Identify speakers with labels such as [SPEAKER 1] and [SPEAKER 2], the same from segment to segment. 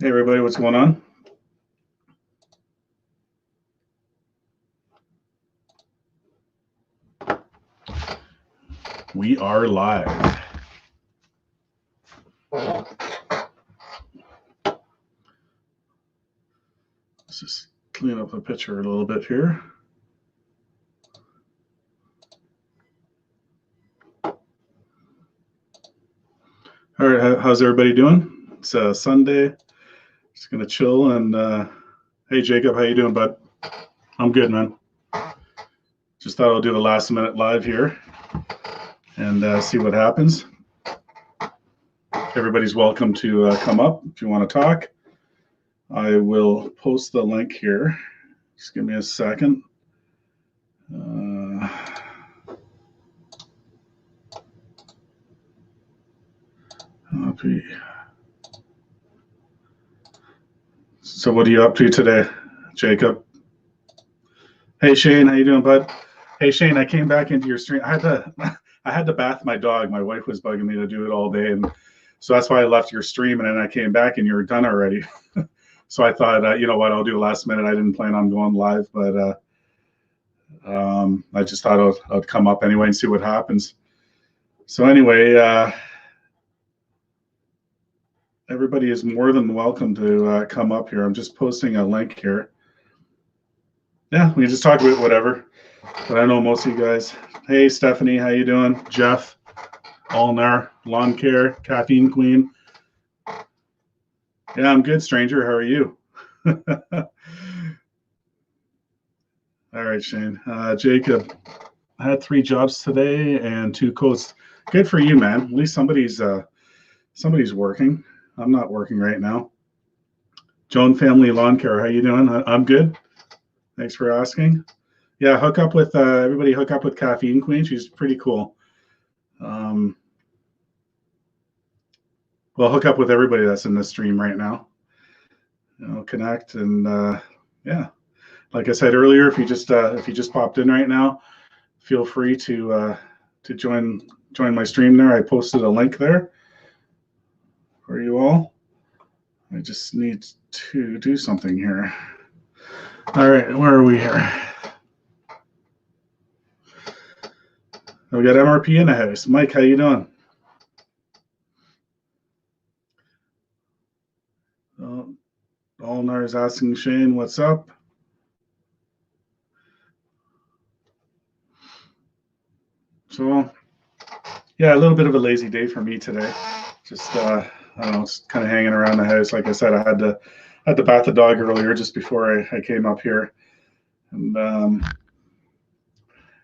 [SPEAKER 1] Hey everybody, what's going on? We are live. Let's just clean up the picture a little bit here. All right, how's everybody doing? It's Sunday. Just gonna chill and hey Jacob, how you doing, bud? I'm good, man. Just thought I'll do the last minute live here and see what happens. Everybody's welcome to come up if you want to talk. I will post the link here. Just give me a second. So what are you up to today, Jacob? Hey Shane, how you doing, bud? Hey Shane, I came back into your stream. I had to bath my dog. My wife was bugging me to do it all day, and so that's why I left your stream. And then I came back, and you were done already. So I thought, you know what, I'll do last minute. I didn't plan on going live, but I just thought I'd come up anyway and see what happens. So anyway, everybody is more than welcome to come up here. I'm just posting a link here. Yeah, we can just talk about whatever. But I know most of you guys. Hey, Stephanie, how you doing? Jeff, Allnar, Lawn Care, Caffeine Queen. Yeah, I'm good, stranger. How are you? All right, Shane. Jacob, I had 3 jobs today and 2 coats. Good for you, man. At least somebody's working. I'm not working right now. Joan Family Lawn Care, how you doing? I'm good. Thanks for asking. Yeah, hook up with everybody. Hook up with Caffeine Queen. She's pretty cool. Well, hook up with everybody that's in the stream right now. You know, connect and yeah. Like I said earlier, if you just popped in right now, feel free to join my stream there. I posted a link there for you all. I just need to do something here. All right, where are we here? We got MRP in the house. Mike, how you doing? Allnar is asking Shane, what's up? So, yeah, a little bit of a lazy day for me today. Just I don't know, it's kind of hanging around the house. Like I said, I had to bath the dog earlier just before I came up here, and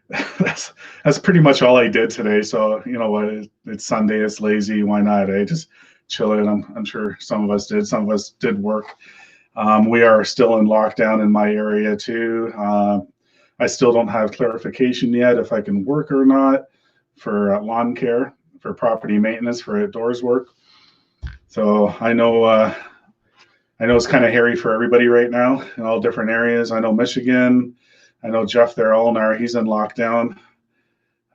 [SPEAKER 1] that's pretty much all I did today. So you know what, it's Sunday, it's lazy. Why not? I just chill it. I'm sure some of us did. Some of us did work. We are still in lockdown in my area too. I still don't have clarification yet if I can work or not for lawn care, for property maintenance, for outdoors work. So I know it's kind of hairy for everybody right now in all different areas. I know Michigan. I know Jeff there, Allnar, he's in lockdown.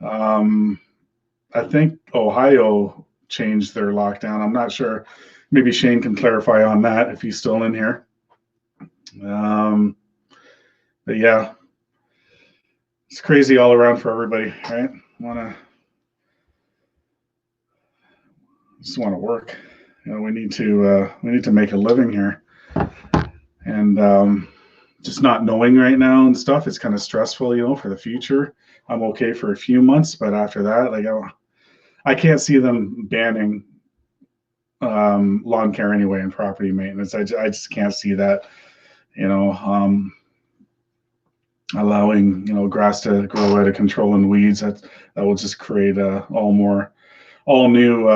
[SPEAKER 1] I think Ohio changed their lockdown. I'm not sure. Maybe Shane can clarify on that if he's still in here. But yeah, it's crazy all around for everybody, right? Just want to work. You know, we need to make a living here, and just not knowing right now and stuff. It's kind of stressful, you know, for the future. I'm okay for a few months, but after that, like I can't see them banning lawn care anyway and property maintenance. I just can't see that, you know, allowing, you know, grass to grow out of control and weeds. That will just create all new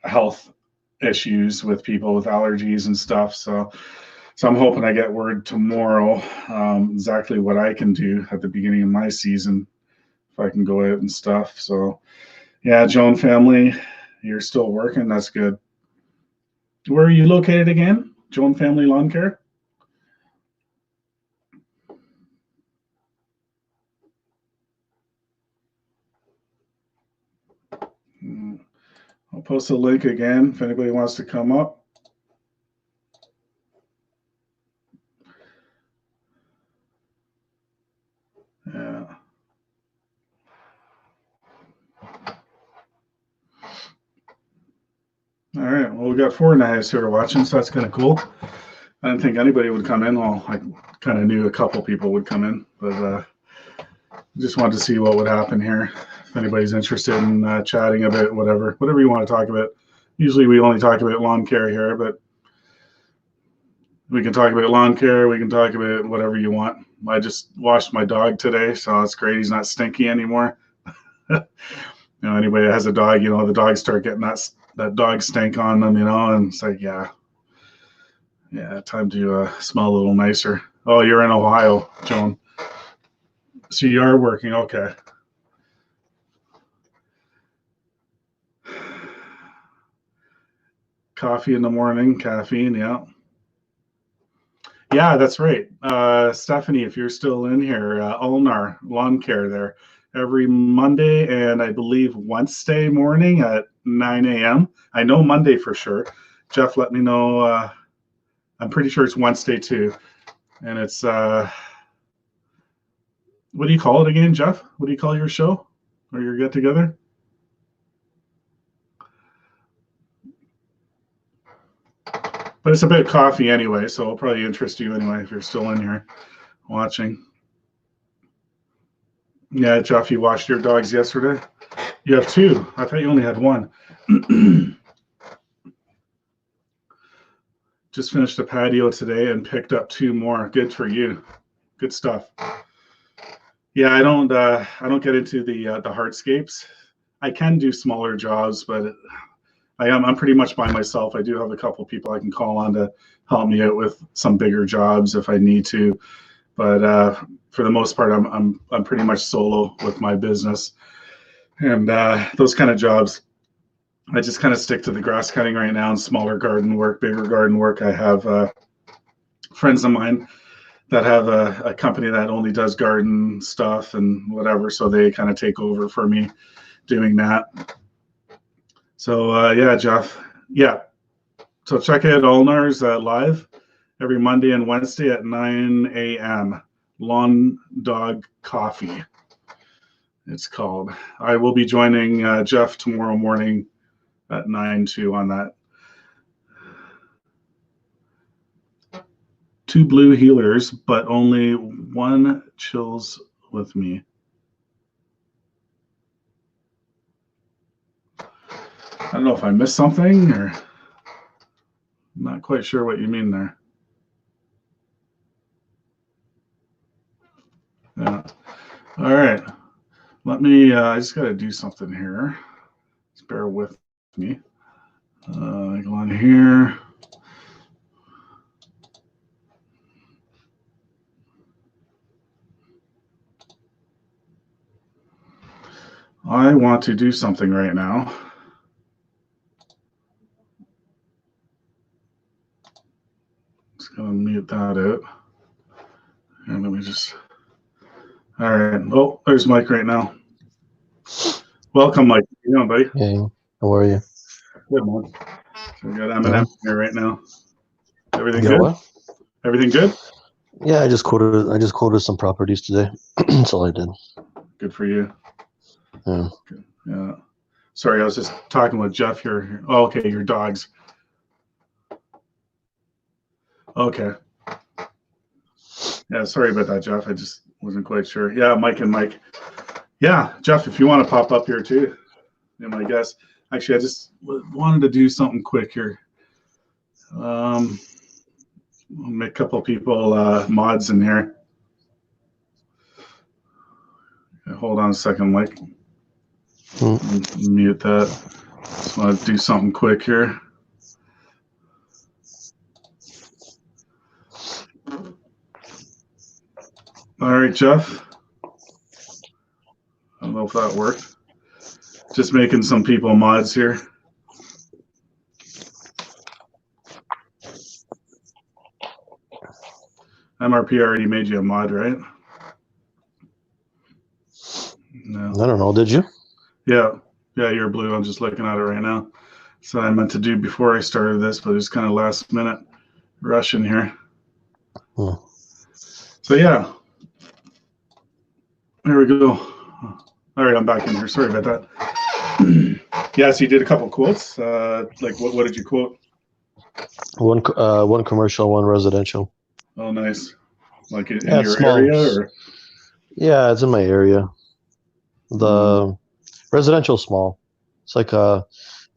[SPEAKER 1] health issues with people with allergies and stuff. So I'm hoping I get word tomorrow exactly what I can do at the beginning of my season, if I can go out and stuff. So yeah, Joan Family, you're still working. That's good. Where are you located again? Joan Family Lawn Care? I'll post a link again if anybody wants to come up. we got 4 guys who are watching, so that's kind of cool. I didn't think anybody would come in. Well, I kind of knew a couple people would come in, but just wanted to see what would happen here. If anybody's interested in chatting a bit, whatever you want to talk about. Usually we only talk about lawn care here, but we can talk about lawn care. We can talk about whatever you want. I just washed my dog today, so it's great. He's not stinky anymore. Anybody that has a dog, the dogs start getting that dog stink on them, and it's like, yeah, time to smell a little nicer. Oh, you're in Ohio, Joan. So you are working, okay. Coffee in the morning, caffeine, yeah. Yeah, that's right. Stephanie, if you're still in here, Ulnar Lawn Care there every Monday and I believe Wednesday morning at 9 a.m. I know Monday for sure. Jeff, let me know. I'm pretty sure it's Wednesday too. And it's, what do you call it again, Jeff? What do you call your show or your get together? But it's about coffee anyway, so it'll probably interest you anyway if you're still in here watching. Yeah, Jeff, you washed your dogs yesterday? You have 2. I thought you only had 1. Just finished the patio today and picked up 2 more. Good for you. Good stuff. Yeah, I don't get into the hardscapes. I can do smaller jobs, but I'm pretty much by myself. I do have a couple people I can call on to help me out with some bigger jobs if I need to, but for the most part, I'm pretty much solo with my business, and those kind of jobs, I just kind of stick to the grass cutting right now and smaller garden work, bigger garden work. I have friends of mine that have a company that only does garden stuff and whatever, so they kind of take over for me doing that. So yeah, Jeff. Yeah. So check out Ulnar's live every Monday and Wednesday at 9 a.m. Lawn Dog Coffee, it's called. I will be joining Jeff tomorrow morning at 9 too on that. 2 blue healers, but only 1 chills with me. I don't know if I missed something or I'm not quite sure what you mean there. Yeah. All right. Let me, I just got to do something here. Just bear with me. I go on here. I want to do something right now. Just gonna mute that out. And let me just, all right. Oh, there's Mike right now. Welcome, Mike. How you doing, buddy?
[SPEAKER 2] Hey, how are you?
[SPEAKER 1] Good, man. So we got Eminem here right now. Everything
[SPEAKER 2] You
[SPEAKER 1] good?
[SPEAKER 2] what?
[SPEAKER 1] Everything good?
[SPEAKER 2] Yeah, I just quoted some properties today. That's all I did.
[SPEAKER 1] Good for you.
[SPEAKER 2] Yeah.
[SPEAKER 1] Yeah. Sorry, I was just talking with Jeff here. Oh, okay, your dogs. Okay. Yeah, sorry about that, Jeff. I just wasn't quite sure. Yeah, Mike and Mike. Yeah, Jeff, if you want to pop up here too, I guess. Actually, I just wanted to do something quick here. I'll make a couple people mods in here. Hold on a second, Mike. Mute that. Just want to do something quick here. All right, Jeff. I don't know if that worked. Just making some people mods here. MRP already made you a mod, right? No.
[SPEAKER 2] I don't know. Did you?
[SPEAKER 1] Yeah, you're blue. I'm just looking at it right now. So I meant to do before I started this, but it's kind of last minute rush in here. So yeah, there we go. All right, I'm back in here. Sorry about that. Yeah, so you did a couple quotes. Like what did you quote?
[SPEAKER 2] One commercial, one residential.
[SPEAKER 1] Oh, nice. Like in
[SPEAKER 2] Yeah, it's
[SPEAKER 1] your
[SPEAKER 2] small.
[SPEAKER 1] area, or?
[SPEAKER 2] Yeah, it's in my area.
[SPEAKER 1] Mm,
[SPEAKER 2] The residential small. It's like I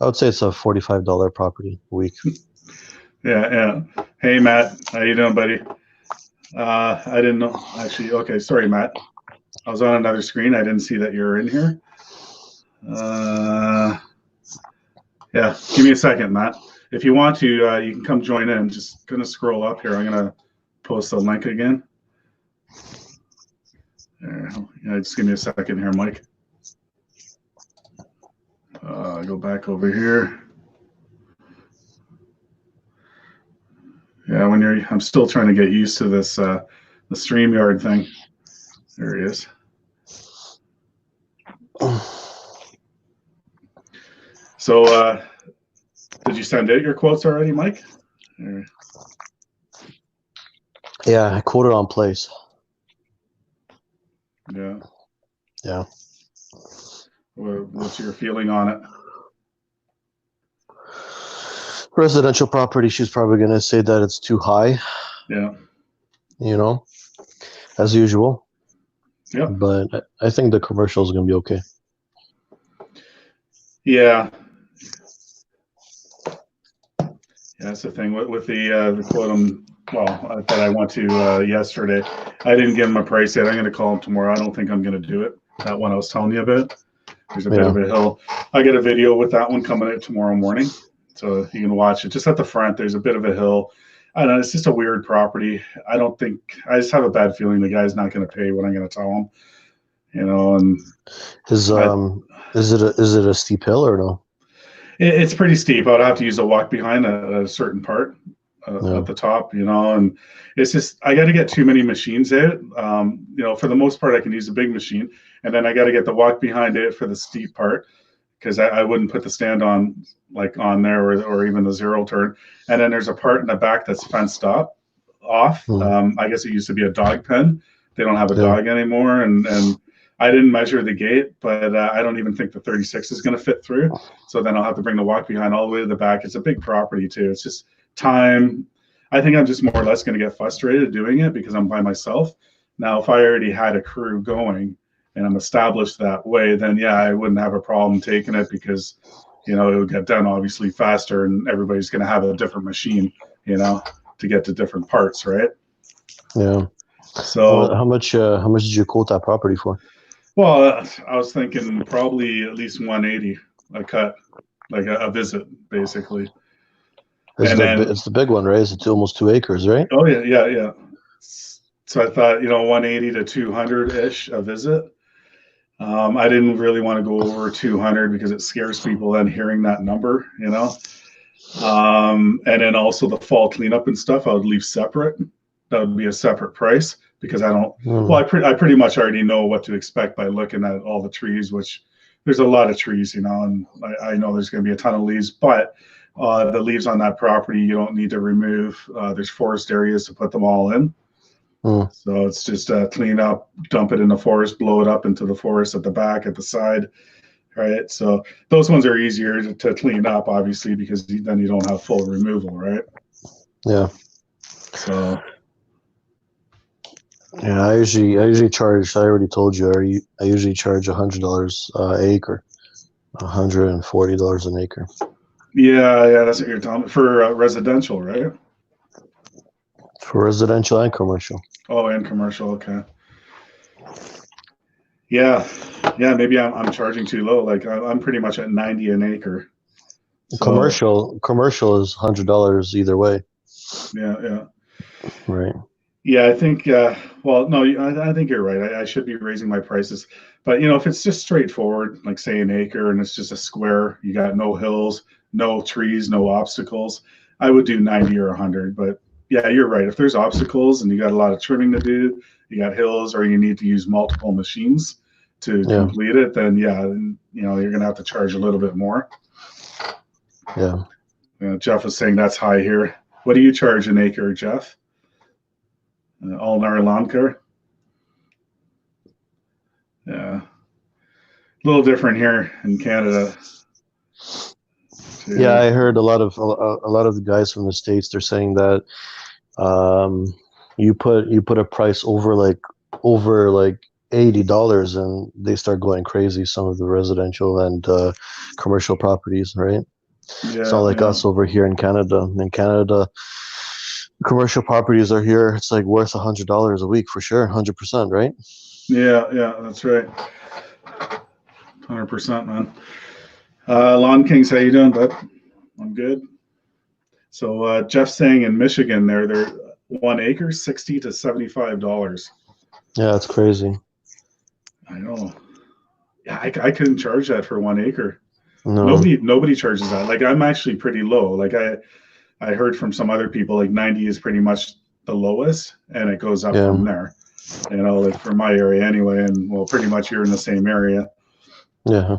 [SPEAKER 2] would say it's a $45 property a week.
[SPEAKER 1] yeah, yeah. Hey, Matt, how you doing, buddy? I didn't know actually. Okay, sorry, Matt. I was on another screen. I didn't see that you're in here. Yeah, give me a second, Matt. If you want to, you can come join in. Just gonna scroll up here. I'm gonna post the link again. There. Yeah, just give me a second here, Mike. Go back over here. Yeah, I'm still trying to get used to this, the StreamYard thing. There he is. So, did you send out your quotes already, Mike? Or...
[SPEAKER 2] Yeah, I quoted on place.
[SPEAKER 1] Yeah.
[SPEAKER 2] Yeah.
[SPEAKER 1] What's your feeling on it?
[SPEAKER 2] Residential property, she's probably going to say that it's too high.
[SPEAKER 1] Yeah.
[SPEAKER 2] You know, as usual.
[SPEAKER 1] Yeah.
[SPEAKER 2] But I think the commercial is going to be okay.
[SPEAKER 1] Yeah. Yeah, that's the thing with the quote. That I went to yesterday. I didn't give him a price yet. I'm going to call him tomorrow. I don't think I'm going to do it. That one I was telling you about. There's a bit of a hill. I get a video with that one coming out tomorrow morning, so you can watch it. Just at the front, there's a bit of a hill. I don't know. It's just a weird property. I just have a bad feeling the guy's not going to pay what I'm going to tell him. You know, and
[SPEAKER 2] is it a steep hill or no?
[SPEAKER 1] It's pretty steep. I would have to use a walk behind a certain part at the top, you know, and it's just, I got to get too many machines out. You know, for the most part, I can use a big machine, and then I got to get the walk behind it for the steep part, because I wouldn't put the stand on there or even the zero turn. And then there's a part in the back that's fenced off. I guess it used to be a dog pen. They don't have a dog anymore. And I didn't measure the gate, but I don't even think the 36 is going to fit through. So then I'll have to bring the walk behind all the way to the back. It's a big property too. It's just time. I think I'm just more or less going to get frustrated doing it because I'm by myself. Now, if I already had a crew going and I'm established that way, then yeah, I wouldn't have a problem taking it because, you know, it would get done obviously faster and everybody's going to have a different machine, you know, to get to different parts, right?
[SPEAKER 2] Yeah.
[SPEAKER 1] So
[SPEAKER 2] how much did you quote that property for?
[SPEAKER 1] Well, I was thinking probably at least 180 a cut, like a visit, basically.
[SPEAKER 2] It's the big one, right? It's almost 2 acres, right?
[SPEAKER 1] Oh yeah. So I thought, you know, 180 to 200-ish a visit. I didn't really want to go over 200 because it scares people then hearing that number, you know. And then also the fall cleanup and stuff, I would leave separate. That would be a separate price because I don't. Well, I pretty much already know what to expect by looking at all the trees, which there's a lot of trees, you know, and I know there's going to be a ton of leaves, but the leaves on that property you don't need to remove. There's forest areas to put them all in. So it's just clean up, dump it in the forest, blow it up into the forest at the back, at the side, right? So those ones are easier to clean up, obviously, because then you don't have full removal, right?
[SPEAKER 2] Yeah.
[SPEAKER 1] So.
[SPEAKER 2] Yeah, I usually charge. I already told you. I usually charge $100 an acre, $140 an acre.
[SPEAKER 1] Yeah, that's what you're telling me for residential, right?
[SPEAKER 2] For residential and commercial.
[SPEAKER 1] Oh, and commercial, okay. Yeah, maybe I'm charging too low. Like I'm pretty much at 90 an acre.
[SPEAKER 2] So, commercial is $100 either way.
[SPEAKER 1] Yeah.
[SPEAKER 2] Right.
[SPEAKER 1] Yeah, I think. Well, no, I think you're right. I should be raising my prices, but you know, if it's just straightforward, like say an acre, and it's just a square, you got no hills, no trees, no obstacles, I would do 90 or 100. But yeah, you're right. If there's obstacles and you got a lot of trimming to do, you got hills, or you need to use multiple machines to complete it, then yeah, you know, you're gonna have to charge a little bit more.
[SPEAKER 2] Yeah.
[SPEAKER 1] Jeff was saying that's high here. What do you charge an acre, Jeff? All-Nar Lawn Care. Yeah, a little different here in Canada.
[SPEAKER 2] Yeah, I heard a lot of the guys from the States, they're saying that you put a price over like $80 and they start going crazy, some of the residential and commercial properties, right? It's not
[SPEAKER 1] Yeah,
[SPEAKER 2] like
[SPEAKER 1] yeah,
[SPEAKER 2] us over here in Canada. In Canada, commercial properties are here, it's like worth $100 a week for sure, 100%, right?
[SPEAKER 1] yeah, yeah. That's right. 100%, man. Lawn Kings, how you doing, bud? I'm good. So Jeff's saying in Michigan, they're 1 acre, $60 to $75.
[SPEAKER 2] Yeah, it's crazy.
[SPEAKER 1] I know. Yeah, I couldn't charge that for 1 acre.
[SPEAKER 2] No.
[SPEAKER 1] Nobody charges that. Like I'm actually pretty low. Like I heard from some other people like 90 is pretty much the lowest, and it goes up
[SPEAKER 2] Yeah.
[SPEAKER 1] from there. You know, like for my area anyway, and well, pretty much you're in the same area.
[SPEAKER 2] Yeah.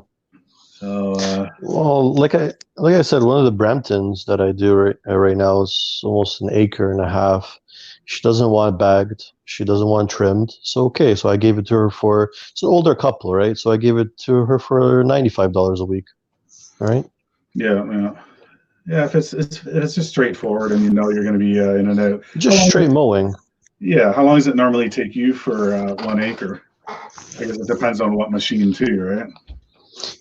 [SPEAKER 1] So
[SPEAKER 2] Well, like I said, one of the Bramptons that I do right now is almost an acre and a half. She doesn't want bagged. She doesn't want trimmed. So okay, so I gave it to her for, it's an older couple, right? So I gave it to her for $95 a week, right?
[SPEAKER 1] yeah, yeah, yeah. If it's just straightforward, and you know you're going to be in and out.
[SPEAKER 2] Just straight mowing.
[SPEAKER 1] Yeah, how long does it normally take you for 1 acre? I guess it depends on what machine too, right?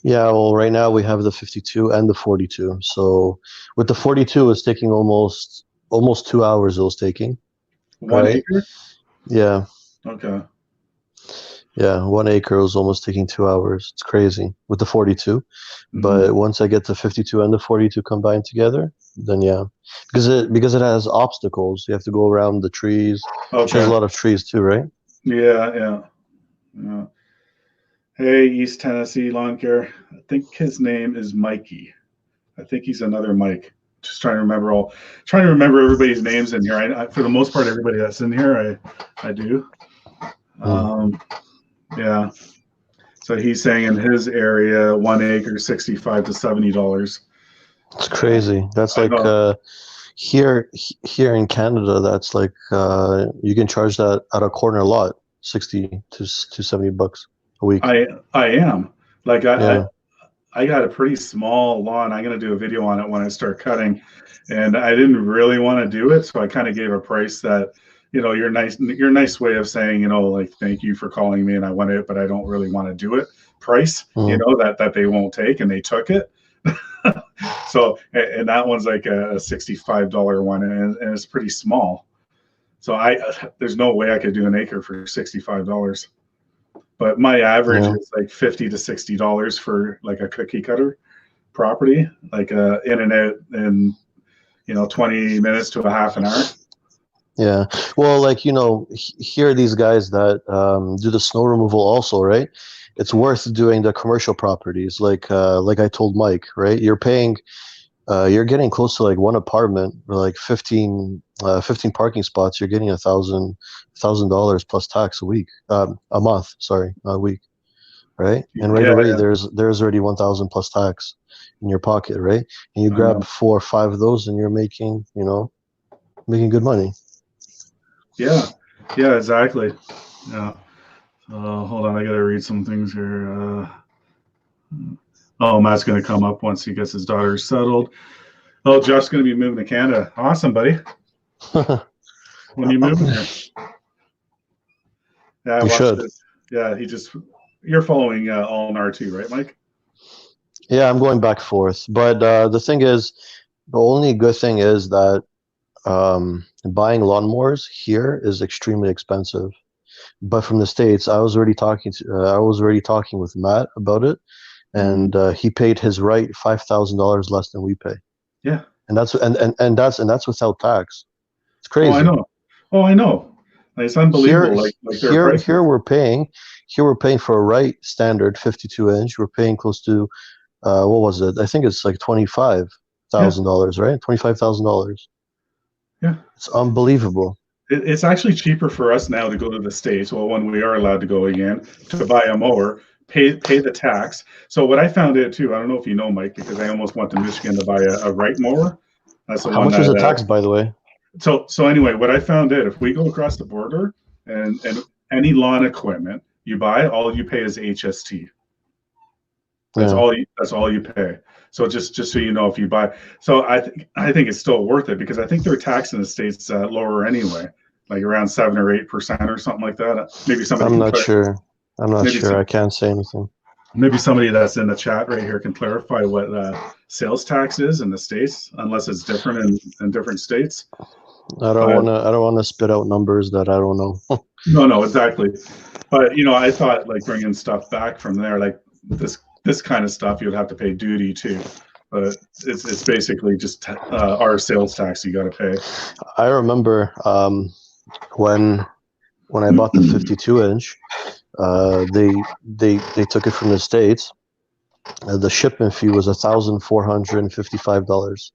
[SPEAKER 2] Yeah, well, right now we have the 52 and the 42. So with the 42, it's taking almost 2 hours. It was taking,
[SPEAKER 1] One
[SPEAKER 2] right?
[SPEAKER 1] acre?
[SPEAKER 2] Yeah,
[SPEAKER 1] Okay.
[SPEAKER 2] yeah. 1 acre was almost taking 2 hours. It's crazy with the 42.
[SPEAKER 1] Mhm.
[SPEAKER 2] But once I get the 52 and the 42 combined together, then yeah, because it has obstacles. You have to go around the trees. She has a
[SPEAKER 1] Okay.
[SPEAKER 2] lot of trees too, right?
[SPEAKER 1] Yeah, yeah, yeah. Hey, East Tennessee Lawn Care. I think his name is Mikey. I think he's another Mike. Just trying to remember everybody's names in here. For the most part, everybody that's in here, I do. Yeah. So he's saying in his area, 1 acre, $65 to $70.
[SPEAKER 2] It's crazy. That's
[SPEAKER 1] I
[SPEAKER 2] like
[SPEAKER 1] know.
[SPEAKER 2] here in Canada. That's like you can charge that at a corner lot, 60 to $70 a week.
[SPEAKER 1] I am like
[SPEAKER 2] Yeah.
[SPEAKER 1] I got a pretty small lawn. I'm gonna do a video on it when I start cutting, and I didn't really want to do it, so I kind of gave a price that, you know, your nice way of saying, you know, like thank you for calling me and I went out, but I don't really want to do it. Price, you
[SPEAKER 2] Mm.
[SPEAKER 1] know, that they won't take, and they took it. So and that one's like a $65 one, and it's pretty small. So there's no way I could do an acre for $65. But my average
[SPEAKER 2] Yeah.
[SPEAKER 1] is like $50 to $60 for like a cookie cutter property, like in and out in 20 minutes to a half an hour.
[SPEAKER 2] Yeah. Well, like, here are these guys that do the snow removal also, right? It's worth doing the commercial properties, like I told Mike, right? You're getting close to like one apartment or like 15 parking spots. You're getting $1,000 plus tax a month, sorry, a week, right? And right
[SPEAKER 1] Yeah,
[SPEAKER 2] away,
[SPEAKER 1] yeah,
[SPEAKER 2] there's already 1,000 plus tax in your pocket, right? And you
[SPEAKER 1] I
[SPEAKER 2] grab
[SPEAKER 1] know.
[SPEAKER 2] 4 or 5 of those, and you're making good money.
[SPEAKER 1] Yeah, yeah, exactly. Yeah. Hold on, I gotta read some things here. Oh, Matt's gonna come up once he gets his daughter settled. Oh, Jeff's gonna be moving to Canada. Awesome, buddy. When you moving here? Yeah, I
[SPEAKER 2] You
[SPEAKER 1] watched
[SPEAKER 2] should.
[SPEAKER 1] this. Yeah, you're following All-Nar too, right, Mike?
[SPEAKER 2] Yeah, I'm going back and forth. But the thing is, the only good thing is that buying lawnmowers here is extremely expensive. But from the States, I was already talking with Matt about it, and he paid his right $5,000 less than we pay,
[SPEAKER 1] Yeah.
[SPEAKER 2] and that's without tax. It's
[SPEAKER 1] Oh, I
[SPEAKER 2] crazy.
[SPEAKER 1] know. Oh, I know. Like, it's
[SPEAKER 2] Here,
[SPEAKER 1] unbelievable. Like their
[SPEAKER 2] here,
[SPEAKER 1] prices.
[SPEAKER 2] here we're paying for a right standard 52 inch. We're paying close to what was it? I think it's like
[SPEAKER 1] Yeah.
[SPEAKER 2] $25,000, right? $25,000.
[SPEAKER 1] Yeah.
[SPEAKER 2] It's unbelievable.
[SPEAKER 1] It's actually cheaper for us now to go to the States. Well, when we are allowed to go again, to buy a mower, pay the tax. So what I found out too, I don't know if you know, Mike, because I almost went to Michigan to buy a right mower. That's the
[SPEAKER 2] How
[SPEAKER 1] one
[SPEAKER 2] much was
[SPEAKER 1] that
[SPEAKER 2] the tax, by the way?
[SPEAKER 1] so anyway, what I found out, if we go across the border and any lawn equipment you buy, all you pay is HST. That's
[SPEAKER 2] Yeah.
[SPEAKER 1] all you pay. So just so you know, if you buy, so I think it's still worth it because I think they're taxing the states lower anyway, like around 7 or 8% or something like that. Maybe somebody
[SPEAKER 2] I'm
[SPEAKER 1] can
[SPEAKER 2] not sure. I'm not
[SPEAKER 1] maybe
[SPEAKER 2] sure.
[SPEAKER 1] some,
[SPEAKER 2] I can't say anything.
[SPEAKER 1] maybe somebody that's in the chat right here can clarify what sales tax is in the states, unless it's different in different states. But
[SPEAKER 2] I don't wanna spit out numbers that I don't know.
[SPEAKER 1] no, exactly. But I thought like bringing stuff back from there, like this kind of stuff, you'd have to pay duty too. But it's basically just our sales tax you got to pay.
[SPEAKER 2] I remember when I bought the 52 inch, they took it from the States. The shipment fee was $1,455.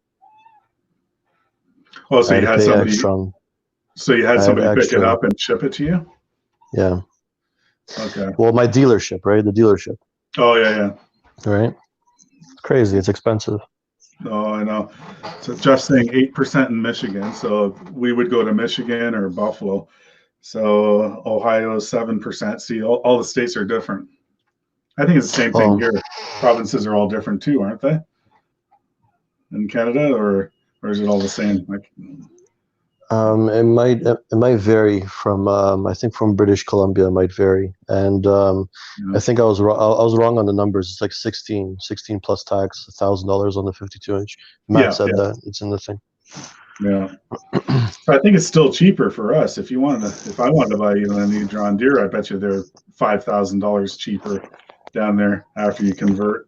[SPEAKER 1] Oh, so
[SPEAKER 2] I had
[SPEAKER 1] you
[SPEAKER 2] to
[SPEAKER 1] had
[SPEAKER 2] pay
[SPEAKER 1] somebody,
[SPEAKER 2] extra.
[SPEAKER 1] so you had
[SPEAKER 2] I had
[SPEAKER 1] somebody pick it
[SPEAKER 2] extra.
[SPEAKER 1] up and ship it to you?
[SPEAKER 2] Yeah.
[SPEAKER 1] Okay.
[SPEAKER 2] Well, my dealership, right? The dealership,
[SPEAKER 1] Oh yeah.
[SPEAKER 2] right? It's crazy. It's expensive.
[SPEAKER 1] Oh, I know. So just saying 8% in Michigan. So we would go to Michigan or Buffalo. So Ohio is 7%. See, all the states are different. I think it's the same thing
[SPEAKER 2] Oh,
[SPEAKER 1] here. Provinces are all different too, aren't they? In Canada, or is it all the same? Like,
[SPEAKER 2] it might vary from I think from British Columbia it might vary, and I think I was wrong on the numbers. It's like 16 plus tax, $1,000 on the 52 inch. Matt
[SPEAKER 1] yeah,
[SPEAKER 2] said that it's in the thing.
[SPEAKER 1] yeah. So I think it's still cheaper for us. If I wanted to buy a new John Deere, I bet you they're $5,000 cheaper down there after you convert,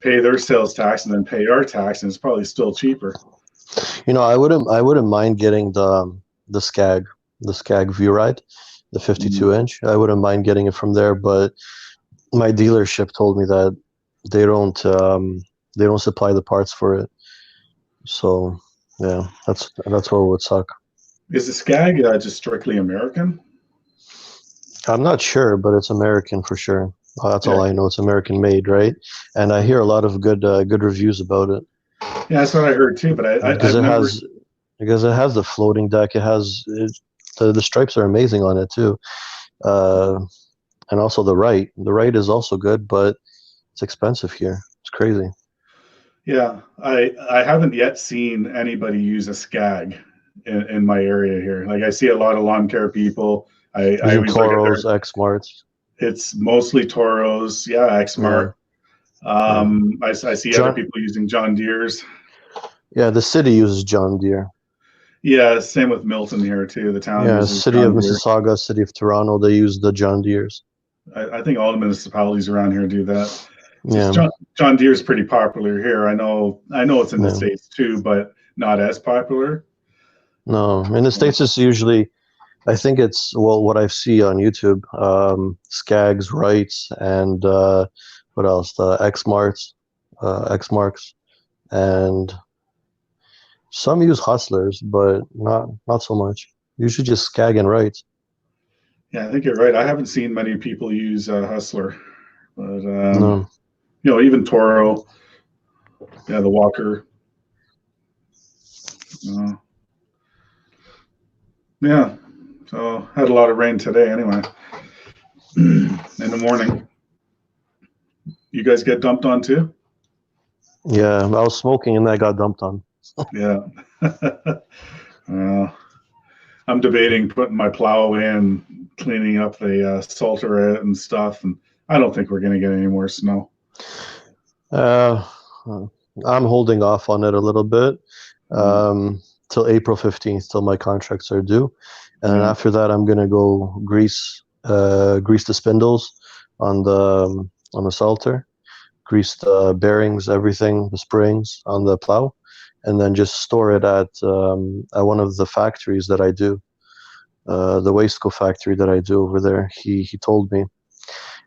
[SPEAKER 1] pay their sales tax, and then pay our tax, and it's probably still cheaper.
[SPEAKER 2] I wouldn't mind getting the Skag V-Ride, the 52 inch. I wouldn't mind getting it from there, but my dealership told me that they don't supply the parts for it. So yeah, that's what would suck.
[SPEAKER 1] Is the Skag just strictly American?
[SPEAKER 2] I'm not sure, but it's American for sure. That's
[SPEAKER 1] Yeah,
[SPEAKER 2] all I know. It's American made, right? And I hear a lot of good reviews about it
[SPEAKER 1] yeah, that's what I heard too. But
[SPEAKER 2] because
[SPEAKER 1] I've
[SPEAKER 2] it
[SPEAKER 1] never.
[SPEAKER 2] has the floating deck. The stripes are amazing on it too, and also the right. The right is also good, but it's expensive here. It's crazy.
[SPEAKER 1] Yeah, I haven't yet seen anybody use a Skag in my area here. Like I see a lot of lawn care people. I
[SPEAKER 2] Using
[SPEAKER 1] always look at
[SPEAKER 2] Toros, X Marts.
[SPEAKER 1] it's mostly Toros, yeah,
[SPEAKER 2] Yeah,
[SPEAKER 1] Exmart.
[SPEAKER 2] yeah.
[SPEAKER 1] I see other
[SPEAKER 2] John.
[SPEAKER 1] people using John Deere's.
[SPEAKER 2] Yeah, the city uses John Deere.
[SPEAKER 1] Yeah, same with Milton here too. The town
[SPEAKER 2] Yeah,
[SPEAKER 1] uses
[SPEAKER 2] city of
[SPEAKER 1] John Deere.
[SPEAKER 2] Mississauga, city of Toronto, they use the John Deeres.
[SPEAKER 1] I think all the municipalities around here do that. It's just
[SPEAKER 2] Yeah,
[SPEAKER 1] John Deere is pretty popular here. I know it's in the
[SPEAKER 2] yeah.
[SPEAKER 1] States too, but not as popular.
[SPEAKER 2] No, in the States it's usually, I think it's, well, what I see on YouTube, Skags, Wrights, and what else? The X Marts, X Marks, and some use Hustlers, but not so much. Usually just Skag and Wrights.
[SPEAKER 1] Yeah, I think you're right. I haven't seen many people use Hustler, but
[SPEAKER 2] No,
[SPEAKER 1] even Toro, yeah, the Walker. Uh, yeah, so had a lot of rain today anyway. In the morning, you guys get dumped on too?
[SPEAKER 2] yeah, I was smoking and I got dumped on.
[SPEAKER 1] Yeah. uh, I'm debating putting my plow away and cleaning up the salter and stuff, and I don't think we're going to get any more snow.
[SPEAKER 2] Uh, I'm holding off on it a little bit till April 15th, till my contracts are due, and then
[SPEAKER 1] Yeah.
[SPEAKER 2] after that, I'm gonna go grease the spindles on the Salter, grease the bearings, everything, the springs on the plow, and then just store it at one of the factories that I do, the Wasteco factory that I do over there. He told me.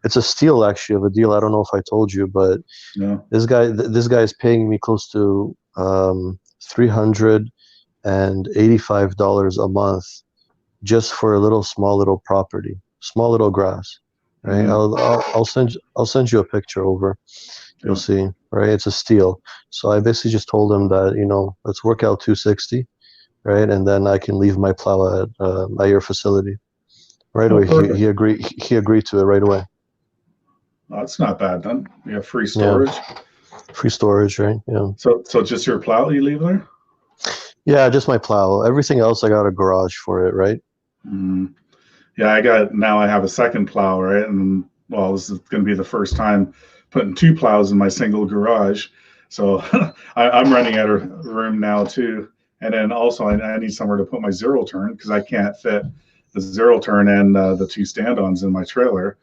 [SPEAKER 2] It's a steal actually of a deal. I don't know if I told you, but
[SPEAKER 1] Yeah.
[SPEAKER 2] this guy is paying me close to $385 a month just for a small little property, small little grass. Right? I'll send you a picture over. You'll see. Right? It's a steal. So I basically just told him that let's work out 260, right? And then I can leave my plow at your facility right
[SPEAKER 1] Oh,
[SPEAKER 2] away.
[SPEAKER 1] perfect.
[SPEAKER 2] He agreed to it right away.
[SPEAKER 1] Oh, it's not bad then. You have free
[SPEAKER 2] Yeah,
[SPEAKER 1] storage.
[SPEAKER 2] free storage, right? Yeah.
[SPEAKER 1] So just your plow you leave there?
[SPEAKER 2] Yeah, just my plow. Everything else, I got a garage for it, right?
[SPEAKER 1] Mm. Yeah, I have a second plow, right? And well, this is going to be the first time putting two plows in my single garage. So I'm running out of room now too. And then also I need somewhere to put my zero turn because I can't fit the zero turn and the two stand-ons in my trailer,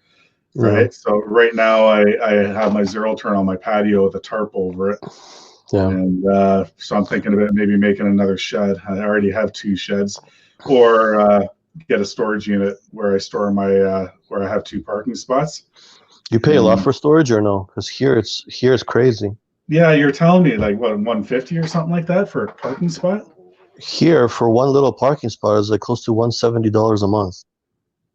[SPEAKER 2] Yeah,
[SPEAKER 1] right? So right now I have my zero turn on my patio with a tarp over it.
[SPEAKER 2] yeah.
[SPEAKER 1] And so I'm thinking about maybe making another shed. I already have two sheds, or get a storage unit where I store where I have two parking spots.
[SPEAKER 2] You pay a lot
[SPEAKER 1] And
[SPEAKER 2] for storage or no? Because here it's crazy.
[SPEAKER 1] yeah, you're telling me like what 150 or something like that for a parking spot?
[SPEAKER 2] Here for one little parking spot is like close to $170 a month.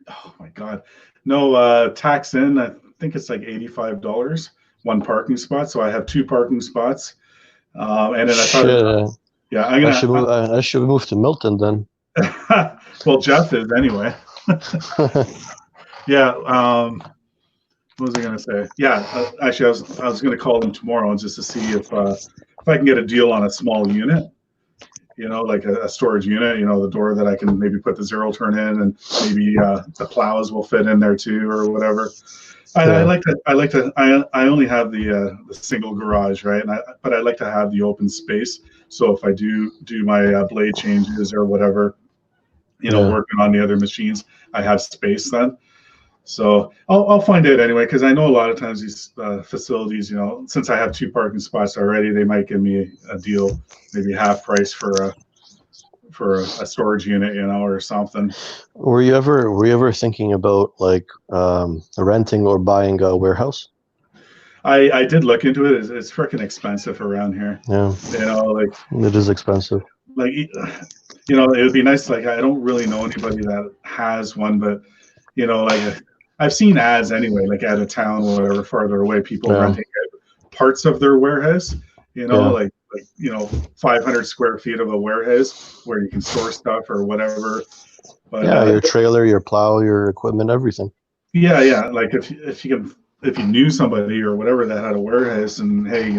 [SPEAKER 1] Oh my God. No, tax in, I think it's like $85 one parking spot. So I have two parking spots. And then I thought,
[SPEAKER 2] Shit,
[SPEAKER 1] yeah, I'm
[SPEAKER 2] I
[SPEAKER 1] gonna,
[SPEAKER 2] should move. I should move to Milton then.
[SPEAKER 1] well, Jeff is anyway. Yeah. What was I going to say? Yeah, actually, I was going to call them tomorrow just to see if I can get a deal on a small unit, like a storage unit, the door that I can maybe put the zero turn in, and maybe the plows will fit in there too, or whatever. I
[SPEAKER 2] Yeah,
[SPEAKER 1] like to. I only have the single garage, right? But I like to have the open space. So if I do my blade changes or whatever,
[SPEAKER 2] yeah.
[SPEAKER 1] working on the other machines, I have space then. So I'll find out anyway, because I know a lot of times these facilities, since I have two parking spots already, they might give me a deal, maybe half price for a storage unit, or something.
[SPEAKER 2] Were you ever thinking about like renting or buying a warehouse?
[SPEAKER 1] I did look into it. It's freaking expensive around here.
[SPEAKER 2] Yeah,
[SPEAKER 1] Like
[SPEAKER 2] it is expensive.
[SPEAKER 1] like it would be nice. Like I don't really know anybody that has one, but like I've seen ads anyway, like out of town or whatever, farther away, people
[SPEAKER 2] Yeah,
[SPEAKER 1] renting out parts of their warehouse,
[SPEAKER 2] yeah,
[SPEAKER 1] like 500 square feet of a warehouse where you can store stuff or whatever. But
[SPEAKER 2] yeah. Your trailer, your plow, your equipment, everything.
[SPEAKER 1] yeah, like if you knew somebody or whatever that had a warehouse, and hey,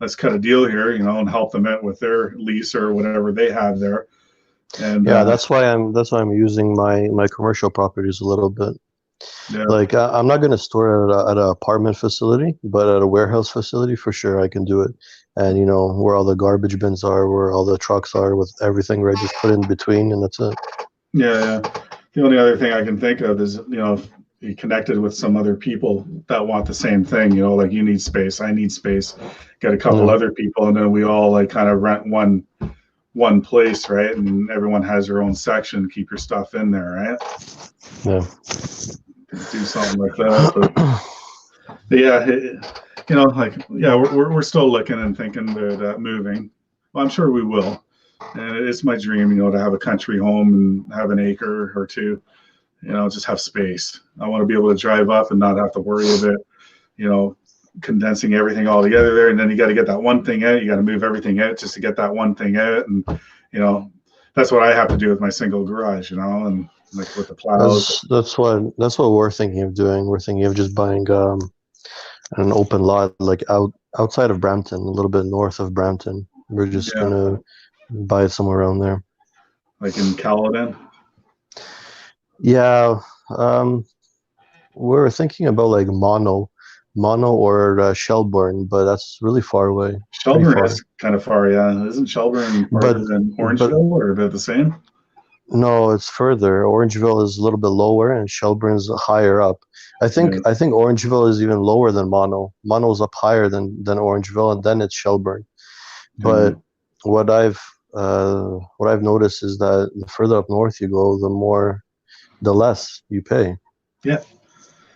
[SPEAKER 1] let's cut a deal here, and help them out with their lease or whatever they have there. And
[SPEAKER 2] Yeah, that's why I'm using my commercial properties a little bit.
[SPEAKER 1] yeah,
[SPEAKER 2] Like I'm not gonna store it at an apartment facility, but at a warehouse facility for sure I can do it. And where all the garbage bins are, where all the trucks are, with everything right, just put in between, and that's it.
[SPEAKER 1] yeah. The only other thing I can think of is, be connected with some other people that want the same thing, like you need space, I need space, get a couple
[SPEAKER 2] Yeah,
[SPEAKER 1] other people, and then we all like kind of rent one place, right? And everyone has their own section, keep your stuff in there, right?
[SPEAKER 2] yeah.
[SPEAKER 1] Do something like that. But yeah, like, yeah, we're still looking and thinking about moving. Well, I'm sure we will. And it's my dream, to have a country home and have an acre or two, just have space. I want to be able to drive up and not have to worry about, condensing everything all together there. And then you got to get that one thing out. You got to move everything out just to get that one thing out. And, that's what I have to do with my single garage, and like with the plows.
[SPEAKER 2] That's what we're thinking of doing. We're thinking of just buying an open lot like outside of Brampton, a little bit north of Brampton. We're just
[SPEAKER 1] Yeah,
[SPEAKER 2] gonna buy it somewhere around there.
[SPEAKER 1] like in Caledon.
[SPEAKER 2] Yeah, um, we're thinking about like Mono or Shelburne, but that's really far away, pretty
[SPEAKER 1] Shelburne
[SPEAKER 2] far.
[SPEAKER 1] is kind of far, yeah. Isn't Shelburne
[SPEAKER 2] But
[SPEAKER 1] farther than
[SPEAKER 2] but
[SPEAKER 1] Orangeville or about the same?
[SPEAKER 2] no, it's further. Orangeville is a little bit lower, and Shelburne's higher up. I think
[SPEAKER 1] Yeah.
[SPEAKER 2] I think Orangeville is even lower than Mono. Mono's up higher than Orangeville, and then it's Shelburne.
[SPEAKER 1] Yeah.
[SPEAKER 2] But what I've noticed is that the further up north you go, the less you pay,
[SPEAKER 1] Yeah.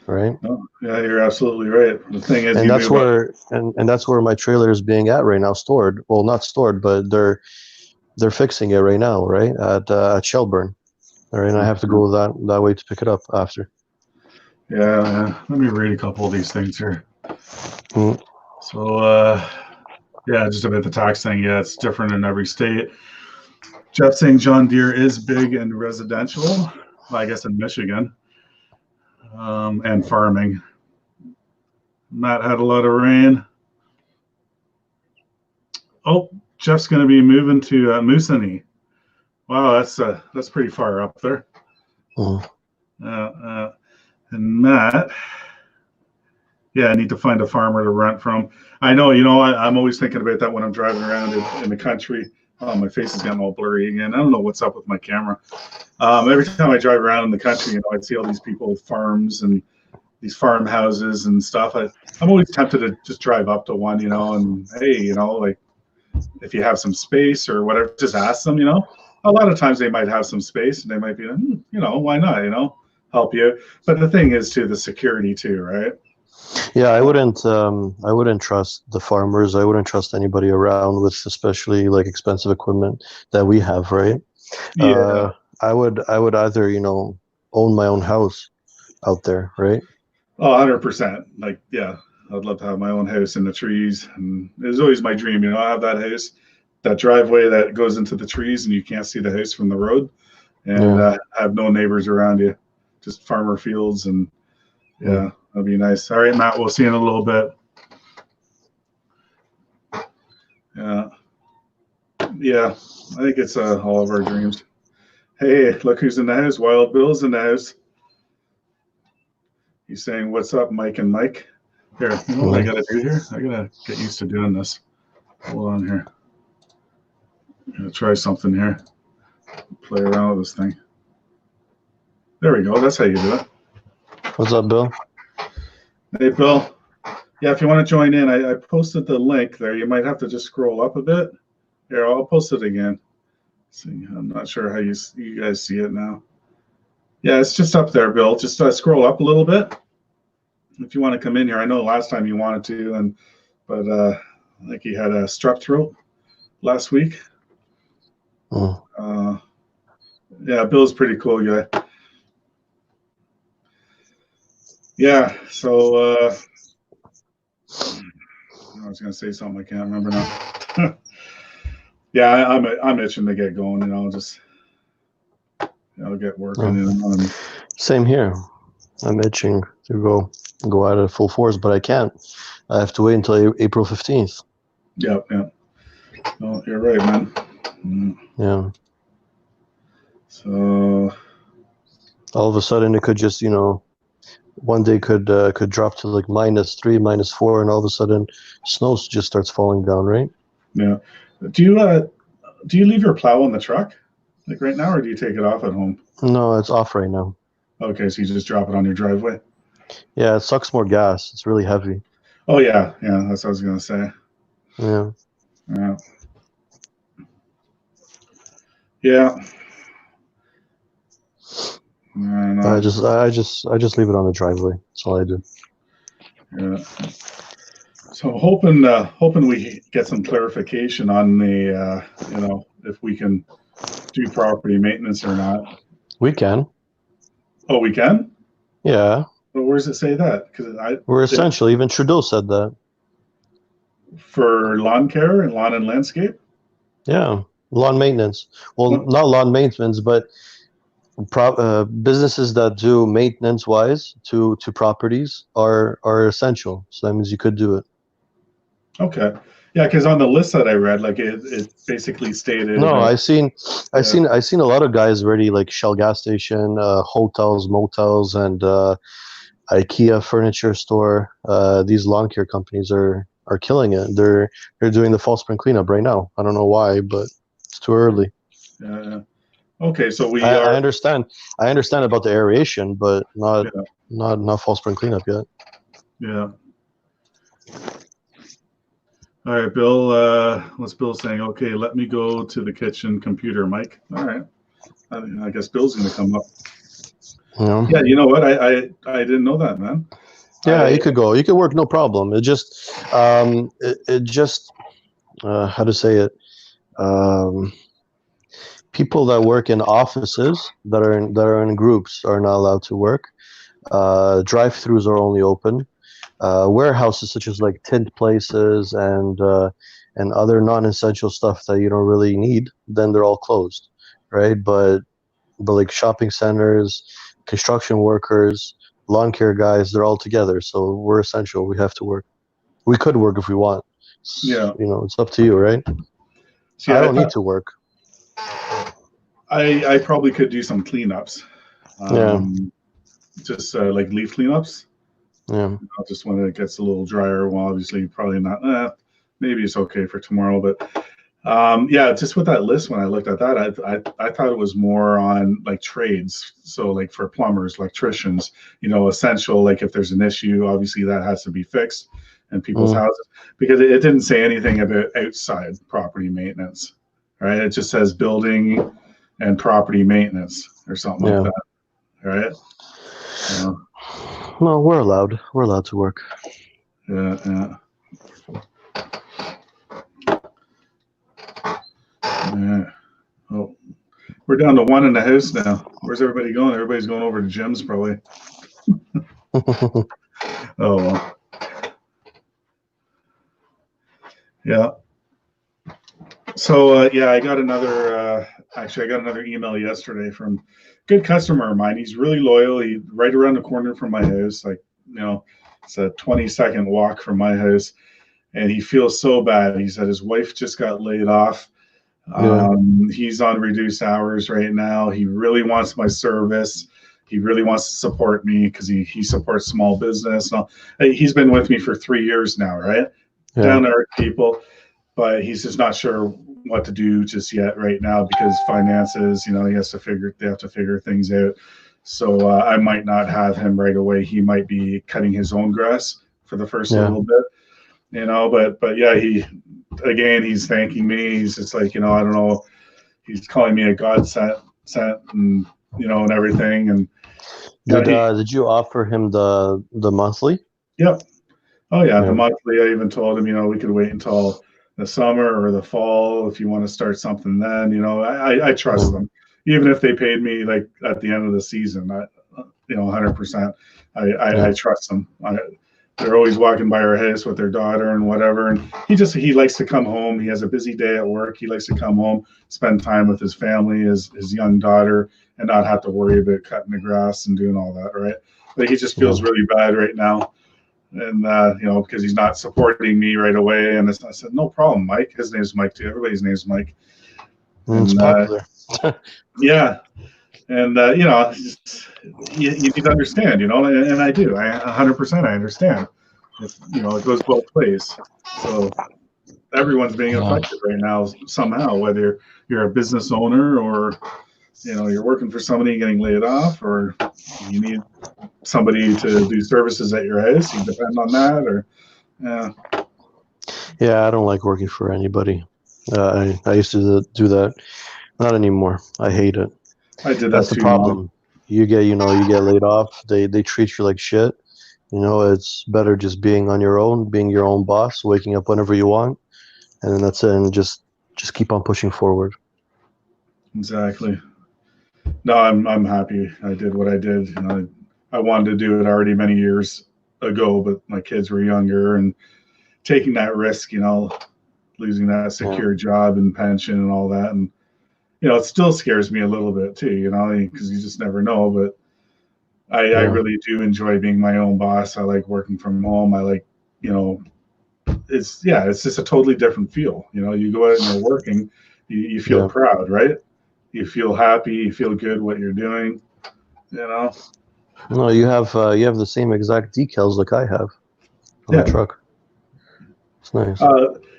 [SPEAKER 2] right?
[SPEAKER 1] No, yeah, you're absolutely right. The thing is,
[SPEAKER 2] And
[SPEAKER 1] you
[SPEAKER 2] that's
[SPEAKER 1] move up.
[SPEAKER 2] where my trailer is being at right now, stored. Well, not stored, but they're fixing it right now, right at Shelburne. All right, and I have to go that way to pick it up after.
[SPEAKER 1] Yeah. Let me read a couple of these things here.
[SPEAKER 2] Mm,
[SPEAKER 1] So, yeah, just about the tax thing. Yeah, it's different in every state. Jeff saying John Deere is big and residential. Well, I guess in Michigan, and farming. Matt had a lot of rain. Oh, Jeff's going to be moving to Moosonee. Wow, that's pretty far up there.
[SPEAKER 2] Mm.
[SPEAKER 1] And Matt, yeah, I need to find a farmer to rent from. I know, I'm always thinking about that when I'm driving around in the country. Oh, my face is getting all blurry again. I don't know what's up with my camera. Every time I drive around in the country, I see all these people with farms and these farmhouses and stuff. I'm always tempted to just drive up to one, and hey, like if you have some space or whatever, just ask them, A lot of times they might have some space and they might be, why not, help you. But the thing is too, the security too, right?
[SPEAKER 2] Yeah, I wouldn't trust the farmers. I wouldn't trust anybody around with especially like expensive equipment that we have, right?
[SPEAKER 1] Yeah.
[SPEAKER 2] I would either, own my own house out there, right?
[SPEAKER 1] Oh, 100%. Like, yeah, I'd love to have my own house in the trees. And it's always my dream, I have that house, that driveway that goes into the trees and you can't see the house from the road, and have no neighbors around you, just farmer fields. And yeah, that'd be nice. All right, Matt, we'll see you in a little bit. Yeah, I think it's all of our dreams. Hey, look who's in the house. Wild Bill's in the house. He's saying, "What's up, Mike and Mike?" Here, you know what I gotta do here? I gotta get used to doing this. Hold on here. I'm gonna try something here. Play around with this thing. There we go. That's how you do it.
[SPEAKER 2] What's up, Bill?
[SPEAKER 1] Hey, Bill. Yeah, if you want to join in, I posted the link there. You might have to just scroll up a bit. Here, I'll post it again. See, I'm not sure how you guys see it now. Yeah, it's just up there, Bill. Just scroll up a little bit if you want to come in here. I know last time you wanted to, but I think you had a strep throat last week. Yeah, Bill's a pretty cool guy. Yeah, so I was gonna say something I can't remember now. Yeah, I'm itching to get going. Just get working.
[SPEAKER 2] Same here. I'm itching to go out at full force, but I can't. I have to wait until April 15th.
[SPEAKER 1] Yeah. Oh, you're right, man.
[SPEAKER 2] Yeah.
[SPEAKER 1] So
[SPEAKER 2] all of a sudden, it could just, one day could drop to like -3, -4, and all of a sudden, snow just starts falling down, right?
[SPEAKER 1] Yeah. Do you leave your plow in the truck, like right now, or do you take it off at home?
[SPEAKER 2] No, it's off right now.
[SPEAKER 1] Okay, so you just drop it on your driveway.
[SPEAKER 2] Yeah, it sucks more gas. It's really heavy.
[SPEAKER 1] Oh yeah, that's what I was gonna say.
[SPEAKER 2] Yeah.
[SPEAKER 1] Yeah.
[SPEAKER 2] I just leave it on the driveway. That's all I do.
[SPEAKER 1] Yeah. So hoping we get some clarification on the if we can do property maintenance or not.
[SPEAKER 2] We can.
[SPEAKER 1] Oh, we can?
[SPEAKER 2] Yeah.
[SPEAKER 1] But where does it say that?
[SPEAKER 2] We're essential. Even Trudeau said that.
[SPEAKER 1] For lawn care and lawn and landscape?
[SPEAKER 2] Yeah. Lawn maintenance. Well, not lawn maintenance, but businesses that do maintenance-wise to properties are essential. So that means you could do it.
[SPEAKER 1] Okay. Yeah, because on the list that I read, like it basically stated.
[SPEAKER 2] No, I've seen a lot of guys already, like Shell gas station, hotels, motels, and IKEA furniture store. These lawn care companies are killing it. They're doing the fall spring cleanup right now. I don't know why, but it's too early.
[SPEAKER 1] Yeah. Okay, so
[SPEAKER 2] I understand about the aeration, but not fall spring cleanup yet.
[SPEAKER 1] Yeah. All right, Bill. What's Bill saying? Okay, let me go to the kitchen computer, Mike. All right. I guess Bill's going to come up. Yeah, you know what? I didn't know that, man.
[SPEAKER 2] Yeah, you could go. You could work, no problem. It just how to say it? People that work in offices that are in groups are not allowed to work. Drive-throughs are only open. Warehouses such as like tint places and other non-essential stuff that you don't really need, then they're all closed, right? But like shopping centers, construction workers, lawn care guys, they're all together. So we're essential. We have to work. We could work if we want.
[SPEAKER 1] Yeah.
[SPEAKER 2] It's up to you, right?
[SPEAKER 1] See,
[SPEAKER 2] I don't need to work.
[SPEAKER 1] I probably could do some cleanups.
[SPEAKER 2] Yeah.
[SPEAKER 1] Just like leaf cleanups.
[SPEAKER 2] Yeah.
[SPEAKER 1] Just when it gets a little drier. Well, obviously, probably not. Maybe it's okay for tomorrow, but yeah, just with that list, when I looked at that, I thought it was more on like trades. So like for plumbers, electricians, essential. Like if there's an issue, obviously that has to be fixed in people's houses, because it didn't say anything about outside property maintenance, right? It just says building and property maintenance or something like that, right?
[SPEAKER 2] No, we're allowed. We're allowed to work.
[SPEAKER 1] Yeah. Oh, we're down to one in the house now. Where's everybody going? Everybody's going over to Jim's probably. Oh, well. Yeah. So yeah, I got another. Actually, I got another email yesterday from a good customer of mine. He's really loyal. He's right around the corner from my house. Like, it's a 20-second walk from my house, and he feels so bad. He said his wife just got laid off. He's on reduced hours right now. He really wants my service. He really wants to support me because he supports small business. He's been with me for 3 years now, right? Down to earth people, but he's just not sure what to do just yet right now because finances. They have to figure things out. So I might not have him right away. He might be cutting his own grass for the first little bit, But yeah, he's thanking me. He's just like, I don't know. He's calling me a godsend, and and everything. And
[SPEAKER 2] did you offer him the monthly?
[SPEAKER 1] Yep. Oh yeah, the monthly. I even told him, we could wait until the summer or the fall if you want to start something. Then I trust them, even if they paid me like at the end of the season. 100%. I trust them. They're always walking by our house with their daughter and whatever. And he likes to come home. He has a busy day at work. He likes to come home, spend time with his family, his young daughter, and not have to worry about cutting the grass and doing all that, right? But he just feels really bad right now. And, because he's not supporting me right away. And I said, no problem, Mike. His name's Mike too. Everybody's name's Mike.
[SPEAKER 2] It's popular.
[SPEAKER 1] Yeah. And, you need to understand, and I do. 100% I understand. It goes both ways. So everyone's being affected right now somehow, whether you're a business owner or, you're working for somebody getting laid off, or you need somebody to do services at your house. You depend on that, or,
[SPEAKER 2] Yeah, I don't like working for anybody. I used to do that. Not anymore. I hate it.
[SPEAKER 1] I did that.
[SPEAKER 2] That's the problem. You get laid off. They treat you like shit. It's better just being on your own, being your own boss, waking up whenever you want, and then that's it. And just keep on pushing forward.
[SPEAKER 1] Exactly. No, I'm happy. I did what I did. I wanted to do it already many years ago, but my kids were younger, and taking that risk, losing that secure job and pension and all that, and it still scares me a little bit too, because you just never know. But I really do enjoy being my own boss. I like working from home. I like, it's just a totally different feel. You go out and you're working, you feel proud, right? You feel happy. You feel good what you're doing.
[SPEAKER 2] No, you have the same exact decals like I have on the truck. It's nice.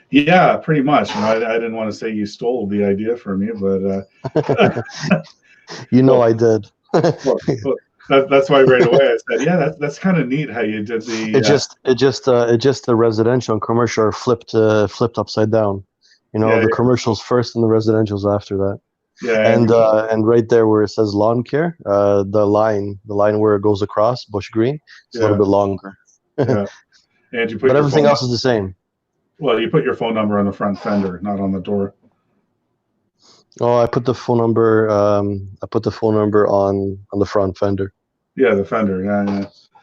[SPEAKER 1] Yeah, pretty much. I didn't want to say you stole the idea from me, but
[SPEAKER 2] I did.
[SPEAKER 1] That's why right away I said, yeah, that's kind of neat how you did the.
[SPEAKER 2] It just the residential and commercial are flipped upside down. The commercials first and the residentials after that.
[SPEAKER 1] Yeah,
[SPEAKER 2] and right there where it says lawn care, the line where it goes across bush green, it's a little bit longer.
[SPEAKER 1] Yeah, and you put.
[SPEAKER 2] But everything else is the same.
[SPEAKER 1] Well, you put your phone number on the front fender, not on the door.
[SPEAKER 2] Oh, I put the phone number. I put the phone number on the front fender.
[SPEAKER 1] Yeah, the fender.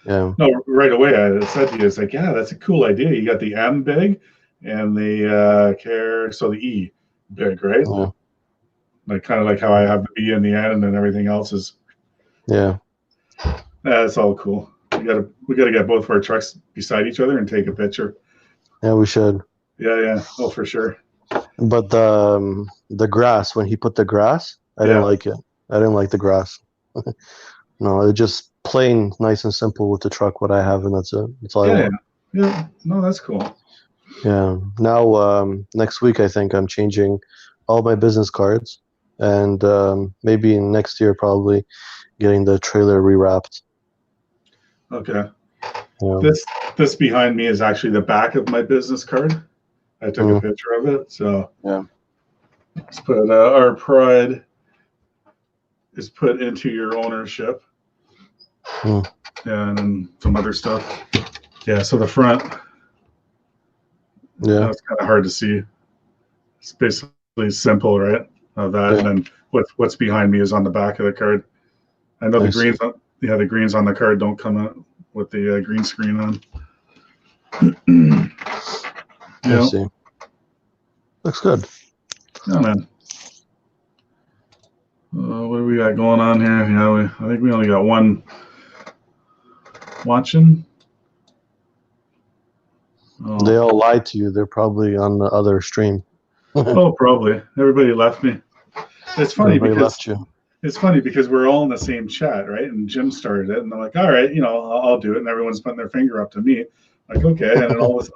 [SPEAKER 1] Yeah. No, right away I said to you, it's like, yeah, that's a cool idea. You got the M big, and the care, so the E big, right?
[SPEAKER 2] Yeah.
[SPEAKER 1] Like kind of like how I have the B in the end, and then everything else is.
[SPEAKER 2] Yeah.
[SPEAKER 1] That's all cool. we gotta get both of our trucks beside each other and take a picture.
[SPEAKER 2] Yeah, we should.
[SPEAKER 1] Yeah. Oh, for sure.
[SPEAKER 2] But the grass, when he put the grass, I didn't like it. I didn't like the grass. No, it just plain nice and simple with the truck. What I have, and that's it. That's all I want.
[SPEAKER 1] Yeah. No, that's cool.
[SPEAKER 2] Yeah. Now, next week, I think I'm changing all my business cards, and maybe next year, probably getting the trailer rewrapped.
[SPEAKER 1] Okay.
[SPEAKER 2] Yeah.
[SPEAKER 1] This behind me is actually the back of my business card. I took a picture of it. So
[SPEAKER 2] yeah.
[SPEAKER 1] Let's put our pride is put into your ownership. Yeah, and then some other stuff. Yeah, so the front.
[SPEAKER 2] Yeah,
[SPEAKER 1] it's kind of hard to see. It's basically simple, right? That, and then what's behind me is on the back of the card. I know the greens. The greens on the card don't come out with the green screen on.
[SPEAKER 2] I see. Looks good.
[SPEAKER 1] Oh man. What do we got going on here? Yeah, I think we only got one watching. Oh.
[SPEAKER 2] They all lied to you. They're probably on the other stream.
[SPEAKER 1] Oh, probably. Everybody left me. It's funny It's funny because we're all in the same chat, right? And Jim started it, and I'm like, all right, I'll do it. And everyone's putting their finger up to me. Like, okay. And then all of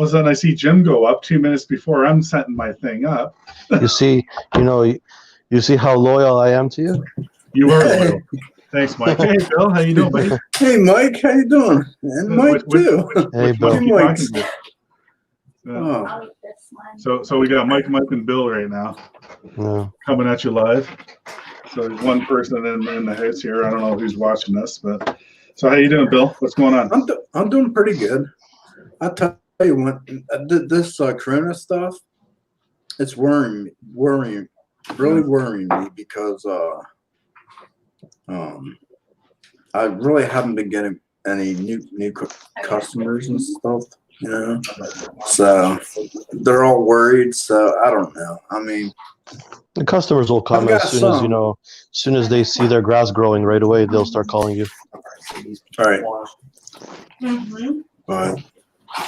[SPEAKER 1] a sudden I see Jim go up 2 minutes before I'm setting my thing up.
[SPEAKER 2] You see, you see how loyal I am to you?
[SPEAKER 1] You are loyal. Thanks, Mike. Hey, Bill, how you doing, buddy?
[SPEAKER 3] Hey, Mike, how you doing? And Mike, too.
[SPEAKER 2] Hey, Bill.
[SPEAKER 1] So we got Mike, and Bill right now coming at you live. So there's one person in the house here. I don't know who's watching this, but so how you doing, Bill? What's going on?
[SPEAKER 3] I'm doing pretty good. I'll tell you what, this Corona stuff, it's really worrying me because I really haven't been getting any new customers and stuff, So they're all worried. So I don't know. I mean,
[SPEAKER 2] the customers will come as soon as they see their grass growing right away. They'll start calling you.
[SPEAKER 3] All right. But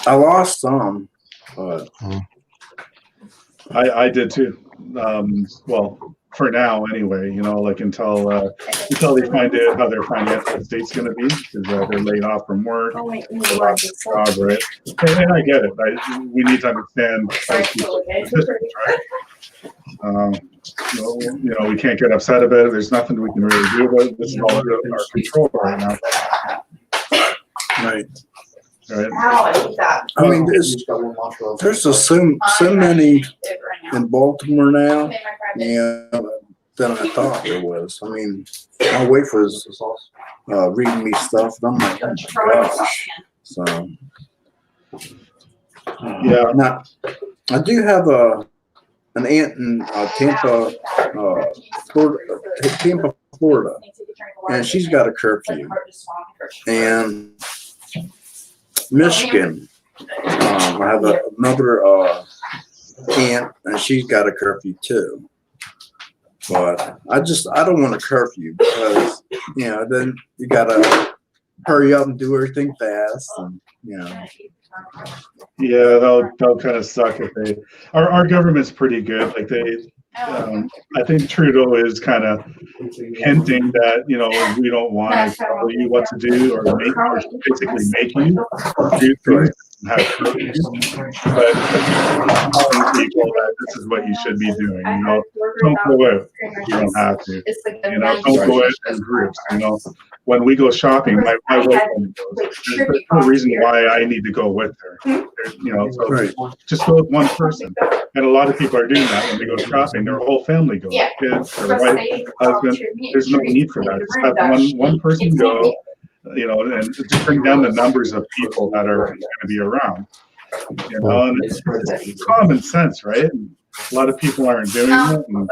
[SPEAKER 3] I lost some. But
[SPEAKER 1] I did too. Well, for now anyway, like until they find out how their financial state's going to be, because they're laid off from work, right? And I get it. We need to understand right? We can't get upset about it. There's nothing we can really do about it. This is all out of our control right now.
[SPEAKER 3] Right.
[SPEAKER 1] Right.
[SPEAKER 3] I mean, there's so many in Baltimore now, than I thought there was. I mean, my wife was reading me stuff, and I'm like, oh, gosh. So,
[SPEAKER 1] yeah.
[SPEAKER 3] Now, I do have an aunt in Tampa, Florida, and she's got a curfew. And Michigan, I have another aunt, and she's got a curfew too. But I don't want a curfew because then you gotta hurry up and do everything fast, and
[SPEAKER 1] Yeah, they'll kind of suck if they. Our government's pretty good. Like I think Trudeau is kind of hinting that we don't want to tell you what to do or basically make you do things and have curfews. But telling people that this is what you should be doing. Don't go out. You don't have to. Don't go out in groups. When we go shopping, my wife goes. There's no reason why I need to go with her. So just go with one person. And a lot of people are doing that when they go shopping. Their whole family goes. Kids, their wife, husband. There's no need for that. Just have one person go. And just bring down the numbers of people that are going to be around. And it's common sense, right? A lot of people aren't doing it, and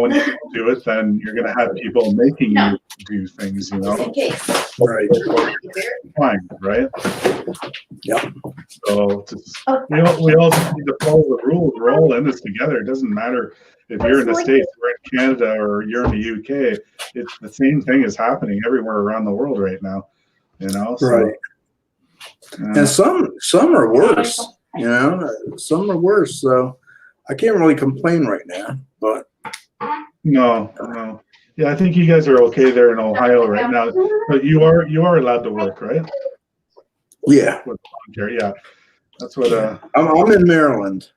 [SPEAKER 1] when you do it, then you're going to have people making you do things.
[SPEAKER 3] Right?
[SPEAKER 1] Fine, right?
[SPEAKER 3] Yep.
[SPEAKER 1] So we all just need to follow the rules. We're all in this together. It doesn't matter if you're in the States, we're in Canada, or you're in the UK. It's the same thing is happening everywhere around the world right now. you know. So,
[SPEAKER 3] Right. And some are worse, you know. Some are worse. So I can't really complain right now. But
[SPEAKER 1] no. Yeah, I think you guys are okay there in Ohio right now. But you are allowed to work, right?
[SPEAKER 3] yeah,
[SPEAKER 1] With lawn care, yeah. That's what
[SPEAKER 3] I'm in Maryland.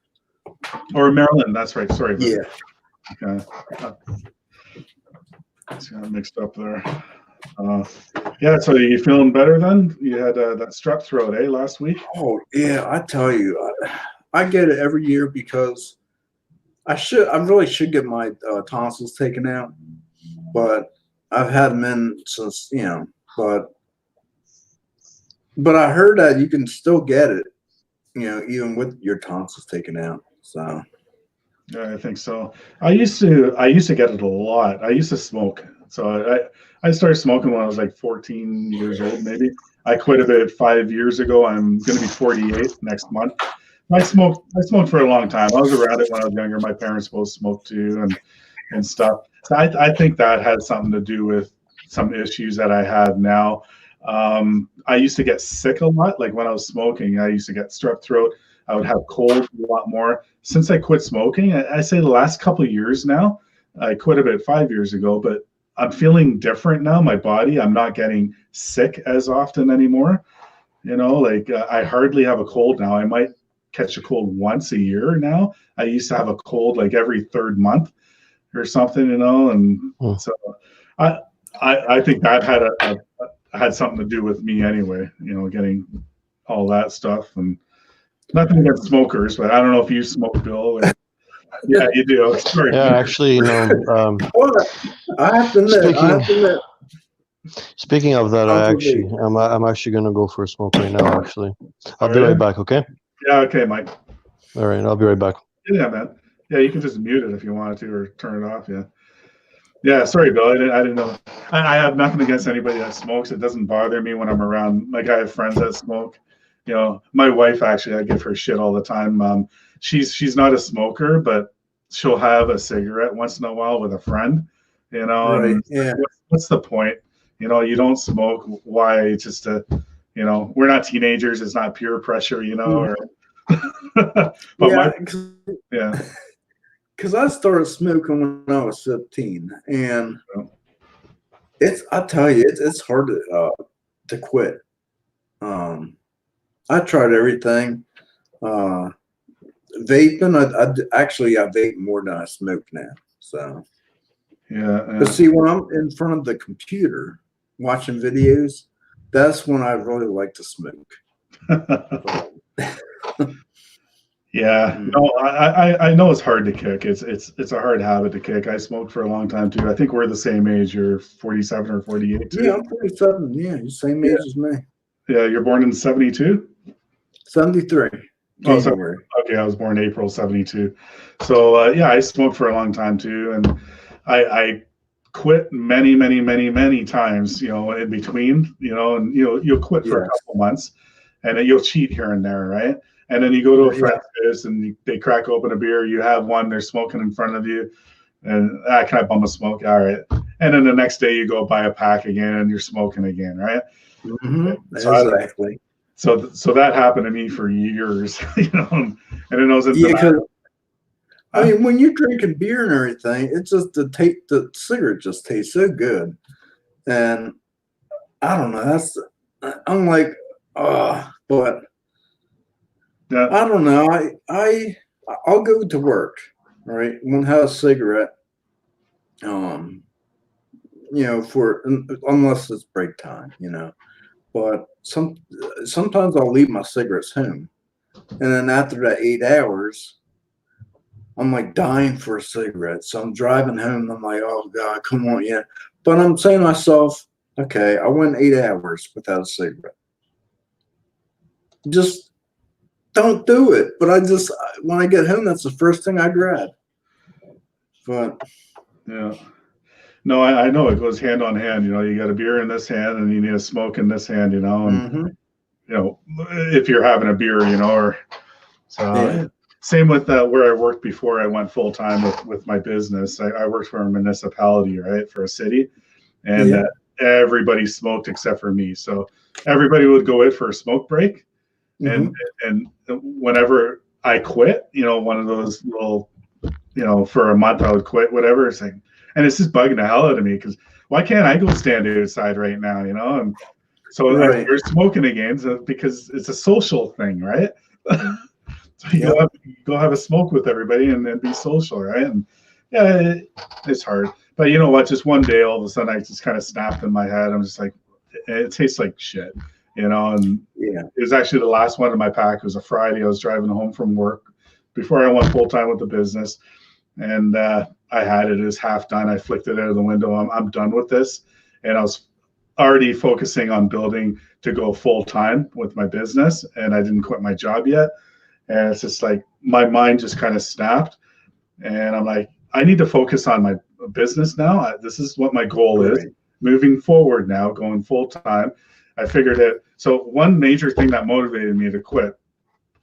[SPEAKER 1] or Maryland, that's right. Sorry.
[SPEAKER 3] Yeah.
[SPEAKER 1] Okay. It's got mixed up there. Yeah, so you feeling better then? You had that strep throat, last week?
[SPEAKER 3] Oh yeah, I tell you, I get it every year because I really should get my tonsils taken out, but I've had them in since, you know, but I heard that you can still get it, you know, even with your tonsils taken out. So
[SPEAKER 1] Yeah, I think so. I used to get it a lot. I used to smoke. So I started smoking when I was like 14 years old, maybe. I quit about 5 years ago. I'm going to be 48 next month. I smoked for a long time. I was around it when I was younger. My parents both smoked too and stuff. So I think that had something to do with some issues that I have now. I used to get sick a lot. Like when I was smoking, I used to get strep throat. I would have colds a lot more. Since I quit smoking, I say the last couple of years now, I quit about 5 years ago, but I'm feeling different now. My body, I'm not getting sick as often anymore. You know, like I hardly have a cold now. I might catch a cold once a year now. I used to have a cold like every third month or something, you know, and so I think that had something to do with me anyway, you know, getting all that stuff. And nothing against smokers, but I don't know if you smoke, Bill. Or, yeah, you do. Sorry.
[SPEAKER 2] Yeah, actually, you know,
[SPEAKER 3] well, I have to admit,
[SPEAKER 2] speaking of that, I'm actually gonna go for a smoke right now. Actually, I'll be right back. Okay.
[SPEAKER 1] Yeah. Okay, Mike.
[SPEAKER 2] All right, I'll be right back.
[SPEAKER 1] Yeah, man. Yeah, you can just mute it if you wanted to, or turn it off. Yeah. Yeah. Sorry, Bill. I didn't know. I have nothing against anybody that smokes. It doesn't bother me when I'm around. Like I have friends that smoke. You know, my wife actually, I give her shit all the time. She's not a smoker, but she'll have a cigarette once in a while with a friend. You know,
[SPEAKER 3] right?
[SPEAKER 1] And
[SPEAKER 3] Yeah.
[SPEAKER 1] what's the point? You know, you don't smoke. Why? Just to, you know, we're not teenagers. It's not peer pressure. You know, or. But
[SPEAKER 3] yeah. Because I started smoking when I was 15, and I tell you, it's hard to quit. I tried everything. Vaping, I vape more than I smoke now. So
[SPEAKER 1] yeah.
[SPEAKER 3] But see, when I'm in front of the computer watching videos, that's when I really like to smoke.
[SPEAKER 1] Yeah, no, I know it's hard to kick. It's a hard habit to kick. I smoked for a long time too. I think we're the same age. You're 47 or 48 too.
[SPEAKER 3] Yeah, I'm 47. Yeah, you're the same age as me.
[SPEAKER 1] Yeah, you're born in 72?
[SPEAKER 3] 73.
[SPEAKER 1] Oh, okay, I was born April 72. So yeah, I smoked for a long time too, and I quit many times. You know, in between. You know, and you'll quit for a couple months, and then you'll cheat here and there, right? And then you go to a friend's house and they crack open a beer. You have one, they're smoking in front of you. And can I bum a smoke? All right. And then the next day you go buy a pack again and you're smoking again, right?
[SPEAKER 3] Mm-hmm.
[SPEAKER 1] Exactly. So that happened to me for years, you know. And then I was
[SPEAKER 3] I mean, when you're drinking beer and everything, it's just the cigarette just tastes so good. And I don't know. I'm like, but.
[SPEAKER 1] Yeah.
[SPEAKER 3] I don't know. I'll go to work, right? Won't have a cigarette. You know, unless it's break time, you know. But sometimes I'll leave my cigarettes home, and then after that 8 hours, I'm like dying for a cigarette. So I'm driving home, and I'm like, oh God, come on, yeah. But I'm saying to myself, okay, I went 8 hours without a cigarette. Just don't do it. But when I get home, that's the first thing I grab. But
[SPEAKER 1] yeah, no, I know it goes hand on hand. You know, you got a beer in this hand and you need a smoke in this hand. You know, and you know, if you're having a beer, you know, or so. Same with where I worked before I went full time with my business. I worked for a municipality, right, for a city, and everybody smoked except for me. So everybody would go in for a smoke break, and whenever I quit, one of those little, for a month I would quit, whatever. It's like, and it's just bugging the hell out of me because why can't I go stand outside right now, And so
[SPEAKER 3] Right.
[SPEAKER 1] we're smoking again because it's a social thing, right? So you go have a smoke with everybody and then be social, right? And yeah, it's hard. But you know what? Just one day, all of a sudden, I just kind of snapped in my head. I'm just like, it tastes like shit, And it was actually the last one in my pack. It was a Friday. I was driving home from work before I went full time with the business, and I had it. It was half done. I flicked it out of the window. I'm done with this, and I was already focusing on building to go full time with my business, and I didn't quit my job yet. And it's just like my mind just kind of snapped, and I'm like, I need to focus on my business now. This is what my goal is moving forward now, going full time. I figured it. So one major thing that motivated me to quit,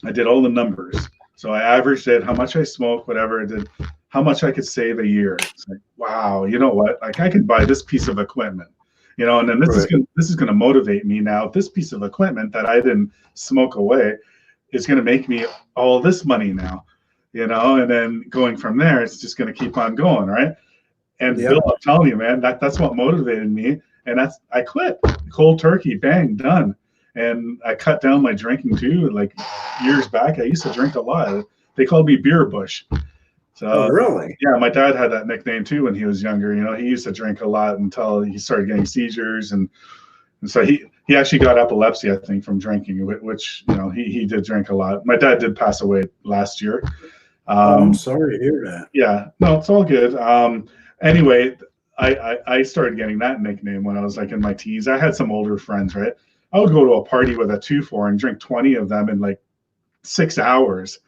[SPEAKER 1] I did all the numbers. So I averaged it, how much I smoke, whatever I did, how much I could save a year. It's like, wow, you know what? Like I could buy this piece of equipment, and then this is going to motivate me now. This piece of equipment that I didn't smoke away is going to make me all this money now, and then going from there, it's just going to keep on going, right? And Bill, I'm telling you, man, that's what motivated me. And I quit cold turkey, bang, done. And I cut down my drinking too. Like years back, I used to drink a lot. They called me Beer Bush. So
[SPEAKER 3] really?
[SPEAKER 1] Yeah, my dad had that nickname too when he was younger. He used to drink a lot until he started getting seizures, and so he actually got epilepsy, I think, from drinking, which he did drink a lot. My dad did pass away last year.
[SPEAKER 3] I'm sorry to hear that.
[SPEAKER 1] Yeah, no, it's all good. Anyway, I started getting that nickname when I was like in my teens. I had some older friends, right? I would go to a party with a 2-4 and drink 20 of them in like 6 hours.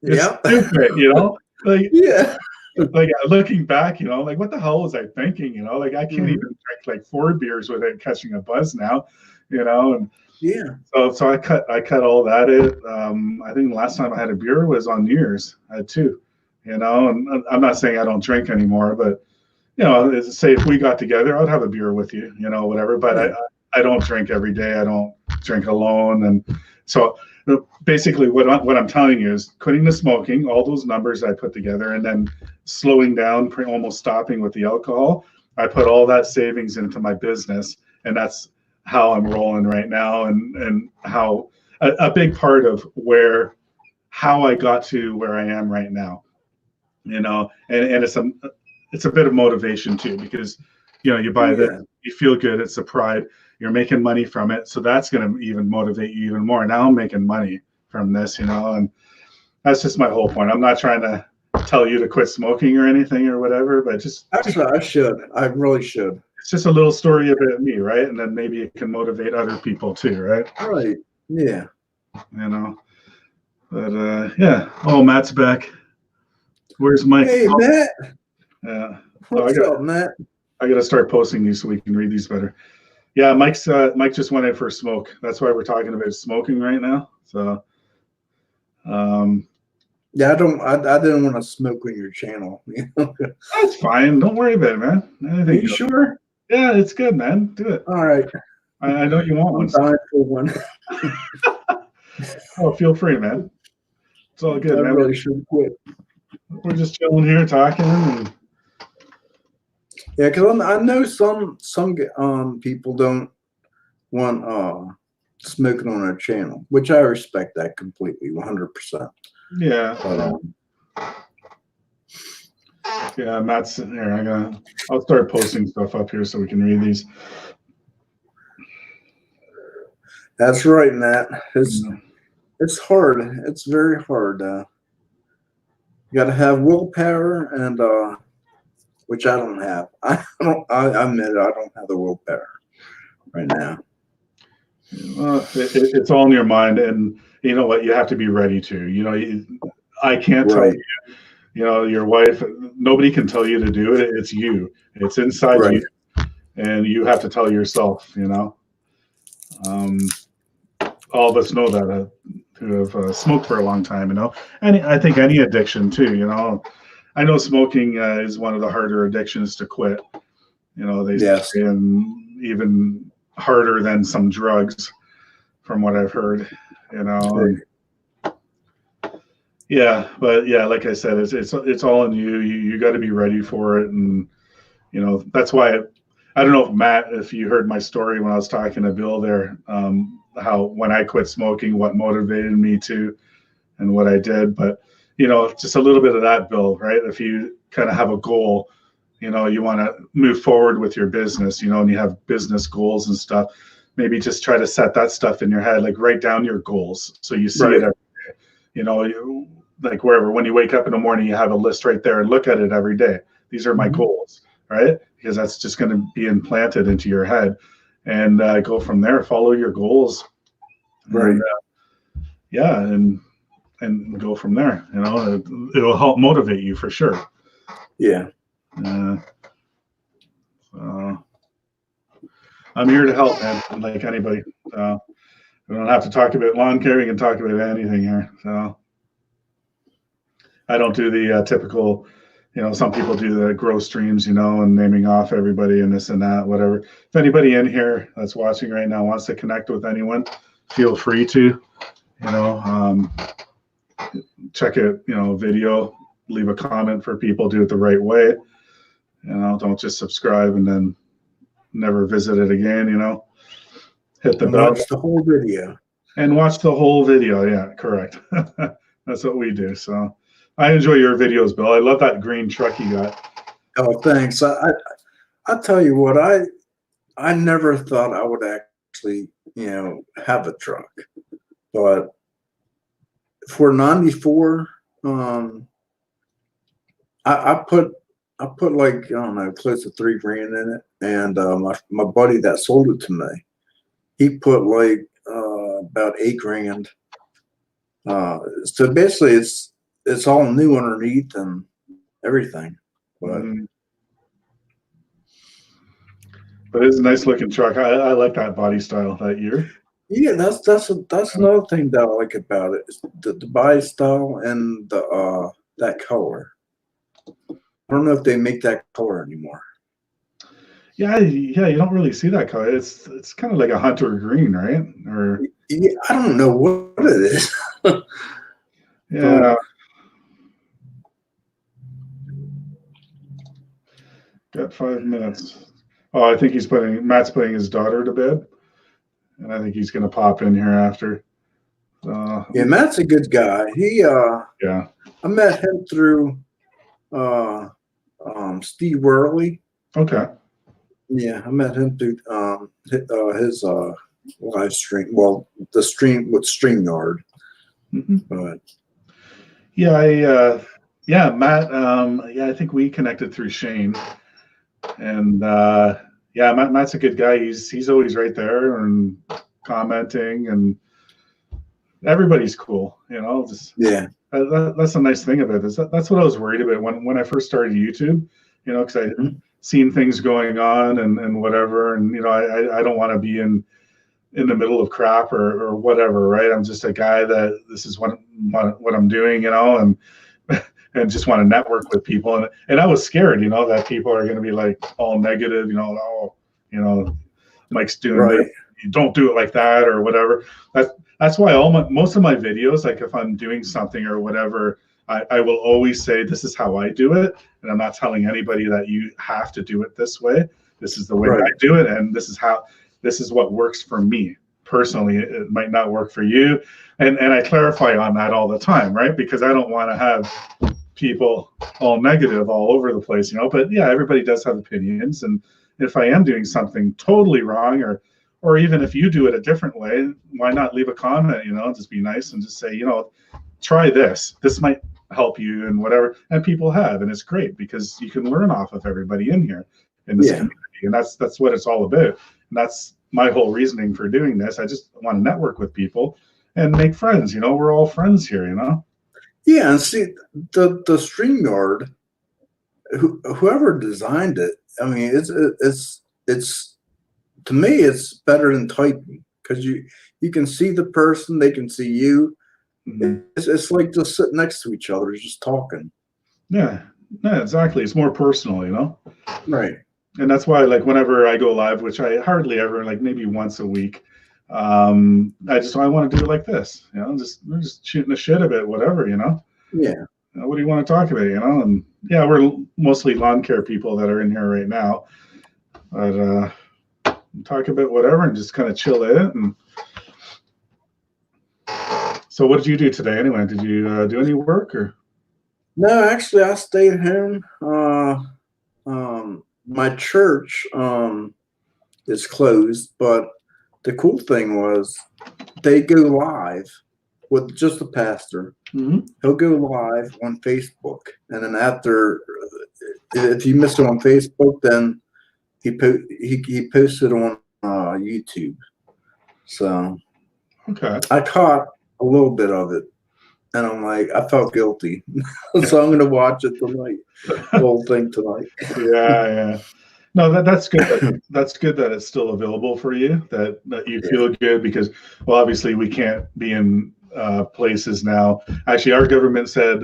[SPEAKER 1] It's stupid, Like, like looking back, like what the hell was I thinking? Like I can't even drink like 4 beers without catching a buzz now, and so I cut all that out. I think the last time I had a beer was on New Year's. I had 2, and I'm not saying I don't drink anymore, but say if we got together, I'd have a beer with you, whatever. But I don't drink every day. I don't drink alone, and so basically what I'm telling you is quitting the smoking, all those numbers I put together, and then slowing down, almost stopping with the alcohol. I put all that savings into my business, and that's how I'm rolling right now, and how a big part of how I got to where I am right now, and it's a bit of motivation too, because you buy this, you feel good, it's a pride, you're making money from it, so that's going to even motivate you even more. Now I'm making money from this, and that's just my whole point. I'm not trying to tell you to quit smoking or anything or whatever, but just
[SPEAKER 3] actually I really should.
[SPEAKER 1] It's just a little story about me, right? And then maybe it can motivate other people too, right?
[SPEAKER 3] Right. Yeah.
[SPEAKER 1] But yeah. Oh, Matt's back. Where's Mike?
[SPEAKER 3] Hey, Matt.
[SPEAKER 1] Yeah.
[SPEAKER 3] What's up, Matt?
[SPEAKER 1] I got to start posting these so we can read these better. Yeah, Mike just went in for a smoke. That's why we're talking about smoking right now. So,
[SPEAKER 3] yeah, I didn't want to smoke on your channel.
[SPEAKER 1] That's fine. Don't worry about it, man.
[SPEAKER 3] Are you sure?
[SPEAKER 1] Yeah, it's good, man. Do it.
[SPEAKER 3] All right.
[SPEAKER 1] I know you want one.
[SPEAKER 3] I'm dying for one.
[SPEAKER 1] Oh, feel free, man. It's all good,
[SPEAKER 3] I
[SPEAKER 1] man.
[SPEAKER 3] really should quit.
[SPEAKER 1] We're just chilling here talking.
[SPEAKER 3] Yeah, because I know some people don't want smoking on their channel, which I respect that completely, 100%.
[SPEAKER 1] Yeah.
[SPEAKER 3] But,
[SPEAKER 1] yeah, Matt's here. I'll start posting stuff up here so we can read these.
[SPEAKER 3] That's right, Matt. It's hard. It's very hard. You got to have willpower, and which I don't have. I admit it, I don't have the willpower right now.
[SPEAKER 1] It's all in your mind, and you know what? You have to be ready to. I can't tell you. Your wife. Nobody can tell you to do it. It's you. It's inside you, and you have to tell yourself. All of us know that who have smoked for a long time. And I think any addiction too. I know smoking is one of the harder addictions to quit. They say, and even harder than some drugs, from what I've heard. You know. And, yeah, but yeah, like I said, it's all in you. You got to be ready for it, and you know that's why. I don't know if Matt, if you heard my story when I was talking to Bill there, how when I quit smoking, what motivated me to, and what I did. But you know, just a little bit of that, Bill. Right? If you kind of have a goal, you know, you want to move forward with your business, you know, and you have business goals and stuff. Maybe just try to set that stuff in your head, like write down your goals so you see it every day. You know, like wherever, when you wake up in the morning, you have a list right there and look at it every day. These are my goals, right? Because that's just going to be implanted into your head, and go from there. Follow your goals,
[SPEAKER 3] Right.
[SPEAKER 1] and, yeah, and go from there. You know, it'll help motivate you for sure.
[SPEAKER 3] Yeah.
[SPEAKER 1] I'm here to help, man. Like anybody. We don't have to talk about lawn care. We can talk about anything here. So I don't do the typical, you know, some people do the grow streams, you know, and naming off everybody and this and that, whatever. If anybody in here that's watching right now wants to connect with anyone, feel free to, you know, check it, you know, video, leave a comment for people, do it the right way. You know, don't just subscribe and then never visit it again, you know. Hit the bell.
[SPEAKER 3] Watch the whole video.
[SPEAKER 1] And watch the whole video. Yeah, correct. That's what we do. So I enjoy your videos, Bill. I love that green truck you got.
[SPEAKER 3] Oh, thanks. I tell you what, I never thought I would actually, you know, have a truck. But for 94, I put like, I don't know, close to $3 grand in it. And my buddy that sold it to me, he put like about $8 grand. So basically it's all new underneath and everything.
[SPEAKER 1] But it's a nice looking truck. I like that body style that year.
[SPEAKER 3] Yeah, that's another thing that I like about it. The body style and the that color. I don't know if they make that color anymore.
[SPEAKER 1] Yeah, you don't really see that color. It's kind of like a hunter green, right? Or
[SPEAKER 3] yeah, I don't know what it is.
[SPEAKER 1] Yeah. Got 5 minutes. Oh, I think Matt's putting his daughter to bed, and I think he's gonna pop in here after.
[SPEAKER 3] Yeah, Matt's a good guy.
[SPEAKER 1] Yeah.
[SPEAKER 3] I met him through Steve Worley.
[SPEAKER 1] Okay.
[SPEAKER 3] Yeah, I met him through his live stream. Well, the stream with StreamYard. But
[SPEAKER 1] yeah, Matt. Yeah, I think we connected through Shane, and yeah, Matt's a good guy. He's always right there and commenting, and everybody's cool. You know, just
[SPEAKER 3] yeah.
[SPEAKER 1] That's a nice thing about this. That's what I was worried about when I first started YouTube. You know, because I seen things going on and whatever, and you know, I don't want to be in the middle of crap or whatever, right? I'm just a guy that this is what I'm doing, you know, and just want to network with people. And I was scared, you know, that people are going to be like all negative, you know, oh, you know, Mike's doing this. You don't do it like that or whatever. That's why most of my videos, like if I'm doing something or whatever, I will always say this is how I do it, and I'm not telling anybody that you have to do it this way. This is the way I do it, and this is what works for me personally. It might not work for you, and I clarify on that all the time, right? Because I don't want to have people all negative all over the place, you know. But yeah, everybody does have opinions, and if I am doing something totally wrong, or even if you do it a different way, why not leave a comment? You know, just be nice and just say, you know, try this. This might help you and whatever. And people have, and it's great because you can learn off of everybody in here in this community, and that's what it's all about. And that's my whole reasoning for doing this. I just want to network with people and make friends. You know, we're all friends here. You know.
[SPEAKER 3] Yeah, and see the StreamYard, whoever designed it. I mean, it's to me, it's better than typing because you can see the person, they can see you. It's like just sitting next to each other, just talking.
[SPEAKER 1] Yeah, exactly. It's more personal, you know.
[SPEAKER 3] Right.
[SPEAKER 1] And that's why, like, whenever I go live, which I hardly ever, like maybe once a week, I want to do it like this, we're just shooting the shit a bit, whatever,
[SPEAKER 3] Yeah.
[SPEAKER 1] What do you want to talk about, And yeah, we're mostly lawn care people that are in here right now, but talk about whatever and just kind of chill it. And so, what did you do today anyway? Did you do any work or?
[SPEAKER 3] No, actually, I stayed home. My church is closed, but the cool thing was they go live with just the pastor.
[SPEAKER 1] Mm-hmm.
[SPEAKER 3] He'll go live on Facebook, and then after, if you missed it on Facebook, then he posted on YouTube. So
[SPEAKER 1] Okay.
[SPEAKER 3] I caught a little bit of it, and I'm like, I felt guilty, so I'm gonna watch it tonight, the whole thing tonight.
[SPEAKER 1] Yeah. No, that's good. That's good that it's still available for you. That you feel good because, well, obviously we can't be in places now. Actually, our government said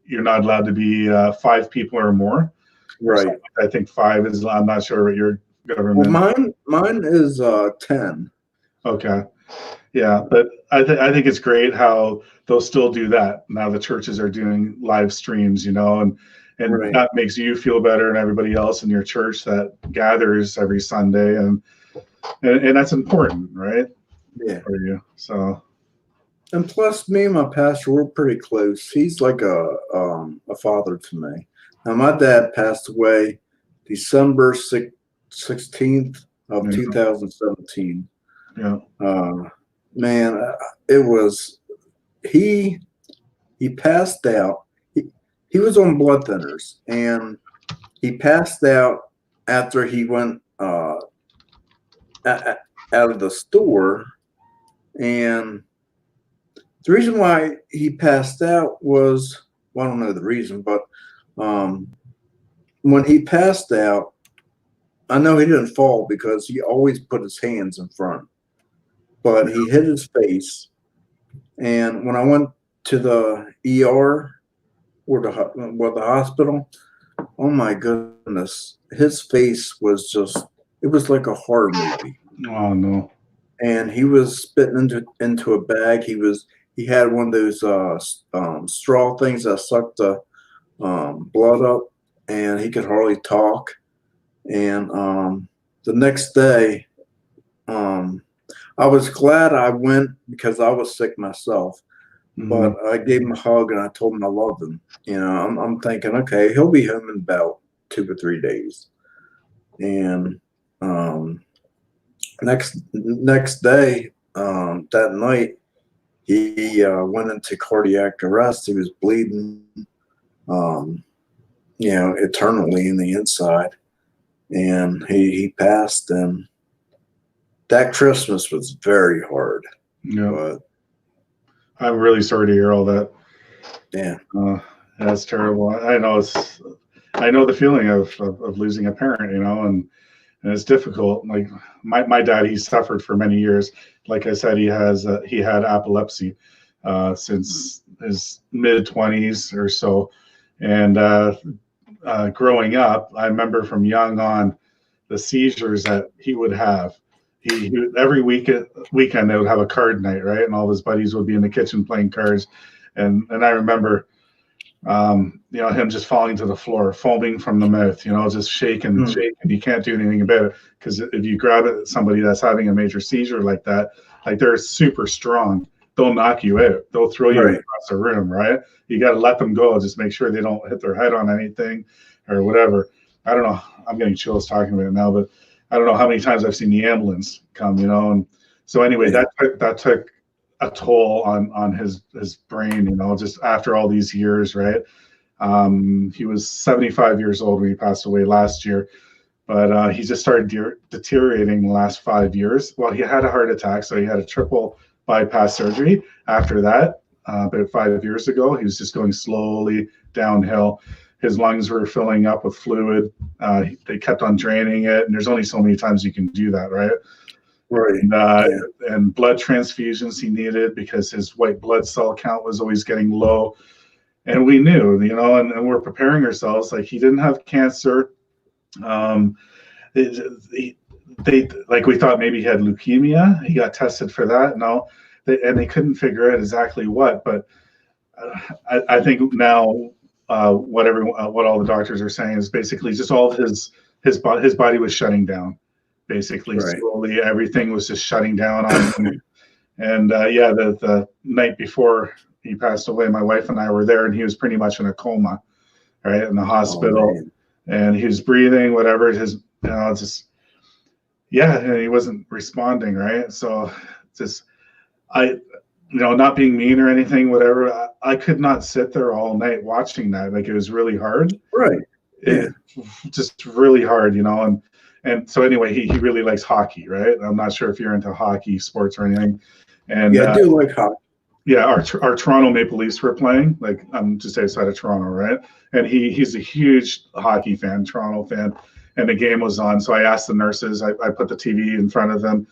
[SPEAKER 1] you're not allowed to be 5 people or more.
[SPEAKER 3] Right.
[SPEAKER 1] I think 5 is. I'm not sure what your government.
[SPEAKER 3] Well, mine is 10.
[SPEAKER 1] Okay. Yeah, but I think it's great how they'll still do that. Now the churches are doing live streams, and
[SPEAKER 3] Right.
[SPEAKER 1] that makes you feel better and everybody else in your church that gathers every Sunday, and that's important, right?
[SPEAKER 3] Yeah.
[SPEAKER 1] For you. So.
[SPEAKER 3] And plus, me and my pastor, we're pretty close. He's like a father to me. Now, my dad passed away December 16th of 2017.
[SPEAKER 1] Yeah.
[SPEAKER 3] Man, it was he passed out. He was on blood thinners, and he passed out after he went out of the store. And the reason why he passed out was, well, I don't know the reason, but when he passed out, I know he didn't fall because he always put his hands in front, but he hit his face. And when I went to the ER or the hospital, oh my goodness, his face was it was like a horror movie.
[SPEAKER 1] Oh no.
[SPEAKER 3] And he was spitting into a bag. He had one of those straw things that sucked the blood up, and he could hardly talk. And the next day, I was glad I went because I was sick myself. Mm-hmm. But I gave him a hug and I told him I loved him. I'm thinking, okay, he'll be home in about 2 or 3 days. And next day, that night, he went into cardiac arrest. He was bleeding, eternally in the inside, and he passed. And that Christmas was very hard.
[SPEAKER 1] Yeah,
[SPEAKER 3] but
[SPEAKER 1] I'm really sorry to hear all that.
[SPEAKER 3] Yeah,
[SPEAKER 1] that's terrible. I know the feeling of losing a parent, and it's difficult. Like my dad, he suffered for many years. Like I said, he had epilepsy since his mid-20s or so. And growing up, I remember from young on the seizures that he would have. He every weekend they would have a card night, right? And all of his buddies would be in the kitchen playing cards. And I remember him just falling to the floor, foaming from the mouth, just shaking. You can't do anything about it because if you grab it, somebody that's having a major seizure like that, like they're super strong, they'll knock you out. They'll throw you across the room, right? You got to let them go. Just make sure they don't hit their head on anything or whatever. I don't know. I'm getting chills talking about it now, but I don't know how many times I've seen the ambulance come, And so anyway, that took a toll on his brain, just after all these years, right? He was 75 years old when he passed away last year, but he just started deteriorating the last 5 years. Well, he had a heart attack, so he had a triple bypass surgery. After that, about 5 years ago, he was just going slowly downhill. His lungs were filling up with fluid. They kept on draining it, and there's only so many times you can do that, right?
[SPEAKER 3] Right.
[SPEAKER 1] And blood transfusions he needed because his white blood cell count was always getting low. And we knew, and we're preparing ourselves. Like, he didn't have cancer. Um, they like we thought maybe he had leukemia. He got tested for that. No, and they couldn't figure out exactly what. But I think now what all the doctors are saying is basically just all of his body was shutting down. Basically,
[SPEAKER 3] Right.
[SPEAKER 1] slowly everything was just shutting down on him. And yeah, the night before he passed away, my wife and I were there, and he was pretty much in a coma, right, in the hospital, and he was breathing, whatever. Just yeah, and he wasn't responding, right? So just not being mean or anything, whatever. I could not sit there all night watching that. Like it was really hard.
[SPEAKER 3] Right.
[SPEAKER 1] Yeah. Just really hard, and so anyway, he really likes hockey, right? I'm not sure if you're into hockey sports or anything. And
[SPEAKER 3] yeah, I do like hockey.
[SPEAKER 1] Yeah, our Toronto Maple Leafs were playing. Like I'm just outside of Toronto, right? And he's a huge hockey fan, Toronto fan, and the game was on. So I asked the nurses. I put the TV in front of them.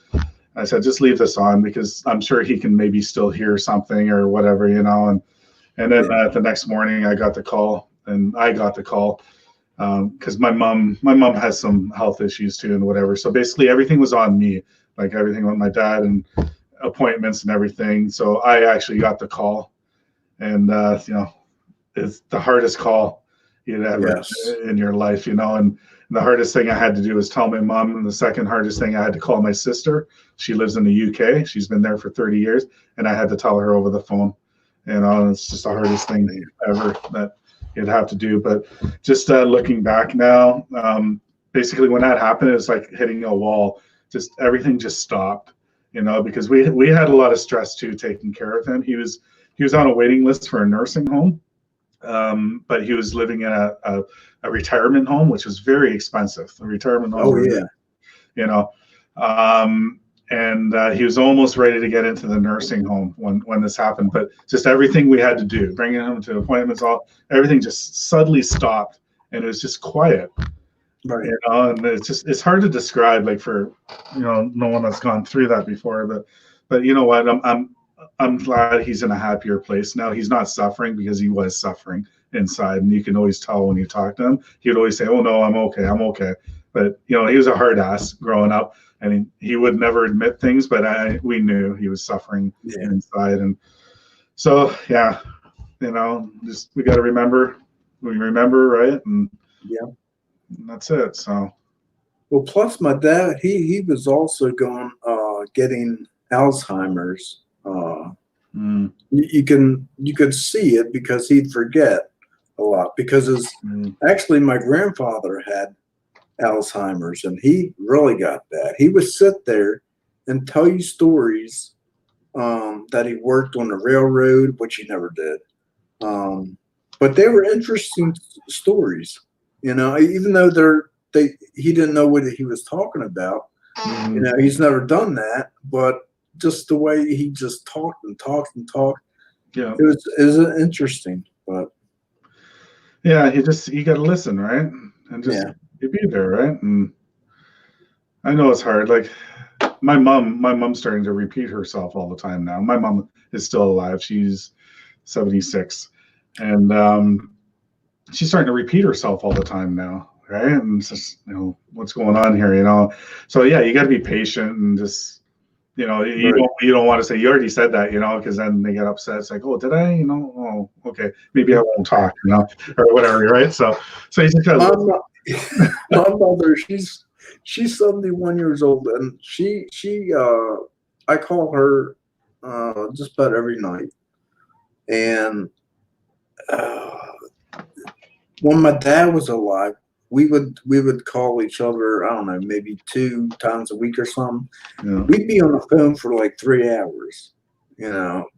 [SPEAKER 1] I said, just leave this on because I'm sure he can maybe still hear something or whatever, And then the next morning I got the call, because my mom has some health issues too and whatever. So basically everything was on me, like everything with my dad and appointments and everything. So I actually got the call, and it's the hardest call you'd ever in your life, and the hardest thing I had to do was tell my mom, and the second hardest thing I had to call my sister. She lives in the UK. She's been there for 30 years, and I had to tell her over the phone. It's just the hardest thing ever that you'd have to do. But just looking back now, basically when that happened, it was like hitting a wall. Just everything just stopped, because we had a lot of stress too taking care of him. He was on a waiting list for a nursing home, but he was living in a retirement home, which was very expensive. The retirement home.
[SPEAKER 3] Oh yeah.
[SPEAKER 1] And he was almost ready to get into the nursing home when this happened. But just everything we had to do, bringing him to appointments, everything just suddenly stopped, and it was just quiet.
[SPEAKER 3] Right.
[SPEAKER 1] And it's hard to describe, like for no one that's gone through that before. But you know what? I'm glad he's in a happier place now. He's not suffering because he was suffering inside, and you can always tell when you talk to him. He would always say, "Oh no, I'm okay." But he was a hard ass growing up. I mean, he would never admit things, but we knew he was suffering inside. And so, yeah, just we got to remember, right? And that's it. So,
[SPEAKER 3] well, plus my dad, he was also getting Alzheimer's. You could see it because he'd forget a lot because actually my grandfather had Alzheimer's, and he really got bad. He would sit there and tell you stories that he worked on the railroad, which he never did. But they were interesting stories, even though he didn't know what he was talking about. He's never done that, but just the way he just talked and talked and talked, it was interesting. But
[SPEAKER 1] yeah, you got to listen, right? And just you be there, right? And I know it's hard. Like my mom's starting to repeat herself all the time now. My mom is still alive. She's 76, and she's starting to repeat herself all the time now, right? And it's just what's going on here, So yeah, you got to be patient and just you don't want to say you already said that, because then they get upset. It's like, oh, did I? Oh, okay, maybe I won't talk, or whatever, right? So you just gotta.
[SPEAKER 3] My mother, she's 71 years old, and she I call her just about every night. And when my dad was alive, we would call each other, I don't know, maybe 2 times a week or something. Yeah. We'd be on the phone for like 3 hours,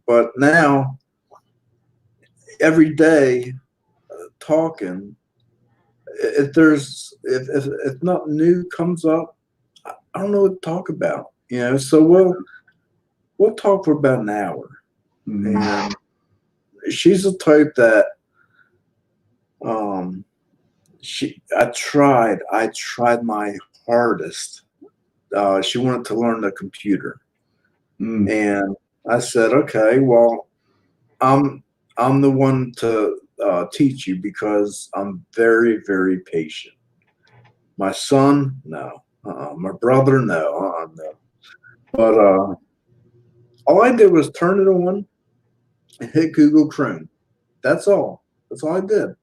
[SPEAKER 3] But now, every day, talking. If nothing new comes up, I don't know what to talk about, So we'll talk for about an hour. Mm-hmm. And she's the type that I tried my hardest. She wanted to learn the computer, and I said, okay, well, I'm the one to teach you because I'm very, very patient. My son, no. My brother, no. No. But all I did was turn it on and hit Google Chrome. That's all. That's all I did.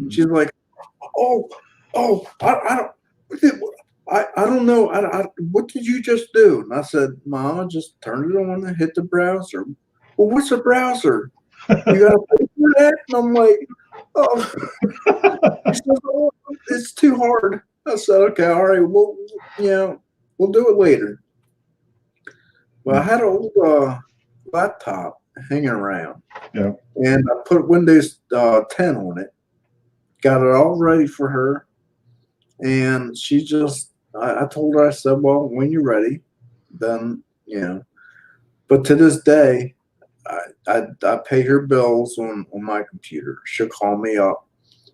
[SPEAKER 3] She's like, oh, I don't know. What did you just do? And I said, Mom, I just turned it on and hit the browser. Well, what's a browser? You got to pay for that? And I'm like, oh. She says, oh, it's too hard. I said, okay, all right, we'll do it later. Well, I had an old laptop hanging around.
[SPEAKER 1] Yeah.
[SPEAKER 3] And I put Windows 10 on it, got it all ready for her. And she just, I told her, I said, well, when you're ready, then, But to this day, I pay her bills on my computer. She'll call me up.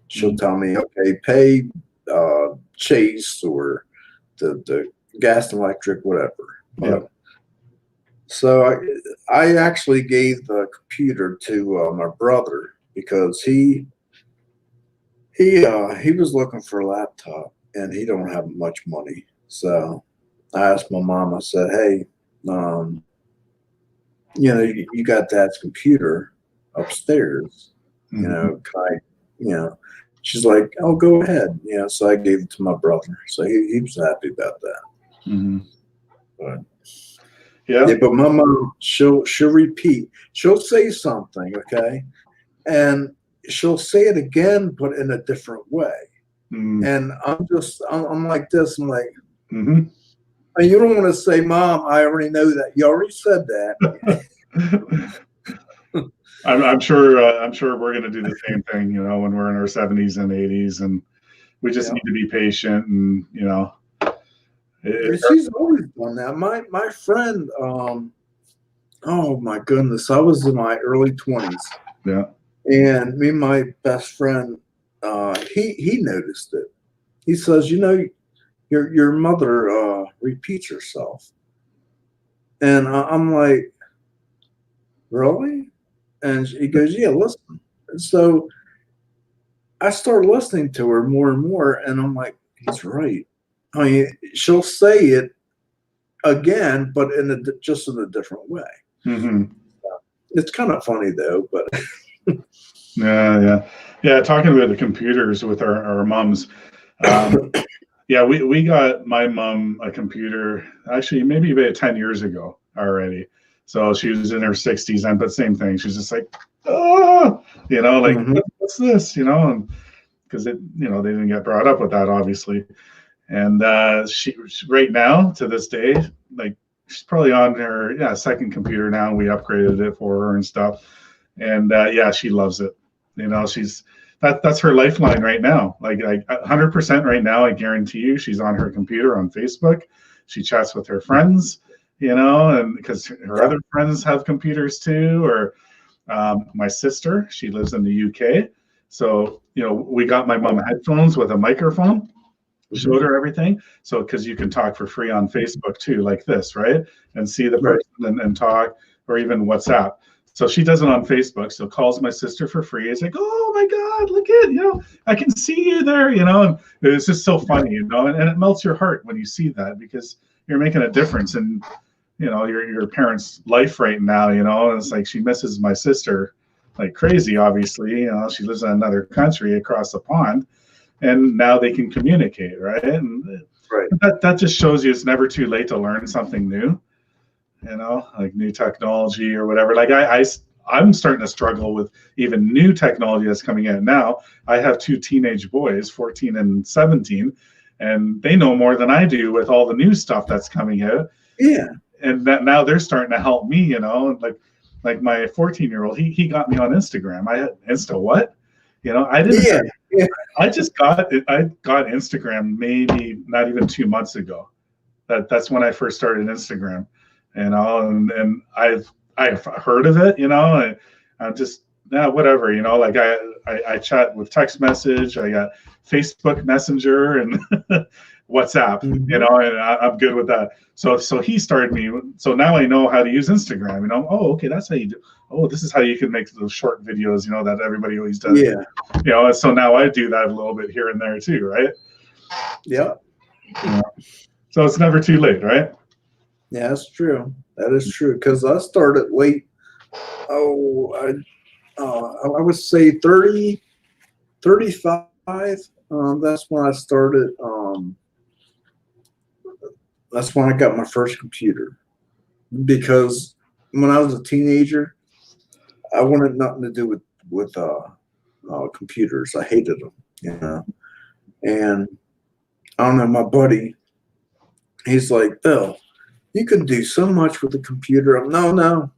[SPEAKER 3] She'll tell me, okay, pay Chase or the gas and electric, whatever.
[SPEAKER 1] Yeah.
[SPEAKER 3] So I actually gave the computer to my brother because he was looking for a laptop and he don't have much money. So I asked my mom. I said, "Hey, you got Dad's computer upstairs. Can I, She's like, "Oh, go ahead." So I gave it to my brother. So he was happy about that.
[SPEAKER 1] Mm-hmm.
[SPEAKER 3] But,
[SPEAKER 1] yeah,
[SPEAKER 3] but my mom, she'll repeat. She'll say something, okay, and she'll say it again, but in a different way.
[SPEAKER 1] Mm-hmm.
[SPEAKER 3] And I'm like this. I'm like,
[SPEAKER 1] mm-hmm.
[SPEAKER 3] And you don't want to say, Mom, I already know that. You already said that.
[SPEAKER 1] I'm sure we're going to do the same thing, when we're in our 70s and 80s, and we just need to be patient and,
[SPEAKER 3] She's always done that. My friend, oh my goodness, I was in my early 20s.
[SPEAKER 1] Yeah.
[SPEAKER 3] And me and my best friend, he noticed it. He says, your mother repeats herself. And I'm like, really? And he goes, yeah, listen. And so I started listening to her more and more, and I'm like, he's right. I mean, she'll say it again, but just in a different way.
[SPEAKER 1] Mm-hmm.
[SPEAKER 3] It's kind of funny though, but
[SPEAKER 1] yeah. Talking about the computers with our moms. Yeah, we got my mom a computer actually maybe about 10 years ago already. So she was in her 60s, but same thing. She's just like, what's this? And because they didn't get brought up with that, obviously. And she right now to this day, like she's probably on her second computer now. We upgraded it for her and stuff. And she loves it. That's her lifeline right now. Like 100% right now, I guarantee you she's on her computer on Facebook. She chats with her friends, and because her other friends have computers too, or my sister, she lives in the UK. So, we got my mom headphones with a microphone, showed her everything. So, because you can talk for free on Facebook too, like this, right? And see the person and talk, or even WhatsApp. So she does it on Facebook. So calls my sister for free. It's like, oh my God, look at, I can see you there, and it's just so funny, and it melts your heart when you see that because you're making a difference in, your parents' life right now, and it's like she misses my sister like crazy, obviously. She lives in another country across the pond, and now they can communicate, right? And that just shows you it's never too late to learn something new. Like new technology or whatever. Like I'm starting to struggle with even new technology that's coming out now. I have two teenage boys, 14 and 17, and they know more than I do with all the new stuff that's coming out.
[SPEAKER 3] Yeah.
[SPEAKER 1] And that now they're starting to help me, like my 14-year-old, he got me on Instagram. I had Insta what? I didn't. Yeah. I got Instagram maybe not even 2 months ago. That's when I first started Instagram. And I've heard of it, I'm just whatever, like I chat with text message, I got Facebook Messenger and WhatsApp, and I'm good with that. So he started me. So now I know how to use Instagram. Oh, okay, that's how you do. Oh, this is how you can make those short videos, that everybody always does.
[SPEAKER 3] Yeah.
[SPEAKER 1] So now I do that a little bit here and there too, right?
[SPEAKER 3] Yep.
[SPEAKER 1] So it's never too late, right?
[SPEAKER 3] Yeah, that's true. That is true. Because I started late. I would say 30, 35. That's when I started. That's when I got my first computer. Because when I was a teenager, I wanted nothing to do with computers. I hated them, you know. And I don't know, my buddy, he's like, Bill, you can do so much with a computer. No.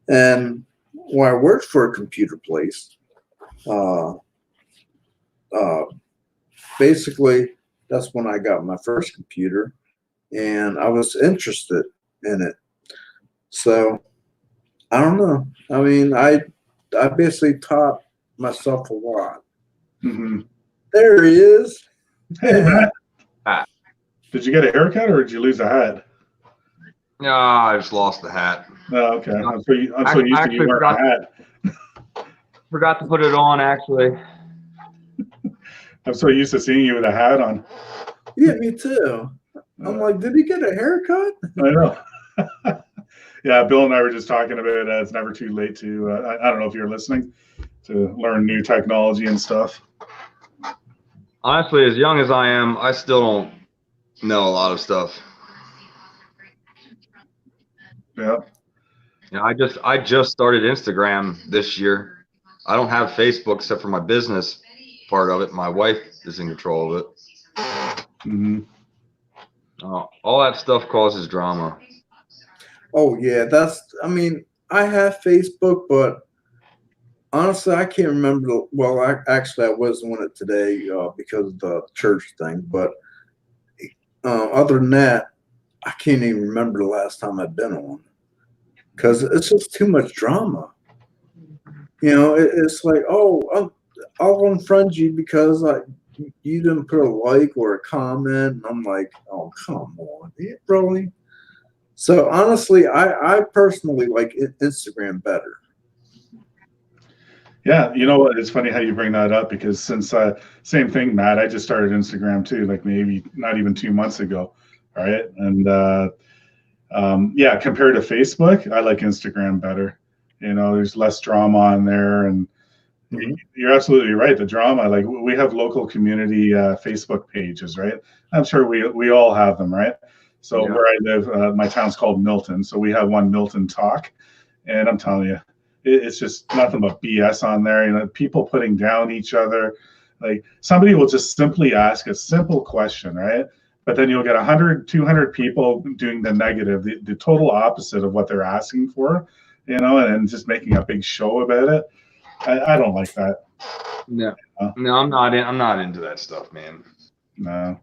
[SPEAKER 3] And when I worked for a computer place, basically, that's when I got my first computer, and I was interested in it. So I don't know. I mean, I basically taught myself a lot.
[SPEAKER 1] Mm-hmm.
[SPEAKER 3] There he is.
[SPEAKER 1] Hey, Matt. Did you get a haircut or did you lose a hat?
[SPEAKER 4] No, I just lost the hat.
[SPEAKER 1] Oh, okay. I'm so used to you wearing a hat.
[SPEAKER 4] Forgot to put it on, actually.
[SPEAKER 1] I'm so used to seeing you with a hat on.
[SPEAKER 3] Yeah, me too. I'm like, did he get a haircut?
[SPEAKER 1] I know. Yeah, Bill and I were just talking about it's never too late to, I don't know if you're listening, to learn new technology and stuff.
[SPEAKER 4] Honestly, as young as I am, I still don't know a lot of stuff.
[SPEAKER 1] Yeah.
[SPEAKER 4] You know, I just started Instagram this year. I don't have Facebook except for my business part of it. My wife is in control of it.
[SPEAKER 1] Mm-hmm.
[SPEAKER 4] All that stuff causes drama.
[SPEAKER 3] Oh yeah, I mean, I have Facebook, but honestly, I can't remember. Well, I wasn't on it today because of the church thing. But other than that, I can't even remember the last time I've been on, because it's just too much drama. You know, it's like, oh, I'll unfriend you because you didn't put a like or a comment. And I'm like, oh, come on, really? So honestly, I personally like Instagram better.
[SPEAKER 1] Yeah, you know what? It's funny how you bring that up because since same thing, Matt, I just started Instagram too, like maybe not even 2 months ago, right? And yeah, compared to Facebook, I like Instagram better. You know, there's less drama on there, and
[SPEAKER 3] Mm-hmm.
[SPEAKER 1] you're absolutely right. The drama, like we have local community Facebook pages, right? I'm sure we all have them, right? So
[SPEAKER 4] Yeah.
[SPEAKER 1] where I live, my town's called Milton, so we have one Milton Talk, and I'm telling you, it's just nothing but BS on there. You know, people putting down each other. Like somebody will just simply ask a simple question, right? But then you'll get 100, 200 people doing the negative, the total opposite of what they're asking for, you know, and just making a big show about it. I don't like that.
[SPEAKER 4] No, no, I'm not into that stuff, man.
[SPEAKER 1] No,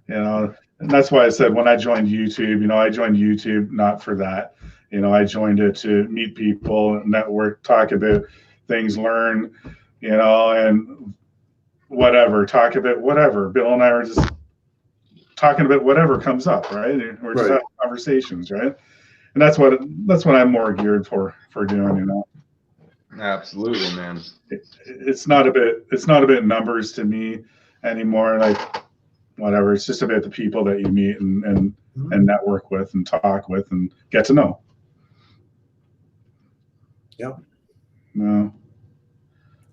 [SPEAKER 1] you know, and that's why I said when I joined YouTube, you know, I joined YouTube not for that. You know, I joined it to meet people, network, talk about things, learn, you know, and whatever, talk about whatever. Bill and I are just talking about whatever comes up, right? We're just having conversations, right? And that's what I'm more geared for doing, you know.
[SPEAKER 4] Absolutely, man.
[SPEAKER 1] It's not about numbers to me anymore. Like whatever, it's just about the people that you meet and network with and talk with and get to know.
[SPEAKER 3] Yeah.
[SPEAKER 1] No.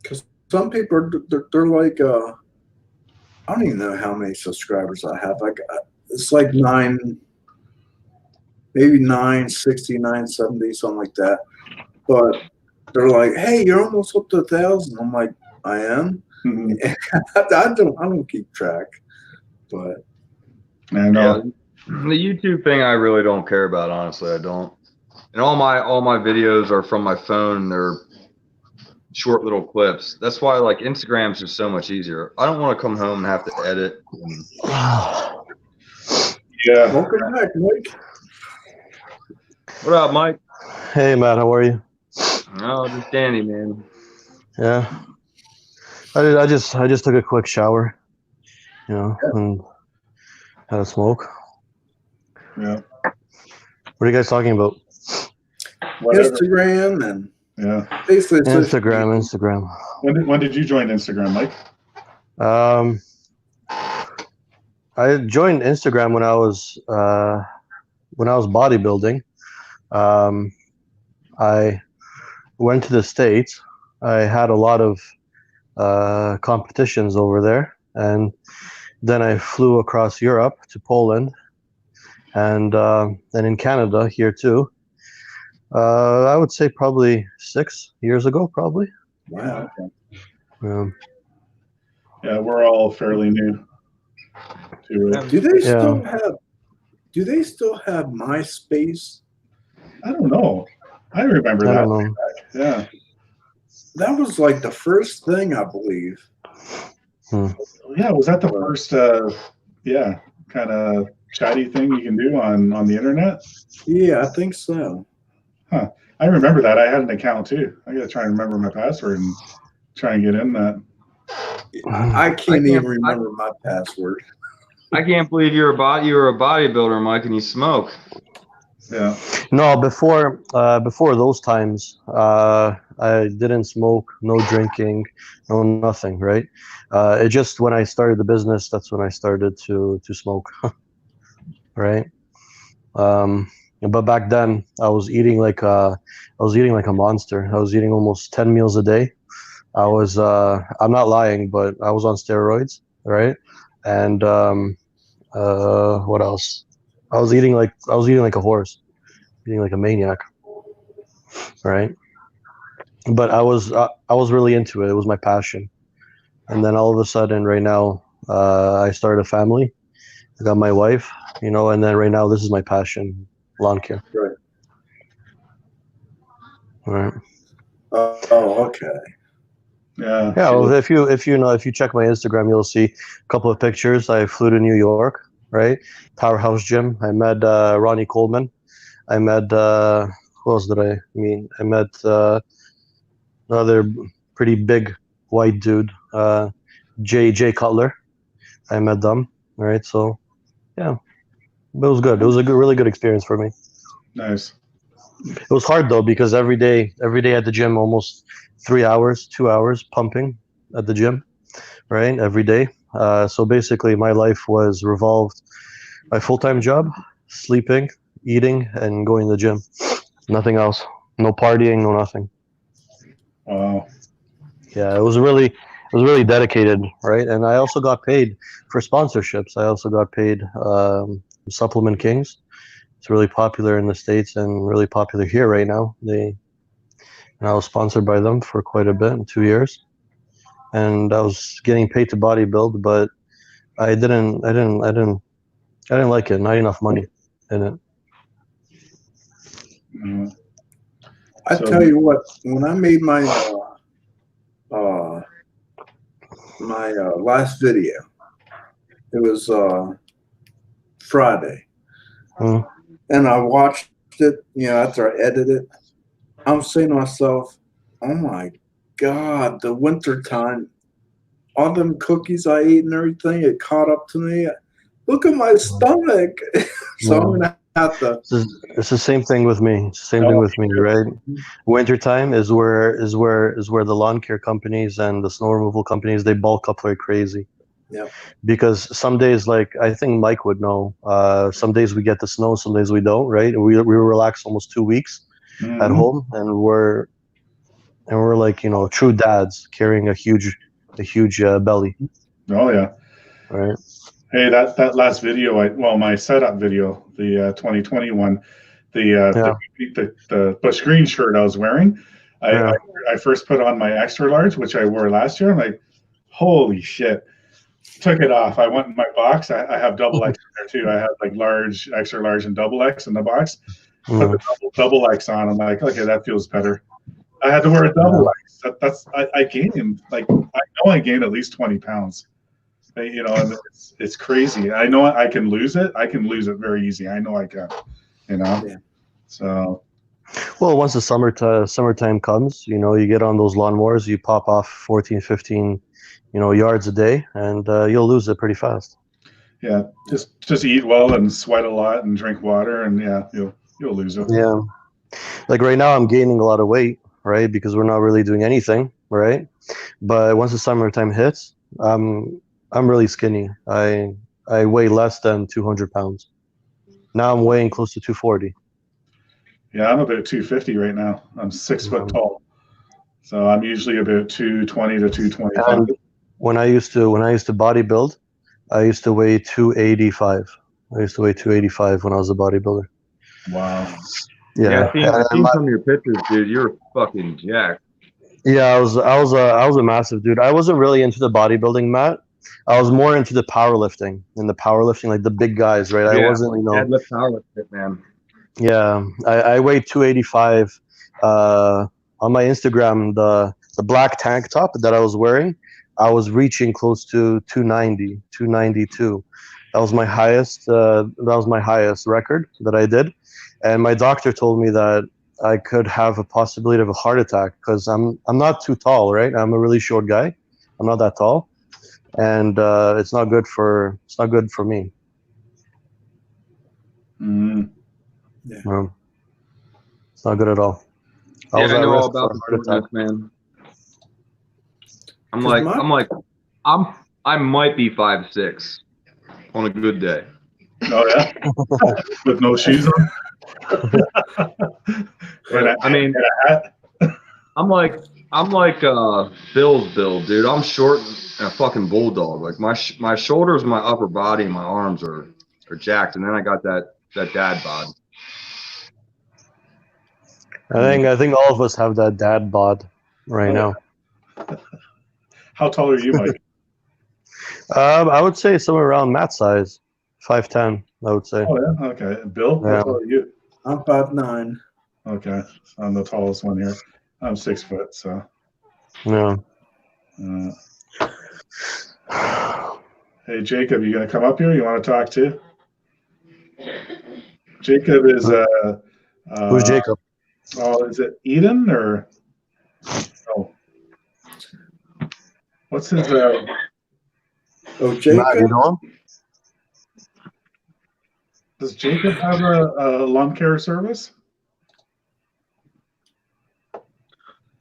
[SPEAKER 3] Because some people they're like I don't even know how many subscribers I have. It's like 9, maybe 960, 970, something like that. But they're like, hey, you're almost up to 1,000. I'm like, I am.
[SPEAKER 1] Mm-hmm.
[SPEAKER 3] I don't keep track, but
[SPEAKER 1] I know.
[SPEAKER 4] Yeah, the YouTube thing I really don't care about, honestly. I don't. And all my videos are from my phone. They're short little clips. That's why like Instagram's just so much easier. I don't want to come home and have to edit.
[SPEAKER 1] Yeah.
[SPEAKER 3] welcome back, Mike.
[SPEAKER 4] What up, Mike?
[SPEAKER 2] Hey, Matt, how are you?
[SPEAKER 4] Oh, just Danny, man.
[SPEAKER 2] Yeah. I just took a quick shower, you know, and had a smoke.
[SPEAKER 1] Yeah.
[SPEAKER 2] What are you guys talking about?
[SPEAKER 1] Whatever.
[SPEAKER 3] Instagram and
[SPEAKER 1] Yeah.
[SPEAKER 3] basically it's
[SPEAKER 2] Instagram.
[SPEAKER 1] When did you join Instagram, Mike?
[SPEAKER 2] I joined Instagram when I was bodybuilding. I went to the States. I had a lot of competitions over there, and then I flew across Europe to Poland, and in Canada here too. I would say probably 6 years ago, probably.
[SPEAKER 3] Wow.
[SPEAKER 2] Um,
[SPEAKER 1] Yeah, we're all fairly new to it.
[SPEAKER 3] Do they
[SPEAKER 2] Yeah.
[SPEAKER 3] still have? Do they still have MySpace?
[SPEAKER 1] I don't know. I remember
[SPEAKER 2] I
[SPEAKER 1] that.
[SPEAKER 2] don't know.
[SPEAKER 1] Yeah.
[SPEAKER 3] That was like the first thing, I believe.
[SPEAKER 1] Yeah, was that the first kind of chatty thing you can do on the internet?
[SPEAKER 3] Yeah, I think so.
[SPEAKER 1] I remember that. I had an account too. I gotta try and remember my password and try and get in that.
[SPEAKER 3] I can't even remember my password.
[SPEAKER 4] I can't believe you're a bodybuilder, Mike, and you smoke.
[SPEAKER 1] Yeah.
[SPEAKER 2] No, before those times, I didn't smoke, no drinking, no nothing. Right? It just when I started the business, that's when I started to smoke. Right? But back then, I was eating like a monster. I was eating almost 10 meals a day. I'm not lying, but I was on steroids, right? And what else? I was eating like a horse, eating like a maniac, right? But I was really into it. It was my passion. And then all of a sudden, right now, I started a family. I got my wife, and then right now, this is my passion, lawn care.
[SPEAKER 3] Right.
[SPEAKER 2] All right.
[SPEAKER 3] Oh, okay.
[SPEAKER 1] Yeah.
[SPEAKER 2] Yeah, well, if you check my Instagram, you'll see a couple of pictures. I flew to New York, right? Powerhouse Gym. I met Ronnie Coleman. I met who else did I meet? I met another pretty big white dude, Jay Cutler. I met them, right? So, yeah, it was good. It was a really good experience for me.
[SPEAKER 1] Nice.
[SPEAKER 2] It was hard though because every day at the gym, almost 3 hours, 2 hours pumping at the gym, right? Every day. So basically, my life was revolved my full-time job, sleeping, eating, and going to the gym. Nothing else. No partying, no nothing.
[SPEAKER 1] Wow.
[SPEAKER 2] Yeah, it was really dedicated, right? And I also got paid for sponsorships. I also got paid Supplement Kings. It's really popular in the States and really popular here right now. And I was sponsored by them for quite a bit, 2 years, and I was getting paid to bodybuild, but I didn't like it. Not enough money in it.
[SPEAKER 1] Mm.
[SPEAKER 3] I
[SPEAKER 1] So-
[SPEAKER 3] tell you what, when I made my last video, it was Friday,
[SPEAKER 2] Mm.
[SPEAKER 3] and I watched it. After I edited it, I'm saying to myself, "Oh my God, the winter time, all them cookies I ate and everything, it caught up to me. Look at my stomach." So
[SPEAKER 2] Yeah.
[SPEAKER 3] I'm gonna have to.
[SPEAKER 2] It's the same thing with me. It's the same thing with me, right? Wintertime is where the lawn care companies and the snow removal companies, they bulk up like crazy.
[SPEAKER 3] Yeah.
[SPEAKER 2] Because some days, like I think Mike would know, some days we get the snow, some days we don't, right? We relax almost 2 weeks at
[SPEAKER 1] Mhm.
[SPEAKER 2] home, and we're like true dads carrying a huge belly,
[SPEAKER 1] Oh yeah.
[SPEAKER 2] right?
[SPEAKER 1] Hey, that last video, my setup video, the 2021, the bush green shirt I was wearing,
[SPEAKER 2] Yeah.
[SPEAKER 1] I first put on my extra large, which I wore last year. I'm like, holy shit! Took it off. I went in my box. I have double X in there too. I have like large, extra large, and double X in the box. Put the double X on. I'm like, okay, that feels better. I had to wear a double X. I gained I gained at least 20 pounds. And it's crazy. I know I can lose it. I can lose it very easy. I know I can.
[SPEAKER 3] Yeah.
[SPEAKER 1] So.
[SPEAKER 2] Well, once the summertime comes, you get on those lawnmowers, you pop off 14, 15, yards a day, and you'll lose it pretty fast.
[SPEAKER 1] Yeah, just eat well and sweat a lot and drink water, and yeah, you'll lose it.
[SPEAKER 2] Yeah, like right now I'm gaining a lot of weight, right? Because we're not really doing anything, right? But once the summertime hits, I'm really skinny. I I weigh less than 200 pounds. Now I'm weighing close to 240.
[SPEAKER 1] Yeah, I'm about 250 right now. I'm 6 foot
[SPEAKER 2] Mhm.
[SPEAKER 1] tall. So I'm usually about 220 to 225.
[SPEAKER 2] And when I used to bodybuild, I used to weigh 285. I used to weigh 285 when I was a bodybuilder.
[SPEAKER 1] Wow.
[SPEAKER 2] Yeah,
[SPEAKER 4] I've seen some of your pictures, dude. You're fucking jacked.
[SPEAKER 2] yeah. I was a massive dude. I wasn't really into the bodybuilding, Matt. I was more into the powerlifting like the big guys, right? I
[SPEAKER 4] Yeah,
[SPEAKER 2] wasn't, you know.
[SPEAKER 4] deadlift, powerlift, it, man.
[SPEAKER 2] Yeah, I weighed 285. On my Instagram, the black tank top that I was wearing, I was reaching close to 290, 292. That was my highest. That was my highest record that I did, and my doctor told me that I could have a possibility of a heart attack because I'm not too tall, right? I'm a really short guy. I'm not that tall, and it's not good for me.
[SPEAKER 1] Mm.
[SPEAKER 2] It's not good at all. I was
[SPEAKER 4] I
[SPEAKER 2] at
[SPEAKER 4] know all
[SPEAKER 2] risk for
[SPEAKER 4] about
[SPEAKER 2] a
[SPEAKER 4] the
[SPEAKER 2] heart attack.
[SPEAKER 4] shortness, man. I might be 5'6" on a good day.
[SPEAKER 1] Oh yeah, with no shoes on.
[SPEAKER 4] I mean,
[SPEAKER 1] and a hat.
[SPEAKER 4] I'm like Bill's build, dude. I'm short and a fucking bulldog. Like my shoulders, my upper body, and my arms are jacked, and then I got that dad bod.
[SPEAKER 2] I think all of us have that dad bod right now.
[SPEAKER 1] How tall are you, Mike?
[SPEAKER 2] I would say somewhere around Matt's size, 5'10". I would say.
[SPEAKER 1] Oh yeah, okay. Bill,
[SPEAKER 2] Yeah.
[SPEAKER 1] how tall are you?
[SPEAKER 3] I'm 5'9".
[SPEAKER 1] Okay, I'm the tallest one here. I'm 6 foot, so.
[SPEAKER 2] Yeah.
[SPEAKER 1] Hey Jacob, you gonna come up here? You want to talk too? Jacob is
[SPEAKER 2] Who's Jacob?
[SPEAKER 1] Oh, is it Eden or? Oh, what's his?
[SPEAKER 3] Oh,
[SPEAKER 2] Matt,
[SPEAKER 3] Jacob.
[SPEAKER 2] you know him?
[SPEAKER 1] Does Jacob have a lawn care service?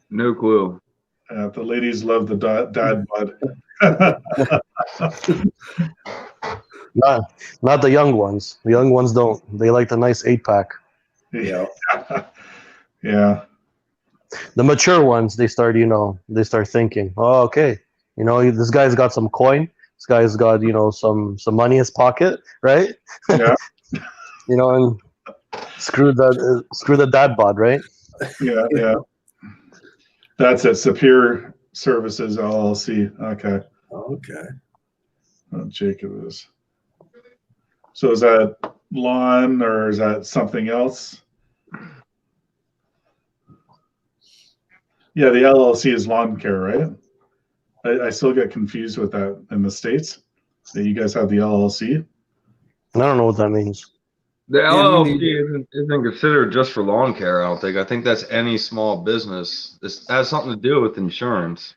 [SPEAKER 4] No clue.
[SPEAKER 1] The ladies love the dad bod.
[SPEAKER 2] Not the young ones. The young ones don't. They like the nice 8-pack.
[SPEAKER 3] Yeah.
[SPEAKER 1] Yeah.
[SPEAKER 2] The mature ones, they start thinking, oh, okay, this guy's got some coin. This guy's got, some money in his pocket, right?
[SPEAKER 1] Yeah.
[SPEAKER 2] And screw the dad bod, right?
[SPEAKER 1] Yeah. Yeah. That's it. Superior Services LLC. Okay.
[SPEAKER 3] Okay.
[SPEAKER 1] Jacob is. So is that lawn or is that something else? Yeah, the LLC is lawn care, right? I still get confused with that in the States. That you guys have the LLC.
[SPEAKER 2] I don't know what that means.
[SPEAKER 4] The LLC isn't considered just for lawn care. I don't think. I think that's any small business. This has something to do with insurance.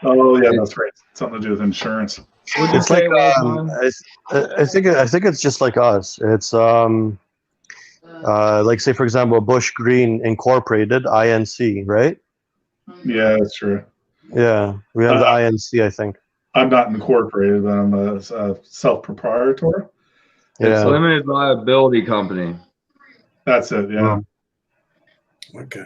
[SPEAKER 1] Oh yeah, that's right. Something to do with insurance.
[SPEAKER 2] It's like I think it's just like us. It's like say for example Bush Green Incorporated INC, right?
[SPEAKER 1] Yeah, that's true.
[SPEAKER 2] Yeah, we have the INC. I think
[SPEAKER 1] I'm not incorporated, but I'm a self-proprietor.
[SPEAKER 2] Yeah,
[SPEAKER 4] it's a limited liability company.
[SPEAKER 1] That's it. Yeah.
[SPEAKER 3] Okay.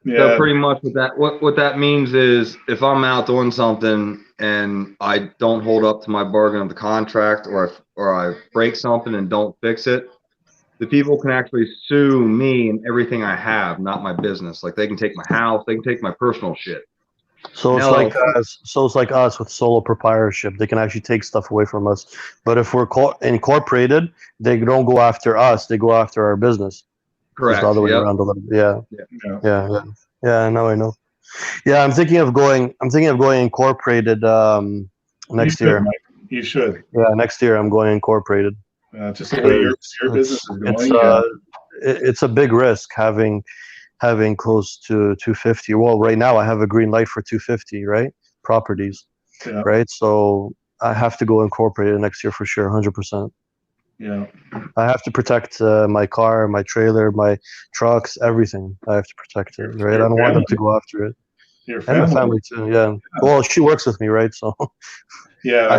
[SPEAKER 1] Yeah.
[SPEAKER 4] So pretty much what that means is if I'm out doing something and I don't hold up to my bargain of the contract, or I break something and don't fix it, the people can actually sue me and everything I have, not my business. Like they can take my house, they can take my personal shit.
[SPEAKER 2] so it's like us. So it's like us with solo proprietorship. They can actually take stuff away from us. But if we're incorporated, they don't go after us. They go after our business.
[SPEAKER 4] Correct.
[SPEAKER 2] Just the other way around a little bit. Yeah. Now I know. Yeah, I'm thinking of going incorporated next year.
[SPEAKER 1] Mike. You should.
[SPEAKER 2] Yeah, next year I'm going incorporated.
[SPEAKER 1] Just the way your business is going.
[SPEAKER 2] It's a big risk having close to 250. Well, right now I have a green light for 250, right? Properties,
[SPEAKER 1] Yeah.
[SPEAKER 2] right? So I have to go incorporated next year for sure, 100%.
[SPEAKER 1] Yeah.
[SPEAKER 2] I have to protect my car, my trailer, my trucks, everything. I have to protect it, right? I don't want them to go after it.
[SPEAKER 1] Your
[SPEAKER 2] And my
[SPEAKER 1] family.
[SPEAKER 2] family too. Yeah. Well, she works with me, right? So
[SPEAKER 1] Yeah.
[SPEAKER 2] I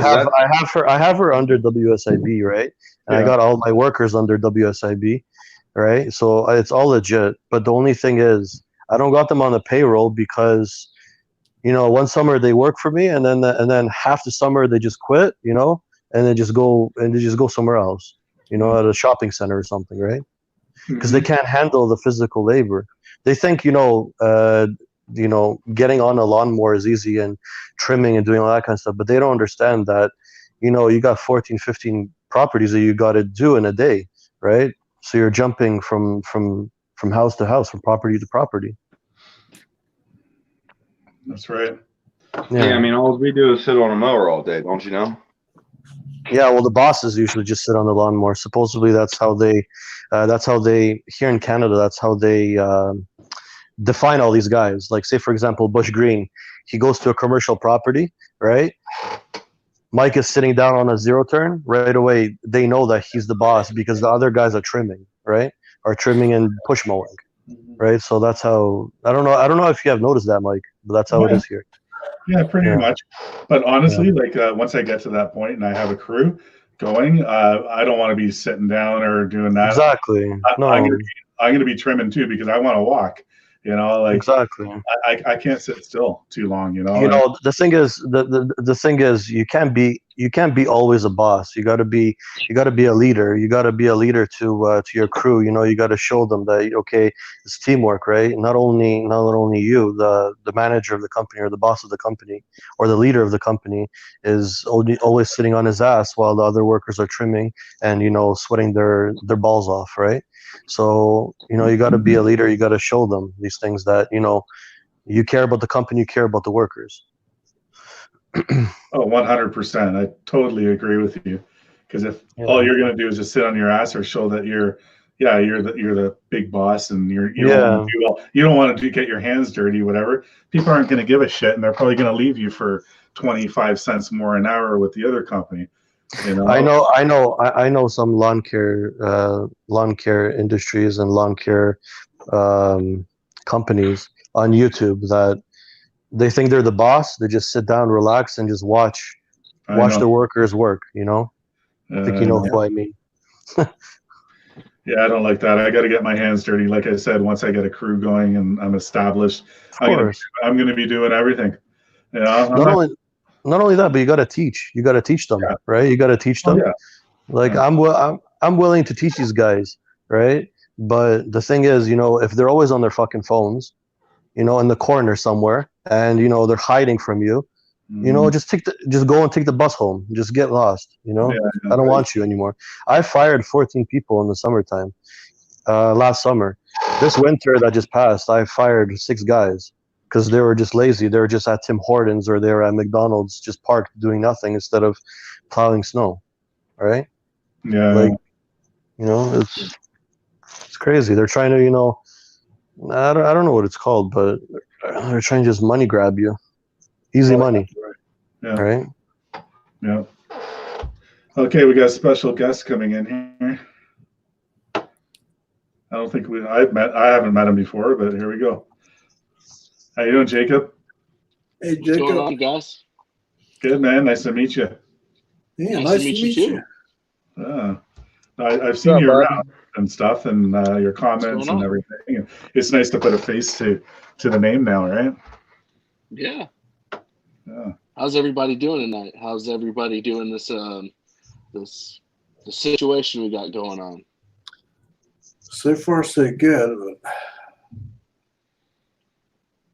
[SPEAKER 2] have her under WSIB, right? And I
[SPEAKER 1] Yeah.
[SPEAKER 2] got all my workers under WSIB, right? So it's all legit. But the only thing is, I don't got them on the payroll because, one summer they work for me, and then half the summer they just quit, and they just go somewhere else, at a shopping center or something, right? Because they
[SPEAKER 1] Mhm.
[SPEAKER 2] can't handle the physical labor. They think, getting on a lawnmower is easy and trimming and doing all that kind of stuff, but they don't understand that, you got 14, 15 properties that you got to do in a day, right? So you're jumping from house to house, from property to property.
[SPEAKER 1] That's right.
[SPEAKER 4] Yeah, I mean, all we do is sit on a mower all day, don't you know?
[SPEAKER 2] Yeah, well, the bosses usually just sit on the lawnmower. Supposedly, that's how they here in Canada. That's how they define all these guys. Like, say for example, Bush Green, he goes to a commercial property, right? Mike is sitting down on a zero turn. Right away, they know that he's the boss because the other guys are trimming, right? Are trimming and push mowing, right? So that's how. I don't know. I don't know if you have noticed that, Mike, but that's how it is here.
[SPEAKER 1] Yeah, pretty
[SPEAKER 2] Yeah.
[SPEAKER 1] much. But honestly, like once I get to that point and I have a crew going, I don't want to be sitting down or doing that.
[SPEAKER 2] Exactly.
[SPEAKER 1] I'm
[SPEAKER 2] No.
[SPEAKER 1] gonna be trimming too because I want to walk. Like
[SPEAKER 2] Exactly.
[SPEAKER 1] I can't sit still too long.
[SPEAKER 2] The thing is, the thing is, you can't be always a boss. You got to be a leader. You got to be a leader to your crew. You got to show them that, okay, it's teamwork, right? Not only you, the manager of the company or the boss of the company or the leader of the company is always sitting on his ass while the other workers are trimming and sweating their balls off, right? So you got to be a leader. You got to show them these things that you care about the company, you care about the workers.
[SPEAKER 1] Oh, 100%. I totally agree with you. Because if all you're gonna do is just sit on your ass or show that you're the big boss and you don't want to get your hands dirty, whatever. People aren't gonna give a shit, and they're probably gonna leave you for 25 cents more an hour with the other company.
[SPEAKER 2] I know some lawn care industries and lawn care companies on YouTube that they think they're the boss. They just sit down, relax, and just watch the workers work. I think you know who I mean.
[SPEAKER 1] Yeah, I don't like that. I got to get my hands dirty. Like I said, once I get a crew going and I'm established, I'm going to be doing everything.
[SPEAKER 2] Not only that, but you got to teach. You got to teach them, right? You got to teach them. Like I'm willing to teach these guys, right? But the thing is, if they're always on their fucking phones, in the corner somewhere, and they're hiding from you, just go and take the bus home. Just get lost. I don't want you anymore. I fired 14 people in the summertime, last summer. This winter that just passed, I fired 6 guys because they were just lazy. They were just at Tim Hortons or they were at McDonald's, just parked doing nothing instead of plowing snow. Right?
[SPEAKER 1] Yeah.
[SPEAKER 2] It's crazy. They're trying to, I don't know what it's called, but they're trying to just money grab you. Easy money.
[SPEAKER 1] Yeah.
[SPEAKER 2] Right?
[SPEAKER 1] Yeah. Okay, we got a special guest coming in here. I don't think I haven't met him before, but here we go. How you doing, Jacob?
[SPEAKER 3] Hey, Jacob.
[SPEAKER 5] What's going on, guys?
[SPEAKER 1] Good, man. Nice to meet you.
[SPEAKER 3] Yeah, nice to meet you.
[SPEAKER 1] I've seen you around and stuff, and your comments and everything. It's nice to put a face to the name now, right?
[SPEAKER 5] Yeah. How's everybody doing tonight? How's everybody doing this the situation we got going on?
[SPEAKER 3] So far, so good.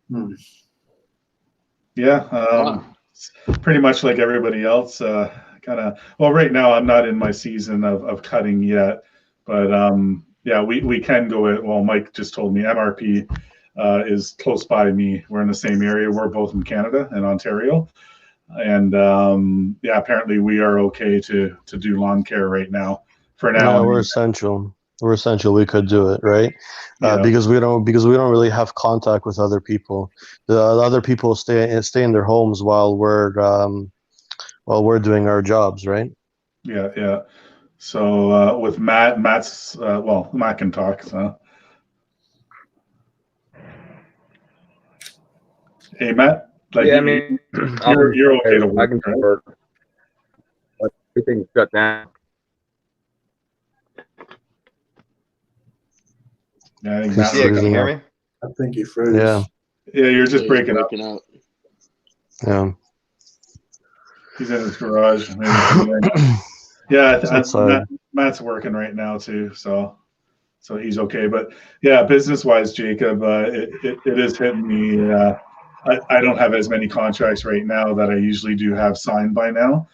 [SPEAKER 3] But,
[SPEAKER 1] Yeah, pretty much like everybody else. Right now I'm not in my season of cutting yet, but we can go it. Well, Mike just told me MRP is close by me. We're in the same area. We're both in Canada and Ontario, and apparently we are okay to do lawn care right now for now.
[SPEAKER 2] No, we're essential. We're essential. We could do it, right? Because we don't really have contact with other people. The other people stay in their homes while we're doing our jobs, right?
[SPEAKER 1] Yeah. So with Matt's Matt can talk. So Hey, Matt. Like,
[SPEAKER 4] Yeah, I mean,
[SPEAKER 1] you're okay to
[SPEAKER 4] I
[SPEAKER 1] work,
[SPEAKER 4] can
[SPEAKER 1] right?
[SPEAKER 4] work. But everything's shut down.
[SPEAKER 1] Yeah, I think
[SPEAKER 2] He's
[SPEAKER 1] Matt.
[SPEAKER 4] Yeah, can
[SPEAKER 2] freezing
[SPEAKER 4] you hear
[SPEAKER 2] up.
[SPEAKER 4] me?
[SPEAKER 3] I think he froze.
[SPEAKER 2] Yeah.
[SPEAKER 1] Yeah, you're just
[SPEAKER 5] He's
[SPEAKER 1] breaking up.
[SPEAKER 5] out.
[SPEAKER 2] Yeah.
[SPEAKER 1] He's in his garage. Maybe. Yeah,
[SPEAKER 2] It's outside.
[SPEAKER 1] Matt's working right now too, so he's okay. But yeah, business wise, Jacob, it is hitting me. I don't have as many contracts right now that I usually do have signed by now,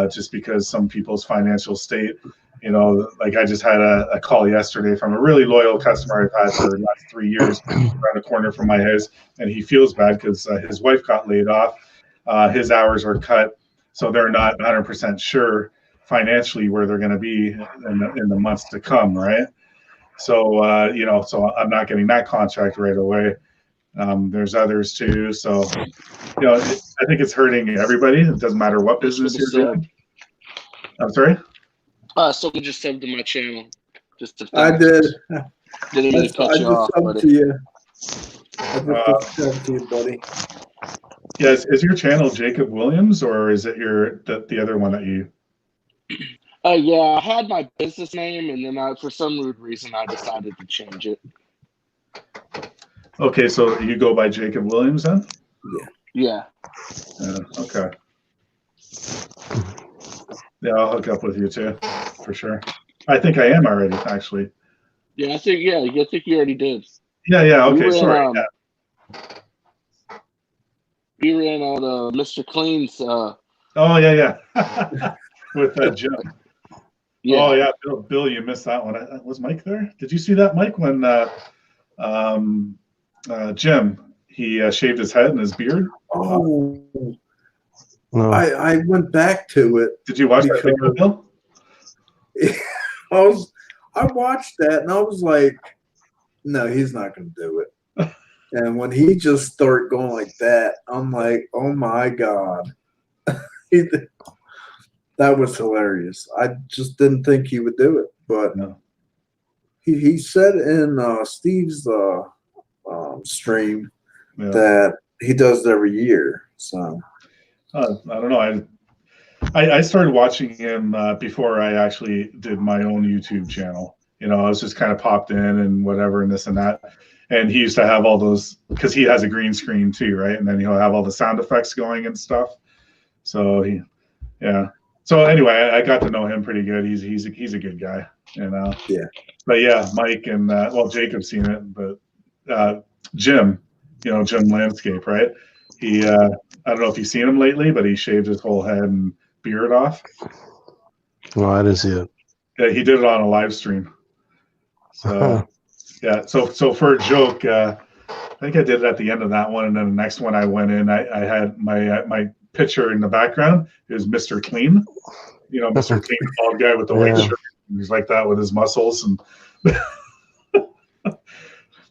[SPEAKER 1] just because some people's financial state. Like I just had a call yesterday from a really loyal customer I've had for the last 3 years around the corner from my house, and he feels bad because his wife got laid off. His hours are cut, so they're not 100% sure financially where they're going to be in the months to come, right? So so I'm not getting that contract right away. There's others too, so I think it's hurting everybody. It doesn't matter what business you're doing. I'm sorry.
[SPEAKER 5] So we just subbed to my channel.
[SPEAKER 3] I did.
[SPEAKER 5] Didn't mean to cut you off,
[SPEAKER 3] subbed
[SPEAKER 5] buddy.
[SPEAKER 3] to you. I just subbed to you, buddy.
[SPEAKER 1] Yes, is your channel Jacob Williams, or is it the other one that you?
[SPEAKER 5] Yeah, I had my business name, and then for some weird reason, I decided to change it.
[SPEAKER 1] Okay, so you go by Jacob Williams then?
[SPEAKER 5] Yeah.
[SPEAKER 1] Okay. Yeah, I'll hook up with you too, for sure. I think I am already, actually.
[SPEAKER 5] Yeah, I think you already did.
[SPEAKER 1] Yeah. Okay,
[SPEAKER 5] We were
[SPEAKER 1] sorry.
[SPEAKER 5] We ran on Mr. Clean's.
[SPEAKER 1] Oh yeah. With Jim.
[SPEAKER 5] Yeah.
[SPEAKER 1] Oh yeah, Bill, you missed that one. Was Mike there? Did you see that, Mike? When Jim he shaved his head and his beard?
[SPEAKER 3] Oh,
[SPEAKER 2] No.
[SPEAKER 3] I went back to it.
[SPEAKER 1] Did you watch that video, Bill?
[SPEAKER 3] I watched that and I was like, no, he's not going to do it. And when he just started going like that, I'm like, oh my God. That was hilarious. I just didn't think he would do it, but
[SPEAKER 1] No.
[SPEAKER 3] he said in Steve's stream
[SPEAKER 1] Yeah.
[SPEAKER 3] that he does it every year. So
[SPEAKER 1] I don't know. I started watching him before I actually did my own YouTube channel. I was just kind of popped in and whatever and this and that. And he used to have all those, because he has a green screen too, right? And then he'll have all the sound effects going and stuff. So yeah. So anyway, I got to know him pretty good. He's a good guy,
[SPEAKER 3] Yeah.
[SPEAKER 1] But yeah, Mike and Jacob's seen it, but Jim, Jim Landscape, right? He I don't know if you've seen him lately, but he shaved his whole head and beard off.
[SPEAKER 2] No, I didn't see it.
[SPEAKER 1] Yeah, he did it on a live stream. So yeah, so for a joke, I think I did it at the end of that one, and then the next one I went in, I had my picture in the background. It was Mr. Clean, Mr. Clean, bald guy with the white shirt. He's like that with his muscles and.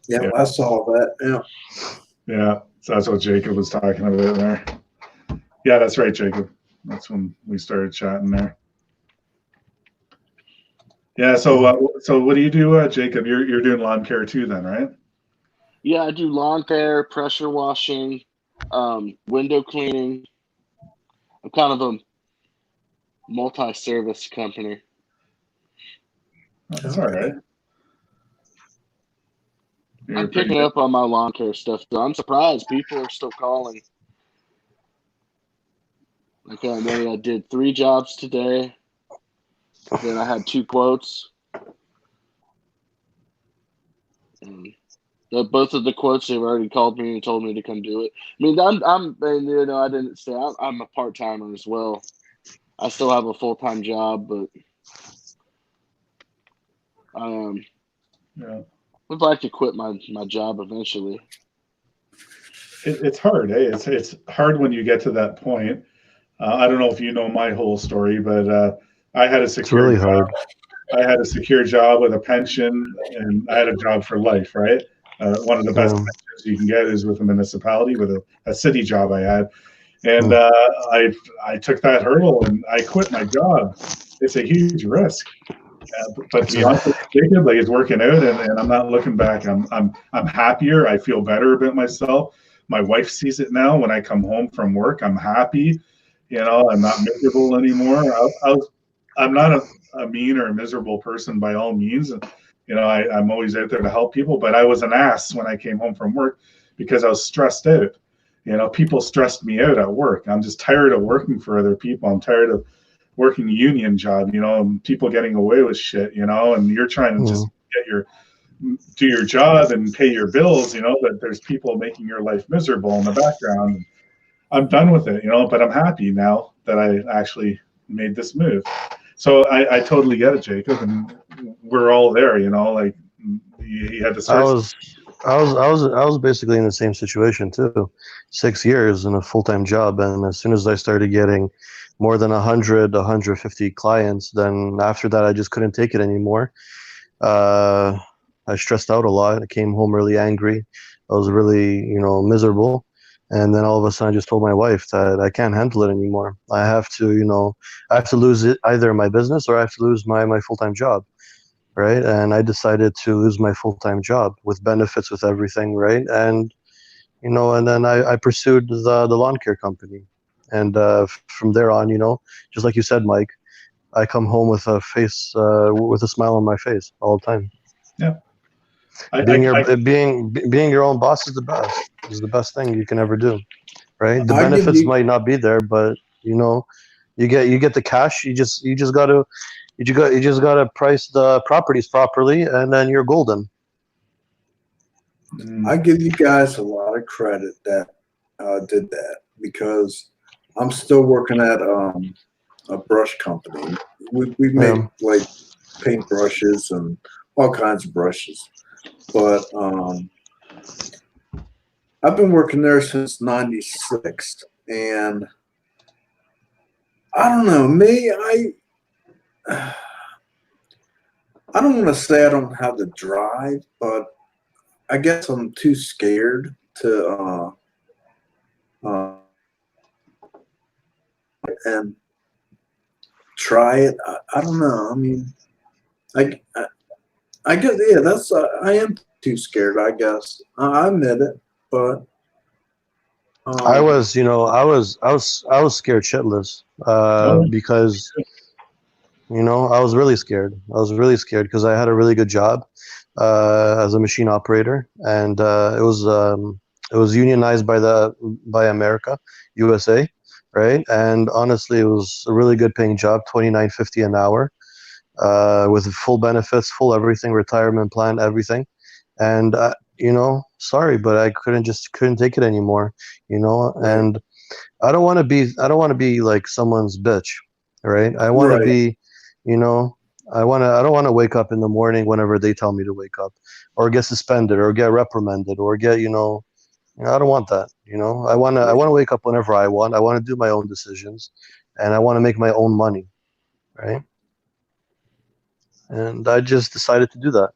[SPEAKER 3] yeah, I saw that. Yeah.
[SPEAKER 1] Yeah, so that's what Jacob was talking about there. Yeah, that's right, Jacob. That's when we started chatting there. Yeah, so what do you do, Jacob? You're doing lawn care too, then, right?
[SPEAKER 5] Yeah, I do lawn care, pressure washing, window cleaning. I'm kind of a multi-service company.
[SPEAKER 1] That's all right.
[SPEAKER 5] I'm picking up on my lawn care stuff, though. I'm surprised people are still calling. Okay, I did 3 jobs today. Then I had 2 quotes. And both of the quotes, they've already called me and told me to come do it. I mean, I didn't say I'm a part-timer as well. I still have a full-time job, but
[SPEAKER 1] Yeah.
[SPEAKER 5] I'd like to quit my job eventually.
[SPEAKER 1] It's hard, eh? It's hard when you get to that point. I don't know if you know my whole story, but I had a secure
[SPEAKER 2] It's really hard.
[SPEAKER 1] I had a secure job with a pension, and I had a job for life, right? One of the best pensions you can get is with a municipality, with a city job I had. And I took that hurdle and I quit my job. It's a huge risk. But to be honest with you, Jacob, like, it's working out, and I'm not looking back. I'm happier. I feel better about myself. My wife sees it now. When I come home from work, I'm happy. I'm not miserable anymore. I'm not a mean or a miserable person by all means. I'm always out there to help people, but I was an ass when I came home from work because I was stressed out. People stressed me out at work. I'm just tired of working for other people. I'm tired of working a union job, and people getting away with shit, and you're trying to just do your job and pay your bills, but there's people making your life miserable in the background. I'm done with it, but I'm happy now that I actually made this move. So I totally get it, Jacob, and we're all there, like you had to start.
[SPEAKER 2] I was basically in the same situation too. 6 years in a full-time job, and as soon as I started getting more than 100, 150 clients, then after that I just couldn't take it anymore. I stressed out a lot. I came home really angry. I was really, miserable. And then all of a sudden I just told my wife that I can't handle it anymore. I have to, I have to lose it, either my business or I have to lose my full-time job. Right. And I decided to lose my full-time job with benefits, with everything. Right. And, and then I pursued the lawn care company. And from there on, just like you said, Mike, I come home with a face, with a smile on my face all the time.
[SPEAKER 1] Yeah.
[SPEAKER 2] Being your own boss is the best. Is the best thing you can ever do. Right. The benefits might not be there, but you get the cash. You just gotta price the properties properly, and then you're golden.
[SPEAKER 3] I give you guys a lot of credit that did that, because I'm still working at a brush company. We make like paint brushes and all kinds of brushes, but I've been working there since '96, and I don't know, I don't want to say I don't have the drive, but I guess I'm too scared to and try it. I don't know. I mean, I guess, yeah, I am too scared, I guess. I admit it, but
[SPEAKER 2] I was scared shitless because I was really scared. I was really scared because I had a really good job as a machine operator, and it was unionized by America, USA, right? And honestly, it was a really good paying job, $29.50 an hour, with full benefits, full everything, retirement plan, everything. And sorry, but I couldn't take it anymore, and I don't want to be like someone's bitch, right? I want to be, I don't want to wake up in the morning whenever they tell me to wake up, or get suspended, or get reprimanded, or get, I don't want that. I want to wake up whenever I want. I want to do my own decisions, and I want to make my own money, right? And I just decided to do that.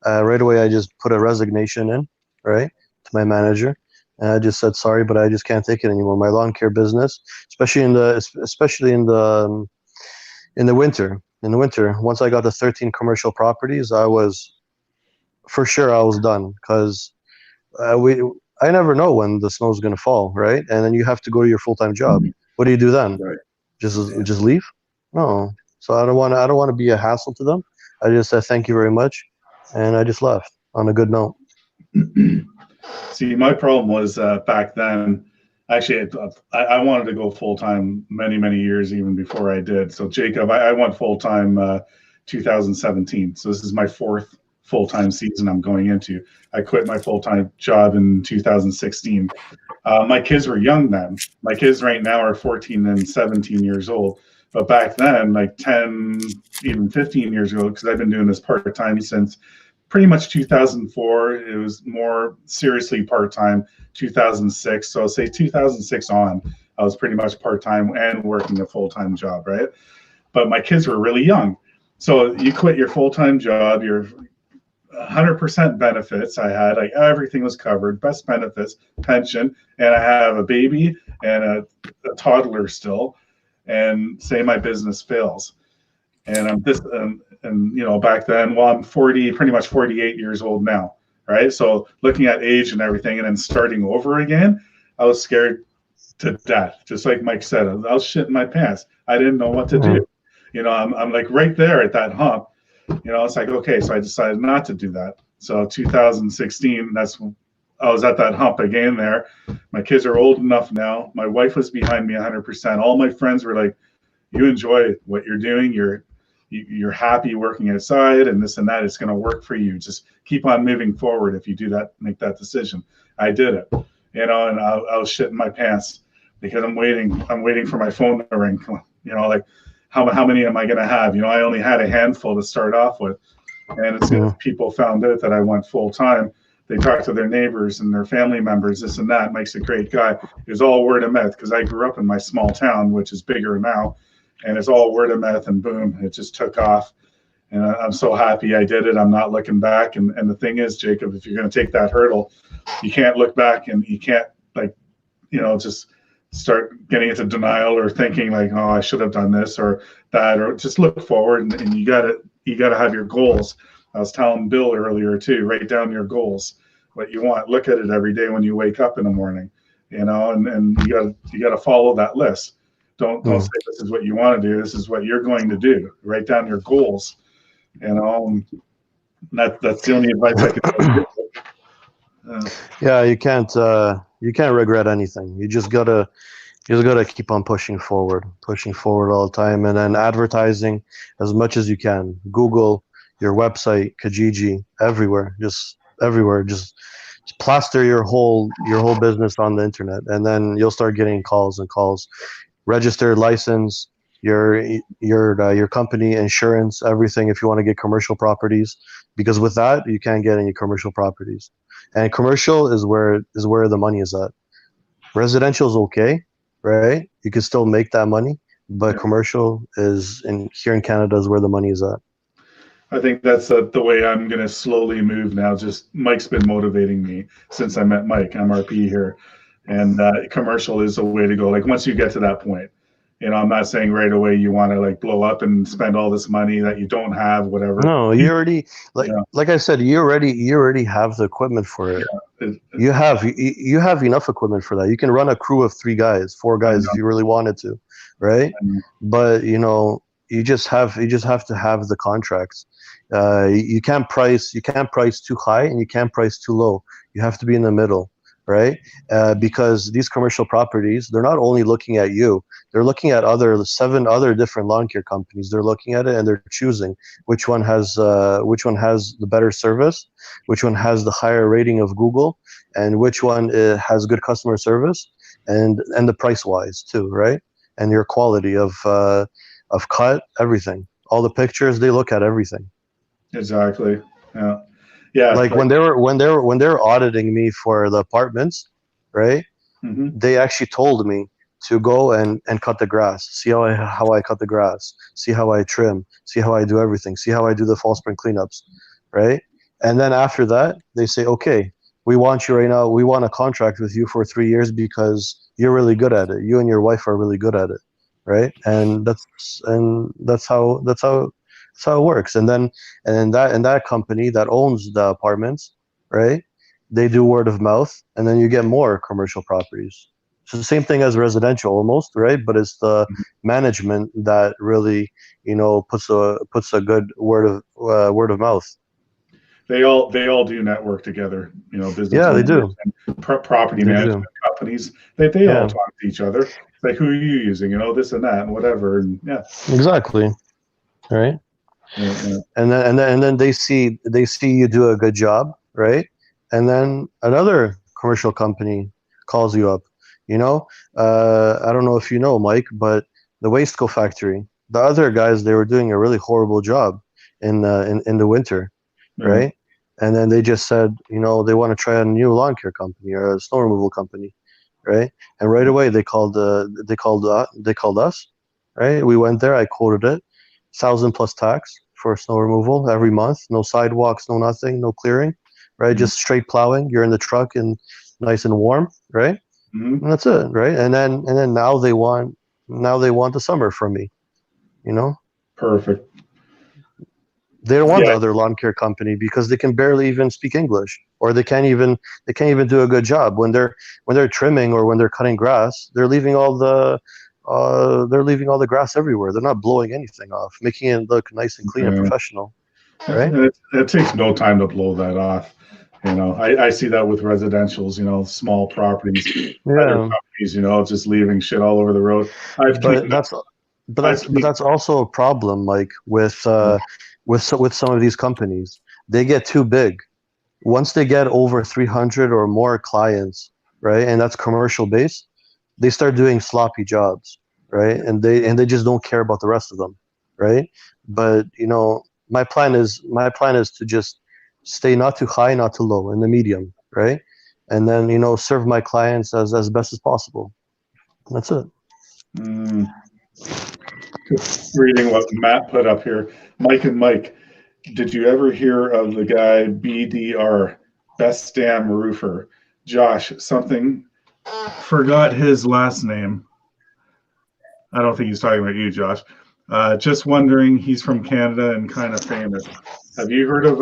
[SPEAKER 2] Right away, I just put a resignation in, right, to my manager, and I just said sorry, but I just can't take it anymore. My lawn care business, especially in the winter. In the winter, once I got the 13 commercial properties, I was done, because I never know when the snow's going to fall, right? And then you have to go to your full-time job. What do you do then?
[SPEAKER 3] Right.
[SPEAKER 2] Just leave? No. So I don't want to be a hassle to them. I just said thank you very much, and I just left on a good note.
[SPEAKER 1] See, my problem was back then. Actually, I wanted to go full time many, many years even before I did. So Jacob, I went full time 2017. So this is my fourth full time season I'm going into. I quit my full time job in 2016. My kids were young then. My kids right now are 14 and 17 years old. But back then, like 10, even 15 years ago, because I've been doing this part time since pretty much 2004. It was more seriously part time 2006. So I'll say 2006 on, I was pretty much part time and working a full time job, right? But my kids were really young. So you quit your full time job, your 100% benefits. I had, like, everything was covered, best benefits, pension, and I have a baby and a toddler still. And say my business fails, and I'm this, and back then, well, I'm 40, pretty much 48 years old now. right? So looking at age and everything, and then starting over again, I was scared to death. Just like Mike said, I was shitting my pants. I didn't know what to do. I'm like right there at that hump. It's like, okay, so I decided not to do that. So 2016, that's when I was at that hump again there. My kids are old enough now. My wife was behind me 100%. All my friends were like, you enjoy what you're doing. You're happy working outside and this and that. It's going to work for you. Just keep on moving forward. If you do that, make that decision. I did it, and I was shitting my pants because I'm waiting for my phone to ring. Like how many am I going to have? I only had a handful to start off with. And as soon as people found out that I went full time, they talked to their neighbors and their family members, this and that. Mike's a great guy. It was all word of mouth because I grew up in my small town, which is bigger now. And it's all word of mouth, and boom, it just took off. And I'm so happy I did it. I'm not looking back. And the thing is, Jacob, if you're going to take that hurdle, you can't look back, and you can't just start getting into denial or thinking like, oh, I should have done this or that, or just look forward. And you got to have your goals. I was telling Bill earlier too, write down your goals, what you want. Look at it every day when you wake up in the morning, and you got to follow that list. Don't say this is what you want to do. This is what you're going to do. Write down your goals. That's the only advice I can give.
[SPEAKER 2] Yeah, you can't regret anything. You just gotta keep on pushing forward all the time, and then advertising as much as you can. Google, your website, Kijiji, everywhere, just plaster your whole business on the internet, and then you'll start getting calls. Register, license, your company, insurance, everything if you want to get commercial properties, because with that you can't get any commercial properties. And commercial is where the money is at. Residential is okay, right? You can still make that money, but commercial is here in Canada is where the money is at.
[SPEAKER 1] I think that's the way I'm going to slowly move now. Just Mike's been motivating me since I met Mike, MRP here. And commercial is a way to go. Like once you get to that point, I'm not saying right away you want to like blow up and spend all this money that you don't have, whatever.
[SPEAKER 2] No, you already like I said, you already have the equipment for it. Yeah. You have enough equipment for that. You can run a crew of 3 guys, 4 guys if you really wanted to, right? But you just have to have the contracts. You can't price too high and you can't price too low. You have to be in the middle. Right? Because these commercial properties, they're not only looking at you, they're looking at 7 other different lawn care companies. They're looking at it and they're choosing which one has the better service, which one has the higher rating of Google, and which one has good customer service, and the price wise too, right? And your quality of cut, everything, all the pictures, they look at everything.
[SPEAKER 1] Exactly. Yeah. Yeah,
[SPEAKER 2] like when they were auditing me for the apartments, right? They actually told me to go and cut the grass, see how I cut the grass, see how I trim, see how I do everything, see how I do the fall spring cleanups, right? And then after that, they say, okay, we want you right now. We want a contract with you for 3 years because you're really good at it. You and your wife are really good at it, right? And that's how it works. And then that company that owns the apartments, right? They do word of mouth, and then you get more commercial properties. So the same thing as residential almost, right? But it's the management that really, puts a good word of mouth.
[SPEAKER 1] They all do network together, business.
[SPEAKER 2] Yeah, they do.
[SPEAKER 1] And property management companies, they all talk to each other. It's like, who are you using? This and that and whatever. And yeah.
[SPEAKER 2] Exactly. All right.
[SPEAKER 1] Yeah.
[SPEAKER 2] And then they see you do a good job, right? And then another commercial company calls you up. I don't know if you know, Mike, but the Wasteco factory, the other guys, they were doing a really horrible job in the winter, right? And then they just said, they want to try a new lawn care company or a snow removal company, right? And right away they called us, right? We went there, I quoted it. 1,000 plus tax for snow removal every month. No sidewalks, no nothing, no clearing, right? Just straight plowing. You're in the truck and nice and warm, right? And that's it, right? And then now they want the summer from me,
[SPEAKER 1] Perfect.
[SPEAKER 2] They don't want
[SPEAKER 1] Yeah.
[SPEAKER 2] the other lawn care company because they can barely even speak English, or they can't even do a good job when they're trimming or when they're cutting grass. They're leaving all the grass everywhere. They're not blowing anything off, making it look nice and clean and
[SPEAKER 1] Yeah.
[SPEAKER 2] professional. Right?
[SPEAKER 1] It takes no time to blow that off. I see that with residentials, small properties, other
[SPEAKER 2] Yeah.
[SPEAKER 1] companies, just leaving shit all over the road.
[SPEAKER 2] But that's also a problem, like with some of these companies. They get too big. Once they get over 300 or more clients, right, and that's commercial based, they start doing sloppy jobs, right, and they just don't care about the rest of them, right. But my plan is to just stay not too high, not too low, in the medium, right, and then serve my clients as best as possible. That's it.
[SPEAKER 1] Just reading what Matt put up here. Mike and Mike, did you ever hear of the guy BDR, Best Damn Roofer? Josh, something, forgot his last name. I don't think he's talking about you, Josh. Just wondering, he's from Canada and kind of famous. Have you heard of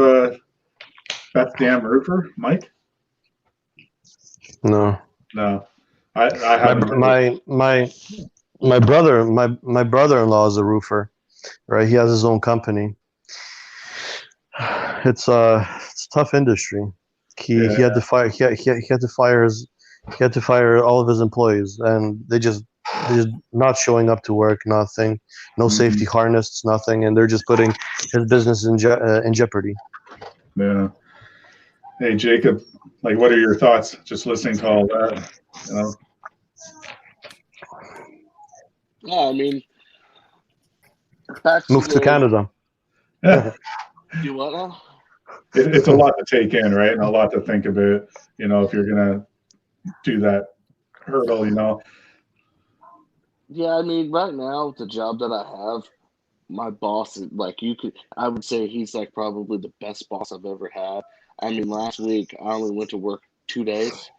[SPEAKER 1] Best Damn Roofer, Mike?
[SPEAKER 2] No.
[SPEAKER 1] No. I haven't heard
[SPEAKER 2] my brother-in-law is a roofer, right? He has his own company. It's a tough industry. He had to fire all of his employees, and they just not showing up to work, nothing, no safety harness, nothing, and they're just putting his business in jeopardy.
[SPEAKER 1] Yeah. Hey, Jacob, what are your thoughts just listening to all that?
[SPEAKER 5] Yeah, I mean,
[SPEAKER 2] Move to Canada.
[SPEAKER 1] Yeah.
[SPEAKER 5] Do what now?
[SPEAKER 1] It's a lot to take in, right? And a lot to think about, if you're going to do that hurdle,
[SPEAKER 5] Yeah, I mean, right now, the job that I have, my boss is I would say he's probably the best boss I've ever had. I mean, last week, I only went to work 2 days.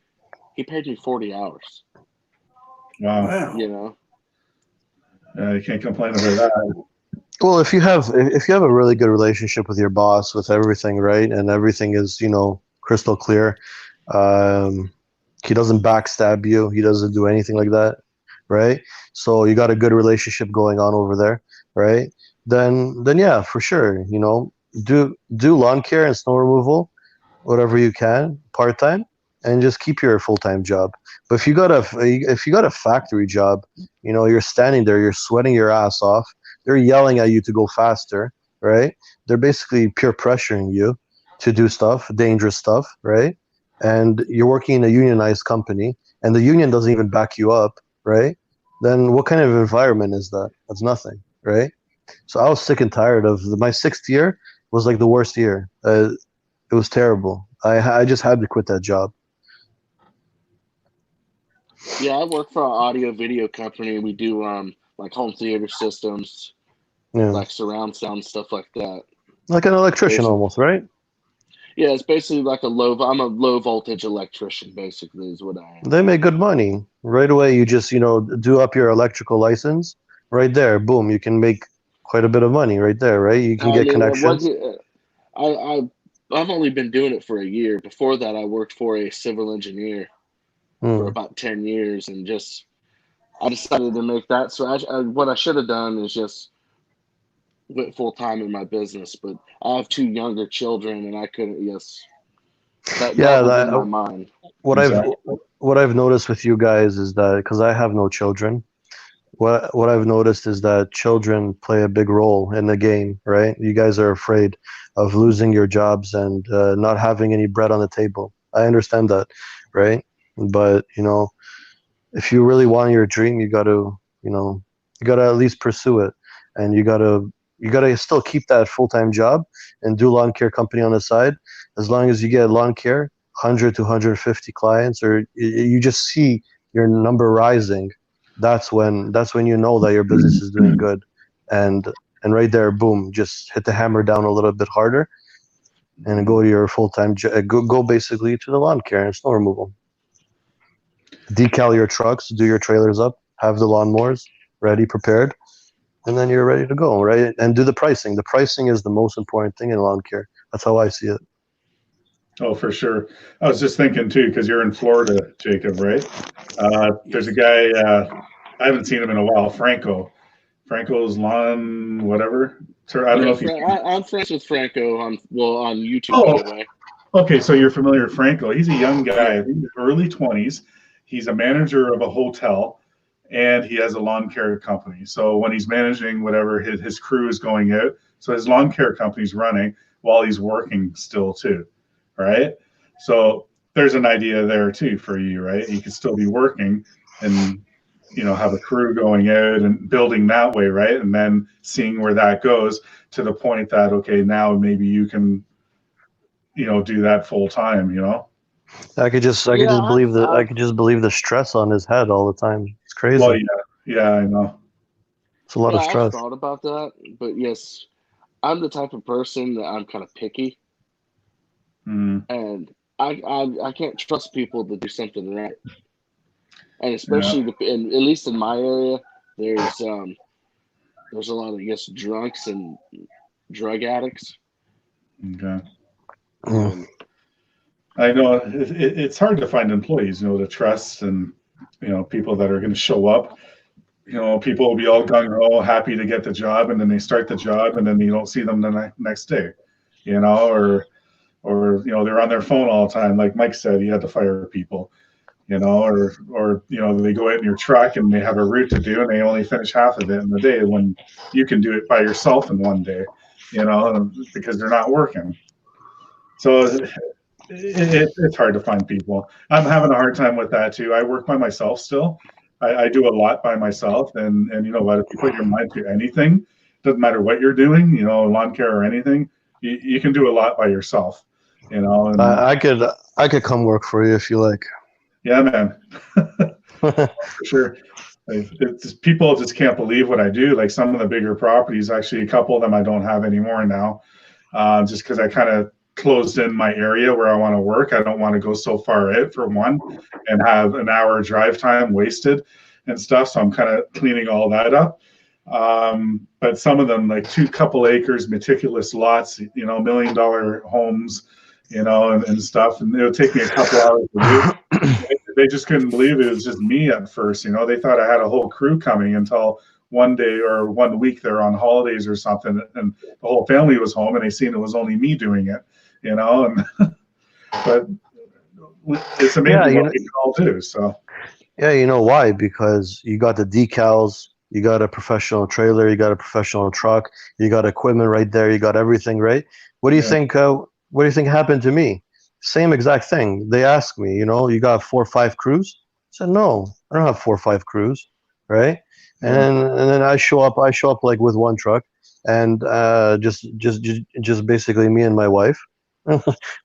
[SPEAKER 5] He paid me 40 hours.
[SPEAKER 1] Wow.
[SPEAKER 3] Wow.
[SPEAKER 1] You can't complain about that.
[SPEAKER 2] Well, if you have a really good relationship with your boss, with everything, right, and everything is crystal clear, he doesn't backstab you, he doesn't do anything like that, right? So you got a good relationship going on over there, right? Then yeah, for sure, do lawn care and snow removal, whatever you can, part time, and just keep your full time job. But if you got a factory job, you're standing there, you're sweating your ass off. They're yelling at you to go faster, right? They're basically peer pressuring you to do stuff, dangerous stuff, right? And you're working in a unionized company, and the union doesn't even back you up, right? Then what kind of environment is that? That's nothing, right? So I was sick and tired of my 6th year was the worst year. It was terrible. I just had to quit that job.
[SPEAKER 5] Yeah, I work for an audio video company. We do home theater systems, surround sound, stuff like that.
[SPEAKER 2] Like an electrician almost, right?
[SPEAKER 5] Yeah, it's basically I'm a low voltage electrician, basically, is what I am.
[SPEAKER 2] They make good money. Right away, you just, do up your electrical license. Right there, boom, you can make quite a bit of money right there, right? You can get connections.
[SPEAKER 5] I've only been doing it for a year. Before that, I worked for a civil engineer for about 10 years, and I decided to make that. So what I should have done is just went full time in my business, but I have 2 younger children, and I couldn't. That was in my mind.
[SPEAKER 2] What I've noticed with you guys is that, because I have no children, what I've noticed is that children play a big role in the game, right? You guys are afraid of losing your jobs and not having any bread on the table. I understand that, right? But if you really want your dream, you got to at least pursue it, and you got to still keep that full-time job and do lawn care company on the side. As long as you get lawn care 100 to 150 clients, or you just see your number rising, that's when you know that your business is doing good. And right there, boom, just hit the hammer down a little bit harder and go to your full-time go basically to the lawn care and snow removal. Decal your trucks, do your trailers up, have the lawnmowers ready, prepared, and then you're ready to go, right? And do the pricing. The pricing is the most important thing in lawn care. That's how I see it.
[SPEAKER 1] Oh, for sure. I was just thinking too, because you're in Florida, Jacob, right? There's a guy, I haven't seen him in a while, Franco's Lawn, whatever. So I don't know if
[SPEAKER 5] I'm friends with Franco on YouTube
[SPEAKER 1] Oh.
[SPEAKER 5] anyway.
[SPEAKER 1] Okay, so you're familiar with Franco. He's a young guy, I think he's early 20s. He's a manager of a hotel, and he has a lawn care company. So when he's managing whatever, his crew is going out. So his lawn care company's running while he's working still too, right? So there's an idea there too for you, right? You could still be working and, you know, have a crew going out and building that way, right? And then seeing where that goes to the point that, okay, now maybe you can, you know, do that full time, you know?
[SPEAKER 2] I could just believe the stress on his head all the time. It's crazy.
[SPEAKER 1] Well, yeah, I know.
[SPEAKER 2] It's a lot of stress.
[SPEAKER 5] I've thought about that, but yes, I'm the type of person that I'm kind of picky, and I can't trust people to do something right, and especially at least in my area, there's a lot of, I guess, drunks and drug addicts.
[SPEAKER 1] Okay. I know it's hard to find employees, you know, to trust, and, you know, people that are going to show up. You know, people will be all gung-ho, happy to get the job, and then they start the job, and then you don't see them the next day, you know, or you know, they're on their phone all the time. Like Mike said, he had to fire people, you know, or you know, they go out in your truck and they have a route to do, and they only finish half of it in the day when you can do it by yourself in one day, you know, because they're not working. So it's hard to find people. I'm having a hard time with that too. I work by myself still. I do a lot by myself, and you know what? If you put your mind to anything, doesn't matter what you're doing, you know, lawn care or anything, you can do a lot by yourself, you know. And,
[SPEAKER 2] I could come work for you if you like.
[SPEAKER 1] Yeah, man. For sure. People just can't believe what I do. Like some of the bigger properties, actually, a couple of them I don't have anymore now, just because I kind of closed in my area where I want to work. I don't want to go so far out for one and have an hour drive time wasted and stuff. So I'm kind of cleaning all that up. But some of them, like couple acres, meticulous lots, you know, $1 million homes, you know, and stuff. And it'll take me a couple hours to do. They just couldn't believe it was just me at first. You know, they thought I had a whole crew coming until one day or 1 week they're on holidays or something, and the whole family was home, and they seen it was only me doing it. You know, and but it's amazing what we can all do. So
[SPEAKER 2] yeah, you know why? Because you got the decals, you got a professional trailer, you got a professional truck, you got equipment right there, you got everything, right? What do you think? What do you think happened to me? Same exact thing. They asked me, you know, you got 4 or 5 crews? I said, no, I don't have 4 or 5 crews, right? And then I show up like with 1 truck, and just basically me and my wife.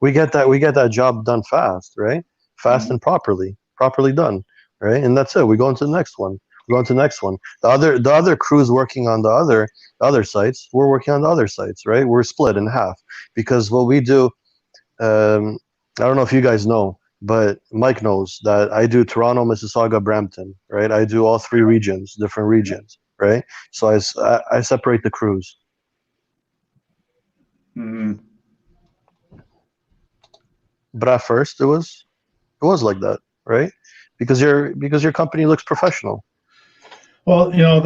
[SPEAKER 2] we get that job done fast, right? Fast and properly done, right? And that's it. We go into the next one. The other crews working on the other sites. We're working on the other sites, right? We're split in half because what we do. I don't know if you guys know, but Mike knows that I do Toronto, Mississauga, Brampton, right? I do all 3 regions, different regions, right? So I separate the crews. But at first it was like that, right? Because your company looks professional.
[SPEAKER 1] Well, you know,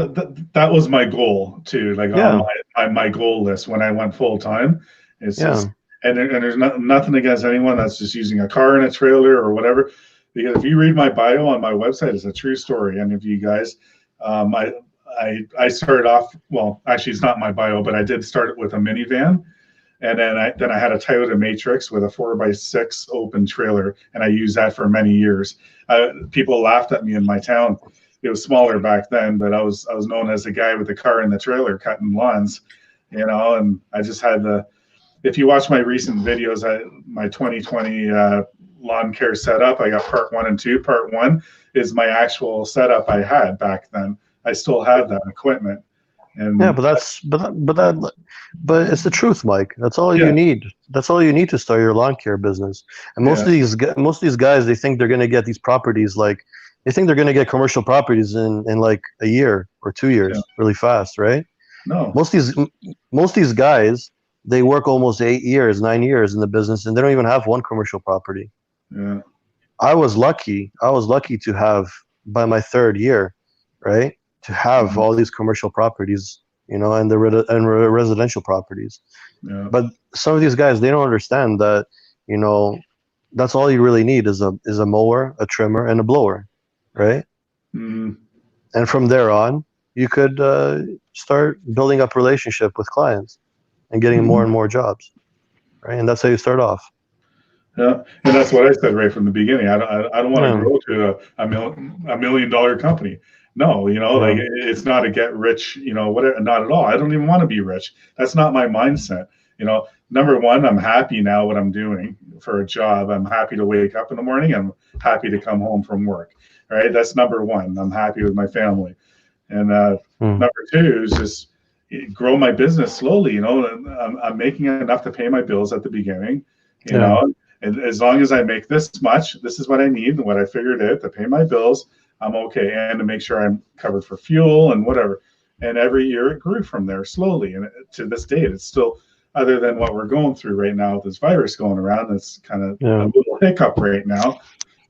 [SPEAKER 1] that was my goal too. Like on my goal list when I went full time, it's just, and there's nothing against anyone that's just using a car and a trailer or whatever. Because if you read my bio on my website, it's a true story. And if you guys, I started off, well, actually it's not my bio, but I did start it with a minivan. And then I had a Toyota Matrix with a 4x6 open trailer, and I used that for many years. People laughed at me in my town. It was smaller back then, but I was known as the guy with the car and the trailer cutting lawns, you know. And I just had if you watch my recent videos, my 2020 lawn care setup, I got part 1 and 2. Part 1 is my actual setup I had back then. I still have that equipment. And
[SPEAKER 2] yeah, but it's the truth, Mike. That's all you need. That's all you need to start your lawn care business. And most of these guys, they think they're going to get these properties like they think they're going to get commercial properties in like a year or 2 years,
[SPEAKER 1] Yeah.
[SPEAKER 2] really fast, right?
[SPEAKER 1] No.
[SPEAKER 2] Most these guys, they work almost 8 years, 9 years in the business, and they don't even have one commercial property.
[SPEAKER 1] Yeah.
[SPEAKER 2] I was lucky. I was lucky to have by my 3rd year, right, to have
[SPEAKER 1] Mhm.
[SPEAKER 2] all these commercial properties, you know, and residential properties.
[SPEAKER 1] Yeah.
[SPEAKER 2] But some of these guys, they don't understand that, you know, that's all you really need is a mower, a trimmer, and a blower, right?
[SPEAKER 1] Mhm.
[SPEAKER 2] And from there on, you could start building up relationship with clients and getting more and more jobs, right? And that's how you start off.
[SPEAKER 1] Yeah, and that's what I said right from the beginning. I don't want to
[SPEAKER 2] Yeah.
[SPEAKER 1] grow to a million dollar company. No, you know, like
[SPEAKER 2] Yeah.
[SPEAKER 1] it's not a get rich, you know, whatever. Not at all. I don't even want to be rich. That's not my mindset. You know, number one, I'm happy now what I'm doing for a job. I'm happy to wake up in the morning. I'm happy to come home from work. Right. That's number one. I'm happy with my family. And number two is just grow my business slowly. You know, I'm making enough to pay my bills at the beginning. You
[SPEAKER 2] Yeah.
[SPEAKER 1] know, and as long as I make this much, this is what I need and what I figured out to pay my bills, I'm okay. And to make sure I'm covered for fuel and whatever. And every year it grew from there slowly. And to this date, it's still, other than what we're going through right now with this virus going around, it's kind of a little hiccup right now.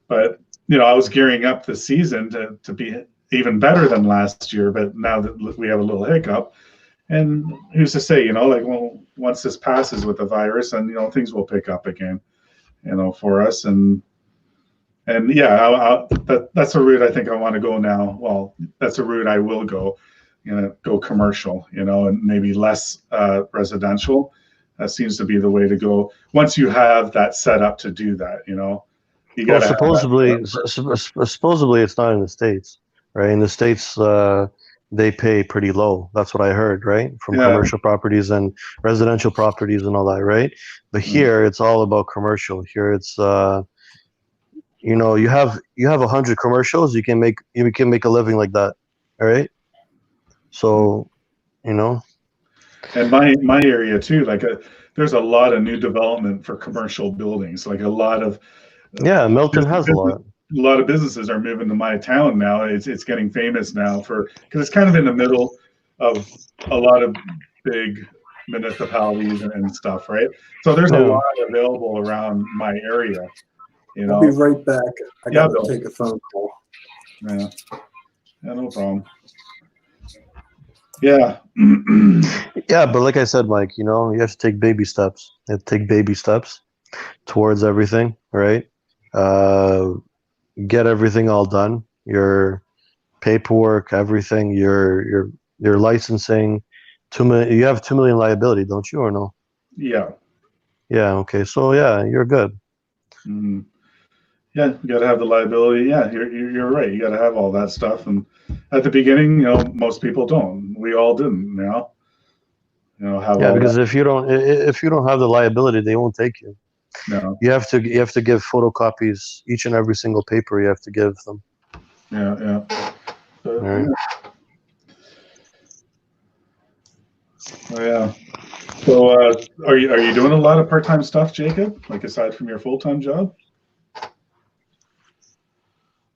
[SPEAKER 1] But, you know, I was gearing up this season to be even better than last year. But now that we have a little hiccup, and who's to say, you know, like, well, once this passes with the virus, and, you know, things will pick up again, you know, for us. And yeah, that's a route I think I want to go now. Well, that's a route I will go, you know, go commercial, you know, and maybe less residential. That seems to be the way to go. Once you have that set up to do that, you know, you got
[SPEAKER 2] Well,
[SPEAKER 1] to
[SPEAKER 2] supposedly it's not in the States, right? In the States, they pay pretty low. That's what I heard, right? From commercial properties and residential properties and all that, right? But here it's all about commercial. Here it's you know, you have 100 commercials, you can make a living like that, all right? So, you know.
[SPEAKER 1] And my area too, like there's a lot of new development for commercial buildings, like a lot of
[SPEAKER 2] Milton has a lot.
[SPEAKER 1] A lot of businesses are moving to my town now. It's getting famous now because it's kind of in the middle of a lot of big municipalities and stuff, right? So there's a lot available around my area. You know,
[SPEAKER 3] I'll be right back. I gotta
[SPEAKER 1] Bill.
[SPEAKER 3] take a phone call.
[SPEAKER 1] Yeah, no problem. Yeah.
[SPEAKER 2] Yeah, but like I said, Mike, you know, you have to take baby steps. You have to take baby steps towards everything, right? Get everything all done. Your paperwork, everything, your licensing. You have 2 million liability, don't you, or no?
[SPEAKER 1] Yeah.
[SPEAKER 2] Yeah. Okay. So yeah, you're good.
[SPEAKER 1] Mm-hmm. Yeah, you got to have the liability. Yeah, you're right. You got to have all that stuff. And at the beginning, you know, most people don't. We all didn't. You know, have all
[SPEAKER 2] because
[SPEAKER 1] that.
[SPEAKER 2] if you don't have the liability, they won't take you.
[SPEAKER 1] No.
[SPEAKER 2] You have to give photocopies each and every single paper you have to give them.
[SPEAKER 1] Yeah.
[SPEAKER 2] All right.
[SPEAKER 1] Oh, yeah. So, are you doing a lot of part-time stuff, Jacob? Like aside from your full-time job?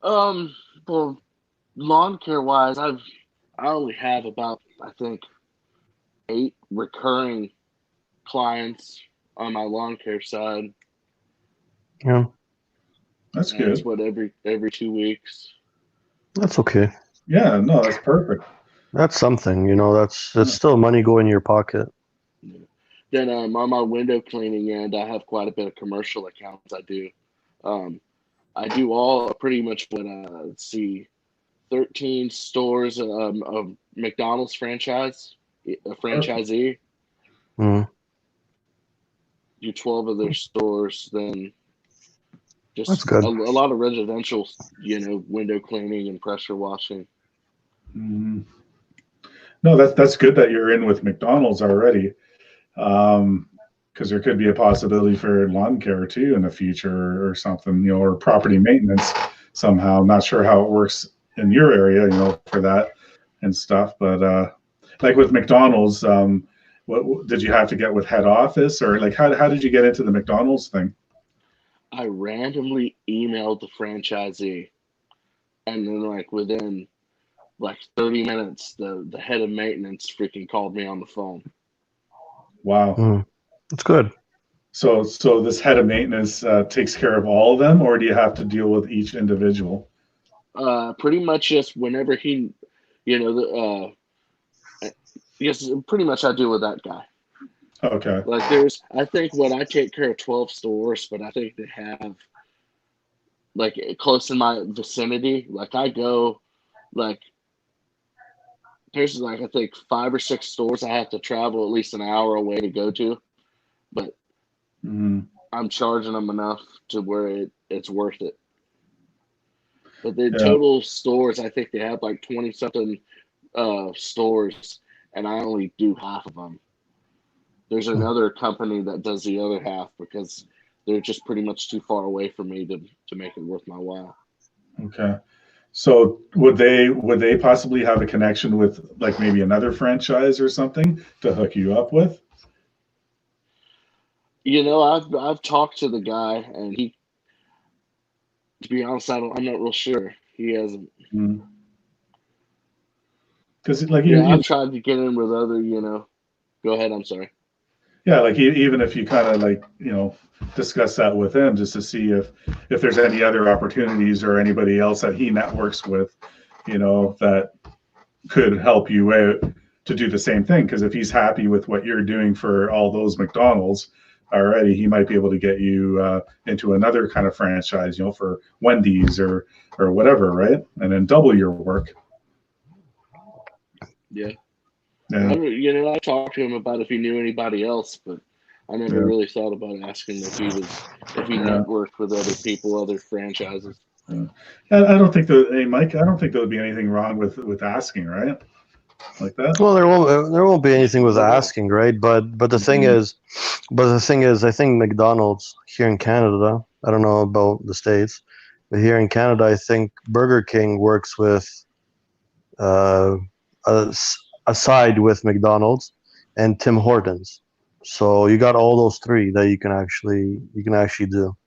[SPEAKER 5] Well, lawn care wise, I only have about, I think, 8 recurring clients on my lawn care side.
[SPEAKER 2] Yeah.
[SPEAKER 1] That's
[SPEAKER 5] And
[SPEAKER 1] good.
[SPEAKER 5] it's what, every 2 weeks.
[SPEAKER 2] That's okay.
[SPEAKER 1] Yeah, no, that's perfect.
[SPEAKER 2] That's something, you know, that's still money going in your pocket.
[SPEAKER 5] Then on my window cleaning end, I have quite a bit of commercial accounts I do. I do all pretty much what, let's see, 13 stores of McDonald's franchise, a franchisee.
[SPEAKER 2] Mm.
[SPEAKER 5] Do 12 of their stores, then just
[SPEAKER 2] That's good.
[SPEAKER 5] a lot of residential, you know, window cleaning and pressure washing.
[SPEAKER 1] Mm-hmm. No, that's good that you're in with McDonald's already, because there could be a possibility for lawn care too in the future or something, you know, or property maintenance somehow. I'm not sure how it works in your area, you know, for that and stuff. But like with McDonald's, what did you have to get with head office, or like how did you get into the McDonald's thing?
[SPEAKER 5] I randomly emailed the franchisee And then like within like 30 minutes, the head of maintenance freaking called me on the phone.
[SPEAKER 1] Wow.
[SPEAKER 2] That's good.
[SPEAKER 1] So this head of maintenance takes care of all of them, or do you have to deal with each individual?
[SPEAKER 5] Pretty much just whenever he, yes, pretty much I deal with that guy.
[SPEAKER 1] Okay.
[SPEAKER 5] Like I think I take care of 12 stores, but I think they have like close in my vicinity. Like I go, like there's like I think 5 or 6 stores I have to travel at least an hour away to go to, but
[SPEAKER 1] Mhm.
[SPEAKER 5] I'm charging them enough to where it's worth it. But the
[SPEAKER 1] Yeah.
[SPEAKER 5] total stores, I think they have like 20 something stores, and I only do half of them. There's another company that does the other half because they're just pretty much too far away for me to make it worth my while.
[SPEAKER 1] Okay. So would they possibly have a connection with like maybe another franchise or something to hook you up with?
[SPEAKER 5] I've talked to the guy, and he, to be honest, I'm not real sure. He hasn't.
[SPEAKER 1] Because like
[SPEAKER 5] Yeah, I've tried to get in with other. Go ahead. I'm sorry.
[SPEAKER 1] yeah, like even if you kind of like discuss that with him just to see if there's any other opportunities or anybody else that he networks with, that could help you out to do the same thing. Because if he's happy with what you're doing for all those McDonald's already, he might be able to get you into another kind of franchise, for Wendy's or whatever, right? And then double your work.
[SPEAKER 5] Yeah.
[SPEAKER 1] Yeah.
[SPEAKER 5] I talked to him about if he knew anybody else, but I never really thought about asking if he networked with other people, other franchises.
[SPEAKER 1] I don't think hey Mike, I don't think there would be anything wrong with asking, right? Like that.
[SPEAKER 2] Well, there won't be anything with asking, right? But the thing is, I think McDonald's here in Canada, I don't know about the States, but here in Canada, I think Burger King works with aside with McDonald's and Tim Hortons. So you got all those three that you can actually do,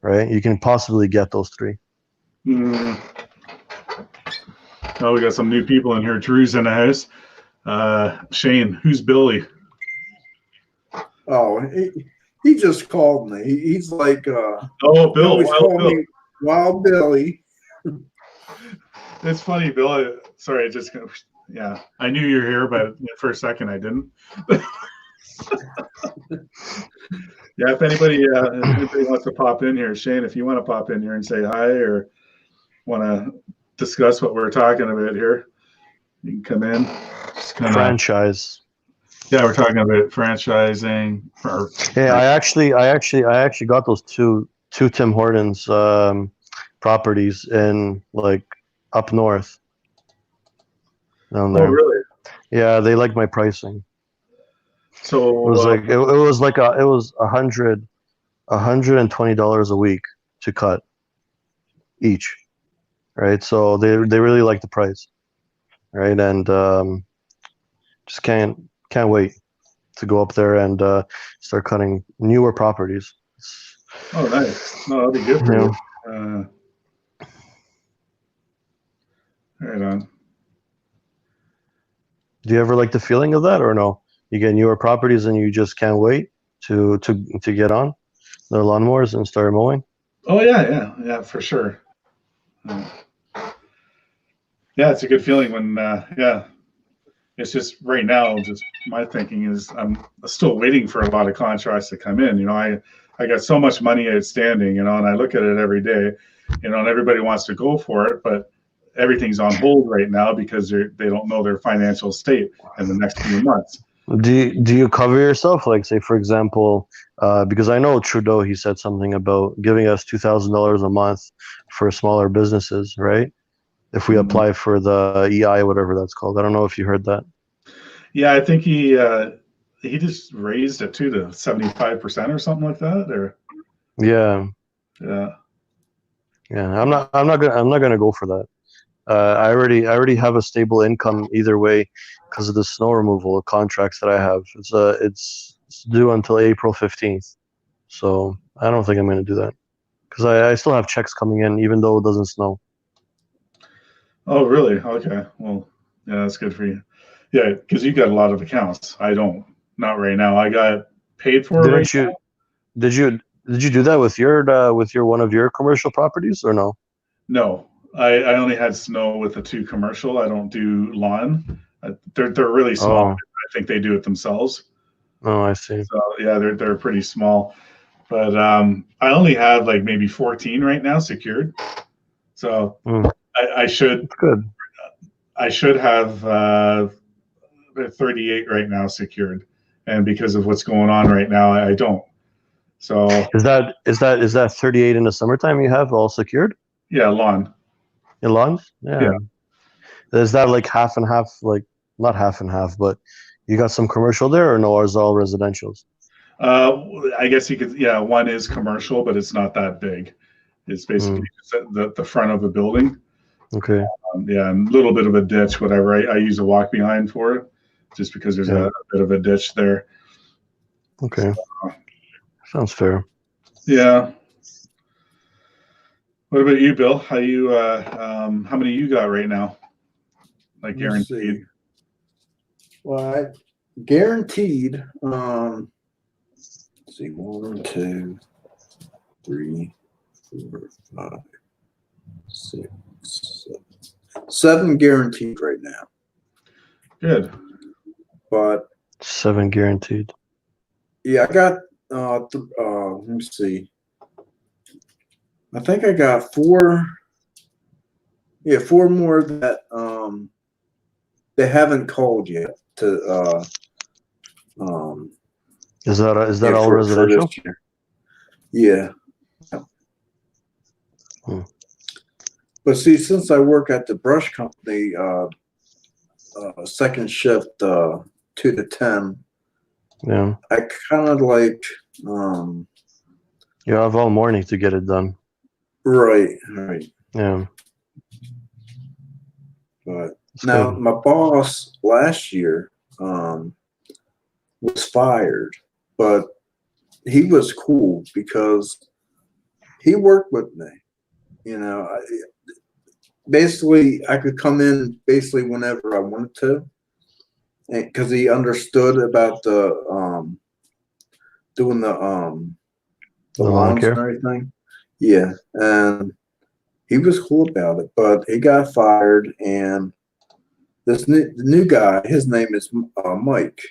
[SPEAKER 2] right? You can possibly get those three.
[SPEAKER 1] Oh, we got some new people in here. Drew's in the house. Shane, who's Billy?
[SPEAKER 3] Oh, he just called me. He's like,
[SPEAKER 1] oh, Bill.
[SPEAKER 3] He called me Wild Billy.
[SPEAKER 1] It's funny, Bill. Sorry, yeah. I knew you were here, but for a second I didn't. Yeah, if anybody wants to pop in here, Shane, if you want to pop in here and say hi or want to discuss what we're talking about here, you can come in.
[SPEAKER 2] Franchise.
[SPEAKER 1] Yeah, we're talking about franchising.
[SPEAKER 2] Yeah, I actually got those two Tim Hortons properties in like up north. Down there.
[SPEAKER 1] Oh, really?
[SPEAKER 2] Yeah, they like my pricing.
[SPEAKER 1] So
[SPEAKER 2] it was like it was $120 a week to cut each, right? So they really like the price, right? And just can't wait to go up there and start cutting newer properties.
[SPEAKER 1] Oh, nice. No, that'll be good for you. Right on.
[SPEAKER 2] Do you ever like the feeling of that, or no? You get newer properties and you just can't wait to get on the lawnmowers and start mowing?
[SPEAKER 1] Oh yeah, for sure. Yeah, it's a good feeling when it's just right now, just my thinking is I'm still waiting for a lot of contracts to come in. I got so much money outstanding, and I look at it every day, and everybody wants to go for it, but everything's on hold right now because they don't know their financial state in the next few months.
[SPEAKER 2] Do you cover yourself? Like, say, for example, because I know Trudeau, he said something about giving us $2,000 a month for smaller businesses, right? If we apply for the EI, whatever that's called. I don't know if you heard that.
[SPEAKER 1] Yeah, I think he just raised it to 75% or something like that, or
[SPEAKER 2] yeah. I'm not gonna go for that. I already have a stable income either way because of the snow removal contracts that I have. It's due until April 15th, so I don't think I'm gonna do that because I still have checks coming in even though it doesn't snow.
[SPEAKER 1] Oh, really? Okay. Well, yeah, that's good for you. Yeah, because you got a lot of accounts. I don't. Not right now. I got paid for it right.
[SPEAKER 2] Didn't you? Did you? Did you do that with your one of your commercial properties or no?
[SPEAKER 1] No, I only had snow with the two commercial. I don't do lawn. They're really small.
[SPEAKER 2] Oh,
[SPEAKER 1] I think they do it themselves.
[SPEAKER 2] oh, I see.
[SPEAKER 1] So yeah, they're pretty small. But I only have like maybe 14 right now secured. So
[SPEAKER 2] Mm,
[SPEAKER 1] I should
[SPEAKER 2] that's good.
[SPEAKER 1] I should have 38 right now secured. And because of what's going on right now, I don't. So
[SPEAKER 2] Is that 38 in the summertime you have all secured
[SPEAKER 1] yeah, lawn.
[SPEAKER 2] in lawns?
[SPEAKER 1] Yeah.
[SPEAKER 2] Yeah. Is that like half and half? Like not half and half, but you got some commercial there or no? Or is it all residentials?
[SPEAKER 1] I guess you could, yeah, one is commercial, but it's not that big. It's basically
[SPEAKER 2] Mm,
[SPEAKER 1] just the front of the building.
[SPEAKER 2] okay.
[SPEAKER 1] Yeah, and a little bit of a ditch, whatever. I use a walk behind for it just because there's
[SPEAKER 2] Yeah.
[SPEAKER 1] a bit of a ditch there.
[SPEAKER 2] Okay. Sounds fair.
[SPEAKER 1] Yeah. What about you, Bill? How many you got right now? Like
[SPEAKER 3] Let me
[SPEAKER 1] guaranteed?
[SPEAKER 3] see. Well, I guaranteed. Let's see, 1, 2, 3, 4, 5, 6, 7 guaranteed right now.
[SPEAKER 1] Good.
[SPEAKER 3] But
[SPEAKER 2] 7 guaranteed.
[SPEAKER 3] yeah, I got. Let me see. I think I got 4. Yeah, 4 more that they haven't called yet to
[SPEAKER 2] Is that
[SPEAKER 3] yeah,
[SPEAKER 2] all
[SPEAKER 3] for
[SPEAKER 2] residential?
[SPEAKER 3] this year. Yeah.
[SPEAKER 2] Hmm.
[SPEAKER 3] But see, since I work at the brush company, second shift, 2 to 10,
[SPEAKER 2] Yeah.
[SPEAKER 3] I kind of like,
[SPEAKER 2] You have all morning to get it done.
[SPEAKER 3] right.
[SPEAKER 2] Yeah.
[SPEAKER 3] But
[SPEAKER 2] That's
[SPEAKER 3] now
[SPEAKER 2] good.
[SPEAKER 3] my boss last year was fired, but he was cool because he worked with me. You know, basically, I could come in basically whenever I wanted to, because he understood about the doing the
[SPEAKER 2] The lawn
[SPEAKER 3] lawns and
[SPEAKER 2] care.
[SPEAKER 3] everything. Yeah, and he was cool about it, but he got fired, and the new guy, his name is Mike,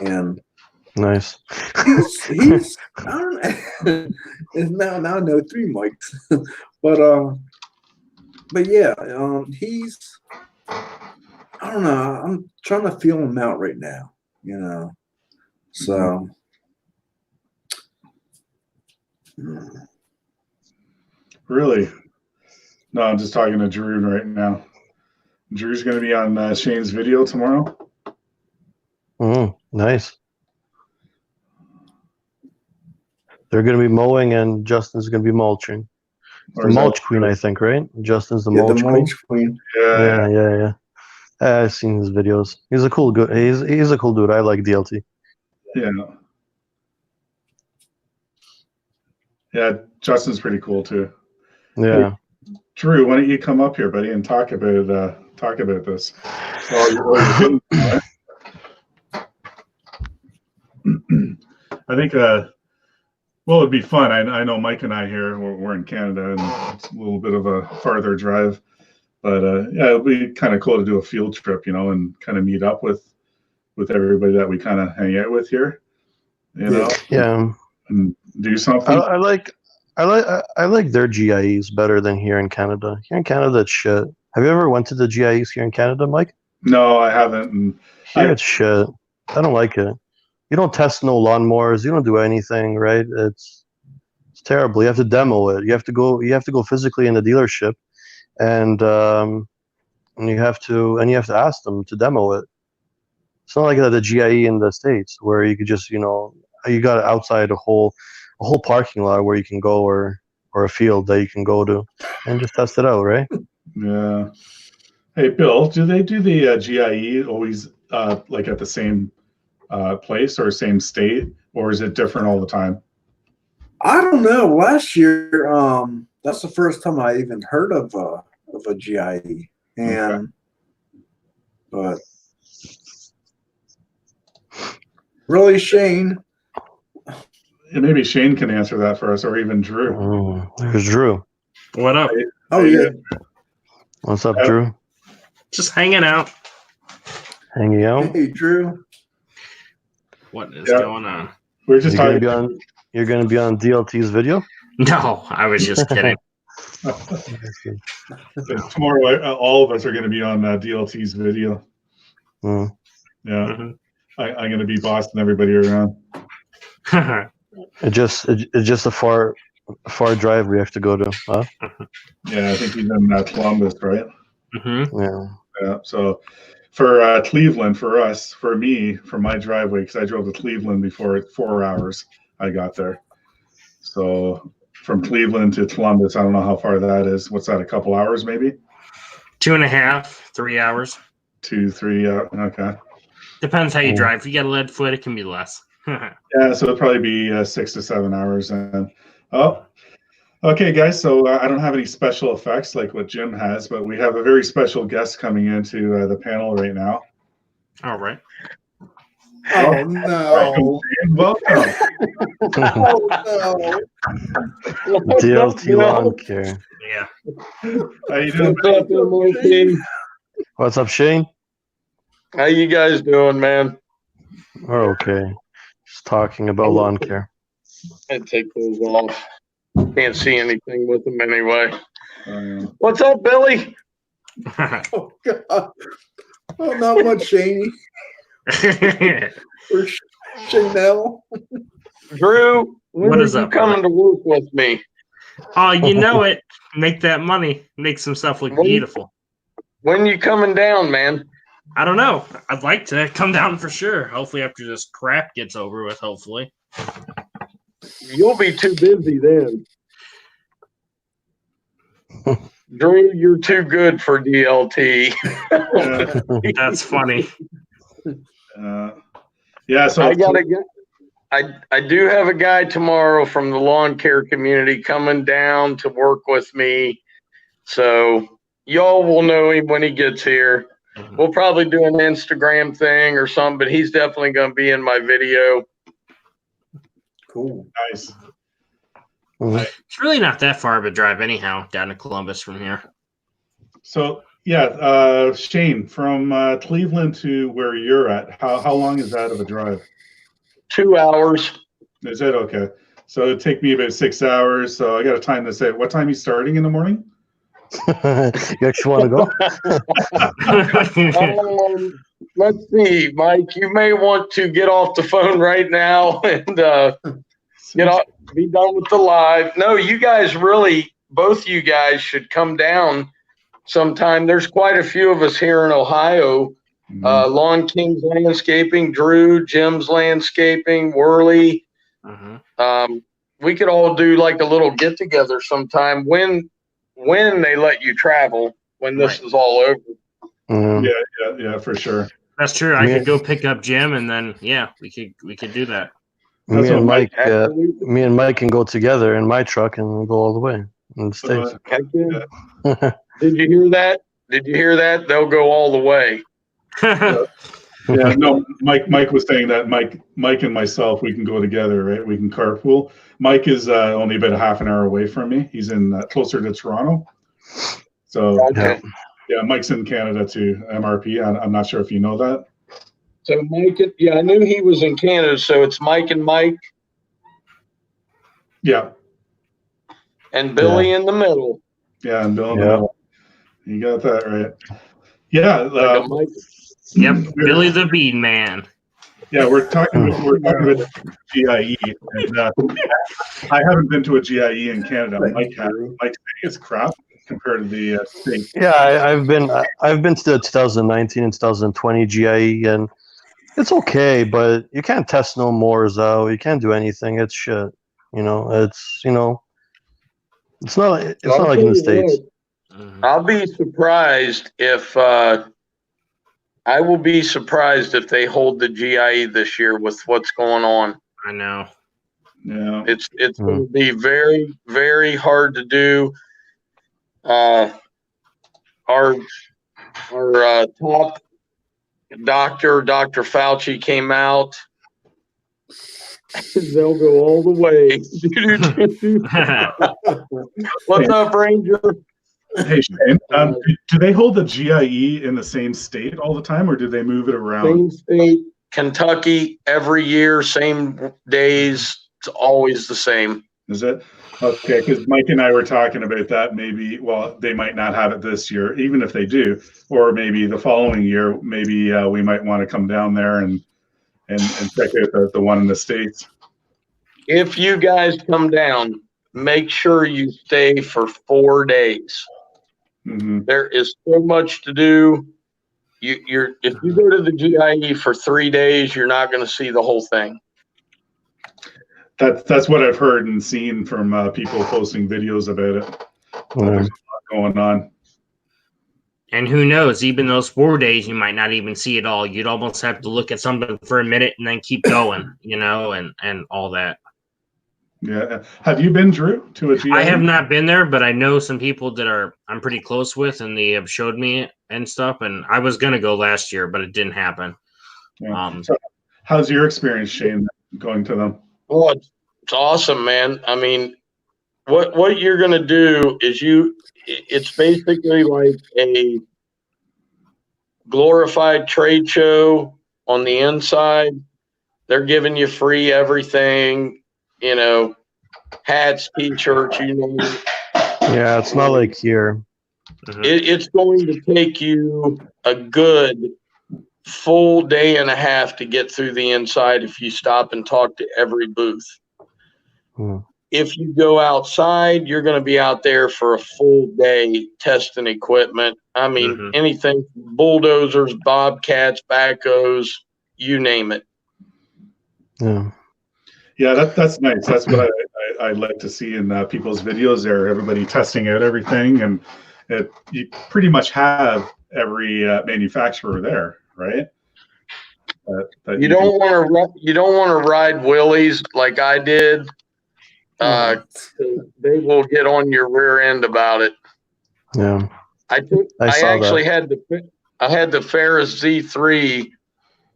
[SPEAKER 3] and
[SPEAKER 2] Nice.
[SPEAKER 3] he's I don't know, it's now I know 3 Mikes, but yeah, he's I don't know, I'm trying to feel him out right now, you know, so.
[SPEAKER 1] Really? No, I'm just talking to Drew right now. Drew's going to be on Shane's video tomorrow.
[SPEAKER 2] Nice. They're going to be mowing, and Justin's going to be mulching.
[SPEAKER 1] Or
[SPEAKER 2] The
[SPEAKER 1] is that
[SPEAKER 2] mulch queen, I think, right? Justin's the
[SPEAKER 3] Yeah, the
[SPEAKER 2] mulch queen.
[SPEAKER 3] mulch queen.
[SPEAKER 1] Yeah,
[SPEAKER 2] Yeah. I've seen his videos. He's a cool good. He's a cool dude. I like DLT.
[SPEAKER 1] yeah. Yeah, Justin's pretty cool too.
[SPEAKER 2] Yeah.
[SPEAKER 1] Drew, why don't you come up here, buddy, and talk about this? Well, you're getting, I think well, it'd be fun. I know Mike and I here, we're in Canada, and it's a little bit of a farther drive, but yeah, it'd be kind of cool to do a field trip, and kind of meet up with everybody that we kind of hang out with here,
[SPEAKER 2] Yeah.
[SPEAKER 1] and do
[SPEAKER 2] I,
[SPEAKER 1] something.
[SPEAKER 2] I like I like their GIEs better than here in Canada. Here in Canada, it's shit. Have you ever went to the GIEs here in Canada, Mike?
[SPEAKER 1] No, I haven't. And
[SPEAKER 2] Here it's shit. I don't like it. You don't test no lawnmowers. You don't do anything, right? It's terrible. You have to demo it. You have to go physically in the dealership, and you have to ask them to demo it. It's not like the GIE in the States where you could just you got outside a whole parking lot where you can go, or a field that you can go to and just test it out, right?
[SPEAKER 1] yeah. Hey, Bill, do they do the GIE always like at the same place or same state, or is it different all the time?
[SPEAKER 3] I don't know. Last year, that's the first time I even heard of a GIE. And but really, Shane,
[SPEAKER 1] And maybe Shane can answer that for us, or even Drew.
[SPEAKER 2] There's Drew.
[SPEAKER 6] What up?
[SPEAKER 3] oh yeah,
[SPEAKER 2] What's up,
[SPEAKER 1] Yeah.
[SPEAKER 2] Drew?
[SPEAKER 6] Just hanging out.
[SPEAKER 2] Hanging out?
[SPEAKER 3] hey Drew,
[SPEAKER 6] What is
[SPEAKER 1] Yeah.
[SPEAKER 6] going on?
[SPEAKER 1] We're just
[SPEAKER 2] You're
[SPEAKER 1] talking.
[SPEAKER 2] gonna be on DLT's video?
[SPEAKER 6] No, I was just kidding.
[SPEAKER 1] Tomorrow, all of us are going to be on DLT's video.
[SPEAKER 2] Mm.
[SPEAKER 1] Yeah,
[SPEAKER 6] Mhm.
[SPEAKER 1] I'm going to be bossing everybody around.
[SPEAKER 2] It's just a far drive we have to go to, huh?
[SPEAKER 1] Yeah, I think he's in Columbus, right?
[SPEAKER 6] Mhm.
[SPEAKER 2] Yeah.
[SPEAKER 1] Yeah. So for Cleveland, for us, for me, for my driveway, because I drove to Cleveland before 4 hours, I got there. So from Cleveland to Columbus, I don't know how far that is. What's that? A couple hours, maybe?
[SPEAKER 6] 2.5, 3 hours.
[SPEAKER 1] 2, 3. Okay.
[SPEAKER 6] Depends how you
[SPEAKER 2] Mm.
[SPEAKER 6] drive. If you got a lead foot, it can be less.
[SPEAKER 1] Yeah, so it'll probably be 6 to 7 hours. And okay, guys. So I don't have any special effects like what Jim has, but we have a very special guest coming into the panel right now.
[SPEAKER 6] All right.
[SPEAKER 3] oh no,
[SPEAKER 1] Welcome.
[SPEAKER 3] oh no,
[SPEAKER 2] DLT lawn care.
[SPEAKER 6] Yeah.
[SPEAKER 1] How you doing?
[SPEAKER 7] What's up, MLT?
[SPEAKER 2] What's up, Shane?
[SPEAKER 7] How you guys doing, man?
[SPEAKER 2] We're okay. Just talking about lawn care.
[SPEAKER 7] I take those off. Can't see anything with them anyway.
[SPEAKER 1] Uh,
[SPEAKER 7] What's up, Billy?
[SPEAKER 3] oh God, oh not much Shaney or Chanel.
[SPEAKER 7] Drew, when
[SPEAKER 6] What
[SPEAKER 7] are
[SPEAKER 6] is
[SPEAKER 7] you
[SPEAKER 6] up,
[SPEAKER 7] coming to work with me?
[SPEAKER 6] Oh, you know it. Make that money. Make some stuff look
[SPEAKER 7] Well,
[SPEAKER 6] beautiful.
[SPEAKER 7] When you coming down, man?
[SPEAKER 6] I don't know. I'd like to come down for sure. Hopefully after this crap gets over with, hopefully.
[SPEAKER 7] You'll be too busy then. Drew, you're too good for DLT.
[SPEAKER 6] That's funny.
[SPEAKER 1] yeah. So
[SPEAKER 7] I got a guy. I do have a guy tomorrow from the lawn care community coming down to work with me. So y'all will know him when he gets here. We'll probably do an Instagram thing or something, but he's definitely going to be in my video.
[SPEAKER 3] Cool.
[SPEAKER 1] nice.
[SPEAKER 6] It's really not that far of a drive anyhow, down to Columbus from here.
[SPEAKER 1] So Shane, from Cleveland to where you're at, how long is that of a drive?
[SPEAKER 7] 2 hours.
[SPEAKER 1] Is it okay? So it'd take me about 6 hours. So I got a time to say what time you starting in the morning?
[SPEAKER 2] You actually want to go?
[SPEAKER 7] Let's see, Mike. You may want to get off the phone right now and be done with the live. No, you guys really, both you guys should come down sometime. There's quite a few of us here in Ohio. Lawn King's Landscaping, Drew, Jim's Landscaping, Worley. We could all do like a little get together sometime when they let you travel, when this is all over.
[SPEAKER 1] Yeah, for sure.
[SPEAKER 6] That's true. I could go pick up Jim, and then we could do that.
[SPEAKER 2] Me and Mike,
[SPEAKER 7] Absolutely.
[SPEAKER 2] me and Mike can go together in my truck and go all the way in the States.
[SPEAKER 7] Heck yeah. Did you hear that? Did you hear that? They'll go all the way.
[SPEAKER 1] Yeah, no, Mike was saying that Mike and myself, we can go together, right? We can carpool. Mike is only about a half an hour away from me. He's in closer to Toronto. So
[SPEAKER 7] Okay.
[SPEAKER 1] yeah, Mike's in Canada too, MRP. I'm not sure if you know that.
[SPEAKER 7] So Mike, I knew he was in Canada. So it's Mike and Mike
[SPEAKER 1] Yeah,
[SPEAKER 7] and Billy in the middle.
[SPEAKER 1] yeah, and Bill.
[SPEAKER 2] Yeah.
[SPEAKER 1] You got that right. Yeah,
[SPEAKER 7] Like a Mike.
[SPEAKER 6] Yep, Billy the Bean Man.
[SPEAKER 1] yeah, we're talking about GIE, and I haven't been to a GIE in Canada. Mike has. Mike saying it's crap compared to the state.
[SPEAKER 2] Yeah, I've been to the 2019 and 2020 GIE, and it's okay, but you can't test no mores out. You can't do anything. It's shit. It's not like in the States.
[SPEAKER 7] I'll be surprised if I will be surprised if they hold the GIE this year with what's going on.
[SPEAKER 6] I know.
[SPEAKER 1] Yeah,
[SPEAKER 7] It's going to be very, very hard to do. Our our top doctor, Dr. Fauci, came out. They'll go all the way. What's up, Ranger?
[SPEAKER 1] Hey, Shane, do they hold the GIE in the same state all the time, or do they move it around?
[SPEAKER 7] Same state, Kentucky, every year, same days. It's always the same.
[SPEAKER 1] Is it? Okay, because Mike and I were talking about that. Maybe, well, they might not have it this year, even if they do, or maybe the following year. Maybe we might want to come down there and check out the one in the States.
[SPEAKER 7] If you guys come down, make sure you stay for 4 days.
[SPEAKER 1] Mm-hmm.
[SPEAKER 7] There is so much to do. If you go to the GIE for 3 days, you're not going to see the whole thing.
[SPEAKER 1] That's what I've heard and seen from people posting videos about it. There's a lot going on.
[SPEAKER 6] And who knows, even those 4 days, you might not even see it all. You'd almost have to look at something for a minute and then keep going, and all that.
[SPEAKER 1] Yeah. Have you been, Drew, to a GIE?
[SPEAKER 6] I have not been there, but I know some people that I'm pretty close with, and they have showed me and stuff. And I was going to go last year, but it didn't happen.
[SPEAKER 1] Yeah. So how's your experience, Shane, going to them?
[SPEAKER 7] Well, it's awesome, man. I mean, what you're going to do is it's basically like a glorified trade show on the inside. They're giving you free everything, hats, t-shirts, you know.
[SPEAKER 2] Yeah, it's not like here.
[SPEAKER 6] Mhm.
[SPEAKER 7] It's going to take you a good full day and a half to get through the inside if you stop and talk to every booth. If you go outside, you're going to be out there for a full day testing equipment. I mean, anything from bulldozers, bobcats, backhoes, you name it.
[SPEAKER 2] Yeah.
[SPEAKER 1] Yeah, that's nice. That's what I like to see in people's videos there. Everybody testing out everything, and you pretty much have every manufacturer there, right?
[SPEAKER 7] You don't want to ride Willys like I did. They will get on your rear end about it.
[SPEAKER 2] Yeah.
[SPEAKER 7] I had the Ferris Z3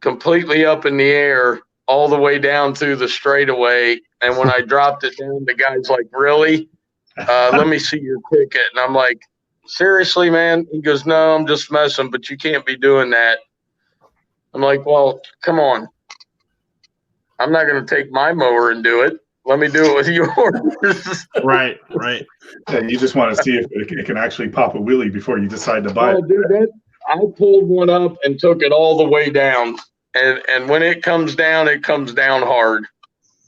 [SPEAKER 7] completely up in the air all the way down through the straightaway, and when I dropped it down, the guy's like, "Really? Let me see your ticket." And I'm like, "Seriously, man?" He goes, "No, I'm just messing, but you can't be doing that." I'm like, "Well, come on. I'm not going to take my mower and do it. Let me do it with yours."
[SPEAKER 6] Right.
[SPEAKER 1] Yeah, you just want to see if it can actually pop a wheelie before you decide to buy it.
[SPEAKER 7] Dude, I pulled one up and took it all the way down. And when it comes down hard.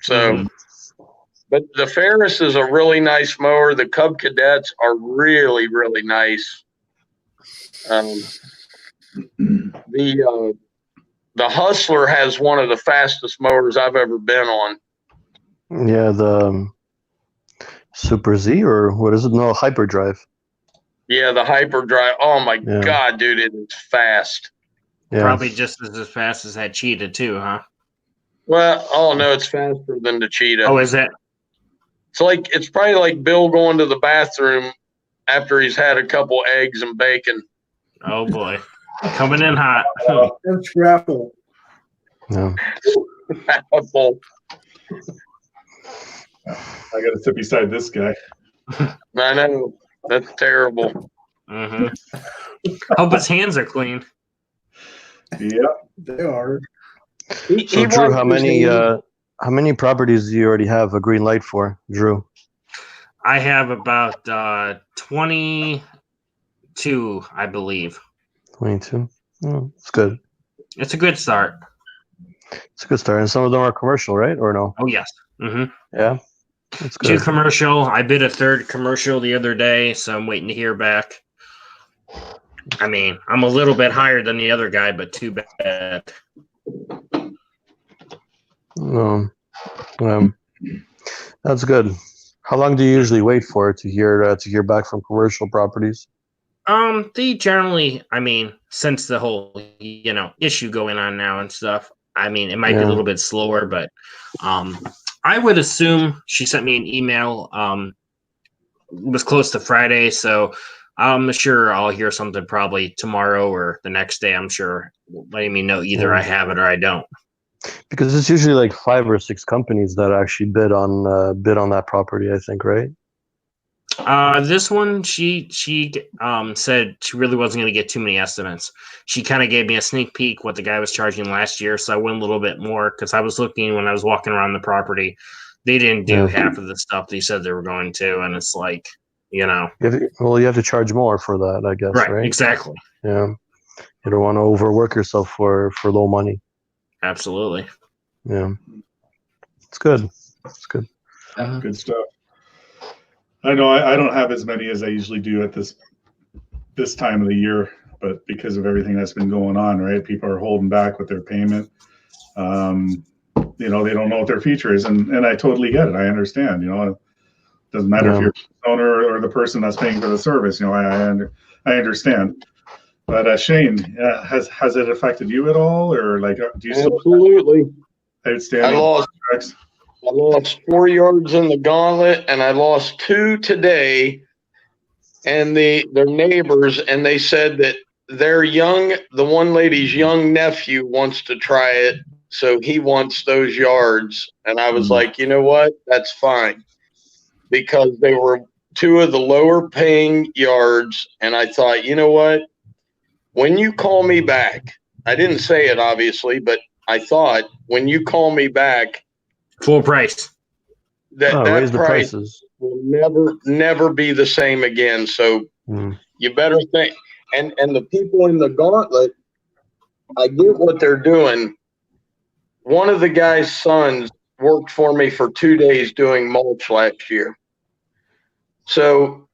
[SPEAKER 7] So, but the Ferris is a really nice mower. The Cub Cadets are really, really nice. The Hustler has one of the fastest mowers I've ever been on.
[SPEAKER 2] Yeah, the Super Z, or what is it? No, Hyperdrive.
[SPEAKER 7] Yeah, the Hyperdrive. Oh my God, dude, it is fast.
[SPEAKER 2] Yeah.
[SPEAKER 6] Probably just as fast as that Cheetah too, huh?
[SPEAKER 7] Well, no, it's faster than the Cheetah.
[SPEAKER 6] Oh, is it?
[SPEAKER 7] It's probably like Bill going to the bathroom after he's had a couple eggs and bacon.
[SPEAKER 6] Oh boy, coming in hot.
[SPEAKER 3] It's grapple.
[SPEAKER 2] Yeah.
[SPEAKER 7] Apple.
[SPEAKER 1] I got to sit beside this guy.
[SPEAKER 7] I know. That's terrible.
[SPEAKER 6] Hope his hands are clean.
[SPEAKER 1] Yeah,
[SPEAKER 3] They are.
[SPEAKER 2] So Drew, how many properties do you already have a green light for, Drew?
[SPEAKER 6] I have about 22, I believe.
[SPEAKER 2] 22. Oh, it's good.
[SPEAKER 6] It's a good start.
[SPEAKER 2] It's a good start, and some of them are commercial, right? Or no?
[SPEAKER 6] Oh yes.
[SPEAKER 2] Yeah, it's good.
[SPEAKER 6] 2 commercial. I bid a 3rd commercial the other day, so I'm waiting to hear back. I mean, I'm a little bit higher than the other guy, but too bad.
[SPEAKER 2] That's good. How long do you usually wait for to hear back from commercial properties?
[SPEAKER 6] They generally, I mean, since the whole issue going on now and stuff, I mean, it might be a little bit slower, but I would assume she sent me an email. It was close to Friday, so I'm sure I'll hear something probably tomorrow or the next day. I'm sure letting me know either I have it or I don't.
[SPEAKER 2] Because it's usually like 5 or 6 companies that actually bid on that property, I think, right?
[SPEAKER 6] This one, she said she really wasn't going to get too many estimates. She kind of gave me a sneak peek what the guy was charging last year, so I went a little bit more because I was looking when I was walking around the property. They didn't do half of the stuff they said they were going to, and it's like, you know.
[SPEAKER 2] You have to charge more for that, I guess, right?
[SPEAKER 6] Exactly.
[SPEAKER 2] Yeah. You don't want to overwork yourself for low money.
[SPEAKER 6] Absolutely.
[SPEAKER 2] Yeah. It's good. It's good.
[SPEAKER 1] Good stuff. I know I don't have as many as I usually do at this time of the year, but because of everything that's been going on, right? People are holding back with their payment. They don't know what their future is, and I totally get it. I understand. It doesn't matter if you're the owner or the person that's paying for the service. I understand. But Shane, has it affected you at all, or like do you
[SPEAKER 7] Absolutely.
[SPEAKER 1] still outstanding contracts?
[SPEAKER 7] I lost 4 yards in the gauntlet, and I lost 2 today. And their neighbors, and they said that the one lady's young nephew wants to try it, so he wants those yards. And I was like, you know what? That's fine, because they were 2 of the lower paying yards. And I thought, you know what? When you call me back, I didn't say it obviously, but I thought when you call me back,
[SPEAKER 6] full price.
[SPEAKER 7] That
[SPEAKER 2] raise the
[SPEAKER 7] price
[SPEAKER 2] prices.
[SPEAKER 7] will never be the same again. So you better think. And the people in the gauntlet, I get what they're doing. One of the guy's sons worked for me for 2 days doing mulch last year. So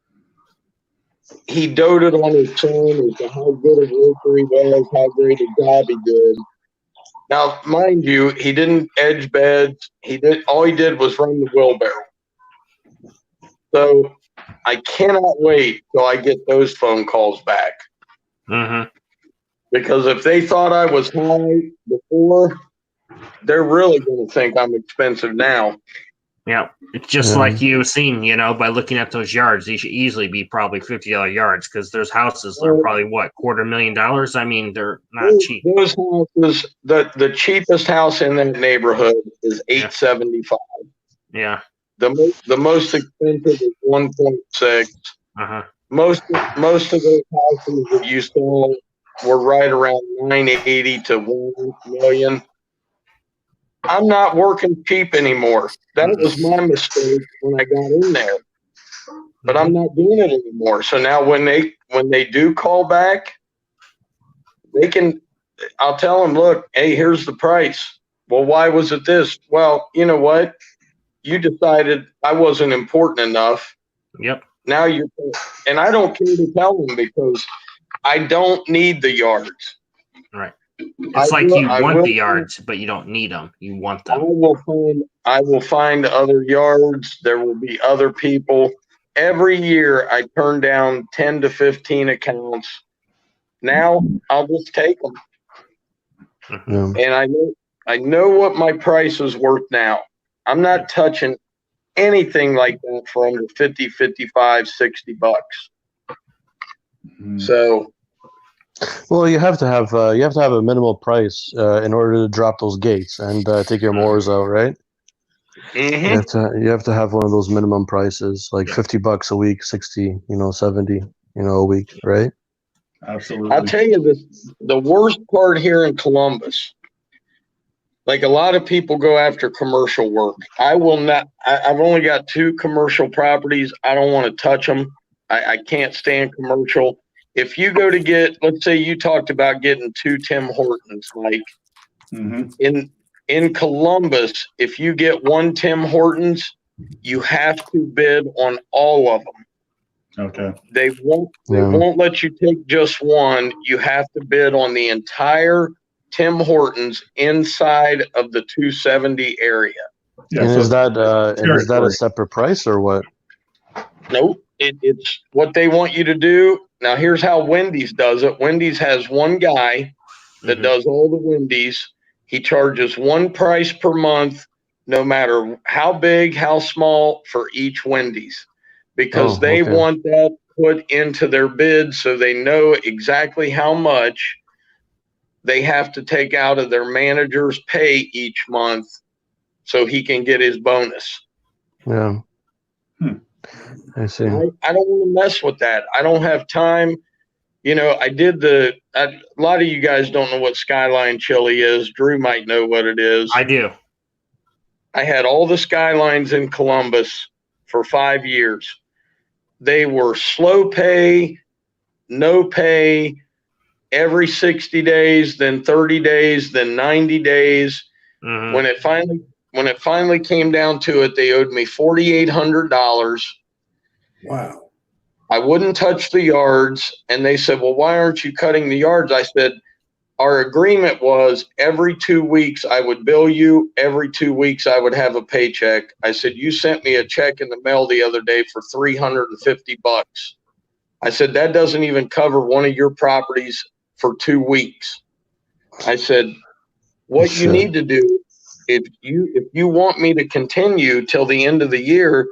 [SPEAKER 7] he doted on his son as to how good a worker he was, how great a job he did. Now, mind you, he didn't edge beds. All he did was run the wheelbarrow. So I cannot wait till I get those phone calls back.
[SPEAKER 6] Mm-hmm.
[SPEAKER 7] Because if they thought I was high before, they're really going to think I'm expensive now.
[SPEAKER 6] Yeah, it's just like you've seen, by looking at those yards, these should easily be probably $50 yards because there's houses that are probably $250,000. I mean, they're not cheap.
[SPEAKER 7] Those houses, the cheapest house in that neighborhood is $875.
[SPEAKER 6] Yeah.
[SPEAKER 7] The most expensive is 1.6.
[SPEAKER 6] Uh-huh.
[SPEAKER 7] Most of those houses that you saw were right around 980 to 1 million. I'm not working cheap anymore. That was my mistake when I got in there. But I'm not doing it anymore. So now when they do call back, I'll tell them, look, hey, here's the price. Well, why was it this? Well, you know what? You decided I wasn't important enough.
[SPEAKER 6] Yep.
[SPEAKER 7] Now and I don't care to tell them because I don't need the yards.
[SPEAKER 6] Right. It's you want the yards, but you don't need them. You want them.
[SPEAKER 7] I will find other yards. There will be other people. Every year I turn down 10 to 15 accounts. Now I'll just take them.
[SPEAKER 2] Yeah.
[SPEAKER 7] And I know what my price is worth now. I'm not touching anything like that for under 50, 55, $60. So,
[SPEAKER 2] well, you have to have a minimal price in order to drop those gates and take your mowers out, right?
[SPEAKER 7] mm-hmm.
[SPEAKER 2] You have to have one of those minimum prices, like $50 a week, 60, 70, a week, right?
[SPEAKER 1] Absolutely.
[SPEAKER 7] I'll tell you the worst part here in Columbus. Like a lot of people go after commercial work. I will not. I've only got 2 commercial properties. I don't want to touch them. I can't stand commercial. If you go to let's say you talked about getting 2 Tim Hortons, like in Columbus, if you get 1 Tim Hortons, you have to bid on all of them.
[SPEAKER 1] Okay.
[SPEAKER 7] They won't let you take just one. You have to bid on the entire Tim Hortons inside of the 270 area.
[SPEAKER 2] Yeah, and is that a separate price or what?
[SPEAKER 7] Nope. It's what they want you to do. Now, here's how Wendy's does it. Wendy's has one guy that does all the Wendy's. He charges one price per month, no matter how big, how small, for each Wendy's, because they want that put into their bid so they know exactly how much they have to take out of their manager's pay each month so he can get his bonus.
[SPEAKER 2] Yeah. I see.
[SPEAKER 7] I don't want to mess with that. I don't have time. You know, a lot of you guys don't know what Skyline Chili is. Drew might know what it is.
[SPEAKER 6] I do.
[SPEAKER 7] I had all the Skylines in Columbus for 5 years. They were slow pay, no pay, every 60 days, then 30 days, then 90 days.
[SPEAKER 6] Mhm.
[SPEAKER 7] When it finally came down to it, they owed me $4,800.
[SPEAKER 3] Wow.
[SPEAKER 7] I wouldn't touch the yards, and they said, "Well, why aren't you cutting the yards?" I said, "Our agreement was every 2 weeks I would bill you. Every 2 weeks I would have a paycheck." I said, "You sent me a check in the mail the other day for $350. I said, "That doesn't even cover one of your properties for 2 weeks." I said, "What you
[SPEAKER 2] Sure.
[SPEAKER 7] need to do, if you want me to continue till the end of the year,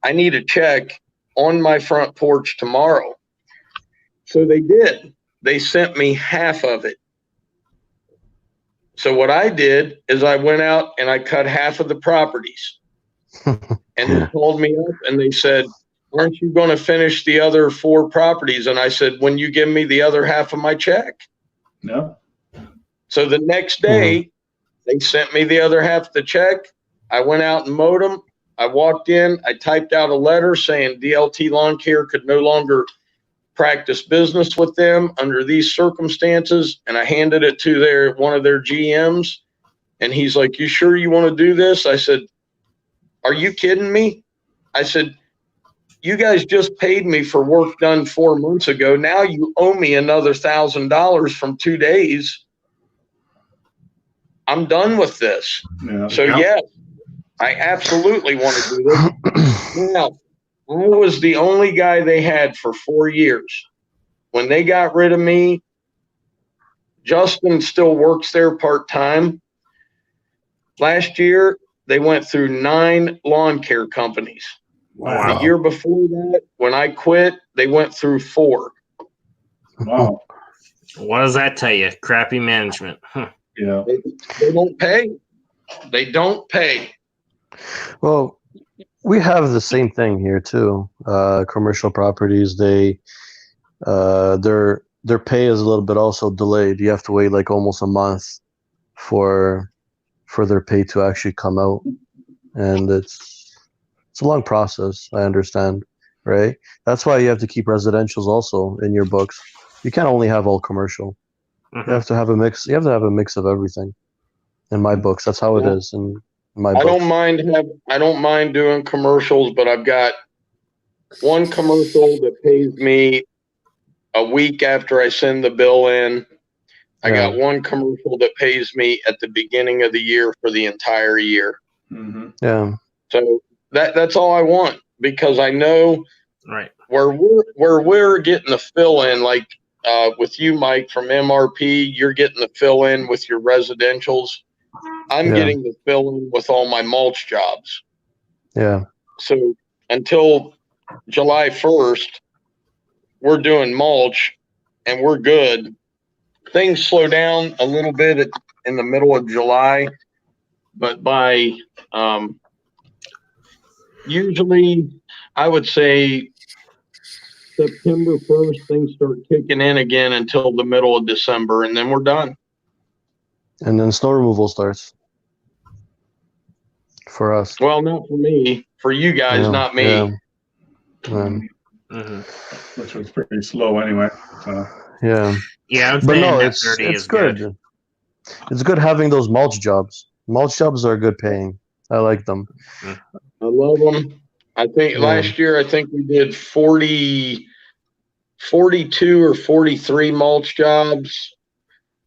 [SPEAKER 7] I need a check on my front porch tomorrow." So they did. They sent me half of it. So what I did is I went out and I cut half of the properties. And they called me up and they said, "Aren't you going to finish the other 4 properties?" And I said, "When you give me the other half of my check."
[SPEAKER 1] No.
[SPEAKER 7] So the next day, they sent me the other half of the check. I went out and mowed them. I walked in. I typed out a letter saying DLT Lawn Care could no longer practice business with them under these circumstances. And I handed it to one of their GMs. And he's like, "You sure you want to do this?" I said, "Are you kidding me?" I said, "You guys just paid me for work done 4 months ago. Now you owe me another $1,000 from 2 days. I'm done with this."
[SPEAKER 1] Yeah.
[SPEAKER 7] So yes, I absolutely want to do this. Now, I was the only guy they had for 4 years. When they got rid of me, Justin still works there part-time. Last year, they went through 9 lawn care companies.
[SPEAKER 3] Wow.
[SPEAKER 7] The year before that, when I quit, they went through 4.
[SPEAKER 1] Wow.
[SPEAKER 6] What does that tell you? Crappy management. Huh.
[SPEAKER 1] Yeah.
[SPEAKER 7] They don't pay. They don't pay.
[SPEAKER 2] Well, we have the same thing here too. Commercial properties, their pay is a little bit also delayed. You have to wait like almost a month for their pay to actually come out, and it's a long process. I understand, right? That's why you have to keep residentials also in your books. You can't only have all commercial.
[SPEAKER 6] Mhm.
[SPEAKER 2] You have to have a mix. You have to have a mix of everything. In my books, that's how it
[SPEAKER 7] Yeah.
[SPEAKER 2] is. In my
[SPEAKER 7] I
[SPEAKER 2] books.
[SPEAKER 7] I don't mind doing commercials, but I've got one commercial that pays me a week after I send the bill in. I got one commercial that pays me at the beginning of the year for the entire year.
[SPEAKER 1] Mm-hmm.
[SPEAKER 2] Yeah.
[SPEAKER 7] So that's all I want, because I know
[SPEAKER 6] Right.
[SPEAKER 7] where we're getting the fill in, like with you, Mike, from MRP, you're getting the fill in with your residentials. I'm getting the fill in with all my mulch jobs.
[SPEAKER 2] Yeah.
[SPEAKER 7] So until July 1st, we're doing mulch and we're good. Things slow down a little bit in the middle of July, but by usually I would say September 1st, things start kicking in again until the middle of December, and then we're done.
[SPEAKER 2] And then snow removal starts for us.
[SPEAKER 7] Well, not for me, for you guys, not me.
[SPEAKER 2] Yeah.
[SPEAKER 6] Mhm.
[SPEAKER 1] Which was pretty slow anyway. So.
[SPEAKER 2] Yeah.
[SPEAKER 6] Yeah, I'm
[SPEAKER 2] But
[SPEAKER 6] saying
[SPEAKER 2] no,
[SPEAKER 6] that
[SPEAKER 2] it's
[SPEAKER 6] 30 is
[SPEAKER 2] good. It's good having those mulch jobs. Mulch jobs are good paying. I like them.
[SPEAKER 7] I love them. I think last year, I think we did 42 or 43 mulch jobs,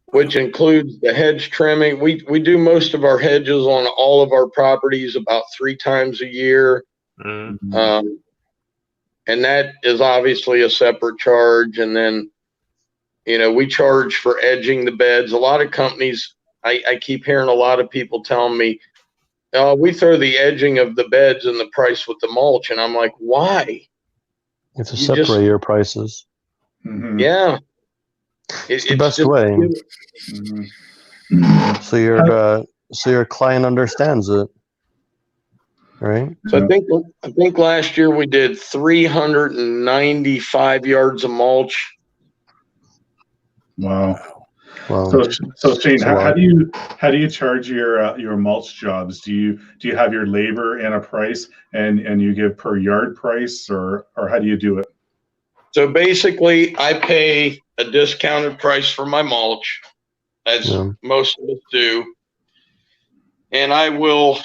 [SPEAKER 7] which includes the hedge trimming. We do most of our hedges on all of our properties about 3 times a year.
[SPEAKER 6] Mhm.
[SPEAKER 7] And that is obviously a separate charge. And then, you know, we charge for edging the beds. A lot of companies, I keep hearing a lot of people telling me, "Oh, we throw the edging of the beds in the price with the mulch." And I'm like, why?
[SPEAKER 2] You have to
[SPEAKER 7] You
[SPEAKER 2] separate
[SPEAKER 7] just-
[SPEAKER 2] your prices.
[SPEAKER 1] Mhm.
[SPEAKER 7] Yeah.
[SPEAKER 2] It's the best
[SPEAKER 7] just-
[SPEAKER 2] way.
[SPEAKER 1] Mhm.
[SPEAKER 2] So your client understands it, right?
[SPEAKER 7] So I think last year we did 395 yards of mulch.
[SPEAKER 1] Wow.
[SPEAKER 2] Well,
[SPEAKER 1] So Shane,
[SPEAKER 2] it's a
[SPEAKER 1] how
[SPEAKER 2] lot.
[SPEAKER 1] do you charge your mulch jobs? Do you have your labor in a price and you give per yard price, or how do you do it?
[SPEAKER 7] So basically, I pay a discounted price for my mulch, as
[SPEAKER 2] Yeah.
[SPEAKER 7] most of us do, and I will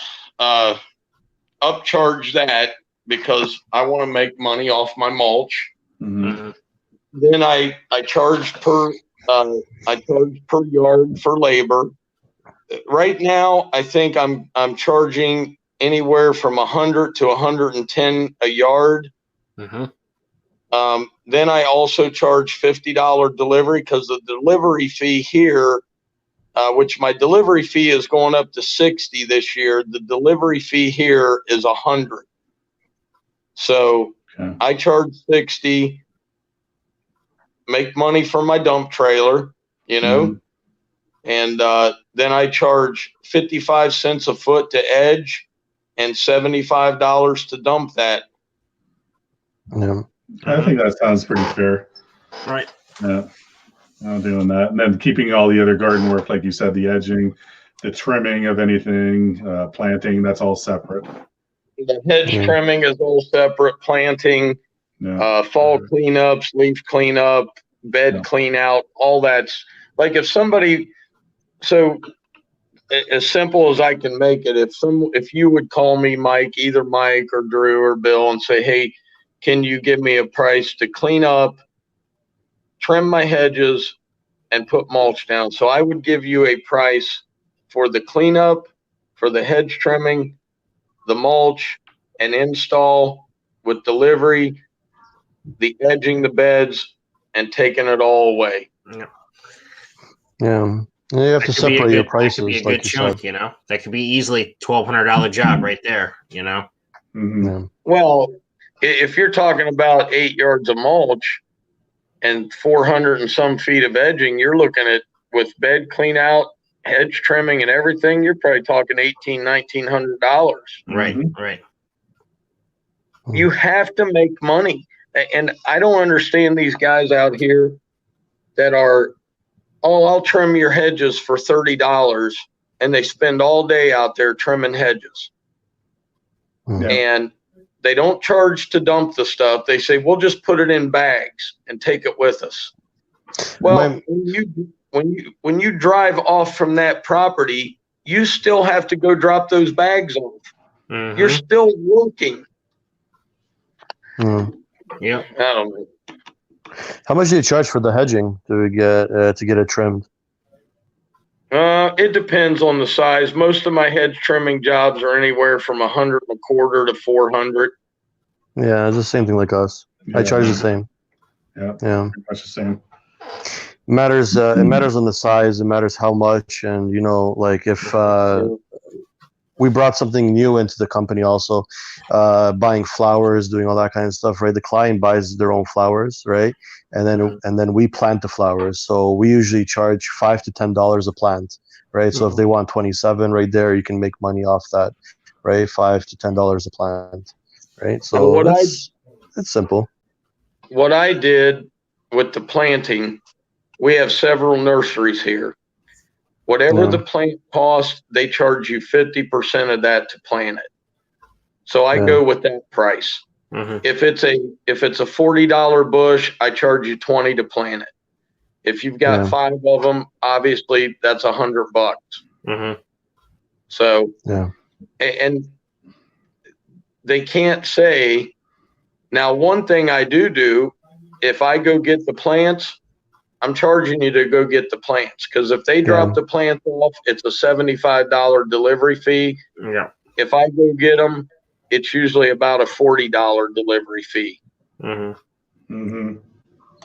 [SPEAKER 7] upcharge that because I want to make money off my mulch.
[SPEAKER 1] Mhm.
[SPEAKER 6] Mhm.
[SPEAKER 7] Then I charge per yard for labor. Right now, I think I'm charging anywhere from 100 to 110 a yard.
[SPEAKER 6] Mhm.
[SPEAKER 7] Then I also charge $50 delivery because the delivery fee here, which my delivery fee is going up to 60 this year. The delivery fee here is 100. So
[SPEAKER 1] Okay.
[SPEAKER 7] I charge 60, make money from my dump trailer,
[SPEAKER 1] Mhm.
[SPEAKER 7] and then I charge 55 cents a foot to edge and $75 to dump that.
[SPEAKER 2] Yeah.
[SPEAKER 1] I think that sounds pretty fair.
[SPEAKER 6] Right.
[SPEAKER 1] Yeah. I'm doing that, and then keeping all the other garden work, like you said, the edging, the trimming of anything, planting, that's all separate.
[SPEAKER 7] The hedge
[SPEAKER 2] Yeah.
[SPEAKER 7] trimming is all separate, planting,
[SPEAKER 1] Yeah.
[SPEAKER 7] fall cleanups, leaf cleanup, bed
[SPEAKER 1] Yeah.
[SPEAKER 7] clean out, all that's like as simple as I can make it, if you would call me Mike, either Mike or Drew or Bill, and say, hey, can you give me a price to clean up, trim my hedges, and put mulch down? So I would give you a price for the cleanup, for the hedge trimming, the mulch, and install with delivery, the edging the beds, and taking it all away.
[SPEAKER 2] Yeah. You have to
[SPEAKER 6] That could be a
[SPEAKER 2] separate your
[SPEAKER 6] good- That could
[SPEAKER 2] prices,
[SPEAKER 6] be a
[SPEAKER 2] like
[SPEAKER 6] good
[SPEAKER 2] you
[SPEAKER 6] chunk,
[SPEAKER 2] said.
[SPEAKER 6] That could be easily $1,200 job right there,
[SPEAKER 1] Mhm.
[SPEAKER 2] Yeah.
[SPEAKER 7] Well, if you're talking about 8 yards of mulch and 400 and some feet of edging, you're looking at, with bed clean out, hedge trimming and everything, you're probably talking $1,900.
[SPEAKER 6] Right,
[SPEAKER 1] Mhm.
[SPEAKER 6] right.
[SPEAKER 7] You have to make money. And I don't understand these guys out here that are, oh, I'll trim your hedges for $30, and they spend all day out there trimming hedges.
[SPEAKER 2] Yeah.
[SPEAKER 7] And they don't charge to dump the stuff. They say, we'll just put it in bags and take it with us. Well, when you drive off from that property, you still have to go drop those bags off.
[SPEAKER 6] Mhm.
[SPEAKER 7] You're still working.
[SPEAKER 2] Yeah.
[SPEAKER 6] Yep.
[SPEAKER 7] I don't know.
[SPEAKER 2] How much do you charge for the hedging to get it trimmed?
[SPEAKER 7] It depends on the size. Most of my hedge trimming jobs are anywhere from 125 to 400.
[SPEAKER 2] Yeah, it's the same thing like us. I
[SPEAKER 1] Yeah.
[SPEAKER 2] charge the same.
[SPEAKER 1] Yeah.
[SPEAKER 2] Yeah.
[SPEAKER 1] Pretty much the same.
[SPEAKER 2] It matters on the size, it matters how much, and like if we brought something new into the company also, buying flowers, doing all that kind of stuff, right? The client buys their own flowers, right? And then we plant the flowers. So we usually charge $5 to $10 a plant, right? So if they want 27 right there, you can make money off that, right? $5 to $10 a plant, right? So it's simple.
[SPEAKER 7] What I did with the planting, we have several nurseries here. Whatever the plant costs, they charge you 50% of that to plant it. So I go with that price.
[SPEAKER 6] Mhm.
[SPEAKER 7] If it's a $40 bush, I charge you 20 to plant it. If you've got 5 of them, obviously that's $100.
[SPEAKER 6] Mhm.
[SPEAKER 7] So
[SPEAKER 2] Yeah.
[SPEAKER 7] and they can't say. Now, one thing I do, if I go get the plants, I'm charging you to go get the plants, because if they drop the plants off, it's a $75 delivery fee.
[SPEAKER 6] Yeah.
[SPEAKER 7] If I go get them, it's usually about a $40 delivery fee.
[SPEAKER 6] Mhm.
[SPEAKER 1] Mm-hmm.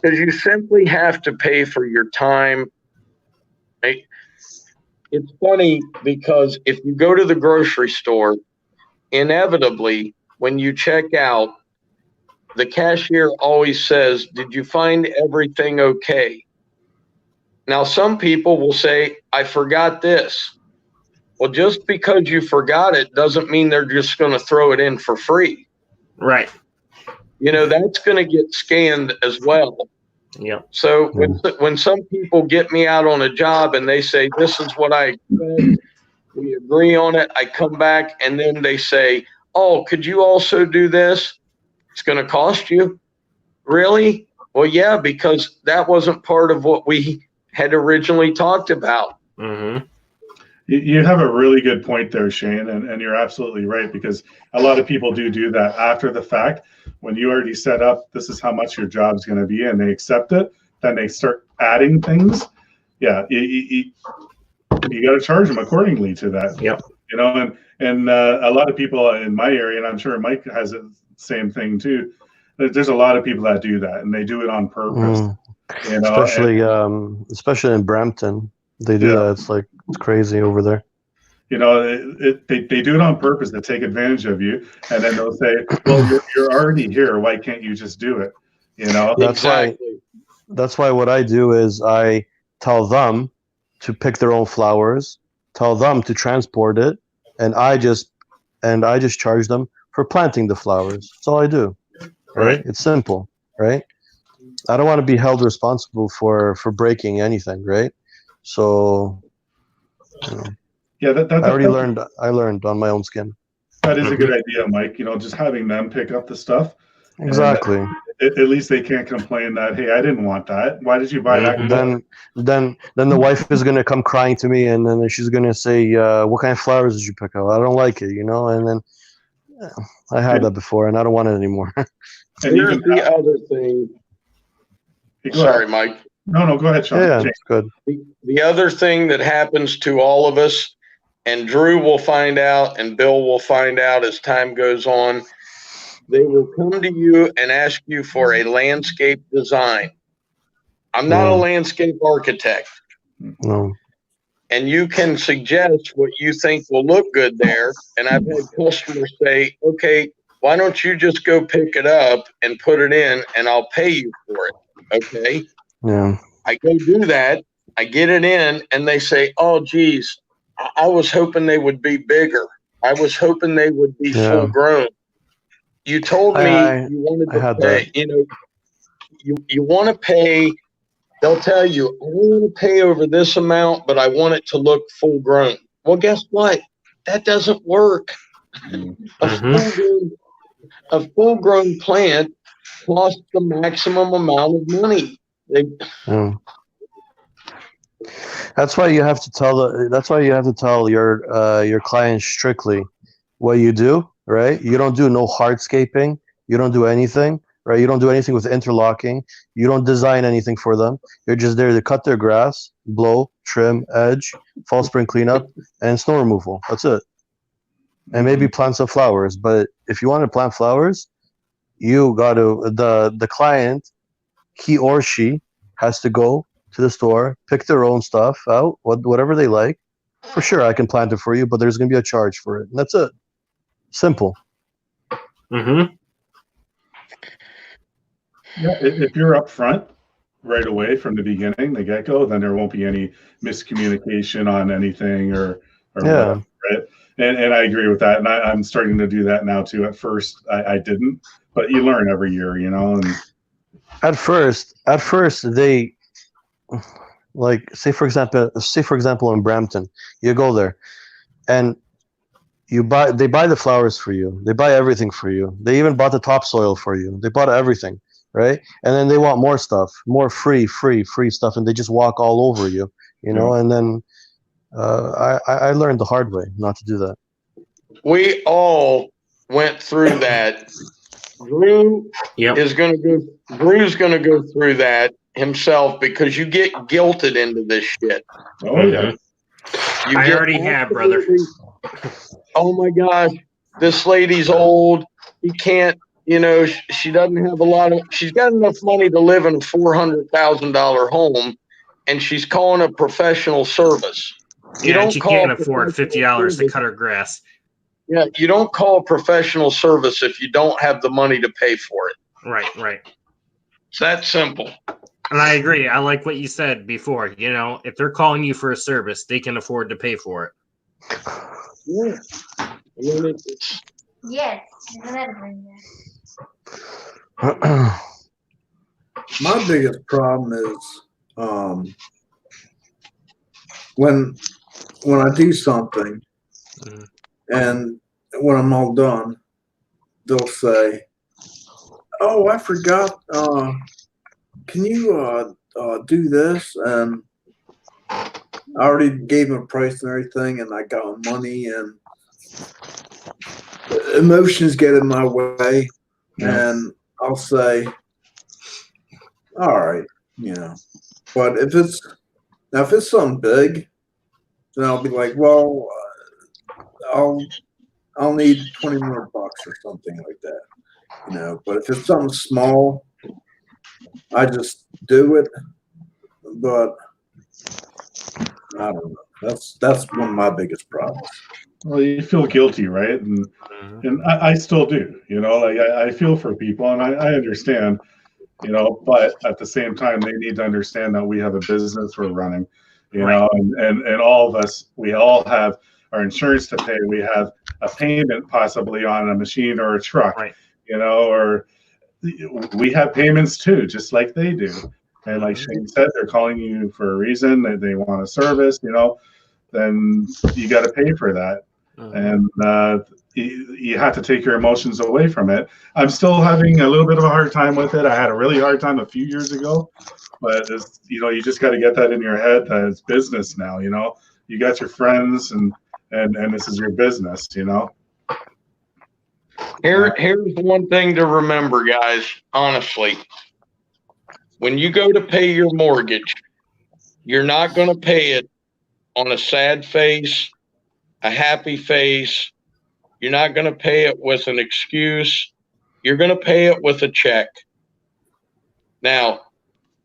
[SPEAKER 7] Because you simply have to pay for your time. Right? It's funny because if you go to the grocery store, inevitably, when you check out, the cashier always says, "Did you find everything okay?" Now, some people will say, "I forgot this." Well, just because you forgot it doesn't mean they're just going to throw it in for free.
[SPEAKER 6] Right.
[SPEAKER 7] You know, that's going to get scanned as well.
[SPEAKER 6] Yep.
[SPEAKER 7] So when some people get me out on a job and they say, "This is what I expect," we agree on it, I come back and then they say, "Oh, could you also do this?" It's going to cost you. Really? Well, yeah, because that wasn't part of what we had originally talked about.
[SPEAKER 6] Mm-hmm.
[SPEAKER 1] You have a really good point there, Shane, and you're absolutely right, because a lot of people do that after the fact. When you already set up, this is how much your job's going to be, and they accept it, then they start adding things. Yeah, you got to charge them accordingly to that.
[SPEAKER 6] Yep.
[SPEAKER 1] You know, and a lot of people in my area, and I'm sure Mike has the same thing too. There's a lot of people that do that, and they do it on purpose. You know,
[SPEAKER 2] especially in Brampton, they do that. It's like it's crazy over there.
[SPEAKER 1] You know, they do it on purpose to take advantage of you, and then they'll say, "Well, you're already here. Why can't you just do it?" You know,
[SPEAKER 2] That's why what I do is I tell them to pick their own flowers, tell them to transport it, and I just charge them for planting the flowers. That's all I do. Right? It's simple, right? I don't want to be held responsible for breaking anything, right? So, you know,
[SPEAKER 1] yeah,
[SPEAKER 2] I learned on my own skin.
[SPEAKER 1] That is a good idea, Mike. You know, just having them pick up the stuff.
[SPEAKER 2] Exactly.
[SPEAKER 1] At least they can't complain that, "Hey, I didn't want that. Why did you buy that?"
[SPEAKER 2] Then the wife is gonna come crying to me, and then she's gonna say, "What kind of flowers did you pick up? I don't like it," you know. And then I had that before, and I don't want it anymore.
[SPEAKER 7] And here's the other thing. Sorry, Mike.
[SPEAKER 1] No, go ahead, Sean.
[SPEAKER 2] Yeah, it's good.
[SPEAKER 7] The other thing that happens to all of us, and Drew will find out, and Bill will find out as time goes on, they will come to you and ask you for a landscape design. I'm not a landscape architect.
[SPEAKER 2] No.
[SPEAKER 7] And you can suggest what you think will look good there. And I've had customers say, "Okay, why don't you just go pick it up and put it in, and I'll pay you for it." Okay.
[SPEAKER 2] Yeah.
[SPEAKER 7] I go do that. I get it in, and they say, "Oh, geez, I was hoping they would be bigger. I was hoping they would be full grown. You told me you wanted to pay. You know, you want to pay. They'll tell you, I don't want to pay over this amount, but I want it to look full grown." Well, guess what? That doesn't work. A full grown plant costs the maximum amount of money.
[SPEAKER 2] That's why you have to tell your clients strictly what you do, right? You don't do no hardscaping. You don't do anything, right? You don't do anything with interlocking. You don't design anything for them. You're just there to cut their grass, blow, trim, edge, fall spring cleanup, and snow removal. That's it. And maybe plant some flowers. But if you want to plant flowers, you got to the client, he or she has to go to the store, pick their own stuff out, whatever they like. For sure, I can plant it for you, but there's going to be a charge for it. And that's it. Simple.
[SPEAKER 1] Yeah, if you're up front right away from the beginning, the get-go, then there won't be any miscommunication on anything or whatever, right? And I agree with that. And I'm starting to do that now too. At first, I didn't, but you learn every year, you know. And
[SPEAKER 2] at first, they like say for example in Brampton, you go there, and they buy the flowers for you. They buy everything for you. They even bought the topsoil for you. They bought everything, right? And then they want more stuff, more free stuff, and they just walk all over you, you know. And then I learned the hard way not to do that.
[SPEAKER 7] We all went through that. Drew is going to go. Drew's going to go through that himself because you get guilted into this shit.
[SPEAKER 1] Oh yeah,
[SPEAKER 6] I already have, brother.
[SPEAKER 7] Oh my gosh, this lady's old. You can't. You know, she doesn't have a lot of. She's got enough money to live in a $400,000 home, and she's calling a professional service.
[SPEAKER 6] And she can't afford $50 to cut her grass.
[SPEAKER 7] Yeah, you don't call a professional service if you don't have the money to pay for it.
[SPEAKER 6] Right.
[SPEAKER 7] It's that simple.
[SPEAKER 6] And I agree. I like what you said before. You know, if they're calling you for a service, they can afford to pay for it.
[SPEAKER 7] Yeah. I mean, it's
[SPEAKER 8] Yes.
[SPEAKER 3] My biggest problem is when I do something
[SPEAKER 6] Mhm.
[SPEAKER 3] and when I'm all done, they'll say, "Oh, I forgot. Can you do this?" And I already gave them a price and everything, and I got them money, and emotions get in my way,
[SPEAKER 1] Yeah.
[SPEAKER 3] and I'll say, "All right, you know." But if it's something big, then I'll be like, "Well, I'll need 20 more bucks or something like that," you know. But if it's something small, I just do it. But I don't know. That's one of my biggest problems.
[SPEAKER 1] Well, you feel guilty, right? And I still do, you know, like I feel for people and I understand, you know, but at the same time, they need to understand that we have a business we're running, you
[SPEAKER 6] Right.
[SPEAKER 1] know, and all of us, we all have our insurance to pay. We have a payment possibly on a machine or a truck,
[SPEAKER 6] Right.
[SPEAKER 1] you know, or we have payments too, just like they do. And like Shane said, they're calling you for a reason. They want a service, you know, then you got to pay for that. And you have to take your emotions away from it. I'm still having a little bit of a hard time with it. I had a really hard time a few years ago, but it's, you know, you just got to get that in your head that it's business now. You know, you got your friends, and this is your business. You know.
[SPEAKER 7] here's one thing to remember, guys. Honestly, when you go to pay your mortgage, you're not going to pay it on a sad face, a happy face. You're not going to pay it with an excuse. You're going to pay it with a check. Now,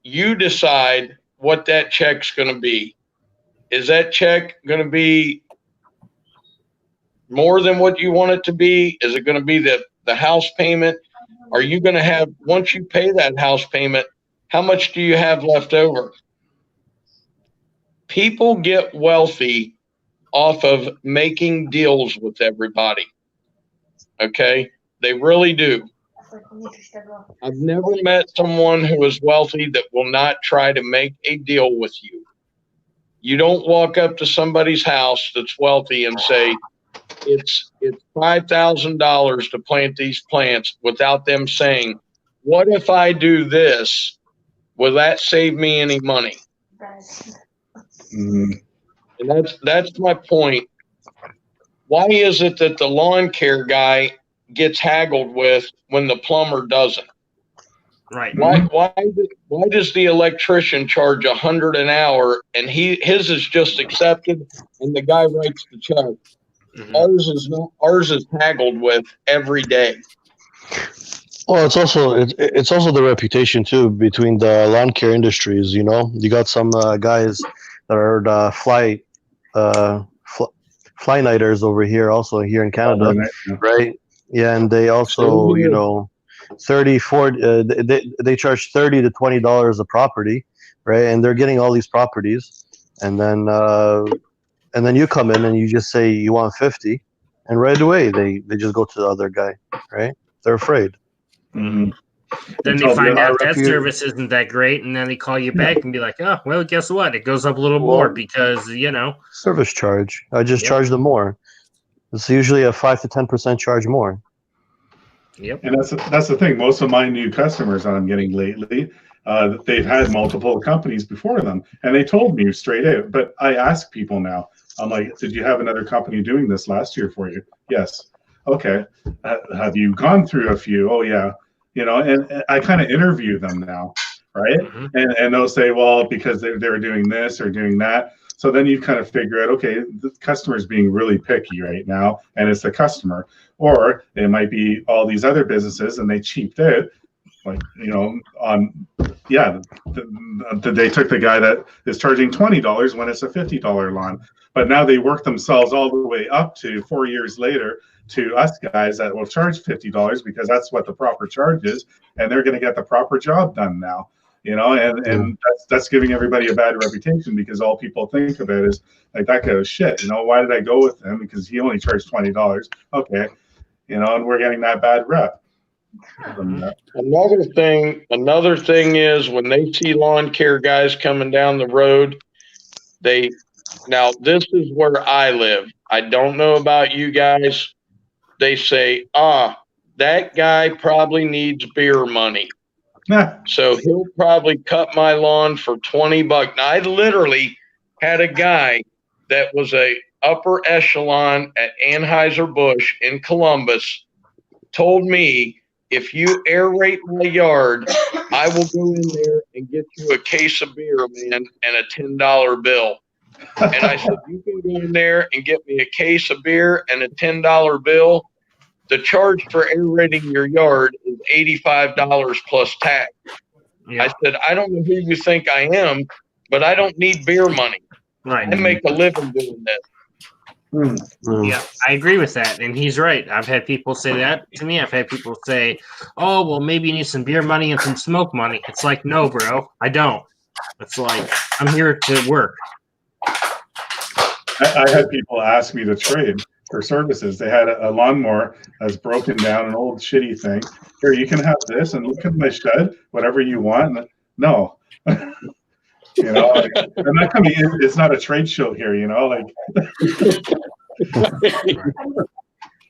[SPEAKER 7] you decide what that check's going to be. Is that check going to be more than what you want it to be? Is it going to be the house payment? Are you going to have, once you pay that house payment, how much do you have left over? People get wealthy off of making deals with everybody. Okay? They really do. I've never met someone who is wealthy that will not try to make a deal with you. You don't walk up to somebody's house that's wealthy and say, it's $5,000 to plant these plants without them saying, what if I do this? Will that save me any money?
[SPEAKER 1] Mm-hmm.
[SPEAKER 7] And that's my point. Why is it that the lawn care guy gets haggled with when the plumber doesn't?
[SPEAKER 6] Right.
[SPEAKER 7] Why does the electrician charge $100 an hour and his is just accepted and the guy writes the check?
[SPEAKER 6] Mhm.
[SPEAKER 7] Ours is not. Ours is haggled with every day.
[SPEAKER 2] Well, it's also the reputation too between the lawn care industries. You know, you got some guys that are the fly nighters over here, also here in Canada, right? Yeah, and they also, you know, 30, 40. They charge $30 to $20 a property, right? And they're getting all these properties, and then you come in and you just say you want 50, and right away they just go to the other guy, right? They're afraid.
[SPEAKER 1] Mm-hmm.
[SPEAKER 6] Then they find out that service isn't that great, and then they call you back and be like, "Oh, well, guess what? It goes up a little more because you know
[SPEAKER 2] service charge. I just charge them more. It's usually a 5 to 10% charge more."
[SPEAKER 6] Yep.
[SPEAKER 1] And that's the thing. Most of my new customers that I'm getting lately, they've had multiple companies before them, and they told me straight out. But I ask people now. I'm like, "Did you have another company doing this last year for you?" Yes. Okay. Have you gone through a few? Oh yeah. You know, and I kind of interview them now, right?
[SPEAKER 6] Mm-hmm.
[SPEAKER 1] And they'll say, well, because they're doing this or doing that. So then you kind of figure out, okay, the customer's being really picky right now, and it's the customer. Or it might be all these other businesses, and they cheaped out, like, you know, they took the guy that is charging $20 when it's a $50 lawn. But now they work themselves all the way up to 4 years later to us guys that will charge $50 because that's what the proper charge is, and they're going to get the proper job done now. And that's giving everybody a bad reputation because all people think of it is like, that guy was shit. Why did I go with him? Because he only charged $20. Okay. And we're getting that bad rep.
[SPEAKER 7] Another thing is when they see lawn care guys coming down the road, now this is where I live. I don't know about you guys. They say, that guy probably needs beer money. So he'll probably cut my lawn for $20. Now, I literally had a guy that was a upper echelon at Anheuser-Busch in Columbus told me, if you aerate my yard, I will go in there and get you a case of beer, man, and a $10 bill. And I said, you can go in there and get me a case of beer and a $10 bill. The charge for aerating your yard is $85 plus tax. Yeah. I said, I don't know who you think I am, but I don't need beer money.
[SPEAKER 6] Right.
[SPEAKER 7] I make a living doing this.
[SPEAKER 6] Yeah, I agree with that. And he's right. I've had people say that to me. I've had people say, oh, well, maybe you need some beer money and some smoke money. It's like, no, bro, I don't. It's like, I'm here to work.
[SPEAKER 1] I had people ask me to trade for services. They had a lawnmower that's broken down, an old shitty thing. Here, you can have this, and look at my shed, whatever you want. No. They're not coming in. It's not a trade show here, it's ridiculous.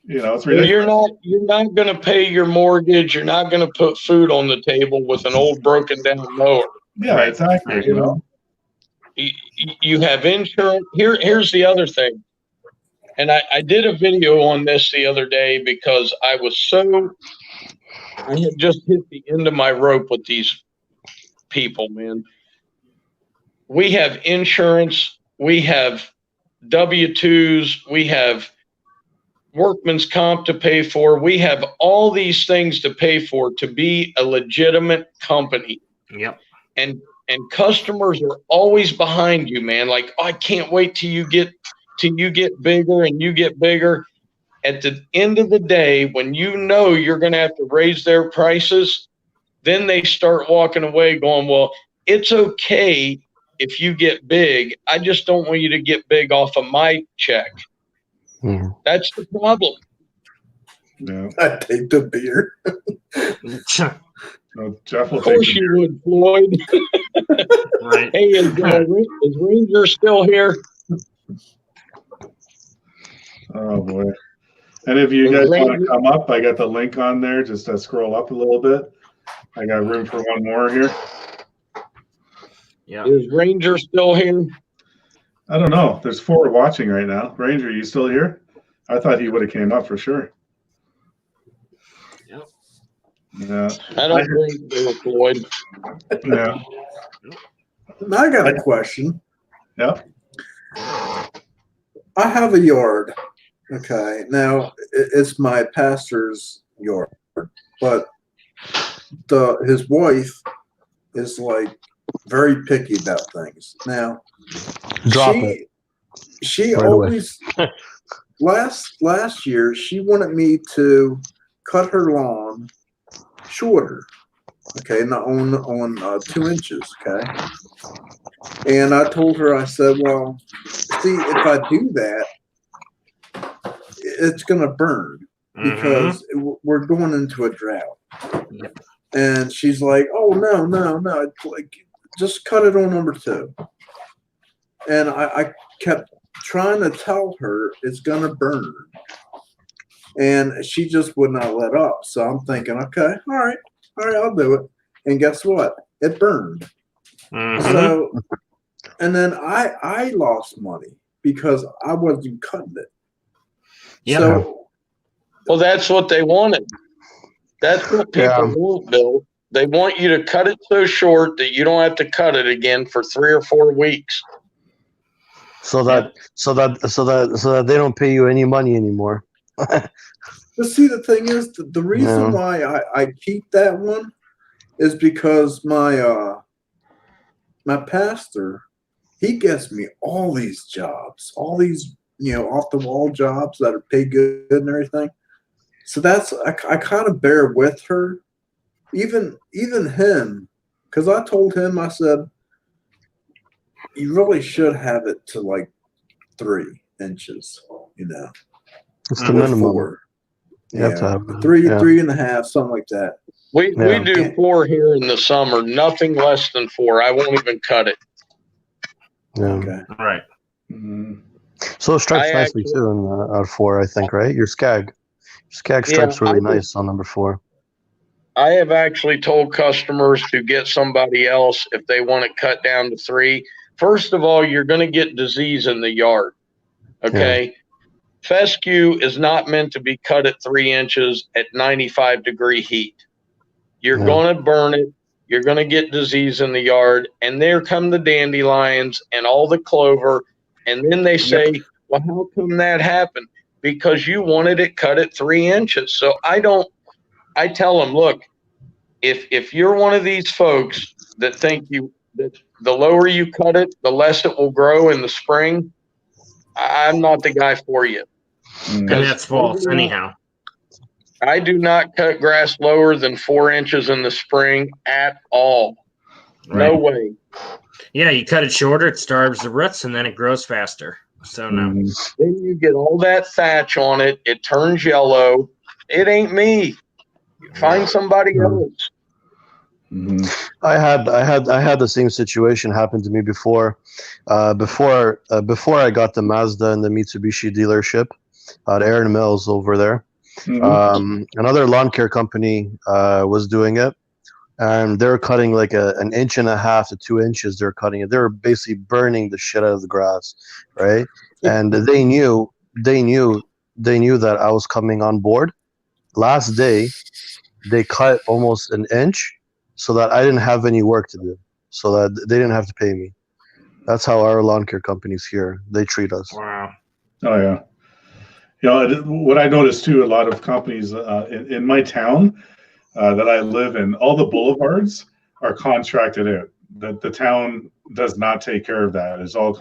[SPEAKER 7] You're not going to pay your mortgage. You're not going to put food on the table with an old broken down mower.
[SPEAKER 1] Yeah, right. Exactly.
[SPEAKER 7] You have insurance. Here's the other thing. And I did a video on this the other day because I had just hit the end of my rope with these people, man. We have insurance, we have W-2s, we have workman's comp to pay for. We have all these things to pay for to be a legitimate company.
[SPEAKER 6] Yep.
[SPEAKER 7] And customers are always behind you, man. Like, I can't wait till you get bigger and you get bigger. At the end of the day, when you're going to have to raise their prices, then they start walking away going, well, it's okay if you get big. I just don't want you to get big off of my check.
[SPEAKER 2] Mm.
[SPEAKER 7] That's the problem.
[SPEAKER 1] No.
[SPEAKER 3] I take the beer.
[SPEAKER 1] No, Jeff will
[SPEAKER 7] of course you would, Floyd.
[SPEAKER 6] Right.
[SPEAKER 7] Hey, is Ranger still here?
[SPEAKER 1] Oh boy. And if you guys want to come up, I got the link on there. Just to scroll up a little bit. I got room for one more here.
[SPEAKER 6] Yeah.
[SPEAKER 7] Is Ranger still here?
[SPEAKER 1] I don't know. There's 4 watching right now. Ranger, are you still here? I thought he would have came up for sure.
[SPEAKER 6] Yep.
[SPEAKER 1] Yeah.
[SPEAKER 7] I don't think they were Floyd.
[SPEAKER 1] Yeah.
[SPEAKER 3] I got a question.
[SPEAKER 1] Yep.
[SPEAKER 3] I have a yard. Okay. Now it's my pastor's yard, but his wife is like very picky about things. Now, she
[SPEAKER 2] right
[SPEAKER 3] always last year she wanted me to cut her lawn shorter. Okay, not on 2 inches. Okay, and I told her, I said, well, see, if I do that, it's gonna burn because we're going into a drought.
[SPEAKER 6] Yep.
[SPEAKER 3] And she's like, oh no, it's like, just cut it on number 2. And I kept trying to tell her it's gonna burn, and she just would not let up. So I'm thinking, okay, all right, I'll do it. And guess what? It burned. So, and then I lost money because I wasn't cutting it.
[SPEAKER 6] Yep.
[SPEAKER 3] So,
[SPEAKER 7] Well, that's what they wanted. That's what people want, Bill. They want you to cut it so short that you don't have to cut it again for 3 or 4 weeks.
[SPEAKER 2] So that they don't pay you any money anymore.
[SPEAKER 3] but see, the thing is, the reason why I keep that one is because my pastor, he gets me all these jobs, all these, off the wall jobs that are paid good and everything. So I kind of bear with her, even him, because I told him, I said, you really should have it to like 3 inches,
[SPEAKER 2] It's the minimum.
[SPEAKER 3] 4.
[SPEAKER 2] You have to have
[SPEAKER 3] 3,
[SPEAKER 2] yeah.
[SPEAKER 3] 3.5, something like that.
[SPEAKER 7] We
[SPEAKER 2] Yeah.
[SPEAKER 7] do 4 here in the summer, nothing less than 4. I won't even cut it.
[SPEAKER 2] Yeah.
[SPEAKER 3] Okay.
[SPEAKER 6] All right.
[SPEAKER 1] Mhm.
[SPEAKER 2] So it stripes
[SPEAKER 7] I
[SPEAKER 2] nicely
[SPEAKER 7] actually-
[SPEAKER 2] too in 4, I think, right? Your skag stripes really nice on number 4.
[SPEAKER 7] I have actually told customers to get somebody else if they want it cut down to 3. First of all, you're going to get disease in the yard. Okay. Fescue is not meant to be cut at 3 inches at 95-degree heat. You're
[SPEAKER 2] Yeah.
[SPEAKER 7] going to burn it. You're going to get disease in the yard. And there come the dandelions and all the clover. And then they say, well, how come that happened? Because you wanted it cut at 3 inches. So I tell them, look, if you're one of these folks that think that the lower you cut it, the less it will grow in the spring, I'm not the guy for you.
[SPEAKER 6] And that's false, anyhow.
[SPEAKER 7] I do not cut grass lower than 4 inches in the spring at all. No
[SPEAKER 6] Right.
[SPEAKER 7] way.
[SPEAKER 6] Yeah, you cut it shorter, it starves the roots, and then it grows faster. So no.
[SPEAKER 1] Mhm.
[SPEAKER 7] Then you get all that thatch on it. It turns yellow. It ain't me. Find somebody else.
[SPEAKER 1] Mhm.
[SPEAKER 2] I had the same situation happen to me before I got the Mazda and the Mitsubishi dealership at Aaron Mills over there.
[SPEAKER 1] Mhm.
[SPEAKER 2] Another lawn care company was doing it, and they're cutting like an 1.5 to 2 inches. They're cutting it. They're basically burning the shit out of the grass, right? And they knew that I was coming on board. Last day, they cut almost an inch, so that I didn't have any work to do, so that they didn't have to pay me. That's how our lawn care companies here, they treat us.
[SPEAKER 6] Wow.
[SPEAKER 1] Oh yeah. What I noticed too, a lot of companies in my town that I live in, all the boulevards are contracted out. The town does not take care of that. It's all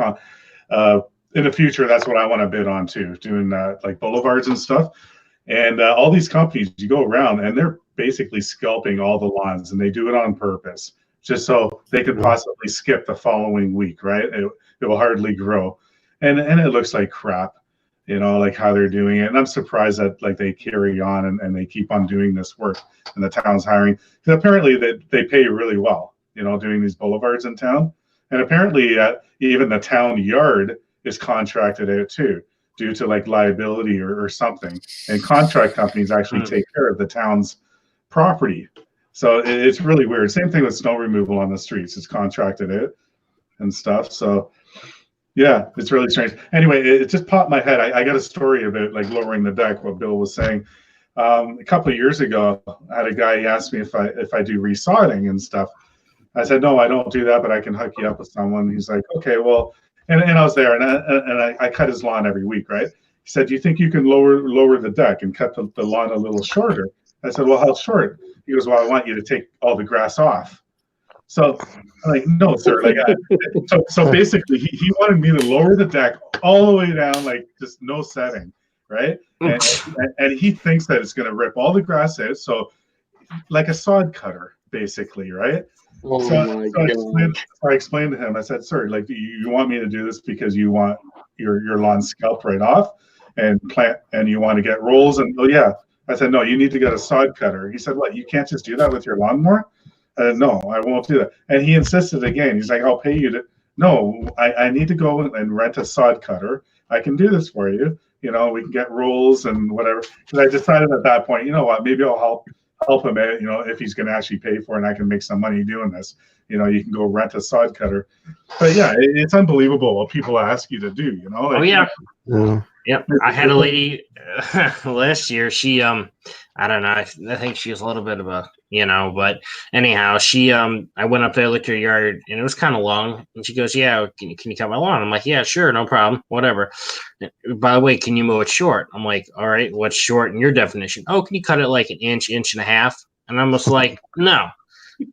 [SPEAKER 1] in the future. That's what I want to bid on too, doing like boulevards and stuff. And all these companies, you go around and they're basically scalping all the lawns, and they do it on purpose, just so they could possibly skip the following week, right? It will hardly grow, and it looks like crap, like how they're doing it. And I'm surprised that like they carry on and they keep on doing this work, and the town's hiring, because apparently they pay really well, doing these boulevards in town, and apparently even the town yard is contracted out too, due to like liability or something, and contract companies actually take care of the town's property. So it's really weird. Same thing with snow removal on the streets. It's contracted out and stuff. So yeah, it's really strange. Anyway, it just popped my head. I got a story about like lowering the deck, what Bill was saying. A couple of years ago, I had a guy ask me if I do resodding and stuff. I said, no, I don't do that, but I can hook you up with someone. He's like, okay, well, and I was there, and I cut his lawn every week, right? He said, do you think you can lower the deck and cut the lawn a little shorter? I said, well, how short? He goes, well, I want you to take all the grass off. So I'm like, no, sir. Like, so basically, he wanted me to lower the deck all the way down, like just no setting, right? And he thinks that it's going to rip all the grass out. So like a sod cutter, basically, right?
[SPEAKER 7] Oh
[SPEAKER 1] So
[SPEAKER 7] my
[SPEAKER 1] I explained to him, I said, sir, like, you want me to do this because you want your lawn scalped right off and you want to get rolls? And oh yeah. I said, no, you need to get a sod cutter. He said, what, you can't just do that with your lawnmower? I said, no, I won't do that. And he insisted again. He's like, I'll pay you to. No, I need to go and rent a sod cutter. I can do this for you. We can get rolls and whatever. Because I decided at that point, you know what, maybe I'll help him out, if he's going to actually pay for it and I can make some money doing this. You can go rent a sod cutter. But yeah, it's unbelievable what people ask you to do, Like,
[SPEAKER 6] Oh yeah.
[SPEAKER 2] Yeah.
[SPEAKER 6] Yep. I had a lady last year. She I don't know. I think she was a little bit of a but anyhow, she I went up there, looked at her yard, and it was kind of long. And she goes, "Yeah, can you cut my lawn?" I'm like, "Yeah, sure, no problem, whatever." By the way, can you mow it short? I'm like, "All right, what's short in your definition?" "Oh, can you cut it like an inch and a half?" And I'm just like, "No."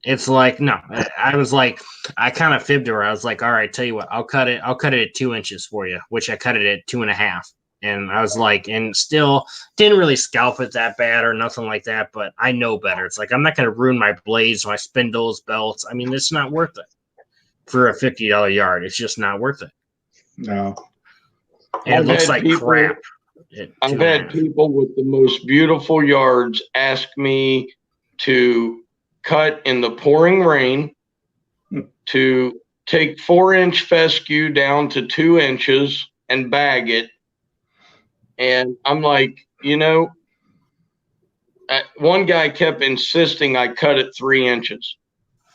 [SPEAKER 6] It's like, no, I was like, I kind of fibbed her. I was like, all right, tell you what, I'll cut it at 2 inches for you, which I cut it at 2.5. And I was like, and still didn't really scalp it that bad or nothing like that, but I know better. It's like, I'm not going to ruin my blades, my spindles, belts. I mean, it's not worth it for a $50 yard. It's just not worth it.
[SPEAKER 1] No.
[SPEAKER 6] And it
[SPEAKER 7] I've
[SPEAKER 6] looks
[SPEAKER 7] had
[SPEAKER 6] like
[SPEAKER 7] people-
[SPEAKER 6] crap.
[SPEAKER 7] I've had people with the most beautiful yards ask me to cut in the pouring rain, to take 4-inch fescue down to 2 inches and bag it. And I'm like, one guy kept insisting I cut it 3 inches.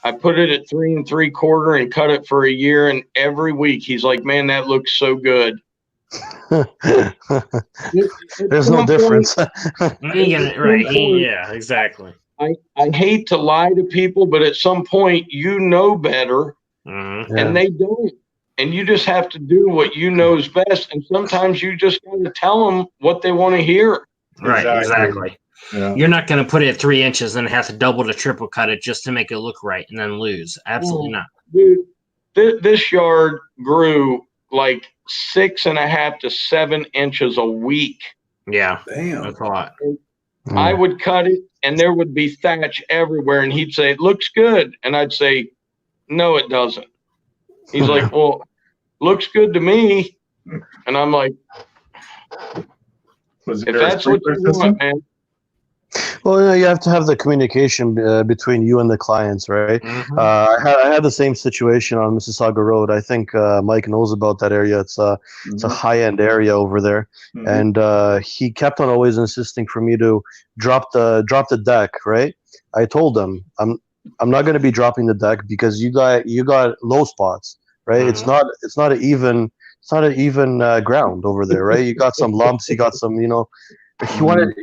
[SPEAKER 7] I put it at 3 3/4 and cut it for a year. And every week he's like, man, that looks so good.
[SPEAKER 2] There's no difference.
[SPEAKER 6] Right. Yeah, exactly.
[SPEAKER 7] I hate to lie to people, but at some point you know better
[SPEAKER 6] Mhm.
[SPEAKER 7] and they don't. And you just have to do what you know is best. And sometimes you just got to tell them what they want to hear.
[SPEAKER 6] Right, exactly.
[SPEAKER 1] Yeah.
[SPEAKER 6] You're not going to put it at 3 inches and have to double to triple cut it just to make it look right and then lose. Absolutely not.
[SPEAKER 7] Dude, this yard grew like 6.5 to 7 inches a week.
[SPEAKER 6] Yeah,
[SPEAKER 3] Damn.
[SPEAKER 6] that's a lot.
[SPEAKER 7] I would cut it and there would be thatch everywhere. And he'd say, it looks good. And I'd say, no, it doesn't. He's like, well, looks good to me. And I'm like,
[SPEAKER 1] Was
[SPEAKER 7] if
[SPEAKER 1] there a
[SPEAKER 7] that's what
[SPEAKER 1] sprinkler
[SPEAKER 7] you
[SPEAKER 1] system?
[SPEAKER 7] want, man.
[SPEAKER 2] Well, you have to have the communication between you and the clients, right?
[SPEAKER 6] Mhm.
[SPEAKER 2] I had the same situation on Mississauga Road. I think Mike knows about that area. It's a high-end area over there,
[SPEAKER 1] Mhm.
[SPEAKER 2] and he kept on always insisting for me to drop the deck. Right? I told him I'm not going to be dropping the deck because you got low spots. Right? It's not an even ground over there. Right? You got some lumps. You got some. He wanted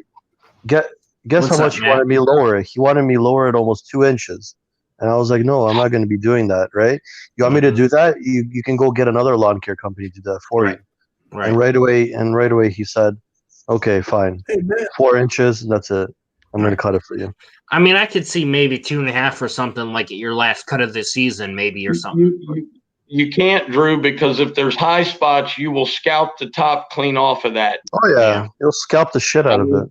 [SPEAKER 2] Guess
[SPEAKER 6] What's
[SPEAKER 2] how
[SPEAKER 6] up,
[SPEAKER 2] much he
[SPEAKER 6] Matt?
[SPEAKER 2] wanted me lower it? He wanted me lower it almost 2 inches. And I was like, no, I'm not going to be doing that, right? You want me to do that? You can go get another lawn care company to do that for
[SPEAKER 6] Right.
[SPEAKER 2] you.
[SPEAKER 6] Right.
[SPEAKER 2] And right away he said, okay, fine.
[SPEAKER 3] Hey, man.
[SPEAKER 2] 4 inches, that's it. I'm going to cut it for you.
[SPEAKER 6] I mean, I could see maybe 2.5 or something like at your last cut of the season, maybe or something.
[SPEAKER 7] You can't, Drew, because if there's high spots, you will scalp the top clean off of that.
[SPEAKER 2] Oh, yeah.
[SPEAKER 6] Yeah.
[SPEAKER 2] It'll scalp the shit out of it.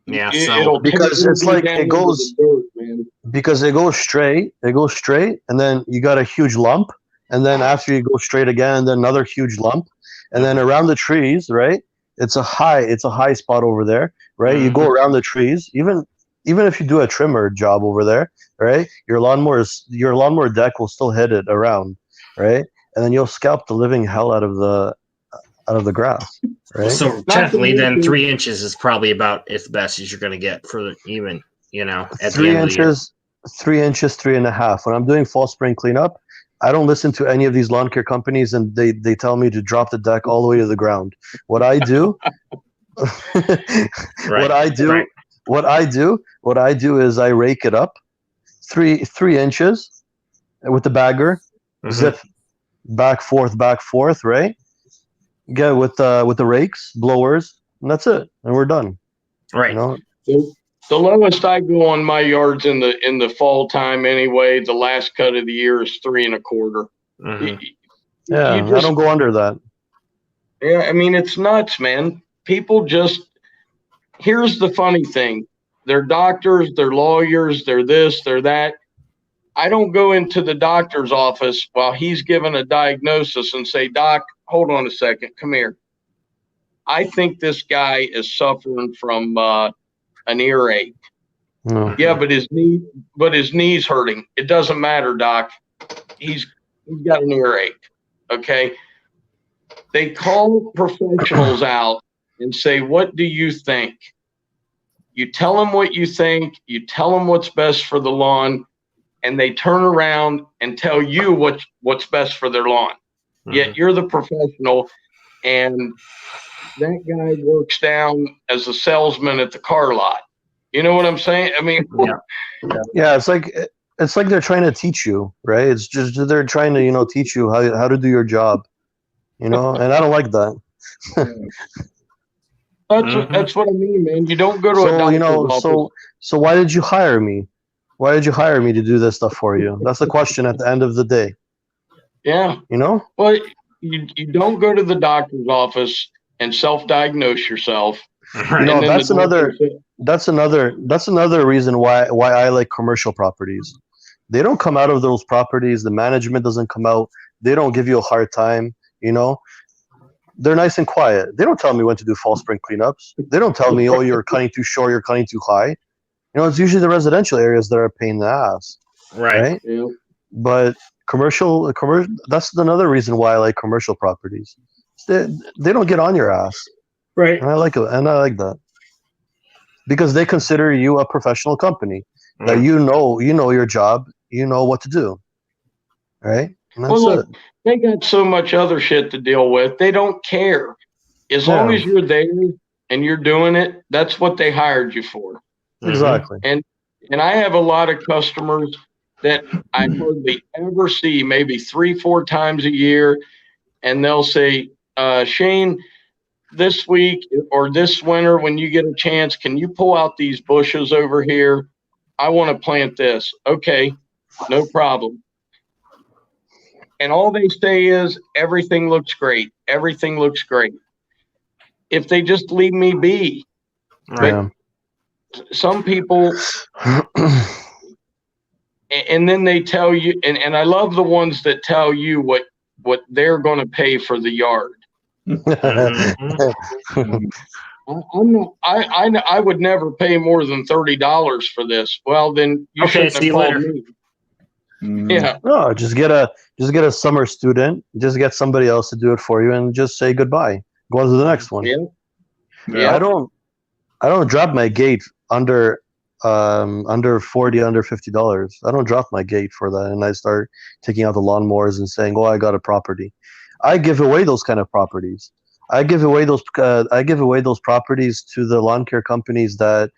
[SPEAKER 6] Yeah,
[SPEAKER 7] It'll
[SPEAKER 2] Because
[SPEAKER 7] it'll
[SPEAKER 2] it's
[SPEAKER 7] be
[SPEAKER 2] like
[SPEAKER 7] down
[SPEAKER 2] it
[SPEAKER 7] into
[SPEAKER 2] goes-
[SPEAKER 7] the dirt, man.
[SPEAKER 2] Because it goes straight, and then you got a huge lump, and then after you go straight again, then another huge lump, and then around the trees, right? It's a high spot over there, right? You go around the trees, even if you do a trimmer job over there, right? Your lawnmower deck will still hit it around, right? And then you'll scalp the living hell out of the grass, right?
[SPEAKER 6] So technically, then 3 inches is probably about as best as you're going to get for even, at
[SPEAKER 2] Three
[SPEAKER 6] the end of the year.
[SPEAKER 2] inches, 3 inches, 3.5. When I'm doing fall spring cleanup, I don't listen to any of these lawn care companies, and they tell me to drop the deck all the way to the ground. What I do,
[SPEAKER 6] Right.
[SPEAKER 2] what I do is I rake it up 3 inches with the bagger,
[SPEAKER 6] Mhm.
[SPEAKER 2] zip back forth, right? Get with the rakes, blowers, and that's it, and we're done.
[SPEAKER 6] Right.
[SPEAKER 2] You know,
[SPEAKER 7] The lowest I go on my yards in the fall time anyway, the last cut of the year is 3 1/4.
[SPEAKER 6] Mhm.
[SPEAKER 2] yeah,
[SPEAKER 7] You
[SPEAKER 2] I don't go under that.
[SPEAKER 7] Yeah, I mean, it's nuts, man. People here's the funny thing. They're doctors, they're lawyers, they're this, they're that. I don't go into the doctor's office while he's given a diagnosis and say, Doc, hold on a second, come here. I think this guy is suffering from an earache.
[SPEAKER 2] No.
[SPEAKER 7] Yeah, but his knee's hurting. It doesn't matter, Doc. He's got an earache. Okay. They call professionals out and say, what do you think? You tell them what you think, you tell them what's best for the lawn, and they turn around and tell you what's best for their lawn. Yet you're the professional, and that guy works down as a salesman at the car lot. You know what I'm saying? I mean,
[SPEAKER 2] Yeah, it's like they're trying to teach you, right? It's just they're trying to teach you how to do your job, and I don't like that.
[SPEAKER 7] that's what I mean, man. You don't go to a
[SPEAKER 2] So
[SPEAKER 7] doctor's office.
[SPEAKER 2] so why did you hire me? Why did you hire me to do this stuff for you? That's the question at the end of the day.
[SPEAKER 7] Yeah.
[SPEAKER 2] You know?
[SPEAKER 7] Well, you don't go to the doctor's office and self-diagnose yourself.
[SPEAKER 2] You know,
[SPEAKER 7] And then
[SPEAKER 2] that's
[SPEAKER 7] the doctor
[SPEAKER 2] that's another reason why I like commercial properties. They don't come out of those properties. The management doesn't come out. They don't give you a hard time. You know, they're nice and quiet. They don't tell me when to do fall spring cleanups. They don't tell me, oh, you're cutting too short, you're cutting too high. You know, it's usually the residential areas that are a pain in the ass, right?
[SPEAKER 7] Yeah.
[SPEAKER 2] But commercial, that's another reason why I like commercial properties. They don't get on your ass,
[SPEAKER 6] Right.
[SPEAKER 2] and I like it, and I like that because they consider you a professional company. That you know your job, you know what to do, right? And that's
[SPEAKER 7] Well,
[SPEAKER 2] it.
[SPEAKER 7] look, they got so much other shit to deal with. They don't care. As long
[SPEAKER 2] Yeah.
[SPEAKER 7] as you're there and you're doing it, that's what they hired you for.
[SPEAKER 2] Exactly.
[SPEAKER 7] And I have a lot of customers that I hardly ever see, maybe 3-4 times a year, and they'll say, Shane, this week or this winter, when you get a chance, can you pull out these bushes over here? I want to plant this. Okay, no problem. And all they say is everything looks great. Everything looks great. If they just leave me be.
[SPEAKER 2] Yeah.
[SPEAKER 7] Some people, and then they tell you, and I love the ones that tell you what they're going to pay for the yard. I would never pay more than $30 for this. Well, then you
[SPEAKER 6] Okay,
[SPEAKER 7] shouldn't
[SPEAKER 6] see
[SPEAKER 7] have
[SPEAKER 6] you
[SPEAKER 7] called
[SPEAKER 6] later.
[SPEAKER 7] me.
[SPEAKER 1] Mm.
[SPEAKER 7] Yeah.
[SPEAKER 2] No, just get a summer student, just get somebody else to do it for you, and just say goodbye. Go on to the next one.
[SPEAKER 7] Yeah.
[SPEAKER 1] Yeah.
[SPEAKER 2] I don't drop my gate under 40, under $50. I don't drop my gate for that, and I start taking out the lawnmowers and saying, "Oh, I got a property." I give away those kind of properties. I give away those properties to the lawn care companies that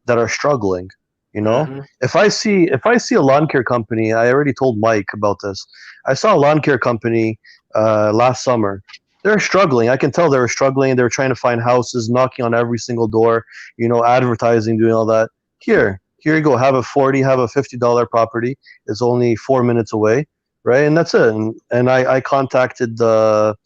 [SPEAKER 2] are struggling. You know,
[SPEAKER 6] Mhm.
[SPEAKER 2] if I see a lawn care company, I already told Mike about this. I saw a lawn care company last summer. They're struggling. I can tell they were struggling. They were trying to find houses, knocking on every single door. You know, advertising, doing all that. Here you go. Have a $50 property. It's only 4 minutes away, right? And that's it. And I contacted the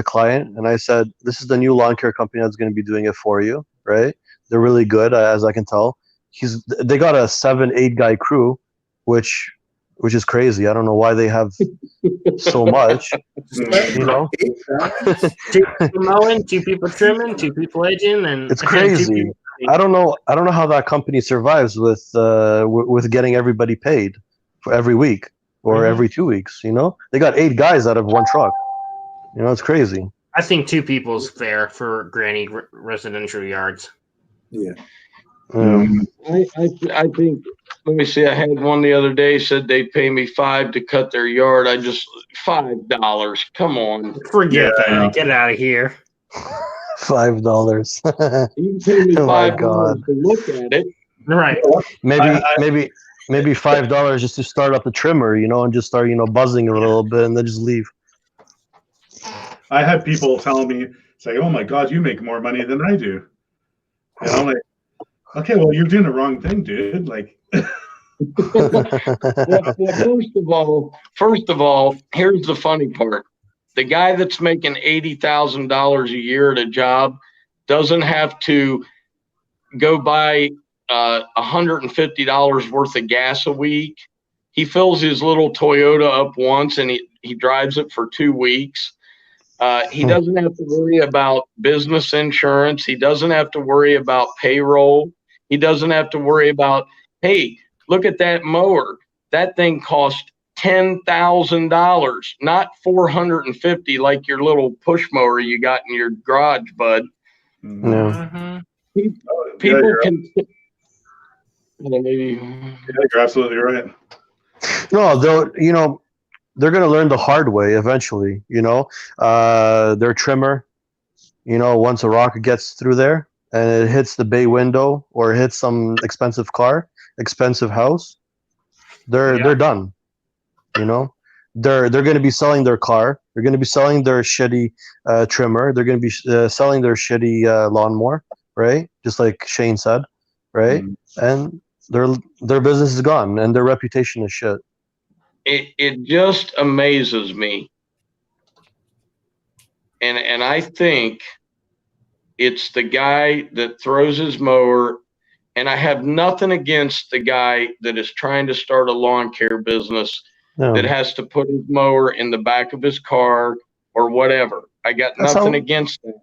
[SPEAKER 2] client and I said, "This is the new lawn care company that's going to be doing it for you, right? They're really good, as I can tell." They got a 7-8 guy crew, which is crazy. I don't know why they have so much. You know,
[SPEAKER 6] Two people mowing, 2 people trimming, 2 people edging, and
[SPEAKER 2] it's
[SPEAKER 6] and 2
[SPEAKER 2] crazy.
[SPEAKER 6] people-
[SPEAKER 2] I don't know how that company survives with getting everybody paid for every week or
[SPEAKER 6] Mhm.
[SPEAKER 2] every 2 weeks. You know, they got 8 guys out of one truck. You know, it's crazy.
[SPEAKER 6] I think 2 people's fair for granny residential yards.
[SPEAKER 3] Yeah.
[SPEAKER 2] Um,
[SPEAKER 7] I think, let me see, I had one the other day said they'd pay me $5 to cut their yard. $5. Come on.
[SPEAKER 6] Forget
[SPEAKER 1] Yeah.
[SPEAKER 6] that. Get out of here.
[SPEAKER 2] $5.
[SPEAKER 7] You can pay me
[SPEAKER 2] Oh my
[SPEAKER 7] $5
[SPEAKER 2] God.
[SPEAKER 7] to look at it.
[SPEAKER 6] Right.
[SPEAKER 2] maybe $5 just to start up the trimmer, you know, and just start, you know, buzzing a little bit and then just leave.
[SPEAKER 1] I had people tell me, say, "Oh my God, you make more money than I do." And I'm like, "Okay, well, you're doing the wrong thing, dude." Like,
[SPEAKER 7] Well, first of all, here's the funny part. The guy that's making $80,000 a year at a job doesn't have to go buy $150 worth of gas a week. He fills his little Toyota up once and he drives it for 2 weeks. He doesn't have to worry about business insurance. He doesn't have to worry about payroll. He doesn't have to worry about, hey, look at that mower. That thing cost $10,000, not $450 like your little push mower you got in your garage, bud.
[SPEAKER 2] Yeah.
[SPEAKER 6] Mhm.
[SPEAKER 7] People
[SPEAKER 1] you're,
[SPEAKER 7] can. Maybe.
[SPEAKER 1] you're absolutely right.
[SPEAKER 2] No, they're going to learn the hard way eventually, you know. Their trimmer, you know, once a rocket gets through there and it hits the bay window or hits some expensive car, expensive house, they're done. You know, they're going to be selling their car. They're going to be selling their shitty trimmer. They're going to be selling their shitty lawnmower, right? Just like Shane said, right?
[SPEAKER 1] Mhm.
[SPEAKER 2] And their business is gone and their reputation is shit.
[SPEAKER 7] It just amazes me. And I think it's the guy that throws his mower, and I have nothing against the guy that is trying to start a lawn care business that has to put his mower in the back of his car or whatever. I got nothing against that.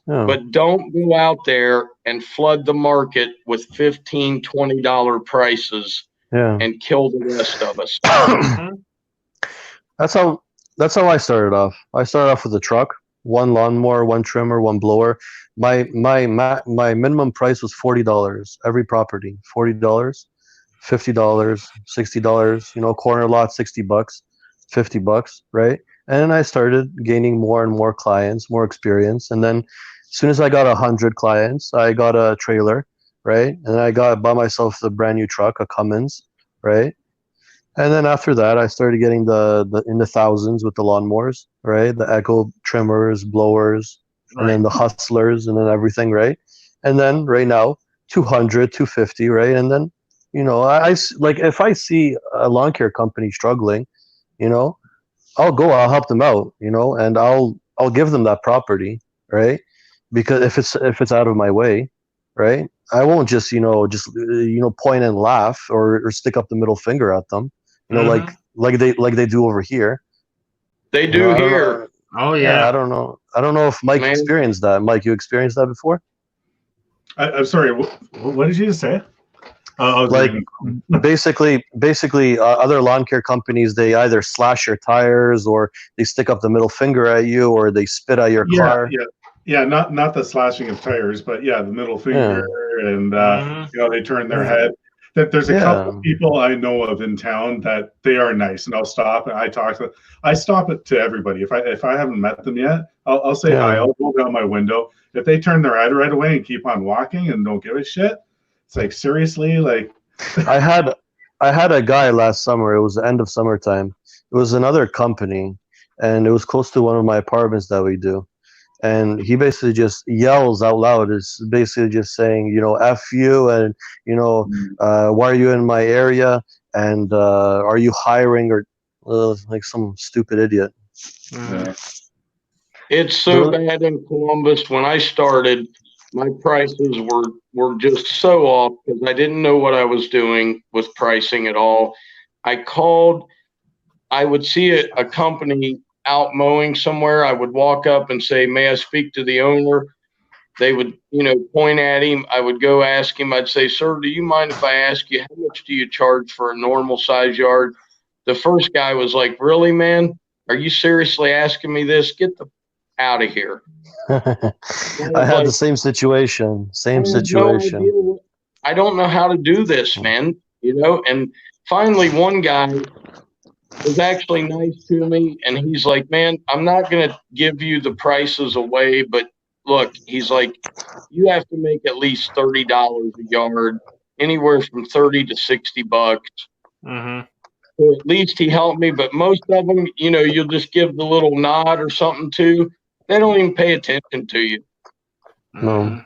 [SPEAKER 2] Yeah.
[SPEAKER 7] But don't go out there and flood the market with $15, $20 prices and kill the rest of us.
[SPEAKER 2] That's how I started off. I started off with a truck, one lawnmower, one trimmer, one blower. My minimum price was $40 every property. $40, $50, $60. Corner lot $60, $50, right? And then I started gaining more and more clients, more experience. And then as soon as I got 100 clients, I got a trailer, right? And I bought myself a brand new truck, a Cummins, right? And then after that, I started getting the in the thousands with the lawnmowers, right? The Echo trimmers, blowers, and then the Hustlers, and then everything, right? And then right now, 200, 250, right? And then, I like if I see a lawn care company struggling, I'll help them out, and I'll give them that property, right? Because if it's out of my way, right? I won't just point and laugh or stick up the middle finger at them, like they do over here.
[SPEAKER 7] They do here.
[SPEAKER 6] Oh yeah.
[SPEAKER 2] I don't know if Mike experienced that. Mike, you experienced that before?
[SPEAKER 1] I'm sorry. What did you just say?
[SPEAKER 2] Basically, other lawn care companies, they either slash your tires or they stick up the middle finger at you or they spit at your car.
[SPEAKER 1] Yeah, not the slashing of tires, but the middle finger and they turn their head. That there's a couple of people I know of in town that they are nice, and I'll stop and I stop it to everybody. If I haven't met them yet, I'll say hi. I'll roll down my window. If they turn their head right away and keep on walking and don't give a shit, it's like seriously, like.
[SPEAKER 2] I had a guy last summer. It was the end of summertime. It was another company, and it was close to one of my apartments that we do. And he basically just yells out loud. It's basically just saying, F you, and, why are you in my area? And are you hiring, or like some stupid idiot.
[SPEAKER 1] Yeah.
[SPEAKER 7] It's so bad in Columbus. When I started, my prices were just so off because I didn't know what I was doing with pricing at all. I would see a company out mowing somewhere. I would walk up and say, may I speak to the owner? They would, point at him. I would go ask him. I'd say, sir, do you mind if I ask you, how much do you charge for a normal size yard? The first guy was like, really, man? Are you seriously asking me this? Get the out of here.
[SPEAKER 2] I had the same situation. I
[SPEAKER 7] don't know how to do this, man. And finally one guy was actually nice to me, and he's like, man, I'm not going to give you the prices away, but look, he's like, you have to make at least $30 a yard, anywhere from 30 to 60 bucks.
[SPEAKER 6] Mm-hmm.
[SPEAKER 7] So at least he helped me, but most of them, you'll just give the little nod or something to. They don't even pay attention to you.
[SPEAKER 2] No,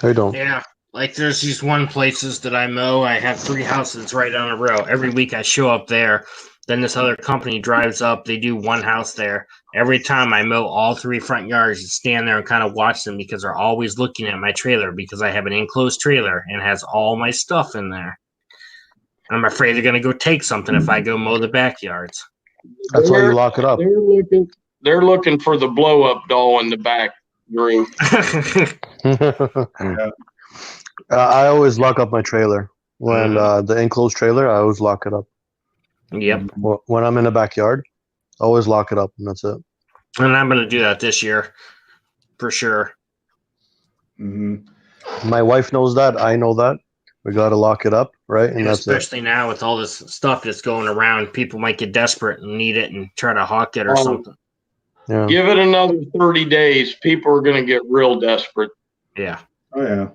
[SPEAKER 2] they don't.
[SPEAKER 6] Yeah. Like there's these one places that I mow. I have 3 houses right on a row. Every week I show up there. Then this other company drives up. They do one house there. Every time I mow all 3 front yards and stand there and kind of watch them because they're always looking at my trailer because I have an enclosed trailer and has all my stuff in there. I'm afraid they're going to go take something if I go mow the backyards.
[SPEAKER 2] That's why you lock it up.
[SPEAKER 7] They're looking for the blow-up doll in the back room.
[SPEAKER 2] I always lock up my trailer. When the enclosed trailer, I always lock it up.
[SPEAKER 6] Yep.
[SPEAKER 2] When I'm in the backyard, I always lock it up, and that's it.
[SPEAKER 6] And I'm going to do that this year, for sure.
[SPEAKER 1] Mm-hmm.
[SPEAKER 2] My wife knows that. I know that. We got to lock it up, right? And that's
[SPEAKER 6] especially now with all this stuff that's going around, people might get desperate and need it and try to hawk it or something.
[SPEAKER 2] Yeah.
[SPEAKER 7] Give it another 30 days. People are going to get real desperate.
[SPEAKER 6] Yeah.
[SPEAKER 1] Oh, yeah.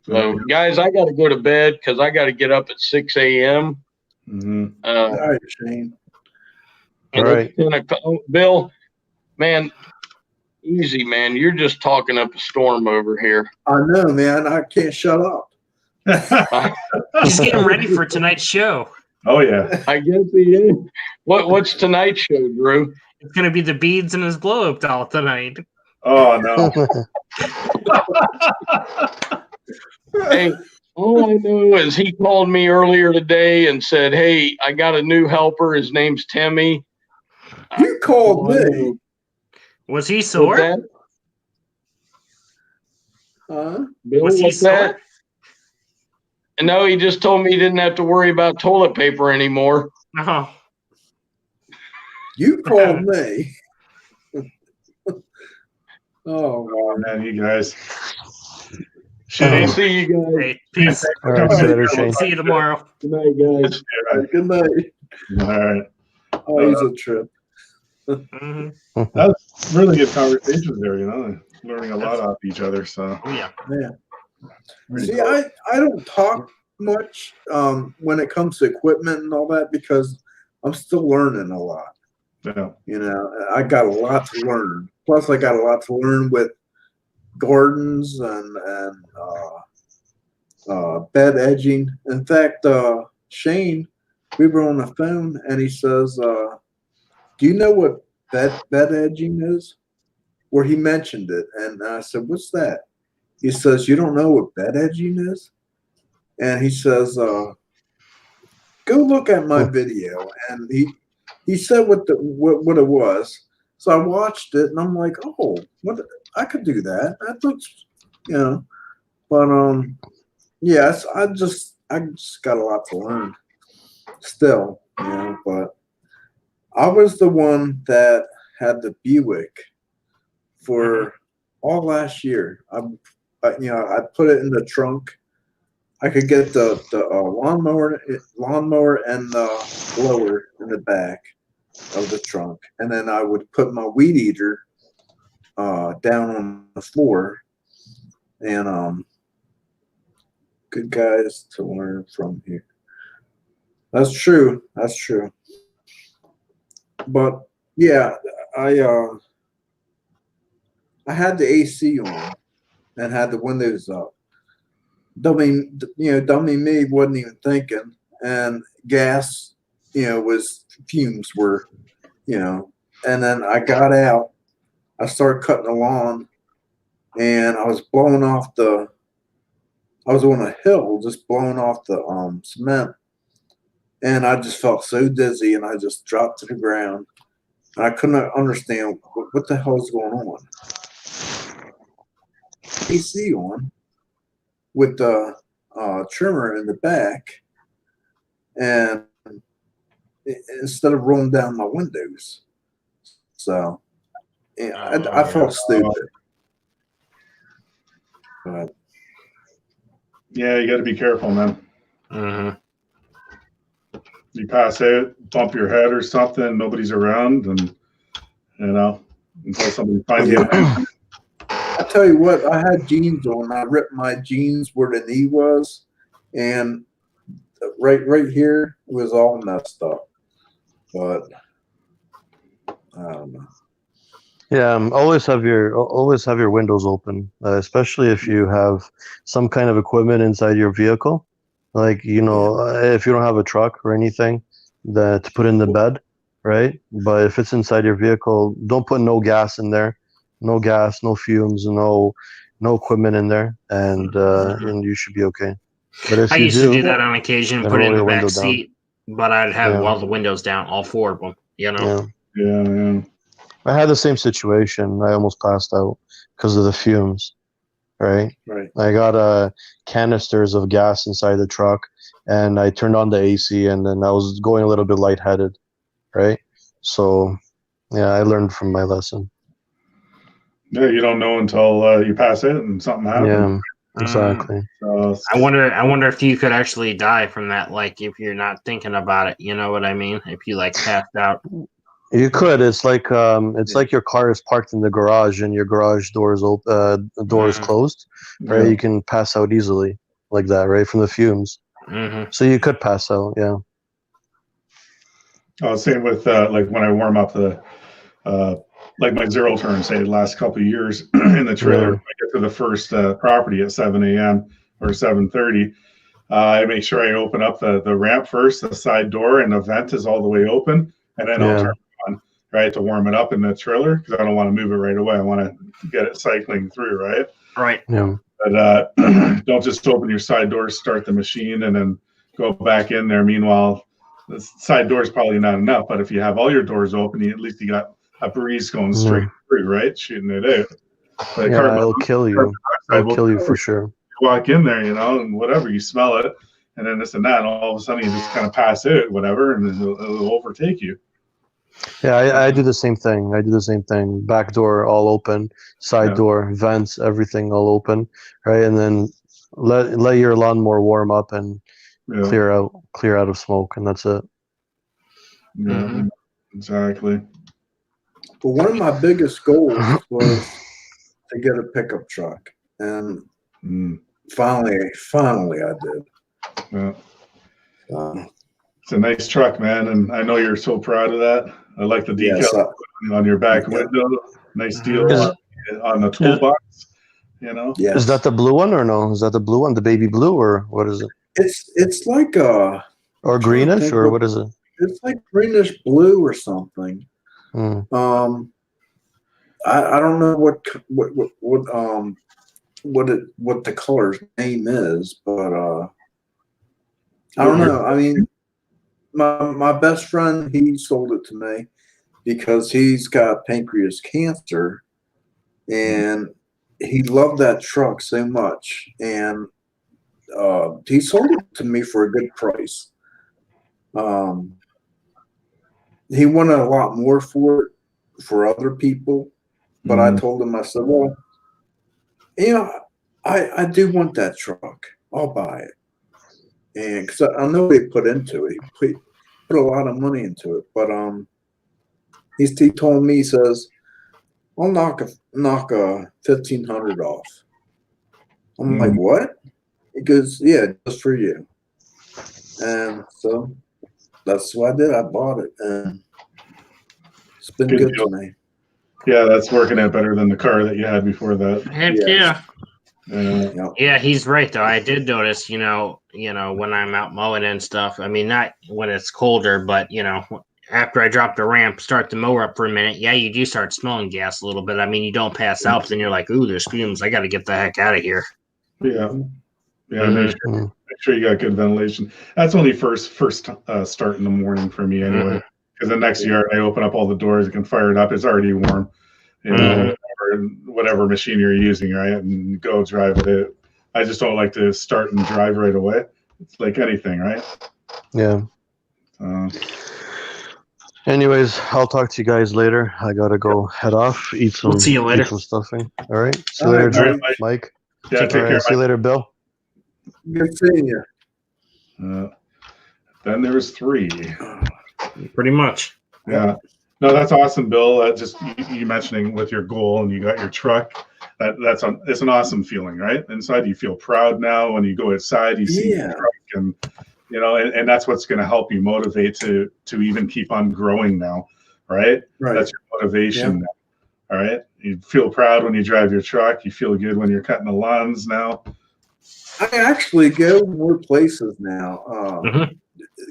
[SPEAKER 7] So, guys, I got to go to bed because I got to get up at 6 a.m.
[SPEAKER 1] Mm-hmm.
[SPEAKER 3] All right, Shane.
[SPEAKER 2] All right.
[SPEAKER 7] Bill, man, easy, man. You're just talking up a storm over here.
[SPEAKER 3] I know, man. I can't shut up.
[SPEAKER 6] He's getting ready for tonight's show.
[SPEAKER 1] Oh yeah.
[SPEAKER 7] I guess he is. What's tonight's show, Drew?
[SPEAKER 6] It's gonna be the beads in his blow up doll tonight.
[SPEAKER 1] Oh no.
[SPEAKER 7] Hey, all I know is he called me earlier today and said, "Hey, I got a new helper. His name's Timmy."
[SPEAKER 3] You called me.
[SPEAKER 6] Was he
[SPEAKER 7] What's
[SPEAKER 6] sore?
[SPEAKER 7] that?
[SPEAKER 3] Huh?
[SPEAKER 7] Bill,
[SPEAKER 6] Was he
[SPEAKER 7] what's that?
[SPEAKER 6] sore?
[SPEAKER 7] No, he just told me he didn't have to worry about toilet paper anymore.
[SPEAKER 6] Oh,
[SPEAKER 3] You called me. Oh,
[SPEAKER 1] Oh man, you guys.
[SPEAKER 7] Hey,
[SPEAKER 1] Shane,
[SPEAKER 7] see you guys.
[SPEAKER 6] hey, peace.
[SPEAKER 2] All right, see you later, Shane.
[SPEAKER 6] See you tomorrow.
[SPEAKER 7] Good night, guys.
[SPEAKER 3] good night.
[SPEAKER 1] all right.
[SPEAKER 3] Oh, he's a trip.
[SPEAKER 6] Mhm.
[SPEAKER 1] Really good conversations there, you know. Learning a lot off each other. So
[SPEAKER 6] Oh yeah.
[SPEAKER 3] See, I don't talk much when it comes to equipment and all that because I'm still learning a lot.
[SPEAKER 1] yeah.
[SPEAKER 3] You know, I got a lot to learn. Plus, I got a lot to learn with gardens and bed edging. In fact, Shane, we were on the phone and he says, "Do you know what bed edging is?" Where he mentioned it, and I said, "What's that?" He says, "You don't know what bed edging is?" And he says, "Go look at my video." And he said what it was. So I watched it, and I'm like, "Oh, what? I could do that. That looks, you know." But yes, I just got a lot to learn still, you know. But I was the one that had the Buick for all last year. I put it in the trunk. I could get the lawnmower and the blower in the back of the trunk, and then I would put my weed eater down on the floor. And good guys to learn from here. That's true. That's true. But yeah, I had the AC on and had the windows up. Dummy me wasn't even thinking, and gas, fumes were, and then I got out. I started cutting the lawn, and I was blowing off I was on a hill, just blowing off the cement, and I just felt so dizzy, and I just dropped to the ground. And I couldn't understand what the hell is going on. AC on with the trimmer in the back, and instead of rolling down my windows, so yeah, I felt stupid. But
[SPEAKER 1] Yeah, you got to be careful, man.
[SPEAKER 6] Mm-hmm.
[SPEAKER 1] You pass out, bump your head or something, nobody's around, and until somebody finds you.
[SPEAKER 3] I tell you what, I had jeans on. I ripped my jeans where the knee was, and right here was all messed up. But I don't know.
[SPEAKER 2] Yeah, always have your windows open, especially if you have some kind of equipment inside your vehicle, like if you don't have a truck or anything to put in the bed, right? But if it's inside your vehicle, don't put no gas in there, no gas, no fumes, no equipment in there, and you should be okay. But if
[SPEAKER 6] I
[SPEAKER 2] you
[SPEAKER 6] used to do that on occasion,
[SPEAKER 2] then
[SPEAKER 6] put it in
[SPEAKER 2] roll
[SPEAKER 6] the
[SPEAKER 2] your
[SPEAKER 6] back
[SPEAKER 2] window down.
[SPEAKER 6] seat, but I'd have
[SPEAKER 2] Yeah.
[SPEAKER 6] all the windows down, all four of them.
[SPEAKER 2] Yeah.
[SPEAKER 1] Yeah.
[SPEAKER 2] I had the same situation. I almost passed out because of the fumes, right?
[SPEAKER 3] Right.
[SPEAKER 2] I got canisters of gas inside the truck, and I turned on the AC, and then I was going a little bit lightheaded, right? So, yeah, I learned from my lesson.
[SPEAKER 1] Yeah, you don't know until you pass it and something happens.
[SPEAKER 2] Yeah, exactly.
[SPEAKER 1] So,
[SPEAKER 6] I wonder if you could actually die from that, like if you're not thinking about it. You know what I mean? If you like passed out.
[SPEAKER 2] You could. It's like like your car is parked in the garage, and your garage door is closed, right?
[SPEAKER 1] yeah.
[SPEAKER 2] You can pass out easily like that, right, from the fumes.
[SPEAKER 6] Mm-hmm.
[SPEAKER 2] So you could pass out, yeah.
[SPEAKER 1] Same with like when I warm up the like my zero turn, say the last couple of years in the trailer.
[SPEAKER 2] Yeah.
[SPEAKER 1] I get to the first property at 7 a.m. or 7:30. I make sure I open up the ramp first, the side door, and the vent is all the way open, and then I'll
[SPEAKER 2] Yeah.
[SPEAKER 1] turn it on, right, to warm it up in the trailer because I don't want to move it right away. I want to get it cycling through, right?
[SPEAKER 6] Right.
[SPEAKER 2] Yeah.
[SPEAKER 1] But don't just open your side doors, start the machine, and then go back in there. Meanwhile, the side door is probably not enough, but if you have all your doors open, at least you got a breeze going straight through, right? Shooting it out. But
[SPEAKER 2] Yeah, it'll kill you. It'll kill you for sure.
[SPEAKER 1] Walk in there, and whatever, you smell it, and then this and that, and all of a sudden you just kind of pass out, whatever, and it'll overtake you.
[SPEAKER 2] Yeah, I do the same thing. I do the same thing. Back door all open, side door, vents, everything all open, right? And then let your lawnmower warm up and clear out of smoke, and that's it.
[SPEAKER 1] Yeah, exactly.
[SPEAKER 3] But one of my biggest goals was to get a pickup truck, and finally I did.
[SPEAKER 1] Yeah. It's a nice truck, man, and I know you're so proud of that. I like the decal on your back window. Nice deal on the toolbox.
[SPEAKER 3] Yes.
[SPEAKER 2] Is that the blue one or no? Is that the blue one, the baby blue, or what is it?
[SPEAKER 3] It's like
[SPEAKER 2] or greenish, or what is it?
[SPEAKER 3] It's like greenish blue or something. I don't know what the color's name is, but I don't know. I mean, my best friend, he sold it to me because he's got pancreas cancer, and he loved that truck so much, and he sold it to me for a good price. He wanted a lot more for it for other people, but I told him, I said, well, I do want that truck. I'll buy it. And because I know they put into it, he put a lot of money into it. But he told me, he says, I'll knock $1,500 off. I'm like, what? He goes, yeah, just for you. And so that's what I did. I bought it, and it's been good to me.
[SPEAKER 1] Yeah, that's working out better than the car that you had before that.
[SPEAKER 6] Heck yeah.
[SPEAKER 1] Yeah.
[SPEAKER 6] Yeah, he's right though. I did notice, when I'm out mowing and stuff. I mean, not when it's colder, but after I drop the ramp, start the mower up for a minute. Yeah, you do start smelling gas a little bit. I mean, you don't pass out, but then you're like, ooh, there's fumes. I got to get the heck out of here.
[SPEAKER 1] Yeah. Make sure you got good ventilation. That's only first start in the morning for me anyway. Because the next yard, I open up all the doors, I can fire it up. It's already warm. Whatever machine you're using, right? And go drive it out. I just don't like to start and drive right away. It's like anything, right?
[SPEAKER 2] Yeah. Anyways, I'll talk to you guys later. I gotta go head off, eat some.
[SPEAKER 6] We'll see you later.
[SPEAKER 2] Eat some stuffing. All right. See you later, Jim, Mike.
[SPEAKER 1] Yeah, take care.
[SPEAKER 2] See you later, Bill.
[SPEAKER 3] Good seeing you.
[SPEAKER 1] Then there was 3.
[SPEAKER 6] Pretty much.
[SPEAKER 1] Yeah. No, that's awesome, Bill. Just you mentioning with your goal and you got your truck. It's an awesome feeling, right? Inside, you feel proud now. When you go outside, you see your truck, and and that's what's going to help you motivate to even keep on growing now, right? That's your motivation now. All right. You feel proud when you drive your truck. You feel good when you're cutting the lawns now.
[SPEAKER 3] I actually go more places now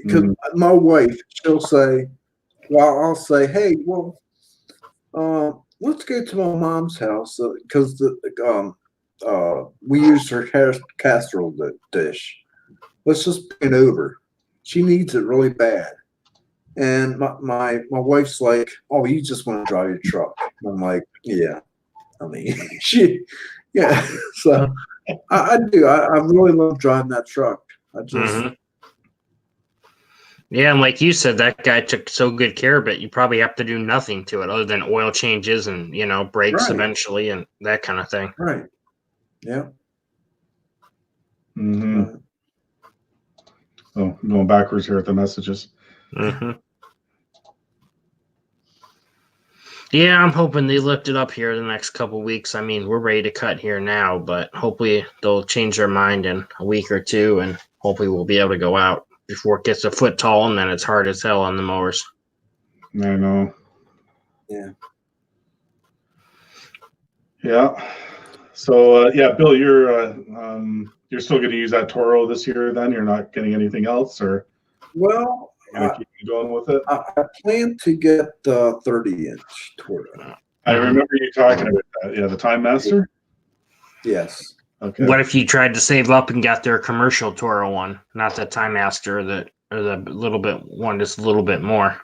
[SPEAKER 3] because my wife, she'll say, well, I'll say, hey, well, let's go to my mom's house because we use her casserole dish. Let's just bring it over. She needs it really bad. And my wife's like, oh, you just want to drive your truck. I'm like, yeah. I mean, So I do. I really love driving that truck. I just.
[SPEAKER 6] Yeah, and like you said, that guy took so good care of it. You probably have to do nothing to it other than oil changes and brakes eventually and that kind of thing.
[SPEAKER 3] Right. Yeah.
[SPEAKER 1] Oh, going backwards here at the messages.
[SPEAKER 6] Yeah, I'm hoping they lift it up here the next couple weeks. I mean, we're ready to cut here now, but hopefully they'll change their mind in a week or two, and hopefully we'll be able to go out before it gets a foot tall, and then it's hard as hell on the mowers.
[SPEAKER 1] I know.
[SPEAKER 3] Yeah.
[SPEAKER 1] Yeah. So yeah, Bill, you're still going to use that Toro this year. Then you're not getting anything else, or
[SPEAKER 3] Well,
[SPEAKER 1] you're going to keep going with it.
[SPEAKER 3] I plan to get the 30-inch Toro.
[SPEAKER 1] I remember you talking about that. Yeah, the Time Master.
[SPEAKER 3] Yes.
[SPEAKER 1] Okay.
[SPEAKER 6] What if you tried to save up and got their commercial Toro one, not the Time Master, or the little bit one, just a little bit more?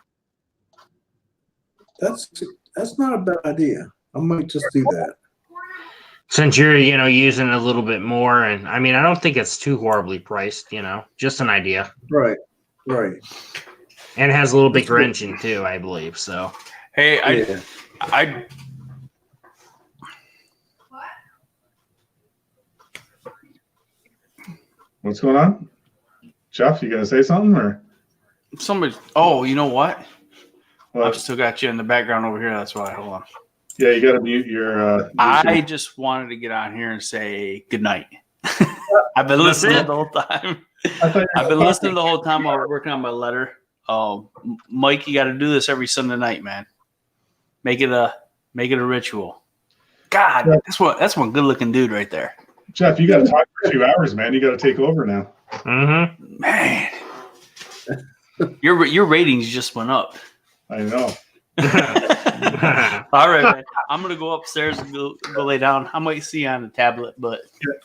[SPEAKER 3] That's not a bad idea. I might just do that.
[SPEAKER 6] Since you're, using a little bit more, and I mean, I don't think it's too horribly priced, just an idea.
[SPEAKER 3] Right.
[SPEAKER 6] And it has a little bigger engine too, I believe. So,
[SPEAKER 8] Hey,
[SPEAKER 3] Yeah.
[SPEAKER 8] I
[SPEAKER 1] What's going on, Jeff? You gonna say something or
[SPEAKER 8] somebody. Oh, you know what? I've
[SPEAKER 1] what?
[SPEAKER 8] still got you in the background over here. That's why. Hold on.
[SPEAKER 1] Yeah, you got to mute your.
[SPEAKER 8] I just wanted to get on here and say good night. I've been listening the whole time. I've been listening the whole time while we're working on my letter. Oh, Mike, you got to do this every Sunday night, man. Make it a ritual. God, that's one good looking dude right there.
[SPEAKER 1] Jeff, you got to talk for 2 hours, man. You got to take over now.
[SPEAKER 8] Man, your ratings just went up.
[SPEAKER 1] I know.
[SPEAKER 8] All right, man. I'm gonna go upstairs and go lay down. I might see you on the tablet, but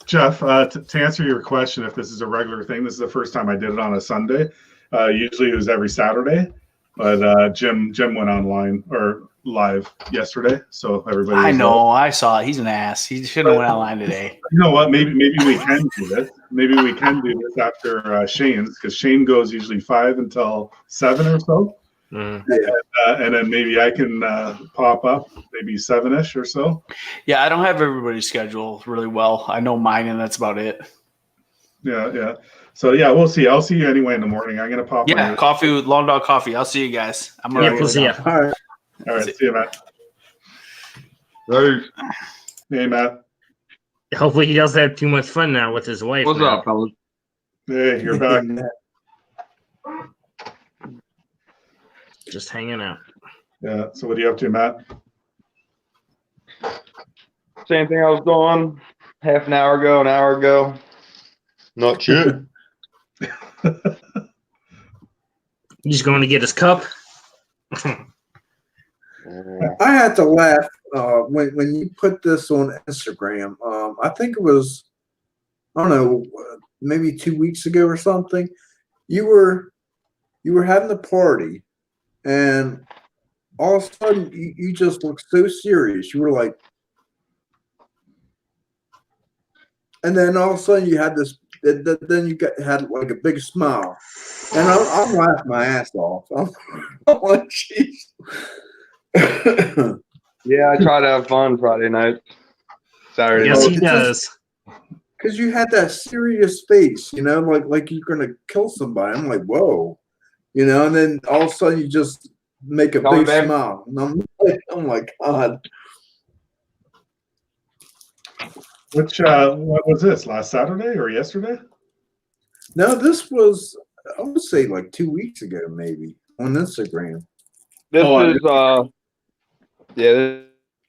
[SPEAKER 1] Jeff, to answer your question, if this is a regular thing, this is the first time I did it on a Sunday. Usually it was every Saturday, but Jim went online or live yesterday, so everybody.
[SPEAKER 8] I know. I saw it. He's an ass. He shouldn't have went online today.
[SPEAKER 1] You know what? Maybe we can do this. Maybe we can do this after Shane's, because Shane goes usually 5 until 7 or so. And then maybe I can pop up maybe 7-ish or so.
[SPEAKER 8] Yeah, I don't have everybody's schedule really well. I know mine, and that's about it.
[SPEAKER 1] Yeah. So yeah, we'll see. I'll see you anyway in the morning. I'm gonna pop.
[SPEAKER 8] Yeah, coffee with Long Dog Coffee. I'll see you guys. I'm gonna.
[SPEAKER 6] Yeah, we'll see you.
[SPEAKER 3] All right.
[SPEAKER 1] All right. See you, Matt.
[SPEAKER 4] Hey,
[SPEAKER 1] Hey, Matt.
[SPEAKER 6] Hopefully, he doesn't have too much fun now with his wife.
[SPEAKER 4] what's
[SPEAKER 6] now.
[SPEAKER 4] up, fellas?
[SPEAKER 1] Hey, you're back.
[SPEAKER 6] Just hanging out.
[SPEAKER 1] Yeah. So what are you up to, Matt?
[SPEAKER 4] Same thing I was doing half an hour ago. Not shit.
[SPEAKER 6] He's going to get his cup.
[SPEAKER 3] I had to laugh when you put this on Instagram. I think it was, I don't know, maybe 2 weeks ago or something. You were having a party, and all of a sudden you just looked so serious. You were like, and then all of a sudden you had this. Then you had like a big smile, and I'm laughing my ass off. I'm like, jeez.
[SPEAKER 4] Yeah, I try to have fun Friday night, Saturday
[SPEAKER 6] Yes,
[SPEAKER 4] night.
[SPEAKER 6] he does.
[SPEAKER 3] Because you had that serious face, like you're gonna kill somebody. I'm like, whoa, and then all of a sudden you just make a big smile, and I'm like, oh my god.
[SPEAKER 1] What was this? Last Saturday or yesterday?
[SPEAKER 3] No, this was, I would say, like 2 weeks ago, maybe on Instagram.
[SPEAKER 4] This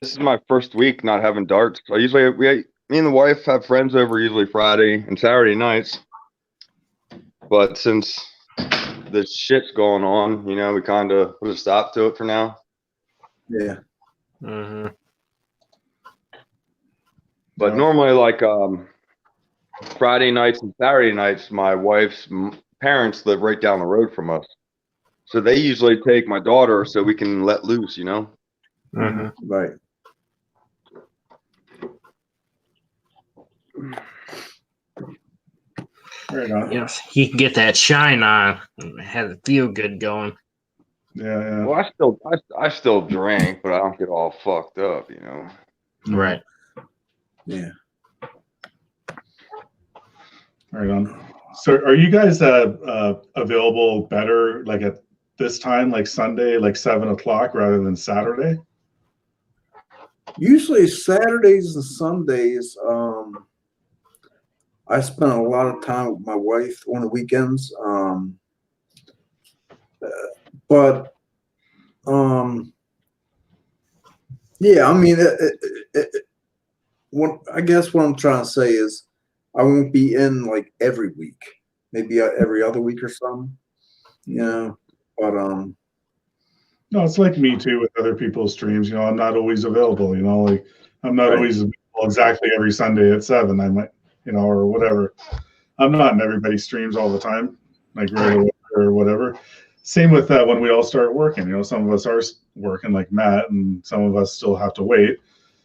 [SPEAKER 4] is my first week not having darts. I usually me and the wife have friends over usually Friday and Saturday nights, but since the shit's going on, we kind of put a stop to it for now.
[SPEAKER 3] Yeah.
[SPEAKER 6] Mm-hmm.
[SPEAKER 4] But normally, like Friday nights and Saturday nights, my wife's parents live right down the road from us, so they usually take my daughter so we can let loose.
[SPEAKER 6] Mm-hmm.
[SPEAKER 3] Right.
[SPEAKER 1] Right on.
[SPEAKER 6] Yes, he can get that shine on. Have the feel good going.
[SPEAKER 1] Yeah.
[SPEAKER 4] Well, I still drink, but I don't get all fucked up.
[SPEAKER 6] Right.
[SPEAKER 3] Yeah.
[SPEAKER 1] Right on. So are you guys available better like at this time, like Sunday, like 7 o'clock rather than Saturday?
[SPEAKER 3] Usually Saturdays and Sundays, I spend a lot of time with my wife on the weekends. Yeah, I mean, what I guess what I'm trying to say is I won't be in like every week, maybe every other week or something. You know, but
[SPEAKER 1] No, it's like me too with other people's streams. You know, I'm not always available. You know, like I'm not
[SPEAKER 3] Right.
[SPEAKER 1] always available exactly every Sunday at 7. I might, you know, or whatever. I'm not in everybody's streams all the time, like right away or whatever. Same with that when we all start working. You know, some of us are working like Matt, and some of us still have to wait.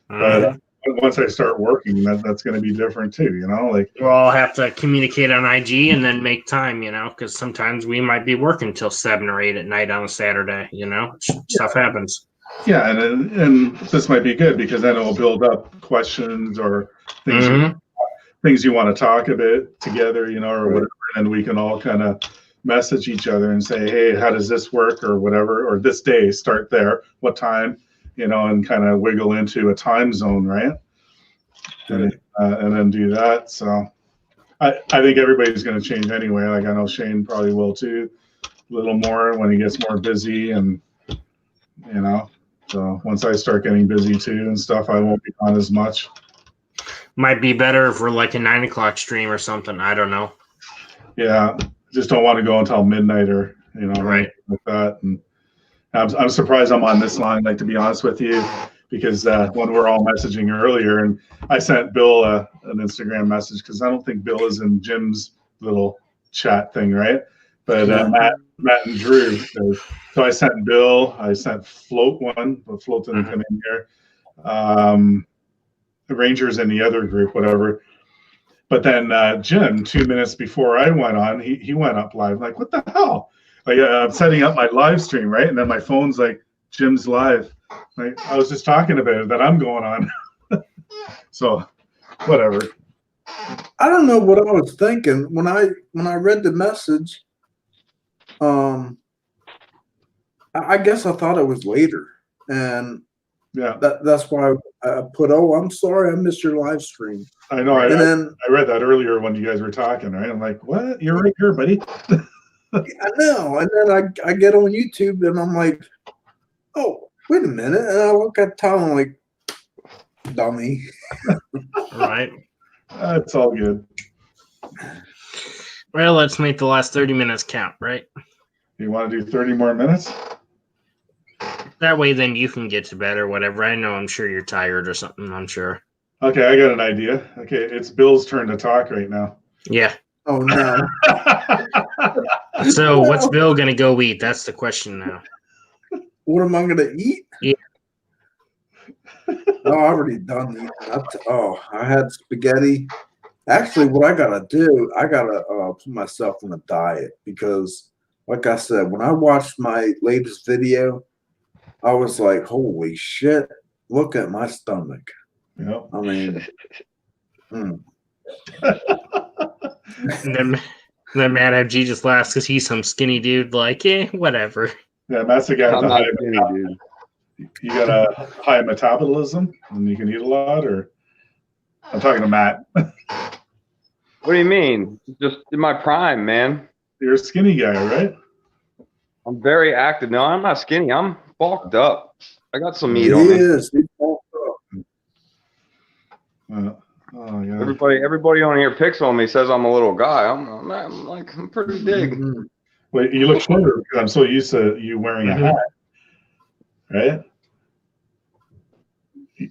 [SPEAKER 1] But once I start working, that's going to be different too. You know, like
[SPEAKER 6] We'll all have to communicate on IG and then make time, you know, because sometimes we might be working till 7 or 8 at night on a Saturday, you know, stuff happens.
[SPEAKER 1] yeah, and this might be good because then it'll build up questions or things you want to talk about together, you know, or whatever, and we can all kind of message each other and say, hey, how does this work or whatever, or this day start there, what time, you know, and kind of wiggle into a time zone, right? And then do that. So I think everybody's going to change anyway. Like I know Shane probably will too, a little more when he gets more busy, and you know, so once I start getting busy too and stuff, I won't be on as much.
[SPEAKER 6] Might be better for like a 9 o'clock stream or something. I don't know.
[SPEAKER 1] Yeah, just don't want to go until midnight or you know,
[SPEAKER 6] Right.
[SPEAKER 1] like that. And I'm surprised I'm on this line. Like to be honest with you, because when we're all messaging earlier, and I sent Bill an Instagram message because I don't think Bill is in Jim's little chat thing, right? But Matt and Drew. So I sent Bill. I sent Float one, but Float didn't come in here. The Rangers in the other group, whatever. But then Jim, 2 minutes before I went on, he went up live. Like, what the hell? Like I'm setting up my live stream, right? And then my phone's like, Jim's live. Like I was just talking about it that I'm going on. So whatever.
[SPEAKER 3] I don't know what I was thinking when I read the message. I guess I thought it was later, and
[SPEAKER 1] yeah,
[SPEAKER 3] that's why I put, oh, I'm sorry, I missed your live stream.
[SPEAKER 1] I know.
[SPEAKER 3] And then
[SPEAKER 1] I read that earlier when you guys were talking, right? I'm like, what? You're right here, buddy.
[SPEAKER 3] I know. And then I get on YouTube and I'm like, oh, wait a minute. And I look at Tom, I'm like, dummy.
[SPEAKER 6] Right.
[SPEAKER 1] It's all good.
[SPEAKER 6] Well, let's make the last 30 minutes count, right?
[SPEAKER 1] You want to do 30 more minutes?
[SPEAKER 6] That way, then you can get to bed or whatever. I know, I'm sure you're tired or something. I'm sure.
[SPEAKER 1] Okay, I got an idea. Okay, it's Bill's turn to talk right now.
[SPEAKER 6] Yeah.
[SPEAKER 3] Oh, no.
[SPEAKER 6] So, what's Bill going to go eat? That's the question now.
[SPEAKER 3] What am I going to eat?
[SPEAKER 6] Yeah.
[SPEAKER 3] Oh, I already done eating. I had spaghetti. Actually, what I got to do, I got to put myself on a diet because, like I said, when I watched my latest video, I was like, holy shit, look at my stomach.
[SPEAKER 1] Yep.
[SPEAKER 3] I mean,
[SPEAKER 6] And then Matt FG just laughs because he's some skinny dude. Like, whatever.
[SPEAKER 1] Yeah, That's the guy with
[SPEAKER 4] I'm
[SPEAKER 1] the
[SPEAKER 4] not
[SPEAKER 1] high
[SPEAKER 4] skinny, dude.
[SPEAKER 1] You got a high metabolism and you can eat a lot, or I'm talking to Matt.
[SPEAKER 4] What do you mean? Just in my prime, man.
[SPEAKER 1] You're a skinny guy, right?
[SPEAKER 4] I'm very active. No, I'm not skinny. I'm bulked up. I got some meat
[SPEAKER 3] he
[SPEAKER 4] on me.
[SPEAKER 3] is. He's bulked up.
[SPEAKER 1] Oh yeah.
[SPEAKER 4] Everybody on here picks on me, says I'm a little guy. I'm pretty big.
[SPEAKER 3] Mm-hmm.
[SPEAKER 1] Wait, you look shorter because I'm so used to you wearing a hat, right? Do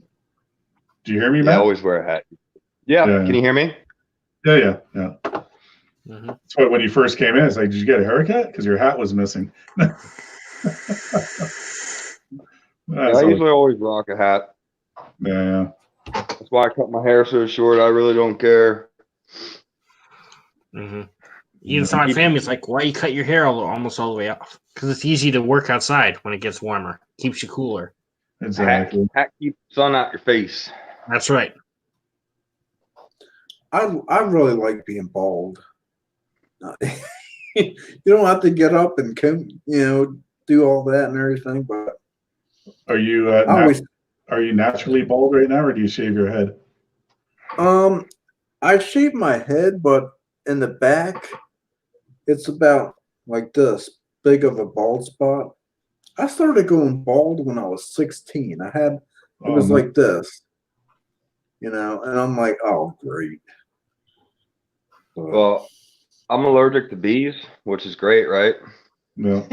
[SPEAKER 1] you hear me,
[SPEAKER 4] Yeah, I
[SPEAKER 1] Matt?
[SPEAKER 4] always wear a hat. Yeah.
[SPEAKER 1] Yeah.
[SPEAKER 4] Can you hear me?
[SPEAKER 1] Yeah. That's why when you first came in, it's like, did you get a haircut? Because your hat was missing.
[SPEAKER 4] I usually always rock a hat.
[SPEAKER 1] Yeah.
[SPEAKER 4] That's why I cut my hair so short. I really don't care.
[SPEAKER 6] Even so, my family's like, why you cut your hair almost all the way off? Because it's easy to work outside when it gets warmer. Keeps you cooler.
[SPEAKER 1] Exactly.
[SPEAKER 4] Hat keeps the sun out your face.
[SPEAKER 6] That's right.
[SPEAKER 3] I really like being bald. You don't have to get up and come, do all that and everything. But
[SPEAKER 1] Are you are you naturally bald right now, or do you shave your head?
[SPEAKER 3] I shave my head, but in the back, it's about like this big of a bald spot. I started going bald when I was 16. It was like this. you know, and I'm like, oh, great. But,
[SPEAKER 4] Well, I'm allergic to bees, which is great, right?
[SPEAKER 1] Yeah.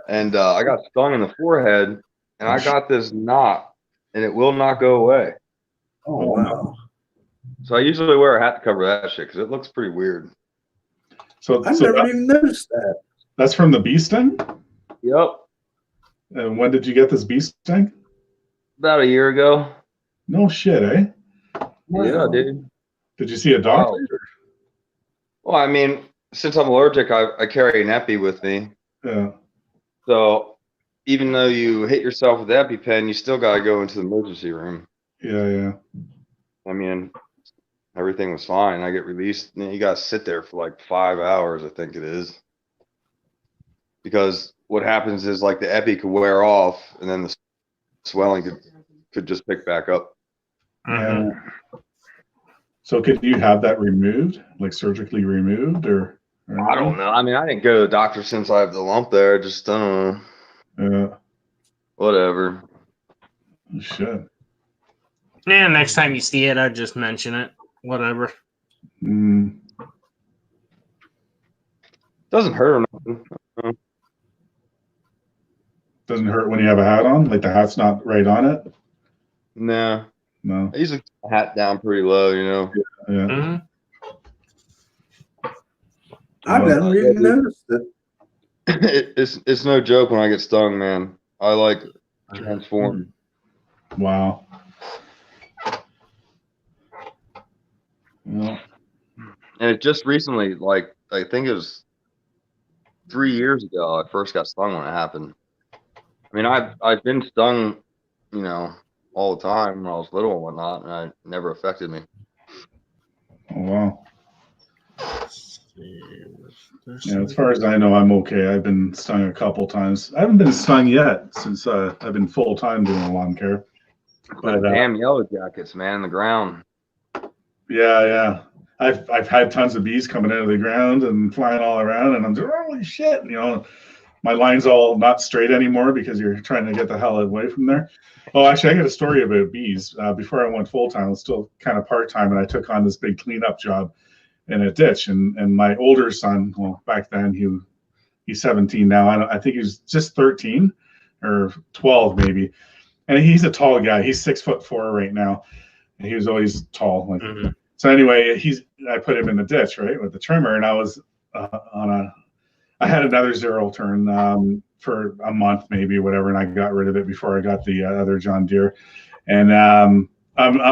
[SPEAKER 4] And I got stung in the forehead, and I got this knot, and it will not go away.
[SPEAKER 3] oh, wow.
[SPEAKER 4] So I usually wear a hat to cover that shit because it looks pretty weird.
[SPEAKER 1] So,
[SPEAKER 3] I
[SPEAKER 1] so
[SPEAKER 3] never even noticed that.
[SPEAKER 1] that's from the bee sting?
[SPEAKER 4] Yep.
[SPEAKER 1] And when did you get this bee sting?
[SPEAKER 4] About a year ago.
[SPEAKER 1] No shit, eh?
[SPEAKER 4] Yeah, dude.
[SPEAKER 1] Did you see a doctor?
[SPEAKER 4] Well, I mean, since I'm allergic, I carry an epi with me.
[SPEAKER 1] Yeah.
[SPEAKER 4] So even though you hit yourself with the EpiPen, you still got to go into the emergency room.
[SPEAKER 1] Yeah.
[SPEAKER 4] I mean, everything was fine. I get released, and then you got to sit there for like 5 hours, I think it is. Because what happens is like the epi could wear off, and then the swelling could just pick back up.
[SPEAKER 1] Yeah. So could you have that removed, like surgically removed, or
[SPEAKER 4] I don't know. I mean, I didn't go to the doctor since I have the lump there. I just don't know.
[SPEAKER 1] Yeah.
[SPEAKER 4] Whatever.
[SPEAKER 1] Oh, shit.
[SPEAKER 6] Yeah, next time you see it, I'd just mention it. Whatever.
[SPEAKER 4] Doesn't hurt or nothing.
[SPEAKER 1] Doesn't hurt when you have a hat on? Like the hat's not right on it?
[SPEAKER 4] Nah.
[SPEAKER 1] No.
[SPEAKER 4] I usually keep the hat down pretty low, you know.
[SPEAKER 1] Yeah.
[SPEAKER 6] Mm-hmm.
[SPEAKER 3] I never even noticed it.
[SPEAKER 4] It's no joke when I get stung, man. I like transform.
[SPEAKER 1] Wow. Well,
[SPEAKER 4] And it just recently, like I think it was 3 years ago, I first got stung when it happened. I mean, I've been stung, you know, all the time when I was little and whatnot, and it never affected me.
[SPEAKER 1] oh, wow. Yeah, as far as I know, I'm okay. I've been stung a couple times. I haven't been stung yet since I've been full time doing lawn care. But
[SPEAKER 4] Damn yellow jackets, man, in the ground.
[SPEAKER 1] yeah. I've had tons of bees coming out of the ground and flying all around, and I'm just holy shit, you know. My line's all not straight anymore because you're trying to get the hell away from there. Oh, actually, I got a story about bees. Before I went full time, I was still kind of part time, and I took on this big cleanup job in a ditch. And my older son, well, back then he's 17 now. I think he was just 13 or 12 maybe. And he's a tall guy. He's 6'4" right now. And he was always tall. Like, So anyway, I put him in the ditch, right, with the trimmer, and I was I had another zero turn for a month, maybe, whatever, and I got rid of it before I got the other John Deere. And I'm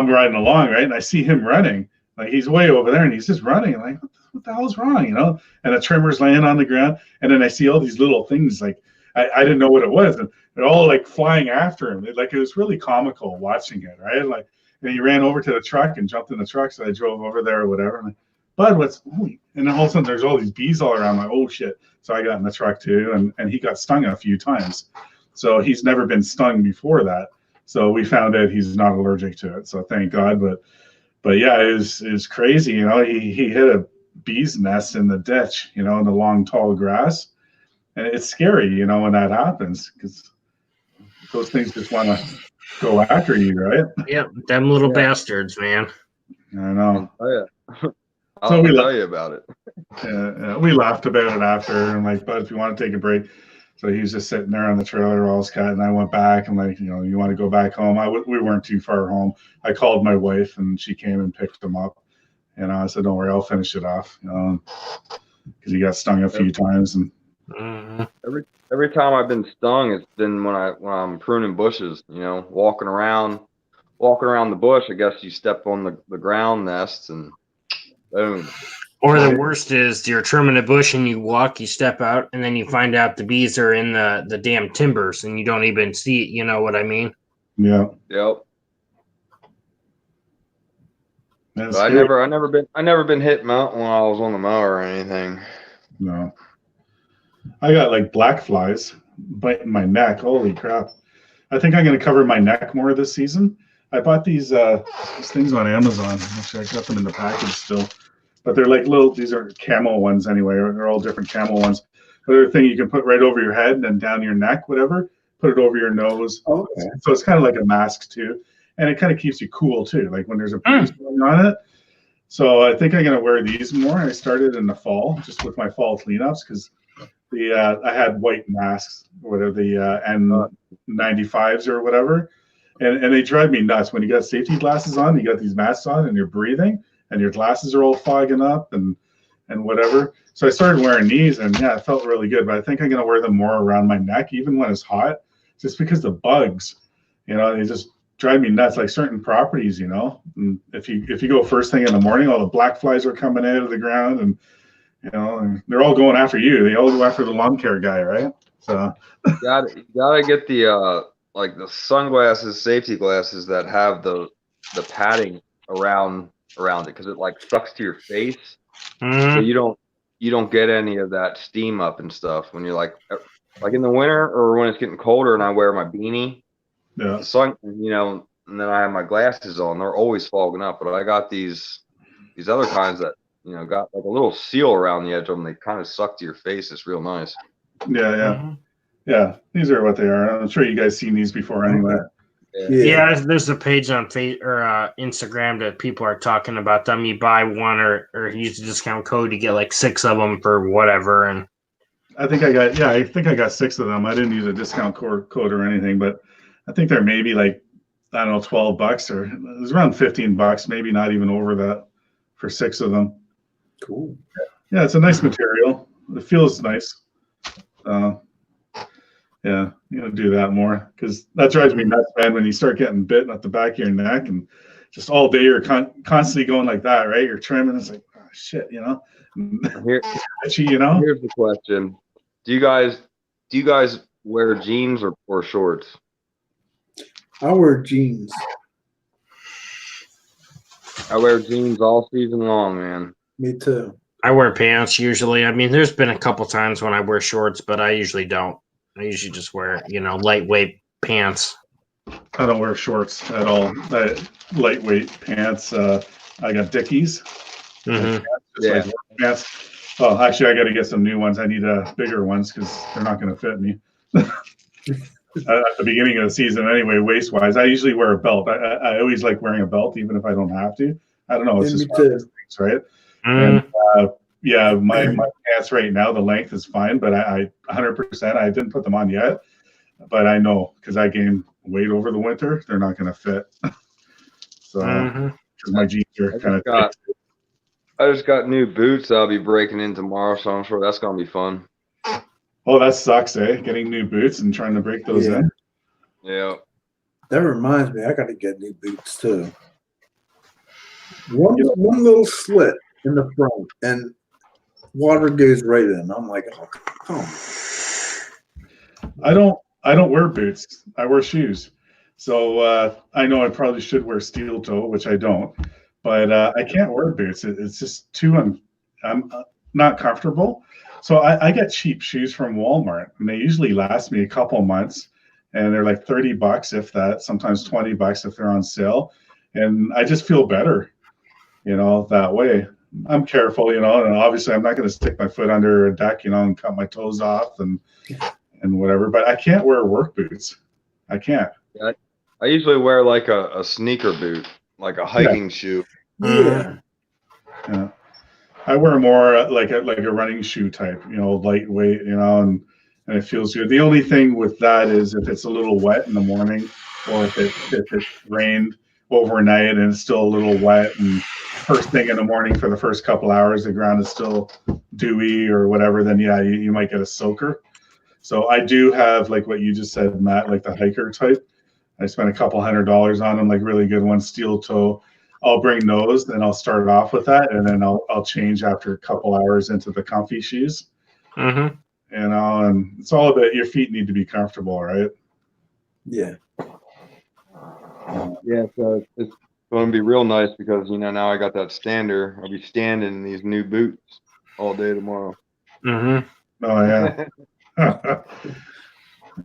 [SPEAKER 1] riding along, right, and I see him running, like he's way over there, and he's just running. I'm like, what the hell's wrong, you know? And the trimmer's laying on the ground, and then I see all these little things, like I didn't know what it was, and they're all like flying after him. It was really comical watching it, right? Like, and he ran over to the truck and jumped in the truck, so I drove over there or whatever. I'm like, Bud, and then all of a sudden there's all these bees all around. I'm like, oh shit. So I got in the truck too, and he got stung a few times. So he's never been stung before that. So we found out he's not allergic to it. So thank God. But yeah, it was crazy. You know, he hit a bee's nest in the ditch, you know, in the long, tall grass. And it's scary, you know, when that happens, because those things just want to go after you, right?
[SPEAKER 6] Yep, them little bastards, man.
[SPEAKER 1] I know.
[SPEAKER 4] Oh yeah.
[SPEAKER 1] So
[SPEAKER 4] I'll
[SPEAKER 1] we
[SPEAKER 4] tell you about it.
[SPEAKER 1] Yeah, we laughed about it after. I'm like, Bud, if you want to take a break. So he was just sitting there on the trailer while I was cutting. I went back. I'm like, you know, you want to go back home? We weren't too far home. I called my wife, and she came and picked him up. And I said, don't worry, I'll finish it off. You know, because he got stung a few times. And
[SPEAKER 4] every time I've been stung, it's been when I'm pruning bushes. You know, walking around the bush. I guess you step on the ground nests and boom.
[SPEAKER 6] Or the worst is you're trimming a bush and you walk, you step out, and then you find out the bees are in the damn timbers and you don't even see it. You know what I mean?
[SPEAKER 1] Yeah.
[SPEAKER 4] Yep.
[SPEAKER 1] That's
[SPEAKER 4] I never been hit when I was on the mower or anything.
[SPEAKER 1] No. I got like black flies biting my neck. Holy crap. I think I'm going to cover my neck more this season. I bought these things on Amazon. Actually, I got them in the package still. But they're like these are camo ones anyway. They're all different camo ones. But they're a thing you can put right over your head and then down your neck, whatever. Put it over your nose.
[SPEAKER 3] Okay.
[SPEAKER 1] So it's kind of like a mask too. and it kind of keeps you cool too, like when there's a breeze going on it. So I think I'm gonna wear these more. I started in the fall just with my fall cleanups because I had white masks, whatever the N95s or whatever, and they drive me nuts. When you got safety glasses on, you got these masks on, and you're breathing, and your glasses are all fogging up and whatever. So I started wearing these, and yeah, it felt really good. But I think I'm gonna wear them more around my neck, even when it's hot, just because the bugs, they just drive me nuts. Like certain properties, and if you go first thing in the morning, all the black flies are coming out of the ground, and and they're all going after you. They all go after the lawn care guy, right? So
[SPEAKER 4] you gotta get the like the sunglasses, safety glasses that have the padding around it, because it like sucks to your face, so you don't get any of that steam up and stuff when you're like in the winter or when it's getting colder and I wear my beanie.
[SPEAKER 1] Yeah.
[SPEAKER 4] The sun, and then I have my glasses on. They're always fogging up, but I got these other kinds that got like a little seal around the edge of them. They kind of suck to your face. It's real nice.
[SPEAKER 1] Yeah. These are what they are. I'm sure you guys seen these before anyway.
[SPEAKER 6] Yeah, there's a page on Instagram that people are talking about them. You buy one or use the discount code to get like 6 of them for whatever. And
[SPEAKER 1] I think I got 6 of them. I didn't use a discount code or anything, but I think they're maybe like, I don't know, $12 or it was around $15, maybe not even over that for 6 of them.
[SPEAKER 3] Cool.
[SPEAKER 1] Yeah, it's a nice material. It feels nice. Yeah, do that more because that drives me nuts, man. When you start getting bitten at the back of your neck and just all day you're constantly going like that, right? You're trimming. It's like, oh, shit,
[SPEAKER 4] Here's
[SPEAKER 1] Here's
[SPEAKER 4] the question: Do you guys wear jeans or shorts?
[SPEAKER 3] I wear jeans.
[SPEAKER 4] I wear jeans all season long, man.
[SPEAKER 3] Me too.
[SPEAKER 6] I wear pants usually. I mean, there's been a couple times when I wear shorts, but I usually don't. I usually just wear, lightweight pants.
[SPEAKER 1] I don't wear shorts at all. Lightweight pants. I got Dickies.
[SPEAKER 6] Mm-hmm.
[SPEAKER 1] Pants. Oh, actually, I got to get some new ones. I need bigger ones because they're not going to fit me. At the beginning of the season, anyway, waist-wise, I usually wear a belt. I always like wearing a belt, even if I don't have to. I don't know. It's just one of those things, right? And my pants right now, the length is fine, but I 100%, I didn't put them on yet, but I know because I gained weight over the winter, they're not going to fit. So, because my jeans are kind of.
[SPEAKER 4] I just got new boots I'll be breaking in tomorrow, so I'm sure that's going to be fun.
[SPEAKER 1] Oh, that sucks, eh? Getting new boots and trying to break those in.
[SPEAKER 4] Yeah.
[SPEAKER 3] That reminds me, I got to get new boots too. One little slit in the front, and water goes right in. I'm like, oh, come on.
[SPEAKER 1] I don't wear boots. I wear shoes. So I know I probably should wear steel toe, which I don't. But I can't wear boots. It's just too I'm not comfortable. So I get cheap shoes from Walmart, and they usually last me a couple months, and they're like $30 if that, sometimes $20 if they're on sale, and I just feel better, that way. I'm careful, and obviously I'm not going to stick my foot under a deck, and cut my toes off and whatever. But I can't wear work boots. I can't.
[SPEAKER 4] I usually wear like a sneaker boot, like a hiking shoe.
[SPEAKER 3] Yeah.
[SPEAKER 1] Yeah. I wear more like a running shoe type, lightweight, and it feels good. The only thing with that is if it's a little wet in the morning, or if it rained overnight and it's still a little wet, and first thing in the morning for the first couple hours the ground is still dewy or whatever, then yeah, you might get a soaker. So I do have, like what you just said, Matt, like the hiker type. I spent a couple $100 on them, like really good ones, steel toe. I'll bring those, then I'll start off with that, and then I'll change after a couple hours into the comfy shoes.
[SPEAKER 6] Mm-hmm.
[SPEAKER 1] And it's all about your feet need to be comfortable, right?
[SPEAKER 3] Yeah.
[SPEAKER 4] Yeah, so it's going to be real nice because now I got that stander. I'll be standing in these new boots all day tomorrow.
[SPEAKER 6] Mm-hmm.
[SPEAKER 1] Oh yeah.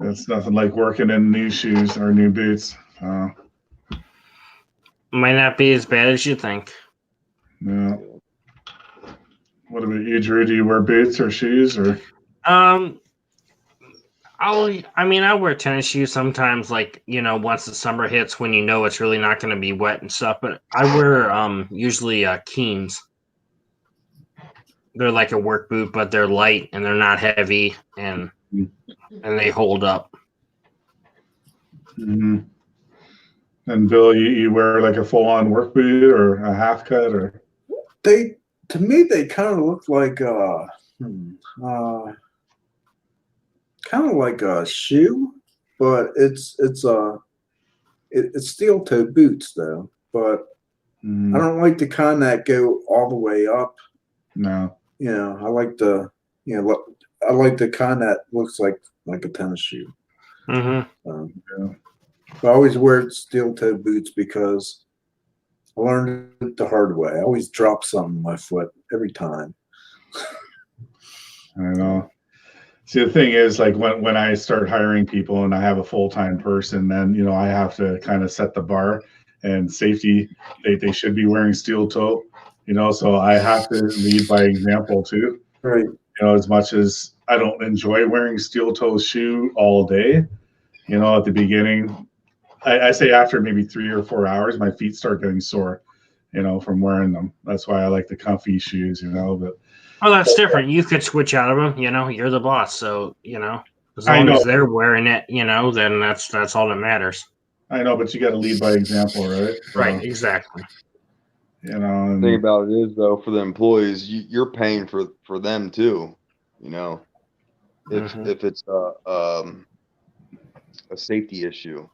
[SPEAKER 1] It's nothing like working in new shoes or new boots.
[SPEAKER 6] Might not be as bad as you think.
[SPEAKER 1] Yeah. What about you, Drew? Do you wear boots or shoes or?
[SPEAKER 6] I I wear tennis shoes sometimes, like, once the summer hits when it's really not going to be wet and stuff. But I wear usually Keens. They're like a work boot, but they're light and they're not heavy, and they hold up.
[SPEAKER 1] Mm-hmm. And Bill, you wear like a full-on work boot or a half cut, or?
[SPEAKER 3] To me, they kind of look like kind of like a shoe, but it's steel-toe boots though. But I don't like the kind that go all the way up.
[SPEAKER 1] No.
[SPEAKER 3] I like the I like the kind that looks like a tennis shoe.
[SPEAKER 6] Mm-hmm.
[SPEAKER 3] I always wear steel-toe boots because I learned it the hard way. I always drop something in my foot every time.
[SPEAKER 1] I know. See, the thing is, like when I start hiring people and I have a full-time person, then I have to kind of set the bar, and safety. They should be wearing steel toe. So I have to lead by example too.
[SPEAKER 3] Right.
[SPEAKER 1] As much as I don't enjoy wearing steel toe shoe all day, at the beginning, I say after maybe 3 or 4 hours, my feet start getting sore, from wearing them. That's why I like the comfy shoes, but.
[SPEAKER 6] Oh, that's different. You could switch out of them. You're the boss. So, as long as they're wearing it, then that's all that matters.
[SPEAKER 1] I know, but you got to lead by example, right?
[SPEAKER 6] Right. Exactly.
[SPEAKER 1] And
[SPEAKER 4] The thing about it is, though, for the employees, you're paying for them too. If it's a safety issue.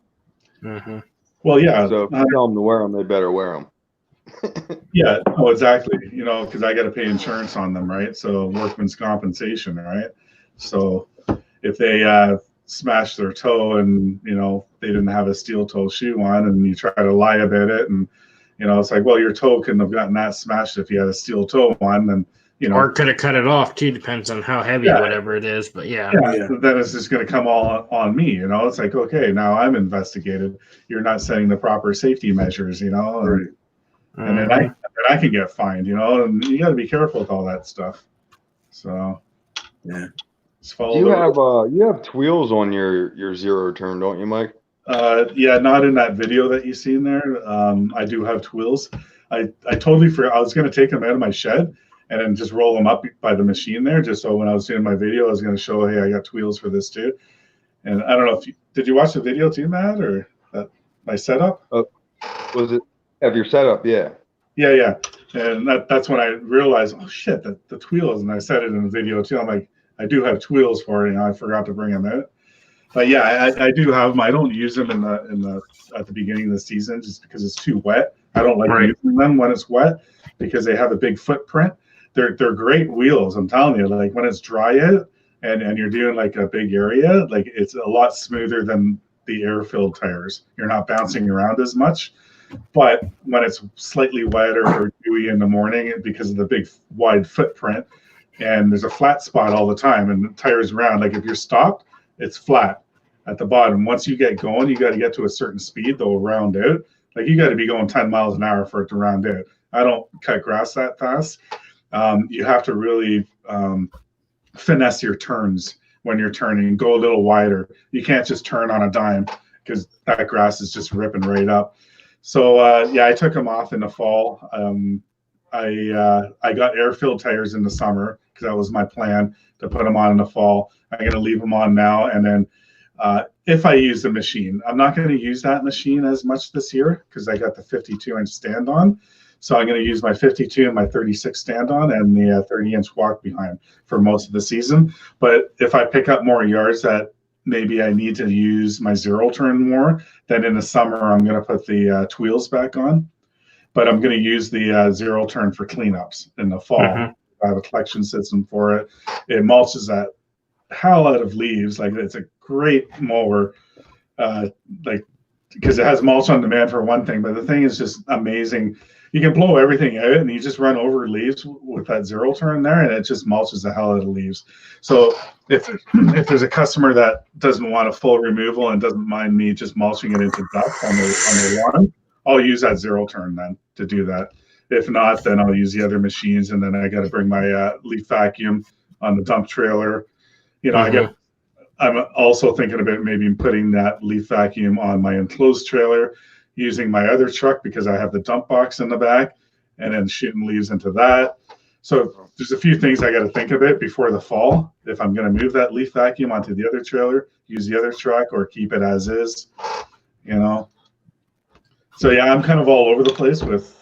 [SPEAKER 6] Mm-hmm.
[SPEAKER 1] Well, yeah.
[SPEAKER 4] So if you tell them to wear them, they better wear them.
[SPEAKER 1] Yeah, no, exactly. Because I got to pay insurance on them, right? So workman's compensation, right? So if they smash their toe and they didn't have a steel toe shoe on, and you try to lie about it, and it's like, well, your toe couldn't have gotten that smashed if you had a steel toe on, then
[SPEAKER 6] or could have cut it off too. Depends on how heavy, whatever it is. But yeah.
[SPEAKER 1] Then it's just going to come all on me. It's like, okay, now I'm investigated. You're not setting the proper safety measures.
[SPEAKER 3] Right.
[SPEAKER 1] And then I can get fined, and you got to be careful with all that stuff. So,
[SPEAKER 3] yeah.
[SPEAKER 4] You have twills on your zero turn, don't you, Mike?
[SPEAKER 1] Yeah, not in that video that you seen there. I do have twills. I totally forgot. I was going to take them out of my shed and then just roll them up by the machine there, just so when I was doing my video, I was going to show, hey, I got twills for this too. And I don't know did you watch the video too, Matt, or my setup?
[SPEAKER 4] Was it of your setup? Yeah.
[SPEAKER 1] Yeah. And that's when I realized, oh shit, the twills, and I said it in the video too. I'm like, I do have twills for it, I forgot to bring them out. But yeah, I do have them. I don't use them at the beginning of the season just because it's too wet. I don't like using them when it's wet because they have a big footprint. They're great wheels. I'm telling you, like when it's dry out and you're doing like a big area, like it's a lot smoother than the air-filled tires. You're not bouncing around as much. But when it's slightly wetter or dewy in the morning because of the big wide footprint, and there's a flat spot all the time, and the tire's round, like if you're stopped, it's flat at the bottom. Once you get going, you got to get to a certain speed, they'll round out. Like you got to be going 10 miles an hour for it to round out. I don't cut grass that fast. You have to really finesse your turns when you're turning, go a little wider. You can't just turn on a dime because that grass is just ripping right up. So I took them off in the fall. I got air-filled tires in the summer because that was my plan to put them on in the fall. I'm going to leave them on now, and then if I use the machine, I'm not going to use that machine as much this year because I got the 52-inch stand-on. So I'm going to use my 52 and my 36 stand-on and the 30-inch walk behind for most of the season. But if I pick up more yards that maybe I need to use my zero turn more, then in the summer I'm going to put the wheels back on. But I'm going to use the zero turn for cleanups in the fall. I have a collection system for it. It mulches that hell out of leaves. Like it's a great mower, like because it has mulch on demand for one thing. But the thing is just amazing. You can blow everything out and you just run over leaves with that zero turn there, and it just mulches the hell out of leaves. So if there's a customer that doesn't want a full removal and doesn't mind me just mulching it into dust on their lawn, I'll use that zero turn then to do that. If not, then I'll use the other machines, and then I got to bring my leaf vacuum on the dump trailer. I I'm also thinking about maybe putting that leaf vacuum on my enclosed trailer, using my other truck because I have the dump box in the back, and then shooting leaves into that. So there's a few things I got to think about before the fall. If I'm going to move that leaf vacuum onto the other trailer, use the other truck, or keep it as is, you know. So yeah, I'm kind of all over the place with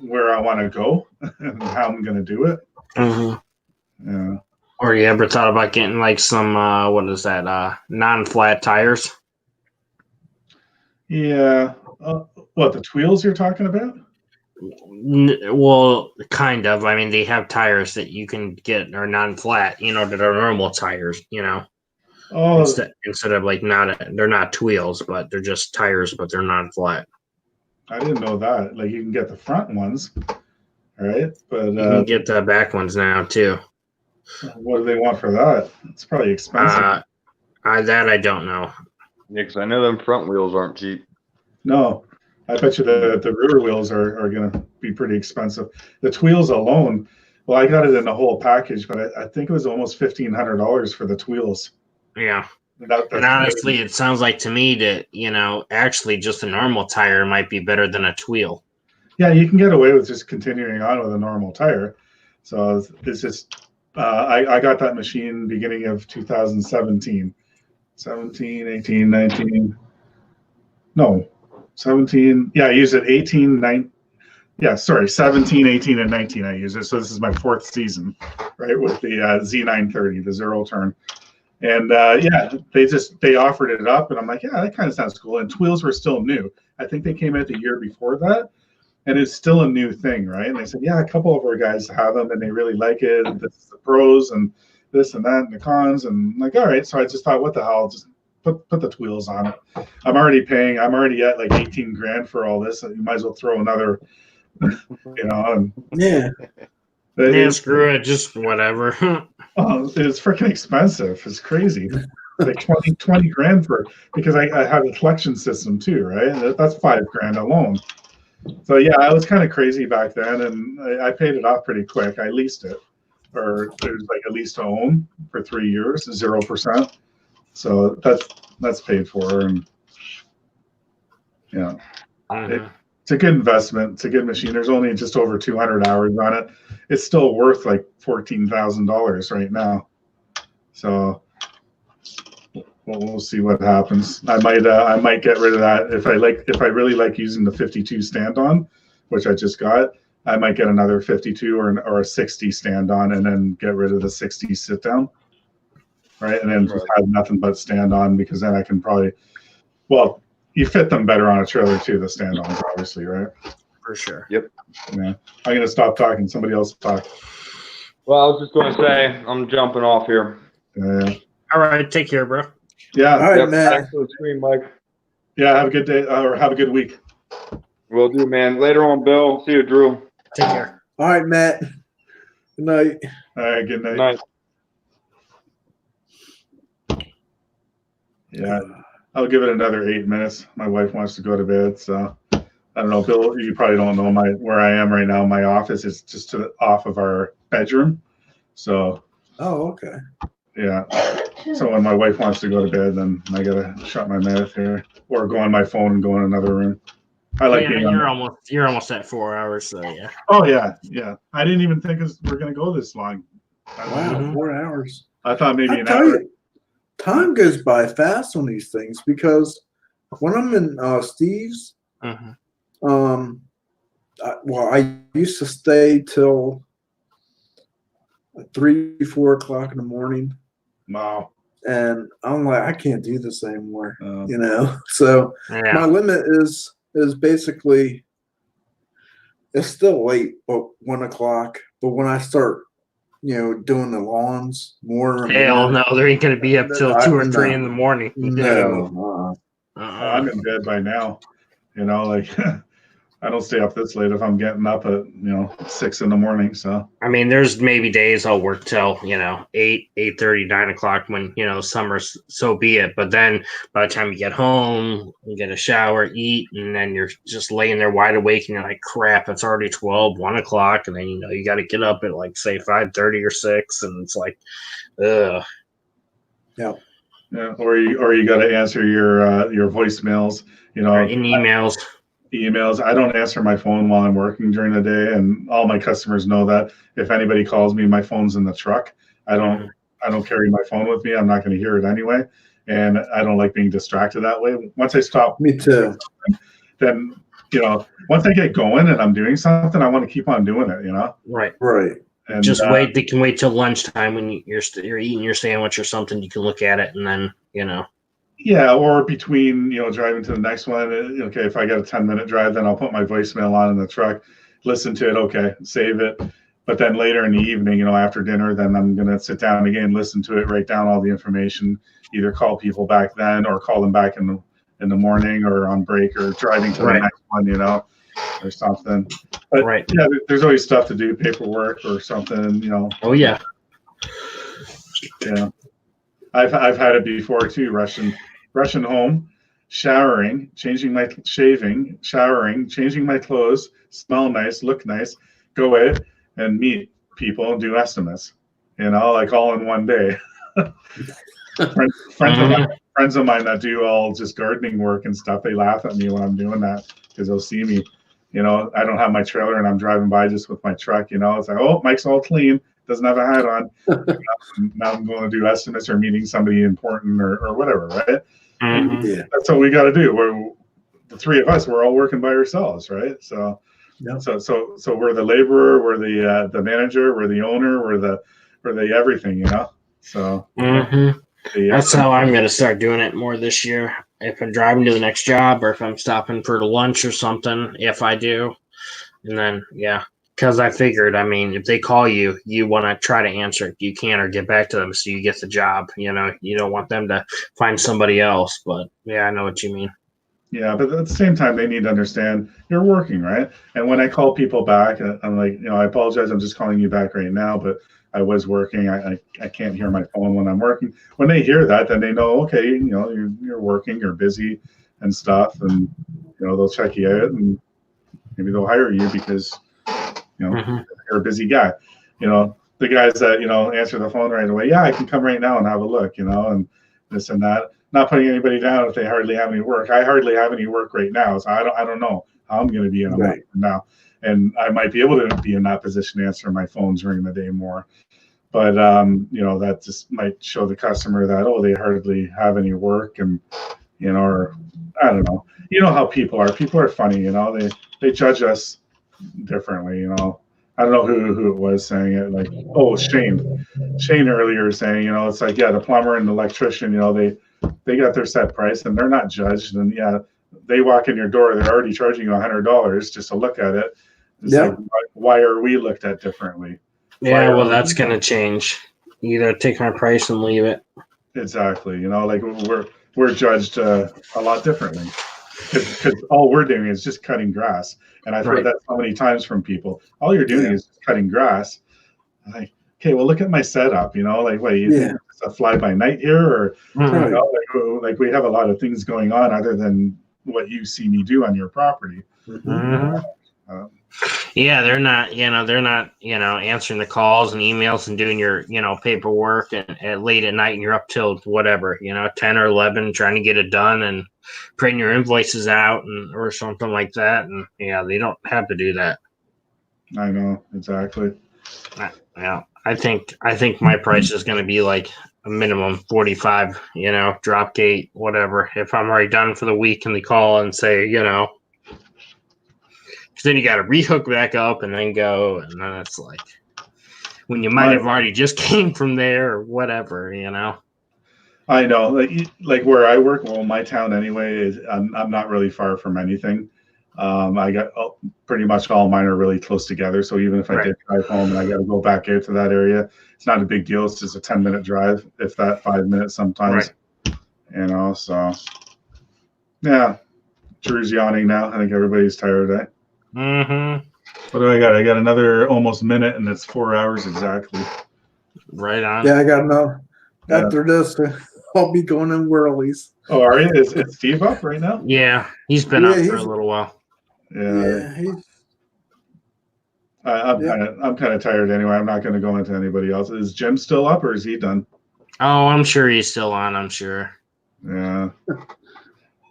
[SPEAKER 1] where I want to go and how I'm going to do it.
[SPEAKER 6] Mm-hmm.
[SPEAKER 1] Yeah.
[SPEAKER 6] Or you ever thought about getting like some what is that? Non-flat tires?
[SPEAKER 1] Yeah. What, the Tweels you're talking about?
[SPEAKER 6] Well, kind of. I mean, they have tires that you can get are non-flat, you know, that are normal tires, you know.
[SPEAKER 1] Oh,
[SPEAKER 6] Instead of like they're not Tweels, but they're just tires, but they're non-flat.
[SPEAKER 1] I didn't know that. Like you can get the front ones, right? But
[SPEAKER 6] You can get the back ones now too.
[SPEAKER 1] what do they want for that? It's probably expensive.
[SPEAKER 6] That I don't know.
[SPEAKER 4] Yeah, because I know them front wheels aren't cheap.
[SPEAKER 1] No, I bet you the rear wheels are going to be pretty expensive. The Tweels alone, well, I got it in the whole package, but I think it was almost $1,500 for the Tweels.
[SPEAKER 6] Yeah.
[SPEAKER 1] That's
[SPEAKER 6] And honestly, it sounds like to me that, you know, actually just a normal tire might be better than a Tweel.
[SPEAKER 1] Yeah, you can get away with just continuing on with a normal tire. So it's just, I got that machine beginning of 2017. 17, 18, 19. No, 17. Yeah, I used it 18, 19. Yeah, sorry, 17, 18, and 19 I used it. So this is my 4th season, right, with the Z930, the zero turn. And yeah, they offered it up, and I'm like, yeah, that kind of sounds cool. And Tweels were still new. I think they came out the year before that, and it's still a new thing, right? And they said, yeah, a couple of our guys have them, and they really like it. This is the pros, and this and that, and the cons. And I'm like, all right. So I just thought, what the hell? Just put the Tweels on it. I'm already at like 18 grand for all this. So you might as well throw another, you know. And
[SPEAKER 3] Yeah.
[SPEAKER 6] Yeah, screw it, just whatever.
[SPEAKER 1] It's freaking expensive. It's crazy. Like 20 grand because I have a collection system too, right? That's $5 grand alone. So yeah, I was kind of crazy back then, and I paid it off pretty quick. I leased it, or it was like a lease to own for 3 years, 0%. So that's paid for, and yeah, it's a good investment. It's a good machine. There's only just over 200 hours on it. It's still worth like $14,000 right now. So we'll see what happens. I might get rid of that if I really like using the 52 stand on, which I just got. I might get another 52 or a 60 stand on, and then get rid of the 60 sit down, right? And then just have nothing but stand on, because then I can probably, well, you fit them better on a trailer too, the stand ons, obviously, right?
[SPEAKER 6] For sure.
[SPEAKER 4] Yep.
[SPEAKER 1] Yeah. I'm gonna stop talking. Somebody else talk.
[SPEAKER 4] Well, I was just going to say, I'm jumping off here.
[SPEAKER 6] All right, take care, bro.
[SPEAKER 1] Yeah.
[SPEAKER 3] All right,
[SPEAKER 4] Yep,
[SPEAKER 3] Matt.
[SPEAKER 4] thanks for the screen, Mike.
[SPEAKER 1] Yeah. Have a good day, or have a good week.
[SPEAKER 4] Will do, man. Later on, Bill. See you, Drew.
[SPEAKER 6] Take care.
[SPEAKER 3] All right, Matt. Good night.
[SPEAKER 1] All right. Good night.
[SPEAKER 4] Night.
[SPEAKER 1] Yeah. I'll give it another 8 minutes. My wife wants to go to bed, so I don't know, Bill. You probably don't know where I am right now. My office is just off of our bedroom, so.
[SPEAKER 3] Oh, okay.
[SPEAKER 1] Yeah. So when my wife wants to go to bed, then I gotta shut my mouth here, or go on my phone and go in another room. I like being on.
[SPEAKER 6] You're almost at 4 hours, so yeah.
[SPEAKER 1] Oh yeah, yeah. I didn't even think we're gonna go this long.
[SPEAKER 3] Wow, 4 hours.
[SPEAKER 1] I thought maybe
[SPEAKER 3] I
[SPEAKER 1] an
[SPEAKER 3] tell
[SPEAKER 1] hour.
[SPEAKER 3] you, time goes by fast on these things, because when I'm in Steve's,
[SPEAKER 6] Mhm.
[SPEAKER 3] I used to stay till 3, 4 o'clock in the morning,
[SPEAKER 1] Wow.
[SPEAKER 3] and I'm like, I can't do this anymore,
[SPEAKER 1] Oh.
[SPEAKER 3] you know. So my
[SPEAKER 6] Yeah.
[SPEAKER 3] limit is basically, it's still late, but 1 o'clock. But when I start, doing the lawns more, and
[SPEAKER 6] Hell
[SPEAKER 3] more,
[SPEAKER 6] no, they ain't gonna be up till 2 or 3
[SPEAKER 3] No.
[SPEAKER 6] in the morning.
[SPEAKER 3] no,
[SPEAKER 1] I'm in bed by now. Like I don't stay up this late if I'm getting up at 6 in the morning. So
[SPEAKER 6] I mean, there's maybe days I'll work till 8, 8:30, 9 o'clock when summer. So be it. But then by the time you get home, you get a shower, eat, and then you're just laying there wide awake, and you're like, crap, it's already 12, 1 o'clock, and then you got to get up at like say 5:30 or 6, and it's like, ugh.
[SPEAKER 3] Yeah.
[SPEAKER 1] Yeah, or you got to answer your voicemails, you know,
[SPEAKER 6] in emails.
[SPEAKER 1] emails. I don't answer my phone while I'm working during the day, and all my customers know that. If anybody calls me, my phone's in the truck. I don't carry my phone with me. I'm not going to hear it anyway, and I don't like being distracted that way. Once I stop,
[SPEAKER 3] Me too.
[SPEAKER 1] then once I get going and I'm doing something, I want to keep on doing it.
[SPEAKER 6] Right.
[SPEAKER 3] Right.
[SPEAKER 1] And
[SPEAKER 6] Just wait. They can wait till lunchtime when you're eating your sandwich or something. You can look at it and then
[SPEAKER 1] Yeah, or between driving to the next one. Okay, if I got a 10-minute drive, then I'll put my voicemail on in the truck, listen to it. Okay, save it. But then later in the evening, after dinner, then I'm gonna sit down again, listen to it, write down all the information, either call people back then or call them back in the morning or on break or driving to the next one, or something. But yeah, there's always stuff to do, paperwork or something,
[SPEAKER 6] Oh yeah.
[SPEAKER 1] Yeah. I've had it before too, rushing home, showering, showering, changing my clothes, smell nice, look nice, go in and meet people and do estimates, like all in one day. Friends of mine that do all just gardening work and stuff, they laugh at me when I'm doing that because they'll see me, I don't have my trailer and I'm driving by just with my truck, it's like, oh, Mike's all clean, doesn't have a hat on. Now I'm going to do estimates or meeting somebody important or whatever, right?
[SPEAKER 6] Mm-hmm.
[SPEAKER 3] Yeah.
[SPEAKER 1] That's what we got to do. We're the three of us. We're all working by ourselves, right? So, so we're the laborer, we're the manager, we're the owner, we're the everything, So
[SPEAKER 6] that's how I'm going to start doing it more this year. If I'm driving to the next job or if I'm stopping for lunch or something, if I do, and then because I figured, if they call you, you want to try to answer it. You can or get back to them so you get the job. You don't want them to find somebody else. But yeah, I know what you mean.
[SPEAKER 1] Yeah, but at the same time, they need to understand you're working, right? And when I call people back, I'm like, I apologize, I'm just calling you back right now, but I was working. I can't hear my phone when I'm working. When they hear that, then they know, okay, you're working, you're busy and stuff, and they'll check you out and maybe they'll hire you because you're a busy guy. The guys that answer the phone right away. Yeah, I can come right now and have a look. And this and that. Not putting anybody down if they hardly have any work. I hardly have any work right now, so I don't know how I'm going to be in a month from now. And I might be able to be in that position to answer my phone during the day more. But that just might show the customer that they hardly have any work, and or I don't know. You know how people are. People are funny. They judge us differently. I don't know who it was saying it. Like, Shane earlier saying, it's like, the plumber and the electrician, they got their set price and they're not judged. And they walk in your door, they're already charging you $100 just to look at it. It's like, why are we looked at differently?
[SPEAKER 6] Yeah, well, that's going to change. You either take my price and leave it.
[SPEAKER 1] Exactly. Like we're judged a lot differently because all we're doing is just cutting grass. And I've heard that so many times from people. All you're doing is cutting grass. I'm like, okay, well, look at my setup. Like, wait, you think it's a fly by night here, or like we have a lot of things going on other than what you see me do on your property.
[SPEAKER 6] Yeah, they're not answering the calls and emails and doing your paperwork at late at night, and you're up till whatever 10 or 11 trying to get it done and printing your invoices out or something like that. And they don't have to do that.
[SPEAKER 1] I know, exactly.
[SPEAKER 6] I think my price is going to be like a minimum 45, drop gate, whatever. If I'm already done for the week and they call and say, because then you got to rehook back up and then go. And then it's like when you might have already just came from there or whatever,
[SPEAKER 1] I know, like where I work, well, my town anyway, is I'm not really far from anything. I got pretty much all mine are really close together. So even if I did drive home and I got to go back out to that area, it's not a big deal. It's just a 10-minute drive, if that 5 minutes sometimes, so yeah. Drew's yawning now. I think everybody's tired, eh? What do I got? I got another almost minute and it's 4 hours exactly.
[SPEAKER 6] Right on.
[SPEAKER 3] Yeah, I got enough. After this, I'll be going in whirlies.
[SPEAKER 1] Oh, are you? Is Steve up right now?
[SPEAKER 6] Yeah, he's been up for a little while.
[SPEAKER 1] Yeah. I'm kind of tired anyway. I'm not going to go into anybody else. Is Jim still up or is he done?
[SPEAKER 6] Oh, I'm sure he's still on. I'm sure.
[SPEAKER 1] Yeah.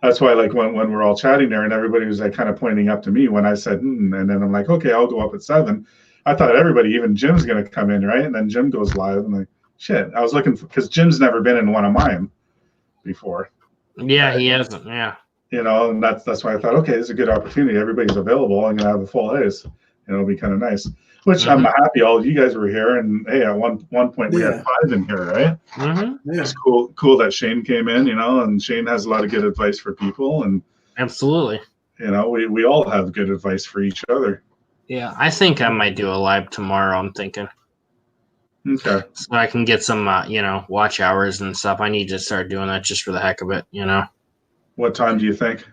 [SPEAKER 1] That's why, like, when we're all chatting there and everybody was like kind of pointing up to me when I said, and then I'm like, okay, I'll go up at 7. I thought everybody, even Jim's going to come in, right? And then Jim goes live. And like, shit, I was looking for, because Jim's never been in one of mine before.
[SPEAKER 6] Yeah, he hasn't. Yeah.
[SPEAKER 1] You know, and that's why I thought, okay, this is a good opportunity. Everybody's available. I'm gonna have a full house. It'll be kind of nice. Which I'm happy all you guys were here. And hey, at one point we had 5 in here, right?
[SPEAKER 6] Mm-hmm.
[SPEAKER 1] It's cool that Shane came in, you know, and Shane has a lot of good advice for people. And
[SPEAKER 6] absolutely,
[SPEAKER 1] you know, we all have good advice for each other.
[SPEAKER 6] Yeah, I think I might do a live tomorrow. I'm thinking.
[SPEAKER 1] Okay.
[SPEAKER 6] So I can get some, watch hours and stuff. I need to start doing that just for the heck of it, you know.
[SPEAKER 1] What time do you think?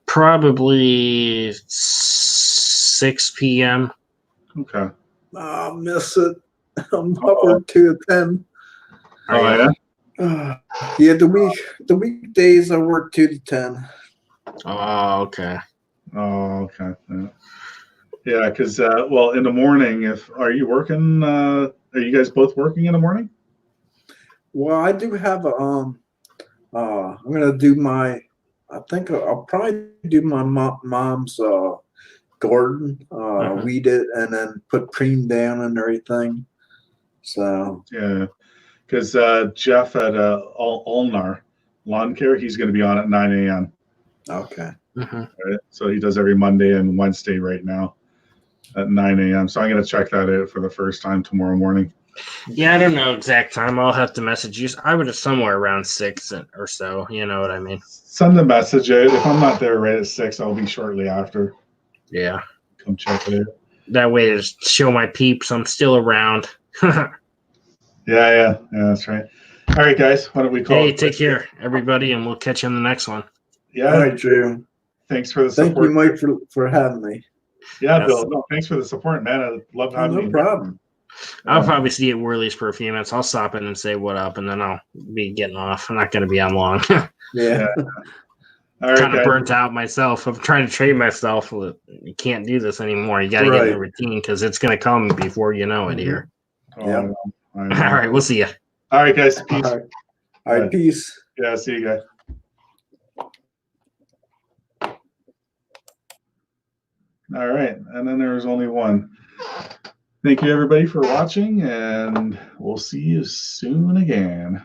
[SPEAKER 6] Probably 6 p.m.
[SPEAKER 1] Okay.
[SPEAKER 3] I'll miss it. I'm up 2 to 10.
[SPEAKER 1] Oh yeah.
[SPEAKER 3] Yeah, the weekdays I work 2 to 10.
[SPEAKER 6] Oh, okay.
[SPEAKER 1] Oh, okay. Yeah, because well, in the morning, are you working? Are you guys both working in the morning?
[SPEAKER 3] Well, I do have a I'm gonna do my. I think I'll probably do my mom's garden, weed it, and then put cream down and everything. So
[SPEAKER 1] yeah, because Jeff at Ulnar Lawn Care, he's going to be on at 9 a.m.
[SPEAKER 3] Okay.
[SPEAKER 1] Right? So he does every Monday and Wednesday right now at 9 a.m. So I'm going to check that out for the first time tomorrow morning.
[SPEAKER 6] Yeah, I don't know exact time. I'll have to message you. I would have somewhere around 6 or so. You know what I mean?
[SPEAKER 1] Send a message out. If I'm not there right at 6, I'll be shortly after.
[SPEAKER 6] Yeah.
[SPEAKER 1] Come check it out.
[SPEAKER 6] That way to show my peeps I'm still around.
[SPEAKER 1] Yeah, that's right. All right, guys. Why don't we call?
[SPEAKER 6] Hey, take care, everybody, and we'll catch you on the next one.
[SPEAKER 1] Yeah.
[SPEAKER 3] All right, Drew.
[SPEAKER 1] Thanks for the support.
[SPEAKER 3] Thank you, Mike, for having me.
[SPEAKER 1] Yeah,
[SPEAKER 6] Yes.
[SPEAKER 1] Bill. No, thanks for the support, man. I love having you.
[SPEAKER 3] No problem.
[SPEAKER 6] I'll probably see you at Worley's for a few minutes. I'll stop in and say what up, and then I'll be getting off. I'm not going to be on long.
[SPEAKER 3] Yeah.
[SPEAKER 1] All right,
[SPEAKER 6] kind of
[SPEAKER 1] guys.
[SPEAKER 6] burnt out myself. I'm trying to train myself. You can't do this anymore. You got to get in the routine because it's going to come before you know it here.
[SPEAKER 3] Yeah.
[SPEAKER 6] All right, we'll see you.
[SPEAKER 1] All right, guys. Peace.
[SPEAKER 3] All right, peace.
[SPEAKER 1] Yeah, see you guys. All right, and then there was only one. Thank you, everybody, for watching, and we'll see you soon again.